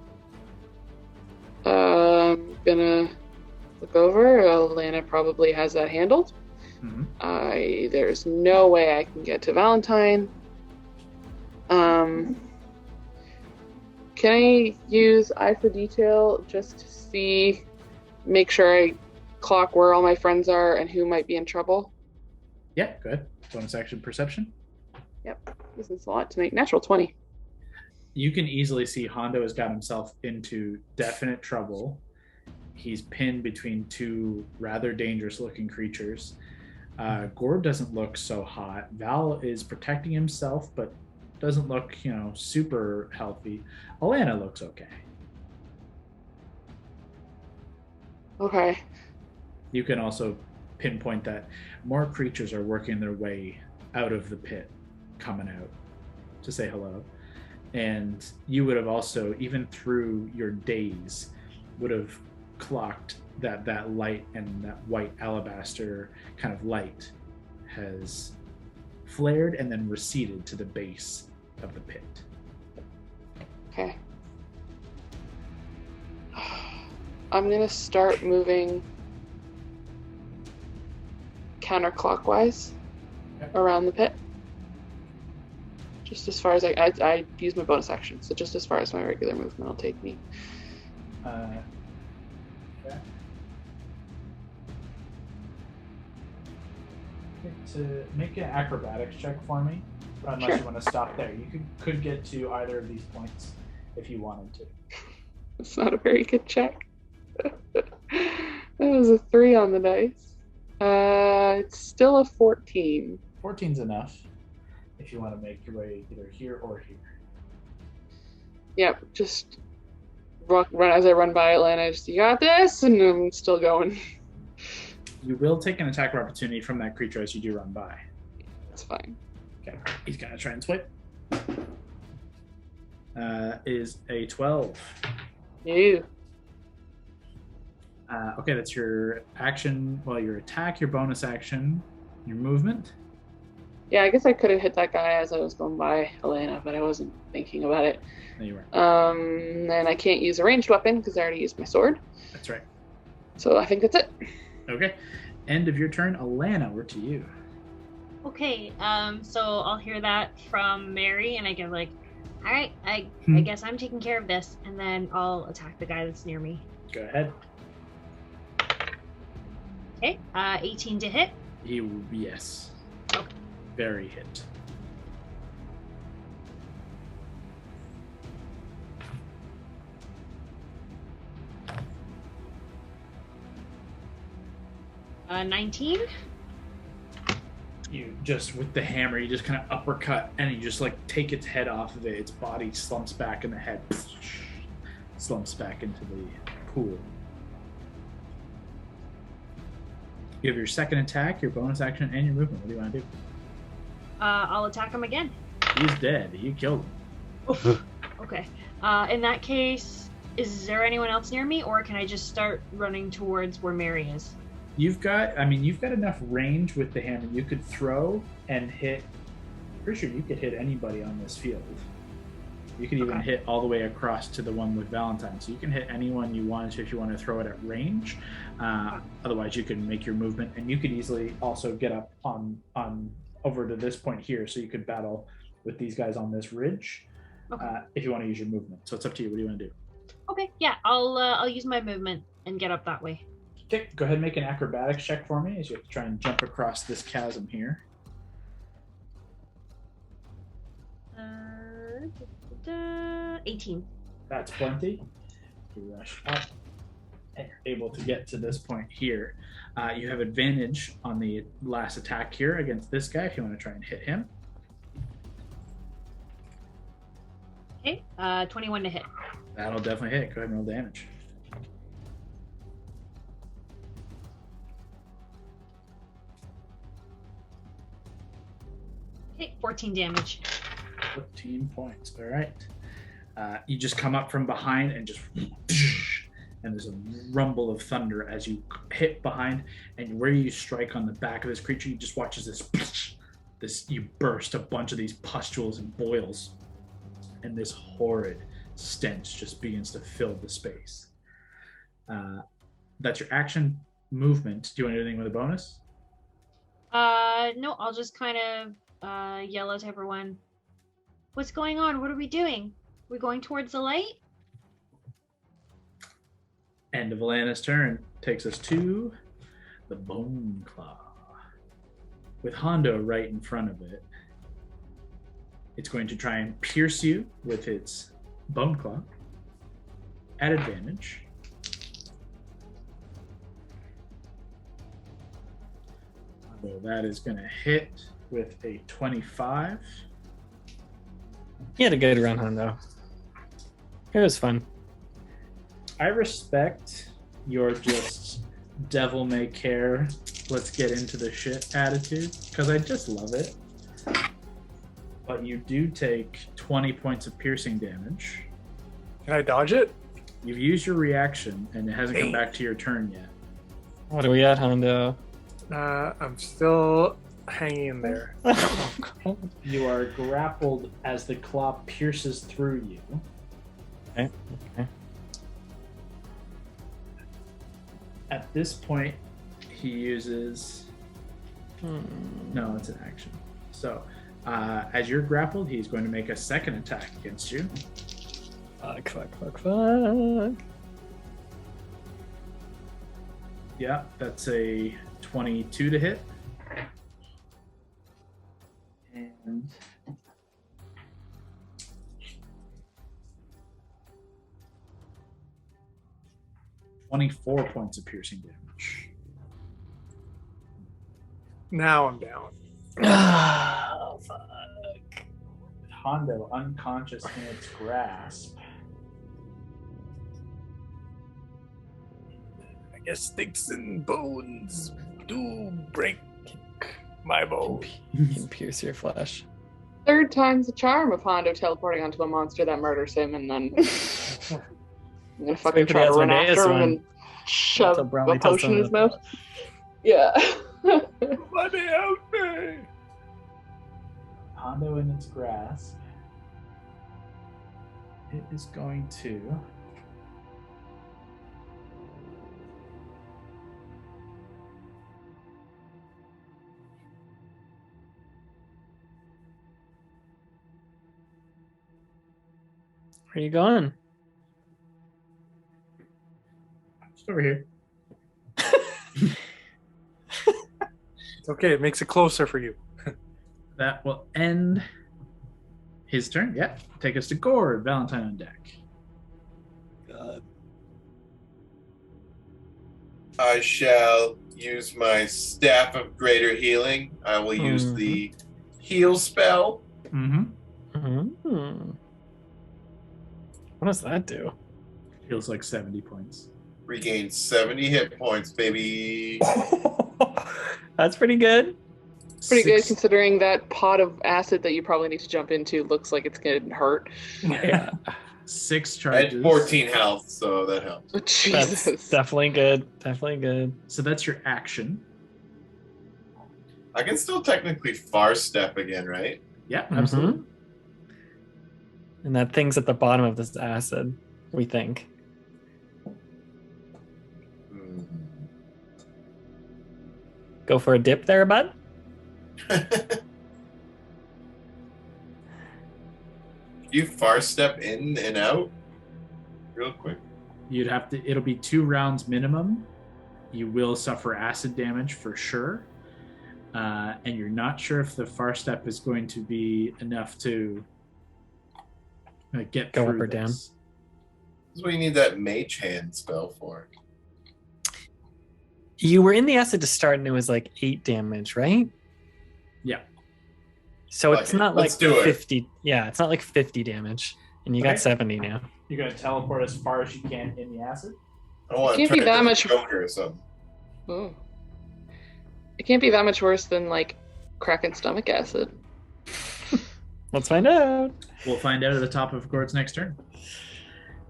I'm gonna look over. Alana probably has that handled. Mm-hmm. There's no way I can get to Valentine. Can I use Eye for Detail just to see, make sure I clock where all my friends are and who might be in trouble? Yeah, good. Bonus action perception. Yep, this is a lot to make. Natural 20. You can easily see Hondo has got himself into definite trouble. He's pinned between 2 rather dangerous looking creatures. Gord doesn't look so hot. Val is protecting himself, but doesn't look, super healthy. Alana looks okay. Okay. You can also pinpoint that more creatures are working their way out of the pit, coming out to say hello. And you would have also, even through your daze, would have clocked that light and that white alabaster kind of light has flared and then receded to the base of the pit. Okay. I'm gonna start moving counterclockwise around the pit. Just as far as I use my bonus action, so just as far as my regular movement will take me. Okay. To make an acrobatics check for me, unless Sure. you want to stop there. You could get to either of these points if you wanted to. It's not a very good check. That was a 3 on the dice. It's still a 14. 14's enough if you want to make your way either here or here. Yep, just run as I run by Atlanta. Just, you got this, and I'm still going. You will take an attack of opportunity from that creature as you do run by. That's fine. Okay, he's gonna try and swipe. Is a 12. Ew. Okay, that's your action. Well, your attack, your bonus action, your movement. Yeah, I guess I could have hit that guy as I was going by Elena, but I wasn't thinking about it. No, you weren't. And I can't use a ranged weapon because I already used my sword. That's right. So I think that's it. Okay. End of your turn. Alana, we're to you. Okay, so I'll hear that from Mary, and I go like, all right, I guess I'm taking care of this, and then I'll attack the guy that's near me. Go ahead. Okay, 18 to hit. Yes. Okay. Very hit. Uh, 19. You just, with the hammer, you just kind of uppercut and you just like take its head off of it. Its body slumps back and the head slumps back into the pool. You have your second attack, your bonus action, and your movement. What do you want to do? I'll attack him again. He's dead. You killed him. Okay. In that case, is there anyone else near me, or can I just start running towards where Mary is? You've got enough range with the hammer. You could throw and hit. Pretty sure you could hit anybody on this field. You could even hit all the way across to the one with Valentine. So you can hit anyone you want to if you want to throw it at range. Otherwise, you can make your movement, and you could easily also get up on over to this point here, so you could battle with these guys on this ridge if you want to use your movement. So it's up to you. What do you want to do? Okay, yeah, I'll use my movement and get up that way. Okay, go ahead and make an acrobatics check for me as you have to try and jump across this chasm here. 18. That's plenty. You rush up and you're able to get to this point here. You have advantage on the last attack here against this guy if you want to try and hit him. Okay, 21 to hit. That'll definitely hit. Go ahead and roll damage. Okay, 14 damage. 14 points. All right. You just come up from behind and just, and there's a rumble of thunder as you hit behind, and where you strike on the back of this creature, you just watch as you burst a bunch of these pustules and boils, and this horrid stench just begins to fill the space. That's your action movement. Do you want to do anything with a bonus? No, I'll just kind of yell at everyone. What's going on? What are we doing? We're going towards the light? End of Alana's turn takes us to the Bone Claw. With Hondo right in front of it, it's going to try and pierce you with its Bone Claw at advantage. Hondo, that is going to hit with a 25. He had a good run, Hondo. It was fun. I respect your just devil may care, let's get into the shit attitude, because I just love it. But you do take 20 points of piercing damage. Can I dodge it? You've used your reaction, and it hasn't come back to your turn yet. What are we at, Hondo? I'm still hanging in there. You are grappled as the claw pierces through you. Okay. At this point, he uses... No, it's an action. So, as you're grappled, he's going to make a second attack against you. Fuck. Yeah, that's a 22 to hit. And... 24 points of piercing damage. Now I'm down. Oh, fuck. Hondo unconscious in its grasp. I guess sticks and bones do break my bones. You can pierce your flesh. Third time's the charm of Hondo teleporting onto a monster that murders him, and then I'm gonna fucking try to run after him and shove a potion in his mouth. Yeah. Let me out, man! Hondo in its grasp. It is going to... Where are you going? Just over here. It's okay, it makes it closer for you. That will end his turn. Yeah. Take us to Gord. Valentine on deck. God. I shall use my Staff of Greater Healing. I will use the heal spell. Mm-hmm. What does that do? Feels like 70 points. Regain 70 hit points, baby. That's pretty good. Pretty good Six- considering that pot of acid that you probably need to jump into looks like it's going to hurt. Yeah, 6 I charges. had 14 health, so that helps. Oh, Jesus. that's definitely good. Definitely good. So that's your action. I can still technically far step again, right? Yeah, absolutely. And that thing's at the bottom of this acid, we think. Hmm. Go for a dip there, bud. You far step in and out real quick. You'd have to. It'll be 2 rounds minimum. You will suffer acid damage for sure, and you're not sure if the far step is going to be enough to get Go through up or down. This is what you need that mage hand spell for. You were in the acid to start, and it was like 8 damage, right? Yeah. So it's Okay, not let's like do it. 50. Yeah, it's not like 50 damage, and you Okay. got 70 now. You're going to teleport as far as you can in the acid. I don't want to Can't try be to that do much- Joker or something. Oh. It can't be that much worse than like cracking stomach acid. Let's find out. We'll find out at the top of Gord's next turn.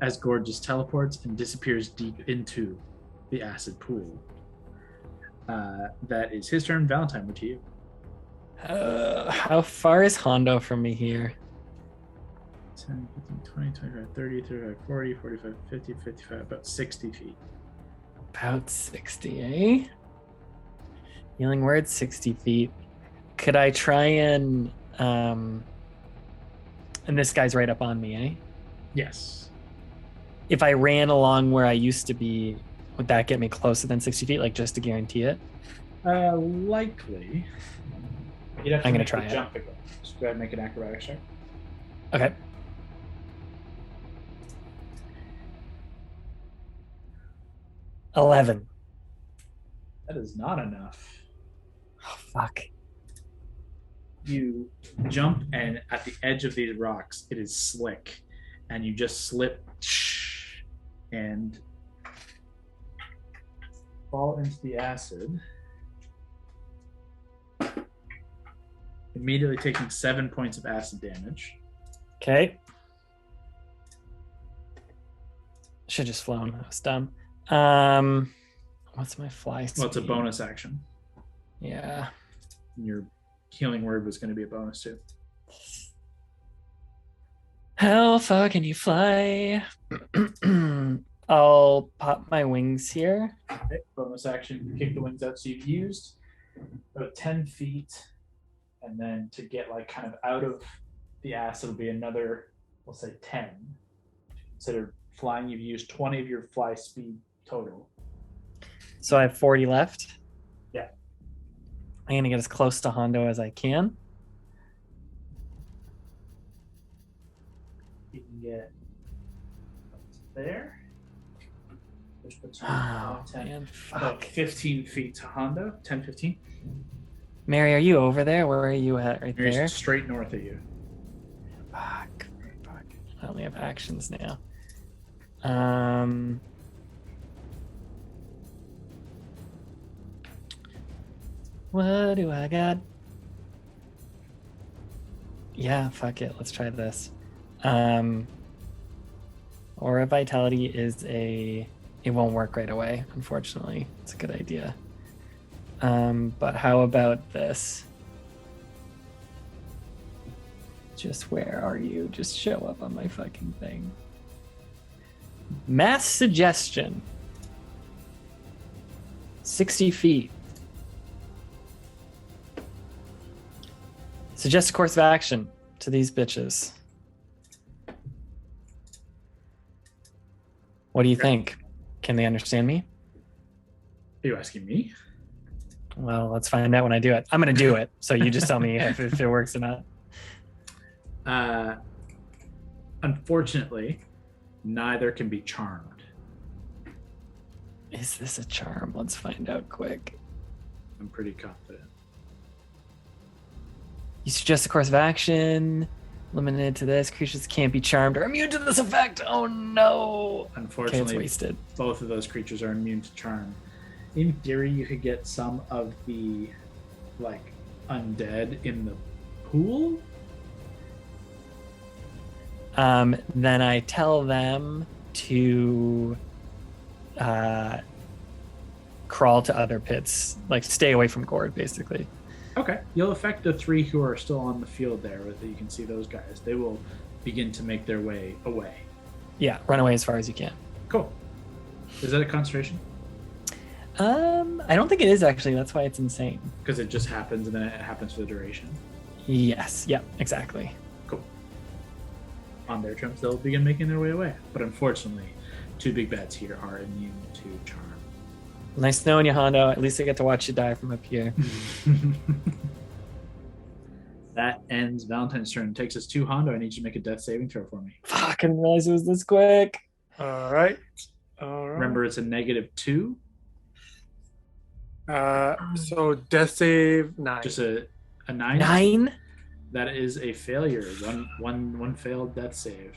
As Gord just teleports and disappears deep into the acid pool. That is his turn. Valentine, what to you? How far is Hondo from me here? 10, 15, 20, 25, 30, 35, 40, 45, 50, 55, about 60 feet. About 60, eh? Healing word, 60 feet. Could I try and this guy's right up on me, eh? Yes. If I ran along where I used to be, would that get me closer than 60 feet, like just to guarantee it? Likely. You'd have to I'm gonna make try the it. jump again. Just go ahead and make an acrobatics check. Okay. $11. That is not enough. Oh, fuck. You jump, and at the edge of these rocks, it is slick, and you just slip and fall into the acid. Immediately taking 7 points of acid damage. Okay. Should just flown. That was dumb. What's my fly speed? Well, it's a bonus action. Yeah. Your healing word was going to be a bonus too. How far can you fly? I'll pop my wings here. Okay, bonus action, you kick the wings out. So you've used about 10 feet, and then to get like kind of out of the acid will be another, we'll say 10. Consider flying, you've used 20 of your fly speed total. So I have 40 left. Yeah. I'm going to get as close to Hondo as I can. You can get up to there. Which puts you Oh, at 10, man, about fuck. 15 feet to Hondo. 10, 15. Mary, are you over there? Where are you at right Here's there? straight north of you. Fuck. Fuck. I only have actions now. What do I got? Yeah, fuck it. Let's try this. Aura Vitality is it won't work right away, unfortunately. It's a good idea. But how about this? Just where are you? Just show up on my fucking thing. Mass Suggestion. 60 feet. Suggest a course of action to these bitches. What do you think? Can they understand me? Are you asking me? Well, let's find out when I do it. I'm going to do it. So you just tell me if it works or not. Unfortunately, neither can be charmed. Is this a charm? Let's find out quick. I'm pretty confident. You suggest a course of action. Limited to this. Creatures can't be charmed or immune to this effect. Oh no. Okay, it's Unfortunately, wasted. both of those creatures are immune to charm. In theory, you could get some of the like undead in the pool. Then I tell them to crawl to other pits, like stay away from Gord, basically. Okay, you'll affect the 3 who are still on the field there. You can see those guys. They will begin to make their way away. Yeah, run away as far as you can. Cool. Is that a concentration? I don't think it is actually. That's why it's insane. Because it just happens and then it happens for the duration. Yes. Yep. Exactly. Cool. On their terms, they'll begin making their way away. But unfortunately, 2 big bats here are immune to charm. Nice knowing you, Hondo. At least I get to watch you die from up here. That ends Valentine's turn. Takes us to Hondo. I need you to make a death saving throw for me. Fuck, I didn't realize it was this quick. All right. Remember, it's a -2. So death save 9. Just a 9. 9? That is a failure. One failed death save.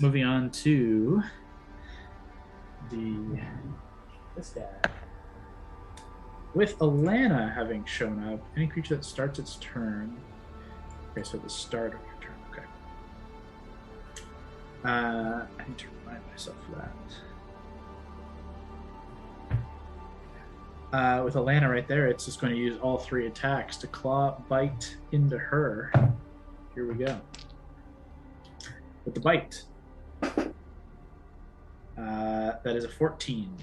Moving on to this guy. With Alana having shown up, any creature that starts its turn. Okay, so the start of your turn. Okay. I need to remind myself of that. With Alana right there, it's just going to use all 3 attacks to claw, bite into her. Here we go. With the bite. That is a 14.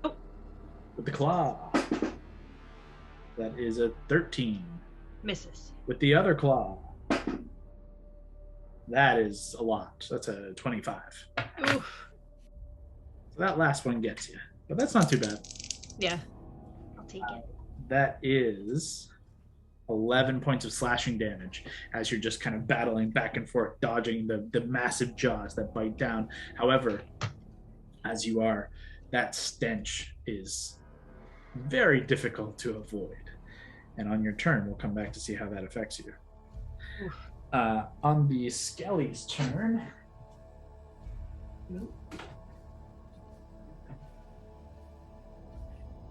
Oh. With the claw. That is a 13. Misses. With the other claw. That is a lot. That's a 25. Oof. So that last one gets you. But that's not too bad. Yeah. I'll take it. That is 11 points of slashing damage as you're just kind of battling back and forth, dodging the massive jaws that bite down. However, as you are, that stench is very difficult to avoid. And on your turn, we'll come back to see how that affects you. On the Skelly's turn,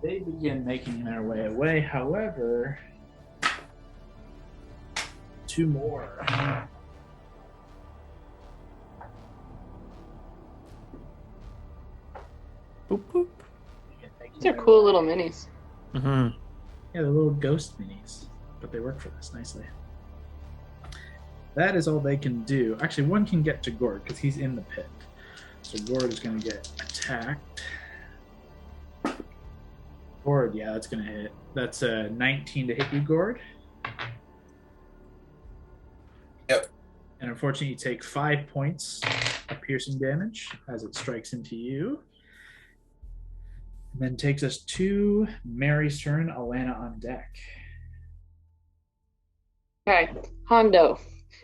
they begin making their way away. However, 2 more. Boop, boop. These are cool little minis. Mm-hmm. Yeah, they're little ghost minis, but they work for this nicely. That is all they can do. Actually, one can get to Gord because he's in the pit. So Gord is going to get attacked. Gord, yeah, that's going to hit. That's a 19 to hit you, Gord. Yep. And unfortunately, you take 5 points of piercing damage as it strikes into you. And then takes us to Mary's turn, Alana on deck. Okay, Hondo.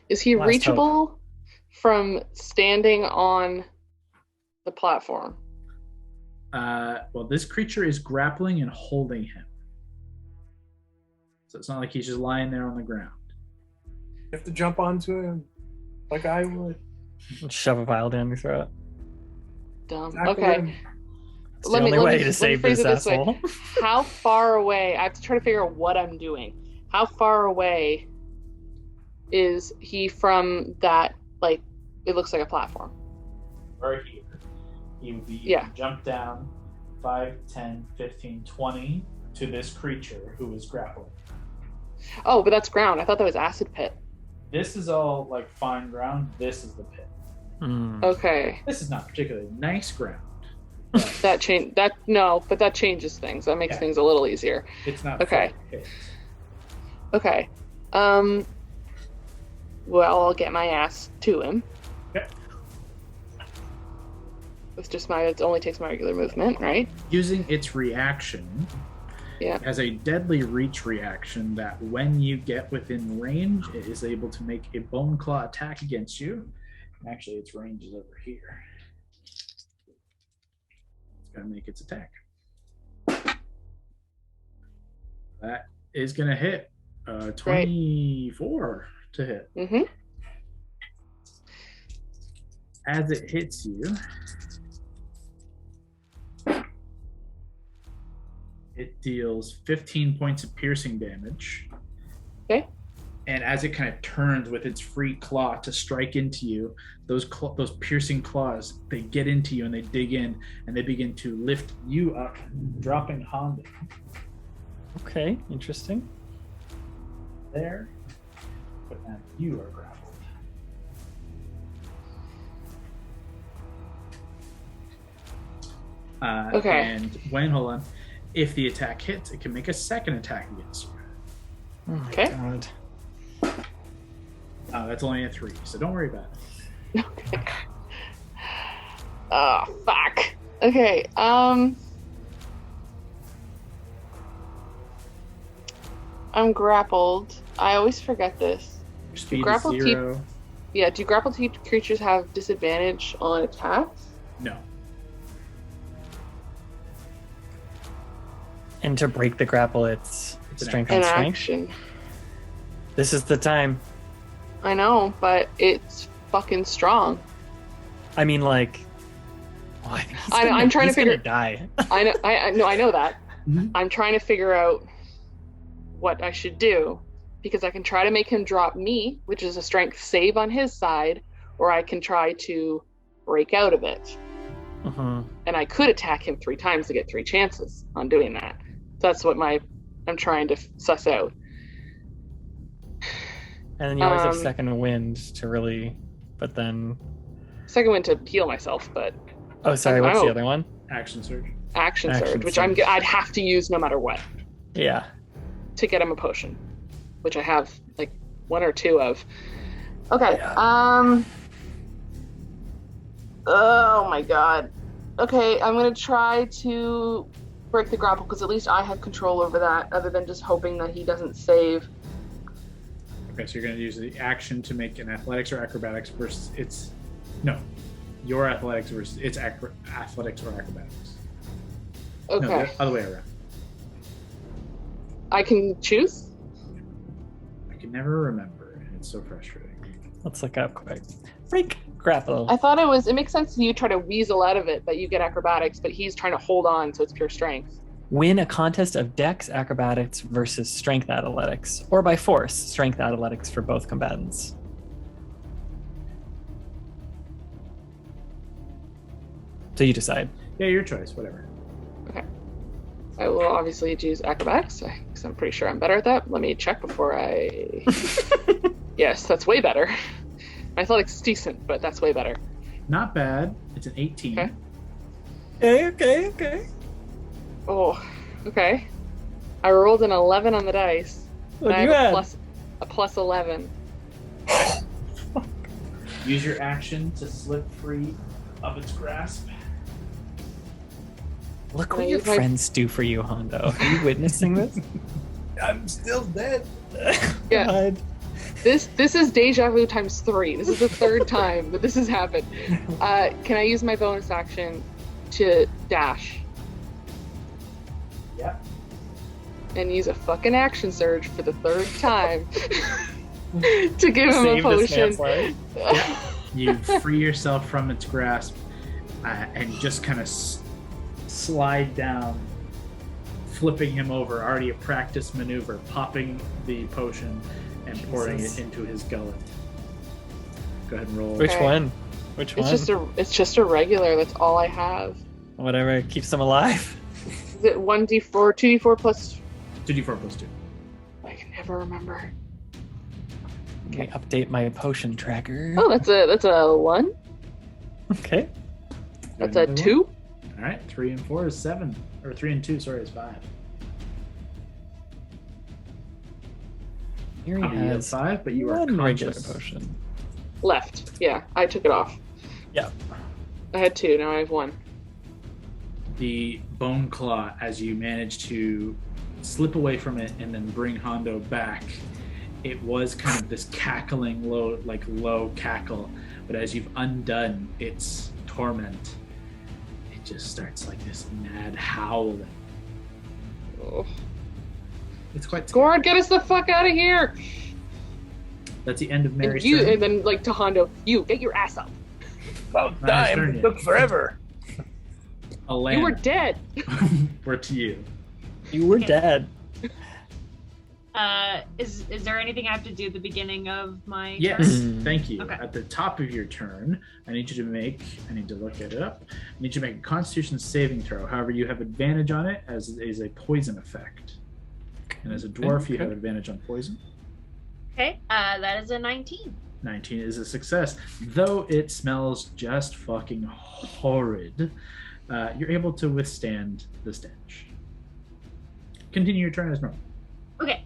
Is he Last reachable from standing on the platform? Well, this creature is grappling and holding him. So it's not like he's just lying there on the ground. You have to jump onto him like I would. Shove a vial down your throat. Dumb. Exactly. Okay. It's the only way to save phrase this it this way. asshole. How far away? I have to try to figure out what I'm doing. How far away is he from that? Like, it looks like a platform. Right here. He would be jump down 5, 10, 15, 20 to this creature who is grappling. Oh, but that's ground. I thought that was acid pit. This is all like fine ground. This is the pit. Okay. This is not particularly nice ground. That changes things. That makes things a little easier. It's not okay. Pit. Okay. Well, I'll get my ass to him. Okay. With just it only takes my regular movement, right? Using its reaction. Yeah. It has a deadly reach reaction that when you get within range, it is able to make a bone claw attack against you. Actually, its range is over here. It's going to make its attack. That is going to hit. 24 to hit. Mm-hmm. As it hits you, it deals 15 points of piercing damage. Okay. And as it kind of turns with its free claw to strike into you, those piercing claws, they get into you and they dig in and they begin to lift you up, dropping Hondo. Okay, interesting. There. But now you are grappled. Okay. And hold on. If the attack hits, it can make a second attack against you. Oh my Okay. god. That's only a 3, so don't worry about it. Okay. Oh, fuck. Okay, I'm grappled. I always forget this. Your speed is grapple 0. Yeah, do grapple creatures have disadvantage on attacks? No. And to break the grapple, it's It's strength An on strength. action. This is the time. I know, but it's fucking strong. I mean, like, well, I think I'm trying to figure- die. I know. I know that. Mhm. I'm trying to figure out what I should do because I can try to make him drop me, which is a strength save on his side, or I can try to break out of it. Mhm. And I could attack him 3 times to get 3 chances on doing that. So that's what I'm trying to suss out. And then you always have Um, second wind to really, but then. Second one to heal myself, but Oh, sorry. What's the Oh. other one? Action surge. action Action surge, which surge. I'd have to use no matter what Yeah. to get him a potion, which I have like 1 or 2 of. Okay. Yeah. Oh my god. Okay, I'm gonna try to break the grapple because at least I have control over that, other than just hoping that he doesn't save. Okay, so you're going to use the action to make an athletics or acrobatics versus its. No. Your athletics versus its athletics or acrobatics. Okay. No, the other way around. I can choose. I can never remember, and it's so frustrating. Let's look up quick. Freak grapple. I thought it makes sense to you try to weasel out of it that you get acrobatics, but he's trying to hold on, so it's pure strength. Win a contest of dex acrobatics versus strength athletics, or by force, strength athletics for both combatants. So you decide. Yeah, your choice, whatever. I will obviously choose acrobatics because I'm pretty sure I'm better at that. Let me check before I. Yes, that's way better. I thought it's decent, but that's way better. Not bad. It's an 18. Okay. Okay. Oh, okay. I rolled an 11 on the dice. What and do you I have add? a plus 11. Use your action to slip free of its grasp. Look Can what I your use my- friends do for you, Hondo. Are you witnessing this? I'm still dead. Yeah. God. This is deja vu times 3. This is the 3rd time that this has happened. Can I use my bonus action to dash Yep. and use a fucking action surge for the 3rd time to give him Save a this man's potion? life. You free yourself from its grasp and just kind of slide down, flipping him over, already a practice maneuver, popping the potion and pouring Jesus. it into his gullet. Go ahead and roll. Which Okay. one? Which one? It's just a regular. That's all I have. Whatever keeps them alive. Is it 1d4, 2d4 plus? 2d4 plus 2. I can never remember. Let me update my potion tracker. Oh, that's a 1. Okay. That's a 2. All right, 3 and 4 is 7, or 3 and 2, sorry, is 5. Here he You have has 5, but you are one regular conscious. potion. Left. Yeah, I took it off. Yeah. I had 2. Now I have 1. The bone claw, as you manage to slip away from it and then bring Hondo back, it was kind of this cackling low cackle, but as you've undone its torment, it just starts like this mad howling. Oh. It's quite. Gorod, get us the fuck out of here! That's the end of And Mary's you, turn. and then like to Hondo, you get your ass up. About Nice time. turn, It took forever. Alana, You were dead. we're to you. You were Okay. dead. Is there anything I have to do at the beginning of my Yes, turn? thank you. Okay. At the top of your turn, I need you to look it up. I need you to make a Constitution saving throw. However, you have advantage on it as it is a poison effect. And as a dwarf, you have advantage on poison. Okay, that is a 19. 19 is a success. Though it smells just fucking horrid, you're able to withstand the stench. Continue your turn as normal. Okay.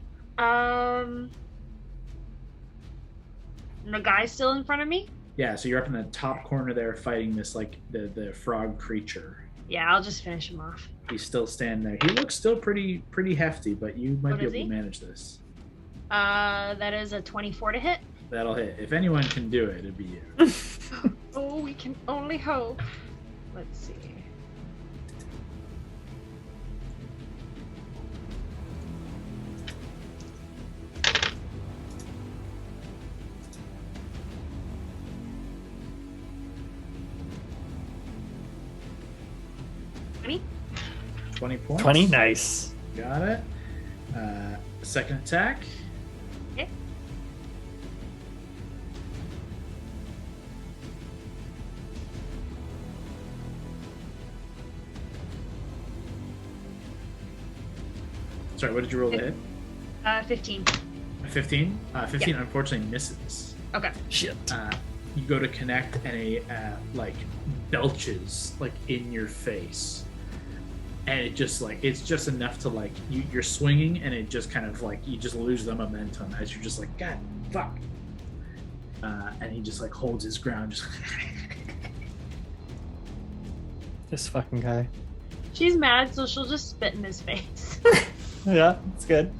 The guy's still in front of me? Yeah, so you're up in the top corner there fighting this, like, the frog creature. Yeah, I'll just finish him off. He's still standing there. He looks still pretty hefty, but you might What be is able he? to manage this. That is a 24 to hit. That'll hit. If anyone can do it, it'd be you. Oh, we can only hope. Let's see. $20? 20 points. 20? Nice. Got it. Second attack. Okay. Sorry, what did you roll to hit? 15. 15? 15 unfortunately misses. Okay. Shit. You go to connect and a like belches like in your face. And it just like it's just enough to like you're swinging and it just kind of like you just lose the momentum as you're just like God fuck. And he just like holds his ground just This fucking guy. She's mad, so she'll just spit in his face. Yeah, it's good.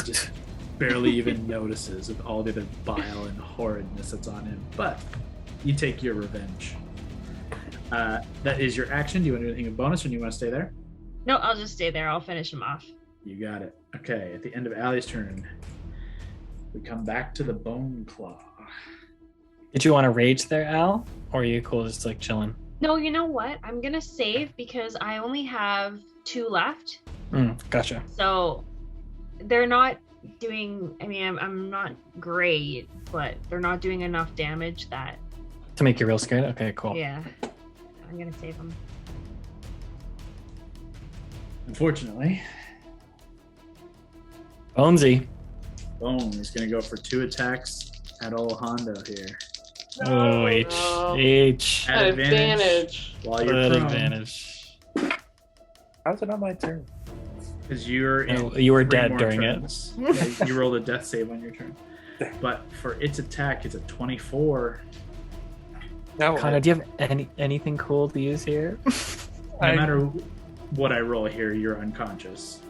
just barely even notices of all the other bile and horridness that's on him. But you take your revenge. That is your action. Do you want to do anything of bonus or do you want to stay there? No, I'll just stay there. I'll finish him off. You got it. Okay, at the end of Allie's turn, we come back to the Bone Claw. Did you want to rage there, Al? Or are you cool just like chilling? No, you know what? I'm gonna save because I only have 2 left. Gotcha. So they're not doing. I mean, I'm not great, but they're not doing enough damage that. To make you real scared? Okay, cool. Yeah, I'm gonna save them. Unfortunately, Bonesy. Bone is going to go for 2 attacks at old Hondo here. Oh, H. no. H. At Advantage. while you're Good prone. advantage. How's it on my turn? Because you're in No, you were 3 dead more during it. turns. Yeah, you rolled a death save on your turn. But for its attack, it's a 24. Now Connor, do you have anything cool to use here? No matter what I roll here, you're unconscious.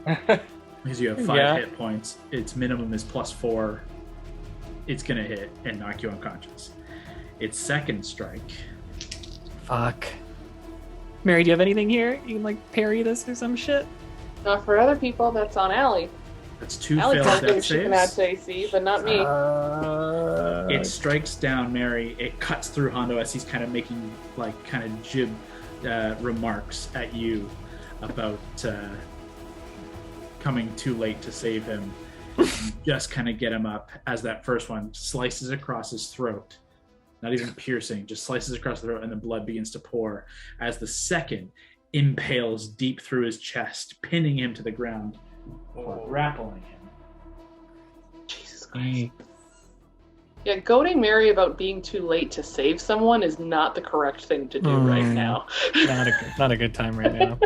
Because you have 5 Yeah. hit points. Its minimum is +4. It's going to hit and knock you unconscious. Its second strike. Fuck. Mary, do you have anything here? You can like parry this or some shit? Not for other people. That's on Allie. That's 2 Allie failed told me death she can add saves. to AC, but not me. It strikes down Mary. It cuts through Hondo as he's kind of making like kind of jib remarks at you about coming too late to save him. You just kind of get him up as that first one slices across his throat. Not even piercing, just slices across the throat and the blood begins to pour as the second impales deep through his chest, pinning him to the ground or grappling him. Jesus Christ. Yeah, goading Mary about being too late to save someone is not the correct thing to do right now. Not a good time right now.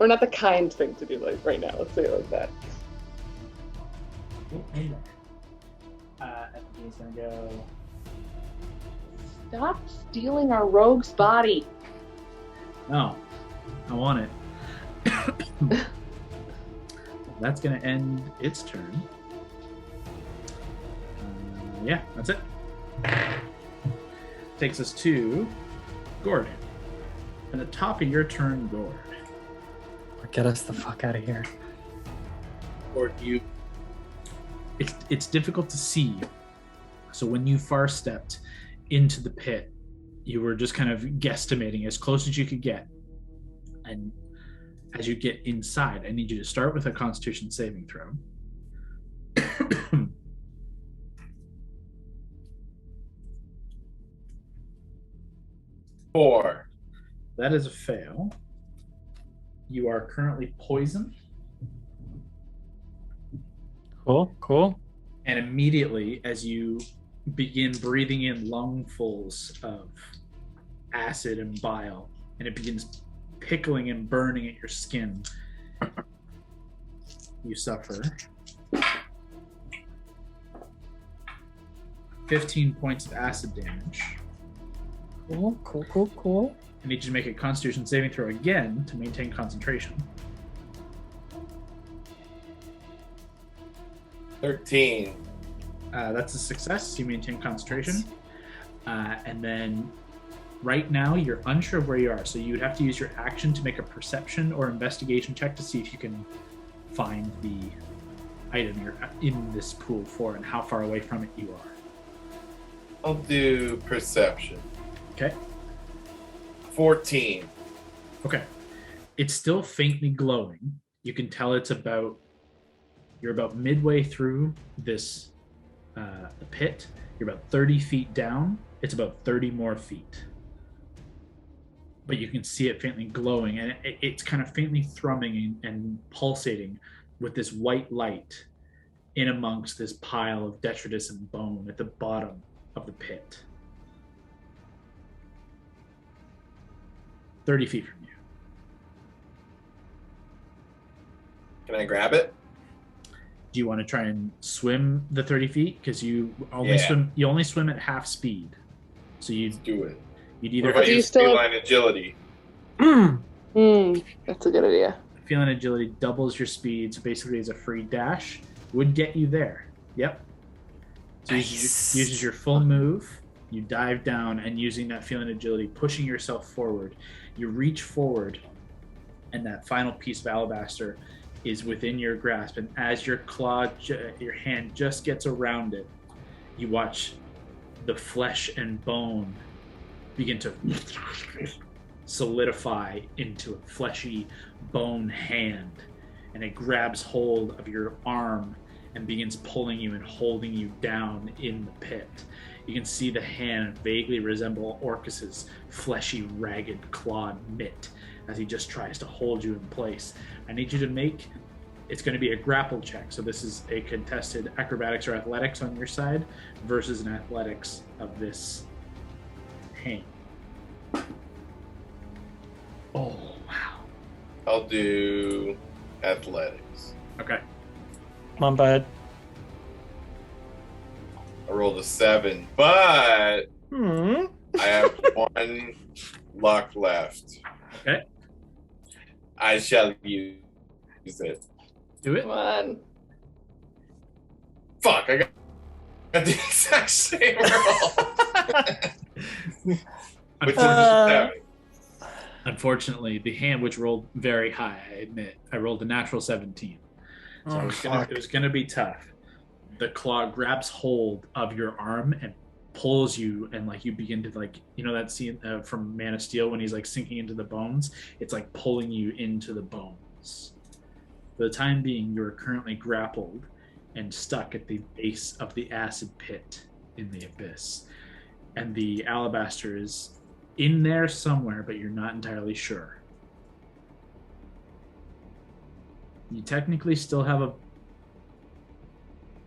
Or not the kind thing to do like right now. Let's say it like that. He's gonna go. Stop stealing our rogue's body. No, I want it. That's gonna end its turn. Yeah, that's it. Takes us to Gordon. At the top of your turn, Gord. Get us the fuck out of here. Or you. It's difficult to see. So when you far stepped into the pit, you were just kind of guesstimating as close as you could get. And as you get inside, I need you to start with a Constitution saving throw. 4. That is a fail. You are currently poisoned. Cool. And immediately, as you begin breathing in lungfuls of acid and bile, and it begins pickling and burning at your skin, you suffer 15 points of acid damage. Cool. I need you to make a Constitution saving throw again to maintain concentration. 13. That's a success. You maintain concentration. And then right now you're unsure of where you are, so you would have to use your action to make a perception or investigation check to see if you can find the item you're in this pool for and how far away from it you are. I'll do perception. Okay. 14. Okay. It's still faintly glowing. You can tell you're about midway through this the pit. You're about 30 feet down. It's about 30 more feet. But you can see it faintly glowing, and it's kind of faintly thrumming and pulsating with this white light in amongst this pile of detritus and bone at the bottom of the pit. 30 feet from you. Can I grab it? Do you want to try and swim the 30 feet? Because you only swim at half speed. So Let's do it. you'd either What if I Do you use still- feline agility? That's a good idea. feeling agility doubles your speed, so basically it's a free dash. Would get you there. Yep. So uses your full move. You dive down, and using that feeling agility, pushing yourself forward, you reach forward, and that final piece of alabaster is within your grasp. And as your your hand just gets around it, you watch the flesh and bone begin to solidify into a fleshy bone hand, and it grabs hold of your arm and begins pulling you and holding you down in the pit. You can see the hand vaguely resemble Orcus's fleshy, ragged, clawed mitt as he just tries to hold you in place. I need you to make, it's going to be a grapple check, so this is a contested acrobatics or athletics on your side versus an athletics of this hand. Oh, wow. I'll do athletics. Okay. Come on, bud. I rolled a 7, but I have 1 luck left. Okay. I shall use it. Do it. Come on. Fuck, I got the exact same roll. Which is a 7. Unfortunately, the hand, which rolled very high, I admit, I rolled a natural 17. So it was gonna be tough. The claw grabs hold of your arm and pulls you, and like you begin to that scene from Man of Steel when he's like sinking into the bones. It's like pulling you into the bones. For the time being, you are currently grappled and stuck at the base of the acid pit in the abyss, and the alabaster is in there somewhere, but you're not entirely sure. You technically still have a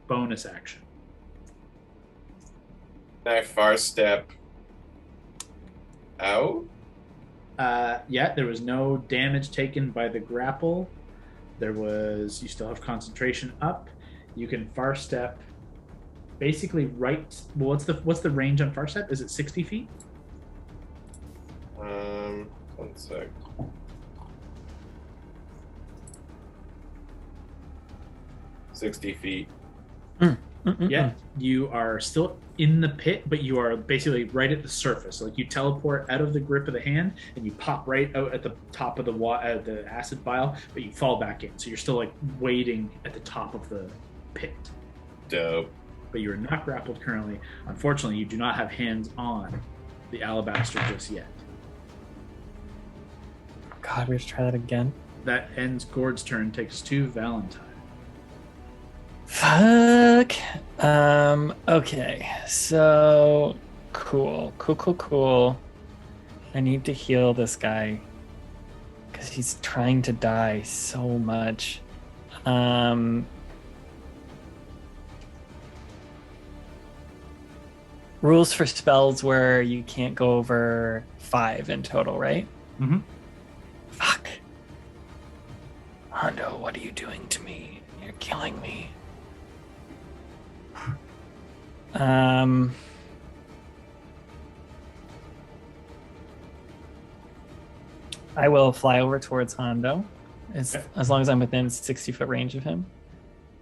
bonus action. Can I far step out? Yeah, there was no damage taken by the grapple. You still have concentration up. You can far step basically right. Well, what's the range on far step? Is it 60 feet? 1 sec. 60 feet. Yeah, you are still in the pit, but you are basically right at the surface. So, like you teleport out of the grip of the hand, and you pop right out at the top of the acid vial, but you fall back in. So you're still like waiting at the top of the pit. Dope. But you are not grappled currently. Unfortunately, you do not have hands on the alabaster just yet. God, we have to try that again. That ends Gord's turn. Takes 2 Valentine. Fuck. Okay. So cool. I need to heal this guy because he's trying to die so much. Rules for spells where you can't go over 5 in total, right? Mm-hmm. Fuck. Hondo, what are you doing to me? You're killing me. I will fly over towards Hondo as long as I'm within 60-foot range of him.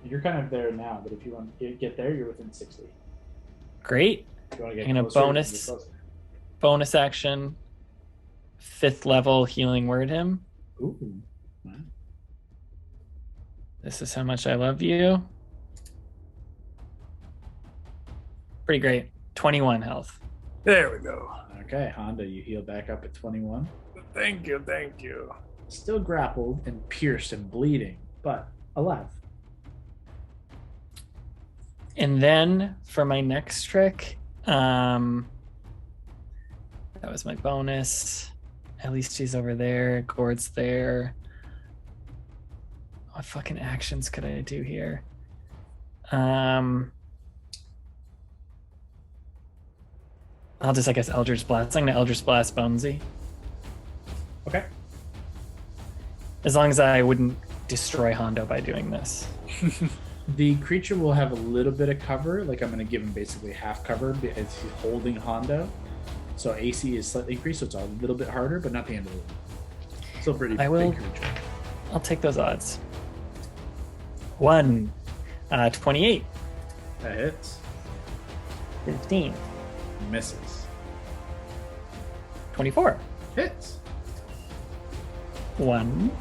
You're kind of there now, but if you want to get there, you're within 60. Great. If you want to get I'm gonna closer, you can get closer. bonus action, 5th level healing word him. Ooh. Wow. This is how much I love you. Pretty great. 21 health. There we go. Okay, Honda, you heal back up at 21. Thank you. Still grappled and pierced and bleeding, but alive. And then for my next trick, that was my bonus. At least he's over there. Gord's there. What fucking actions could I do here? I'll just, I guess, Eldritch Blast. I'm gonna Eldritch Blast Bonesy. Okay. As long as I wouldn't destroy Hondo by doing this. The creature will have a little bit of cover. Like, I'm going to give him basically half cover because he's holding Hondo. So AC is slightly increased, so it's a little bit harder, but not the end of the world. Still pretty big creature. I'll take those odds. 28. That hits. 15. Misses. 24. Hits. 1.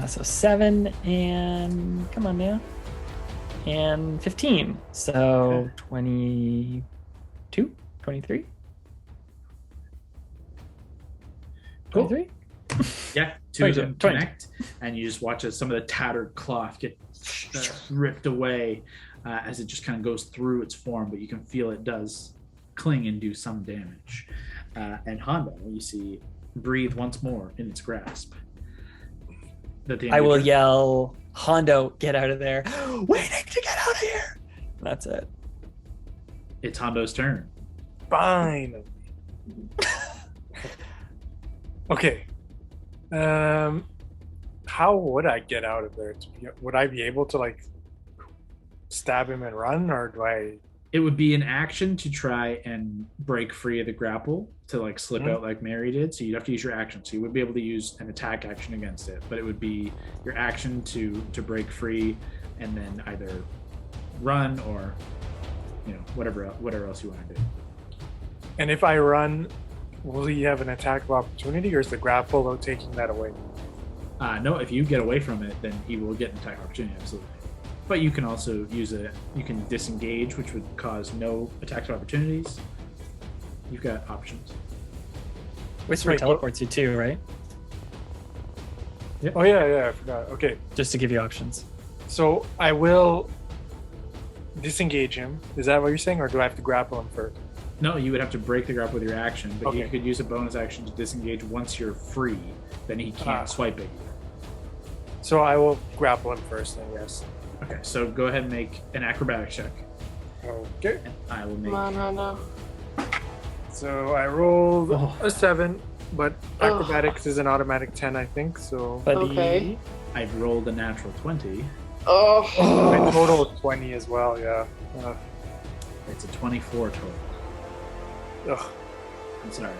So 7 and come on now. And 15. So Okay. 22? 23? Cool. 23? Yeah, 2 of them 20. connect, and you just watch as some of the tattered cloth get ripped away as it just kind of goes through its form, but you can feel it does cling and do some damage. And Honda, you see, breathe once more in its grasp. I will yell, Hondo, get out of there. Waiting to get out of here. That's it. It's Hondo's turn. Fine. Okay. How would I get out of there? Would I be able to like stab him and run, or do I? It would be an action to try and break free of the grapple to like slip out like Mary did. So you'd have to use your action. So you would be able to use an attack action against it, but it would be your action to break free, and then either run or whatever else you want to do. And if I run, will he have an attack of opportunity, or is the grapple taking that away? No, if you get away from it, then he will get an attack opportunity, absolutely. But you can also use you can disengage, which would cause no attacks of opportunities. You've got options. Whisper teleports you too, right? Yep. Oh yeah, I forgot. Okay, Just to give you options. so I will disengage him. Is that what you're saying, or do I have to grapple him first? No, you would have to break the grapple with your action, but you Okay. could use a bonus action to disengage once you're free. Then he can't swipe at you. So I will grapple him first, then. Yes. Okay, so go ahead and make an acrobatic check. Okay. And I will make. Come on, Hondo. So I rolled Oh. a 7, but acrobatics is an automatic 10, I think. So But Okay. I've rolled a natural 20. Oh. my total is 20 as well. Yeah. It's a 24 total. Ugh. I'm sorry.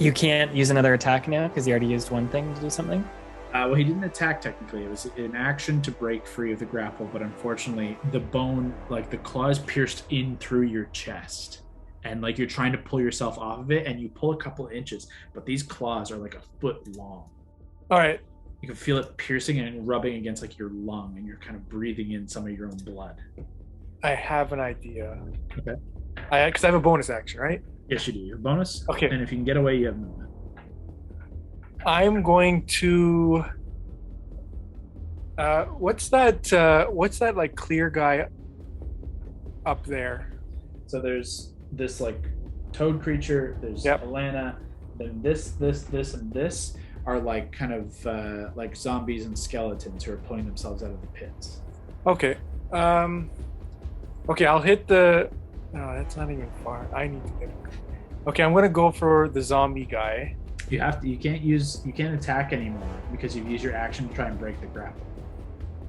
you can't use another attack now because you already used one thing to do something. Well, he didn't attack technically. It was an action to break free of the grapple, but unfortunately, the bone, like the claws, pierced in through your chest, and like you're trying to pull yourself off of it, and you pull a couple of inches, but these claws are like a foot long. All right. You can feel it piercing and rubbing against like your lung, and you're kind of breathing in some of your own blood. I have an idea. Okay. Because I have a bonus action, right? Yes, you do. Your bonus. Okay. And if you can get away, you have movement. I'm going to. What's that like clear guy up there? So there's this like toad creature. There's Alana. Then this, and this are like kind of like zombies and skeletons who are pulling themselves out of the pits. Okay. Okay, I'll hit the. No, that's not even far. I need to get it. Okay, I'm gonna go for the zombie guy. You can't attack anymore because you've used your action to try and break the grapple.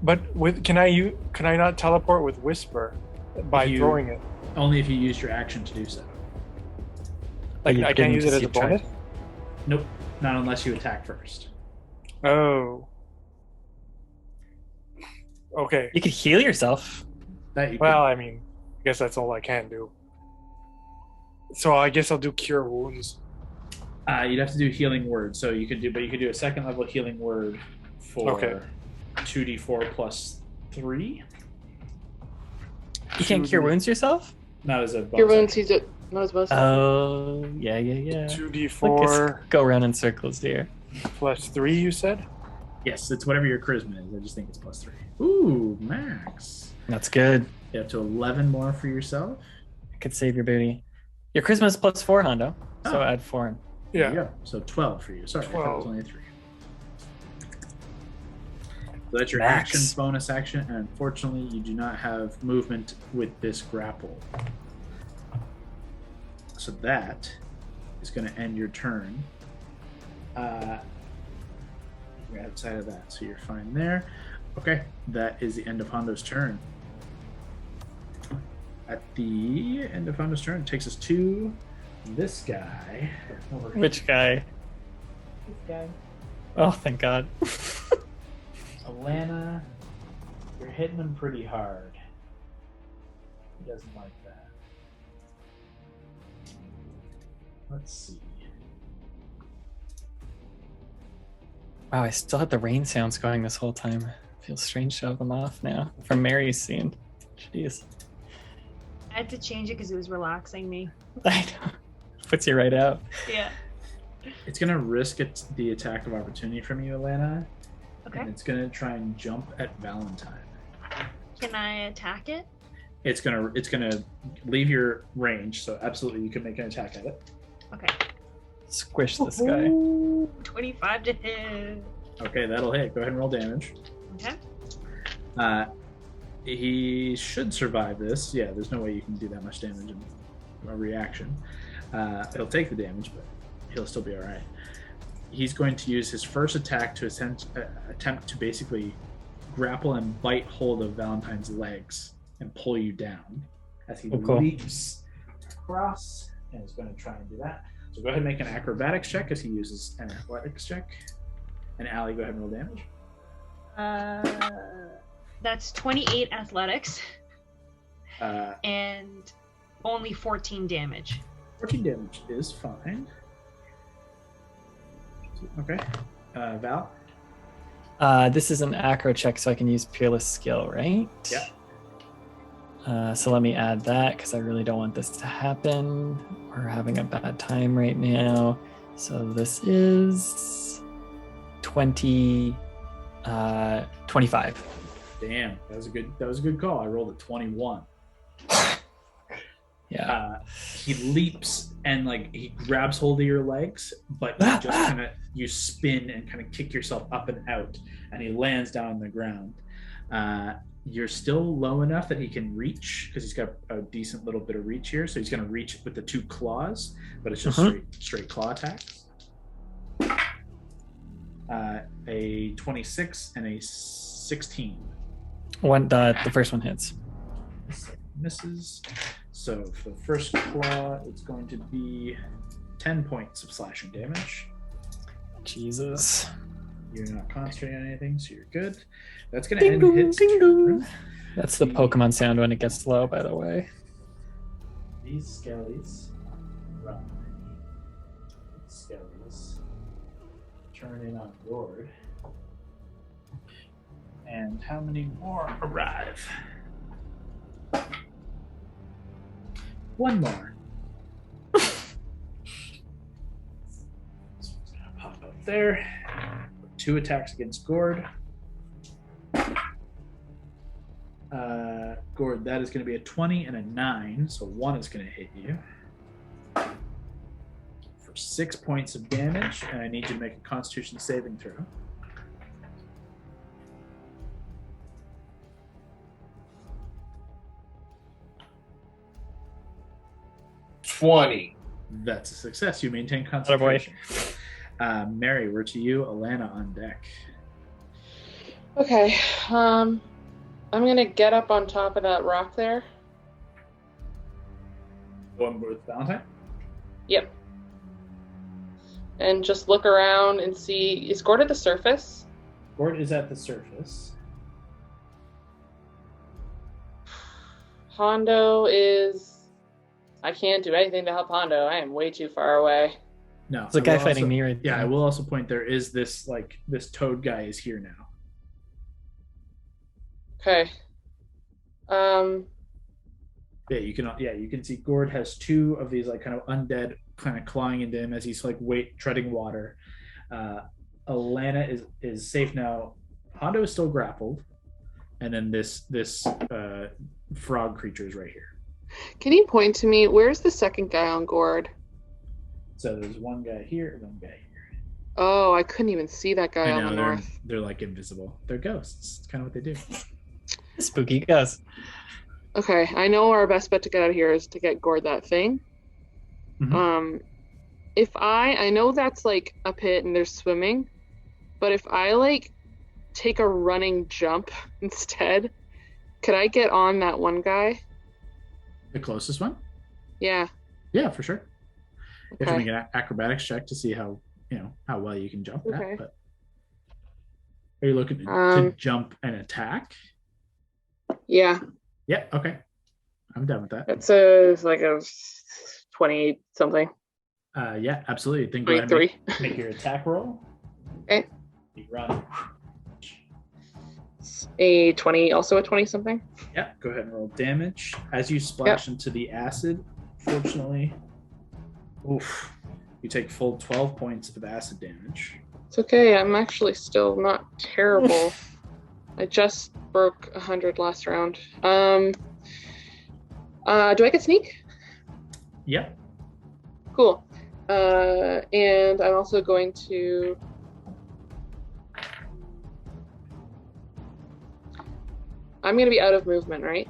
But can I not teleport with Whisper by throwing it? Only if you use your action to do so. Like I can't use it as a bonus? Nope, not unless you attack first. Oh. Okay. You could heal yourself. Well, I mean, I guess that's all I can do. So I guess I'll do Cure Wounds. You'd have to do Healing Word, so you could do a second level Healing Word for 2d4 plus 3. You can't Cure Wounds yourself? Not as a bonus. Cure Wounds, he's not as bonus. Oh, yeah. 2d4 go around in circles, dear. plus 3, you said? Yes, it's whatever your charisma is. I just think it's plus 3. Ooh, max. That's good. You have to 11 more for yourself. I could save your booty. Your charisma is plus 4, Hondo. So add 4 in. There you go. So 12 for you. Sorry, 12. that was only 3. So that's your Max. action, bonus action, and unfortunately, you do not have movement with this grapple. So that is going to end your turn. You're outside of that, so you're fine there. Okay, that is the end of Hondo's turn. At the end of Hondo's turn, it takes us to this guy. Which guy? This guy. Oh, thank God. Alana, you're hitting him pretty hard. He doesn't like that. Let's see. Wow, I still had the rain sounds going this whole time. Feels strange to have them off now from Mary's scene. Jeez. I had to change it because it was relaxing me. I know. Puts you right out. Yeah. It's going to risk the attack of opportunity from you, Alana. Okay. And it's going to try and jump at Valentine. Can I attack it? It's gonna leave your range, so absolutely you can make an attack at it. Okay. Squish this guy. 25 to hit. Okay, that'll hit. Go ahead and roll damage. Okay. He should survive this. Yeah, there's no way you can do that much damage in a reaction. He'll take the damage, but he'll still be all right. He's going to use his first attack to attempt to basically grapple and bite hold of Valentine's legs and pull you down as he leaps across and is going to try and do that. So go ahead and make an acrobatics check as he uses an athletics check. And Allie, go ahead and roll damage. That's 28 athletics and only 14 damage. 14 damage is fine. Okay. Val? This is an acro check, so I can use Peerless Skill, right? Yeah. So let me add that, because I really don't want this to happen. We're having a bad time right now. So this is 25. Damn, that was a good call. I rolled a 21. Yeah. He leaps and like he grabs hold of your legs, but you just kind of you spin and kind of kick yourself up and out, and he lands down on the ground. You're still low enough that he can reach because he's got a decent little bit of reach here. So he's going to reach with the 2 claws, but it's just straight claw attacks. A 26 and a 16. The first one hits. Misses. So for the first claw, it's going to be 10 points of slashing damage. Jesus. You're not concentrating on anything, so you're good. That's going to Ding end dong, his ding turn. dong. That's the Pokemon sound when it gets low, by the way. These skellies run. Skellies turn in on Gord. And how many more arrive? One more. This one's gonna pop up there. 2 attacks against Gord. Gord, that is going to be a 20 and a 9, so 1 is going to hit you for 6 points of damage, and I need you to make a Constitution saving throw. $20. That's a success. You maintain concentration. Mary, we're to you. Alana on deck. Okay. I'm gonna get up on top of that rock there. Going with Valentine? Yep. And just look around and see. Is Gord at the surface? Gord is at the surface. Hondo is. I can't do anything to help Hondo. I am way too far away. No. There's a guy fighting me right Yeah, there. I will also point there is this toad guy is here now. Okay. Yeah, you can see Gord has 2 of these kind of undead kind of clawing into him as he's treading water. Alana is safe now. Hondo is still grappled, and then this frog creature is right here. Can you point to me? Where's the second guy on Gord? So there's one guy here, one guy here. Oh, I couldn't even see that guy on the north. They're invisible. They're ghosts. It's kind of what they do. Spooky ghost. Okay, I know our best bet to get out of here is to get Gord that thing. Mm-hmm. If I know that's a pit and there's swimming, but if I take a running jump instead, could I get on that one guy? The closest one? Yeah. Yeah, for sure. You have to Okay. make an acrobatics check to see how well you can jump Okay. that. But are you looking to jump and attack? Yeah. Yeah. Okay. I'm done with that. It's a 20 something. Yeah, absolutely. Then go ahead and 23. make your attack roll. Okay. You run. A 20, also a 20 something. Yeah. Go ahead and roll damage as you splash into the acid. Fortunately, you take full 12 points of acid damage. It's okay. I'm actually still not terrible. I just broke 100 last round. Do I get sneak? Yep. Cool. And I'm also going to. I'm going to be out of movement, right?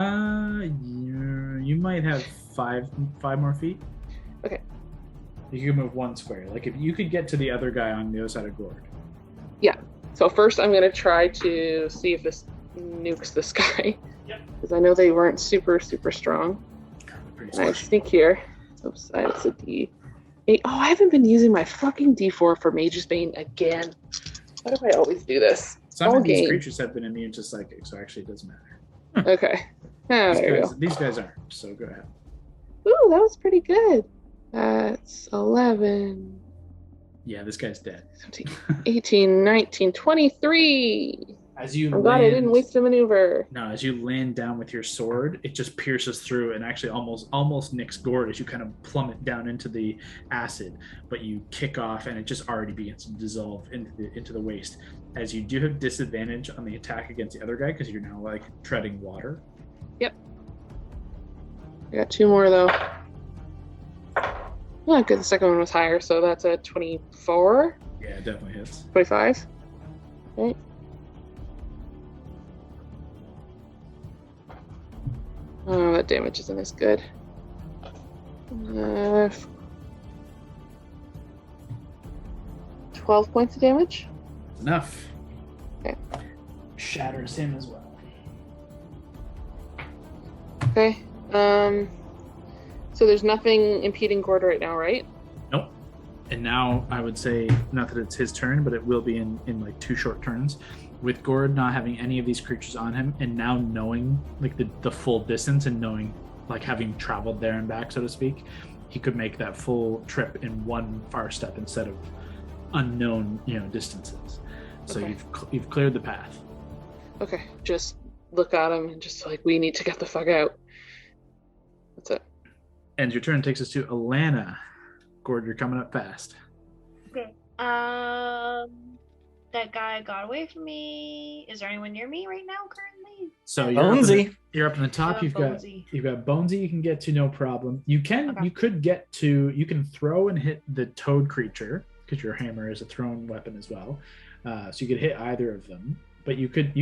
You might have five more feet. Okay. You can move 1 square. If you could get to the other guy on the other side of Gord. Yeah. So first I'm going to try to see if this nukes this guy. Yep. Because I know they weren't super, super strong. Pretty And I squishy. sneak here. Oops, that's a D8. Oh, I haven't been using my fucking D4 for Mage's Bane again. Why do I always do this? Some all of these game. creatures have been immune to psychic, so actually it doesn't matter. Okay. Oh, there you go. These guys aren't, so go ahead. Ooh, that was pretty good. That's 11, Yeah, this guy's dead. 18, 19, 23. As you I'm glad I didn't waste a maneuver. No, as you land down with your sword, it just pierces through and actually almost nicks Gord as you kind of plummet down into the acid. But you kick off, and it just already begins to dissolve into the waste. As you do have disadvantage on the attack against the other guy because you're now treading water. Yep. I got 2 more though. Oh, good. The second one was higher, so that's a 24, Yeah, it definitely hits. 25. Okay. Oh, that damage isn't as good. 12 points of damage. Enough. Okay. Shatters him as well. Okay. So there's nothing impeding Gord right now, right? Nope. And now I would say, not that it's his turn, but it will be in like 2 short turns. With Gord not having any of these creatures on him, and now knowing like the full distance and knowing like having traveled there and back, so to speak, he could make that full trip in one far step instead of unknown, distances. So Okay. you've cleared the path. Okay, just look at him and just like, we need to get the fuck out. That's it. And your turn takes us to Alana. Gord, you're coming up fast. Okay. That guy got away from me. Is there anyone near me right now currently? So Bonesy. you're up in the top. You've got Bonesy you can get to, no problem. You could get to, you can throw and hit the toad creature because your hammer is a thrown weapon as well. So you could hit either of them, but you could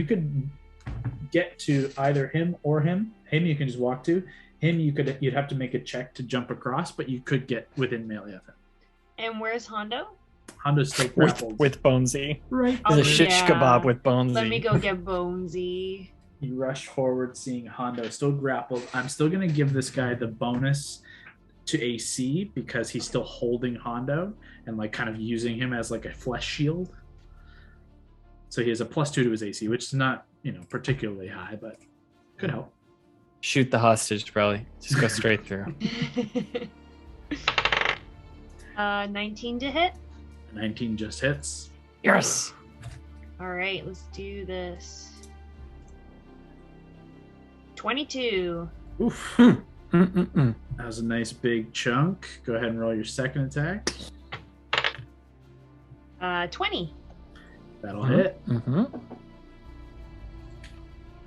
get to either him or him. Him you can just walk to. Him you'd have to make a check to jump across, but you could get within melee of him. And where's Hondo? Hondo's still grappled. With Bonesy. Right. Oh, There's a shish yeah. kebab with Bonesy. Let me go get Bonesy. You rush forward, seeing Hondo still grappled. I'm still going to give this guy the bonus to AC because he's still holding Hondo and like kind of using him as like a flesh shield. So he has a +2 to his AC, which is not, particularly high, but could help. Shoot the hostage, probably. Just go straight through. 19 to hit. 19 just hits. Yes. All right, let's do this. 22. Oof. Mm-mm-mm. That was a nice big chunk. Go ahead and roll your second attack. 20. That'll hit. Mm-hmm.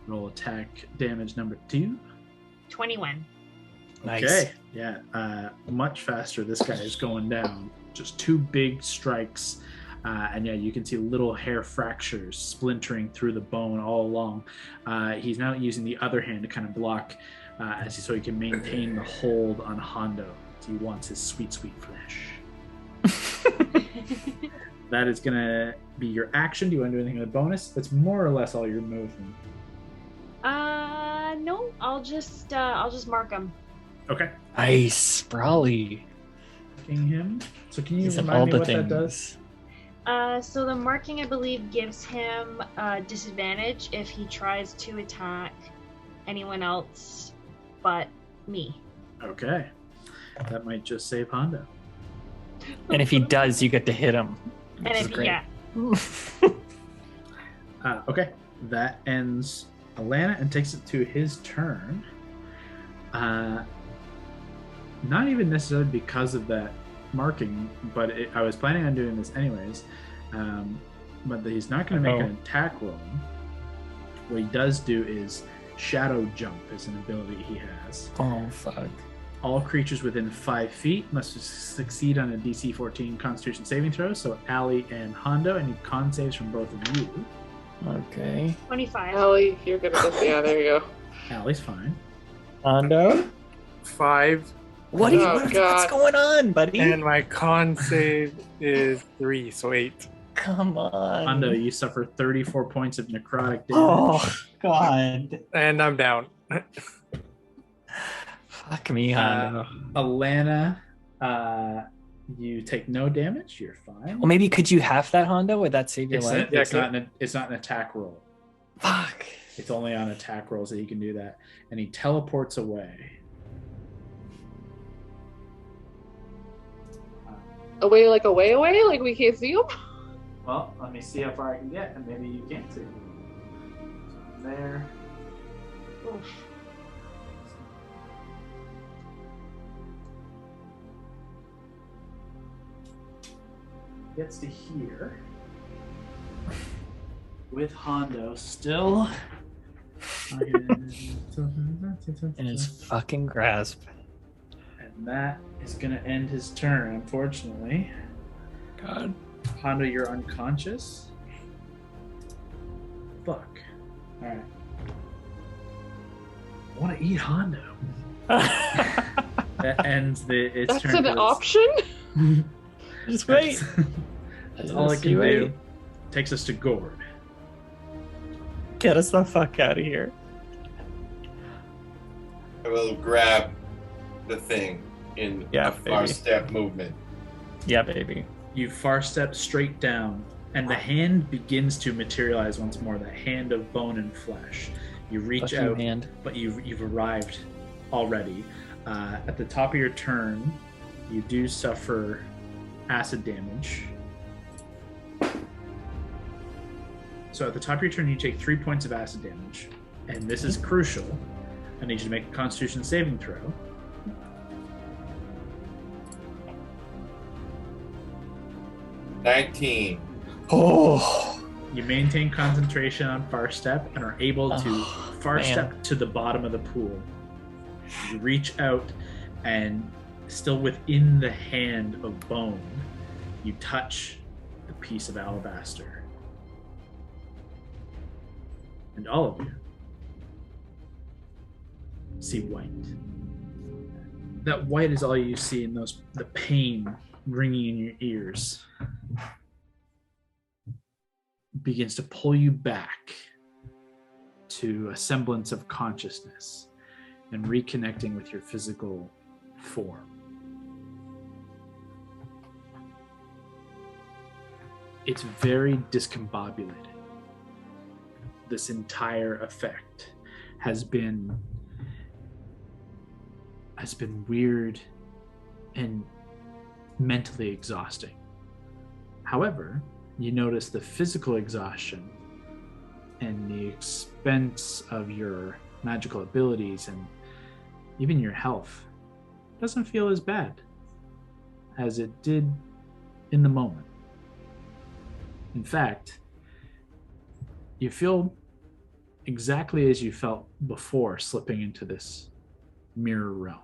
Roll attack damage number 2. 21. Nice. Okay. Yeah. Much faster. This guy is going down. Just 2 big strikes. And yeah, you can see little hair fractures splintering through the bone all along. He's now using the other hand to kind of block so he can maintain the hold on Hondo. He wants his sweet, sweet flesh. That is going to be your action. Do you want to do anything with a bonus? That's more or less all your movement. No, I'll just mark him. Okay. Nice. Brawly. Marking him. So can you He's in remind all me the what that things. does? So the marking, I believe, gives him disadvantage if he tries to attack anyone else but me. Okay. That might just save Hondo. And if he does, you get to hit him. And Which is if great. yeah, Okay. That ends Alana and takes it to his turn. Not even necessarily because of that marking, but I was planning on doing this anyways. But he's not going to make an attack roll. What he does do is shadow jump is an ability he has. Oh, fuck. All creatures within 5 feet must succeed on a DC 14 Constitution saving throw. So Allie and Hondo, I need con saves from both of you. Okay. 25. Allie, you're good at this. Yeah, there you go. Allie's fine. Hondo? 5, What are you, Oh, what's God. going on, buddy? and my con save is 3, so 8. Come on. Hondo, you suffer 34 points of necrotic damage. Oh, God. And I'm down. Fuck me, Hondo. Alana, you take no damage. You're fine. Well, maybe could you half that, Hondo? Would that save your It's, life? it's not an attack roll. Fuck. It's only on attack rolls that he can do that. And he teleports away. Away, like away? Like we can't see him? Well, let me see how far I can get, and maybe you can't see. So there. Oof. Gets to here. With Hondo still In his fucking grasp. And that is going to end his turn, unfortunately. God. Hondo, you're unconscious. Fuck. Alright. I want to eat Hondo. That ends its That's turn. an option? Just wait. That's all it can do. Takes us to Gord. Get us the fuck out of here. I will grab the thing in Yeah, a far baby. step movement. Yeah, baby. You far step straight down, and the hand begins to materialize once more, that hand of bone and flesh. You reach Fuck you, out, hand. but you've arrived already. At the top of your turn, you do suffer acid damage. So at the top of your turn, you take 3 points of acid damage, and this is crucial. I need you to make a Constitution saving throw. $19. Oh, You maintain concentration on far step and are able to far man. step to the bottom of the pool. You reach out, and still within the hand of bone, you touch the piece of alabaster. And all of you see white. That white is all you see, in the pain ringing in your ears begins to pull you back to a semblance of consciousness and reconnecting with your physical form. It's very discombobulated. This entire effect has been weird and mentally exhausting. However, you notice the physical exhaustion and the expense of your magical abilities and even your health doesn't feel as bad as it did in the moment. In fact, you feel exactly as you felt before slipping into this mirror realm.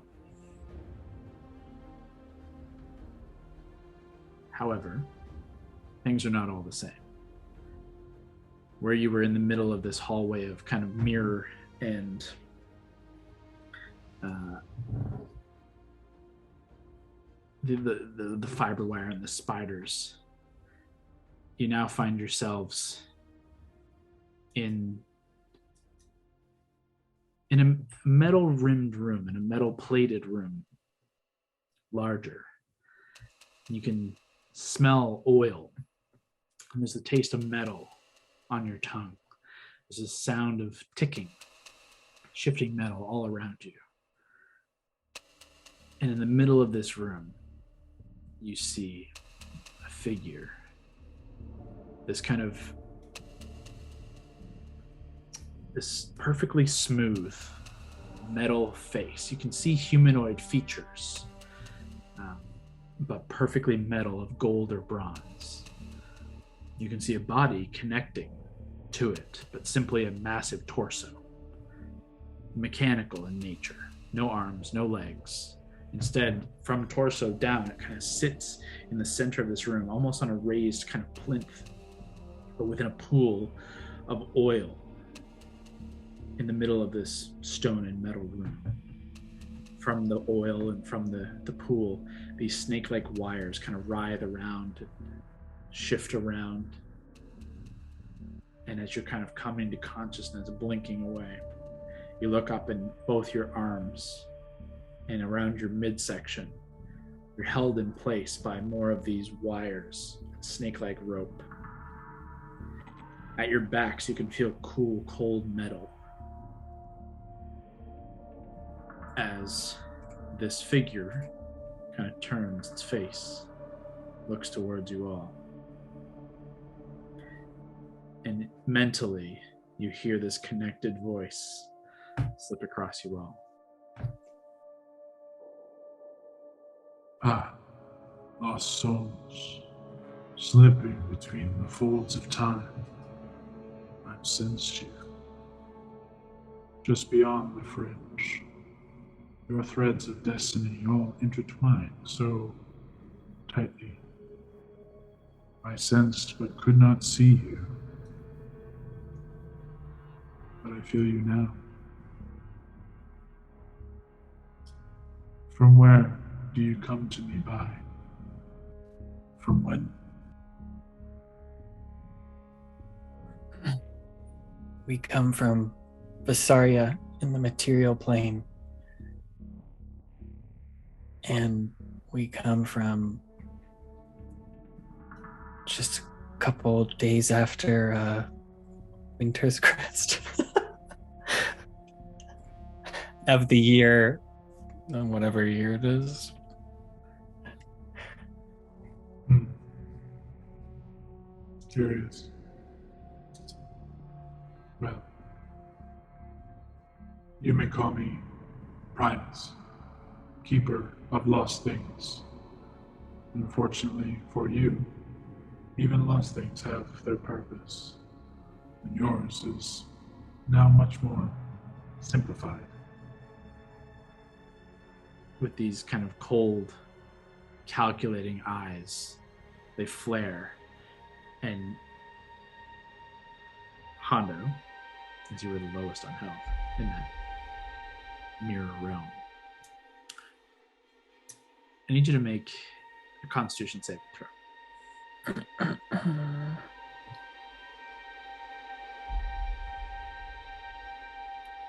However, things are not all the same. Where you were in the middle of this hallway of kind of mirror and the fiber wire and the spiders, you now find yourselves in a metal rimmed room, in a metal plated room, larger. You can smell oil, and there's the taste of metal on your tongue. There's a sound of ticking, shifting metal all around you. And in the middle of this room, you see a figure. This perfectly smooth metal face. You can see humanoid features, but perfectly metal of gold or bronze. You can see a body connecting to it, but simply a massive torso. Mechanical in nature. No arms, no legs. Instead, from torso down, it kind of sits in the center of this room, almost on a raised kind of plinth, but within a pool of oil in the middle of this stone and metal room. From the oil and from the pool, these snake-like wires kind of writhe around and shift around. And as you're kind of coming to consciousness, blinking away, you look up, and both your arms and around your midsection, you're held in place by more of these wires, snake-like rope. At your backs, you can feel cool, cold metal as this figure kind of turns its face, looks towards you all. And mentally, you hear this connected voice slip across you all. Lost souls, slipping between the folds of time. I've sensed you. Just beyond the fringe. Your threads of destiny all intertwined so tightly. I sensed but could not see you. But I feel you now. From where do you come to me by? From when? We come from Vesaria in the material plane. And we come from just a couple days after Winter's Crest of the year, whatever year it is. Curious. Well, you may call me Primus, keeper of lost things. Unfortunately for you, even lost things have their purpose, and yours is now much more simplified. With these kind of cold, calculating eyes, they flare. And Hondo, since you were the lowest on health in that mirror realm, I need you to make a Constitution saving throw.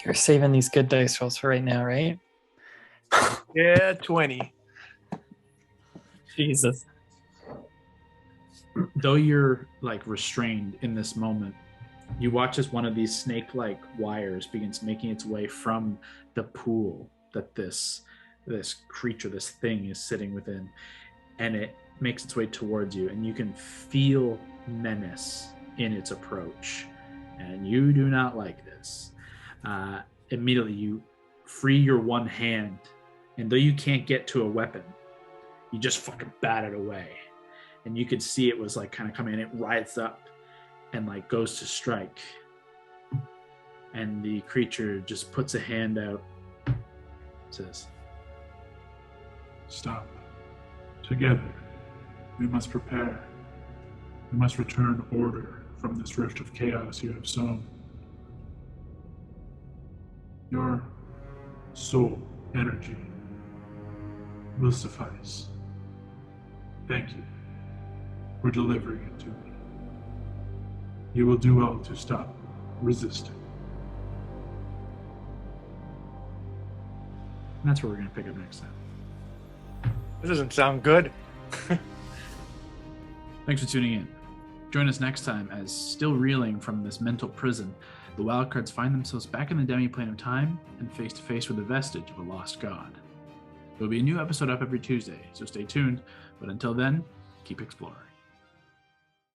You're saving these good dice rolls for right now, right? Yeah, 20. Jesus. Though you're like restrained in this moment, you watch as one of these snake-like wires begins making its way from the pool that this creature, this thing, is sitting within, and it makes its way towards you, and you can feel menace in its approach, and you do not like this. Immediately, you free your one hand, and though you can't get to a weapon, you just fucking bat it away. And you could see it was like kind of coming in. It rises up and like goes to strike. And the creature just puts a hand out. Says, Stop. Together, we must prepare. We must return order from this rift of chaos you have sown. Your soul energy will suffice. Thank you for delivering it to me. You will do well to stop resisting. and that's where we're going to pick up next time. This doesn't sound good. Thanks for tuning in. Join us next time as, still reeling from this mental prison, the Wildcards find themselves back in the demiplane of time and face to face with the vestige of a lost god. There will be a new episode up every Tuesday, so stay tuned. But until then, keep exploring.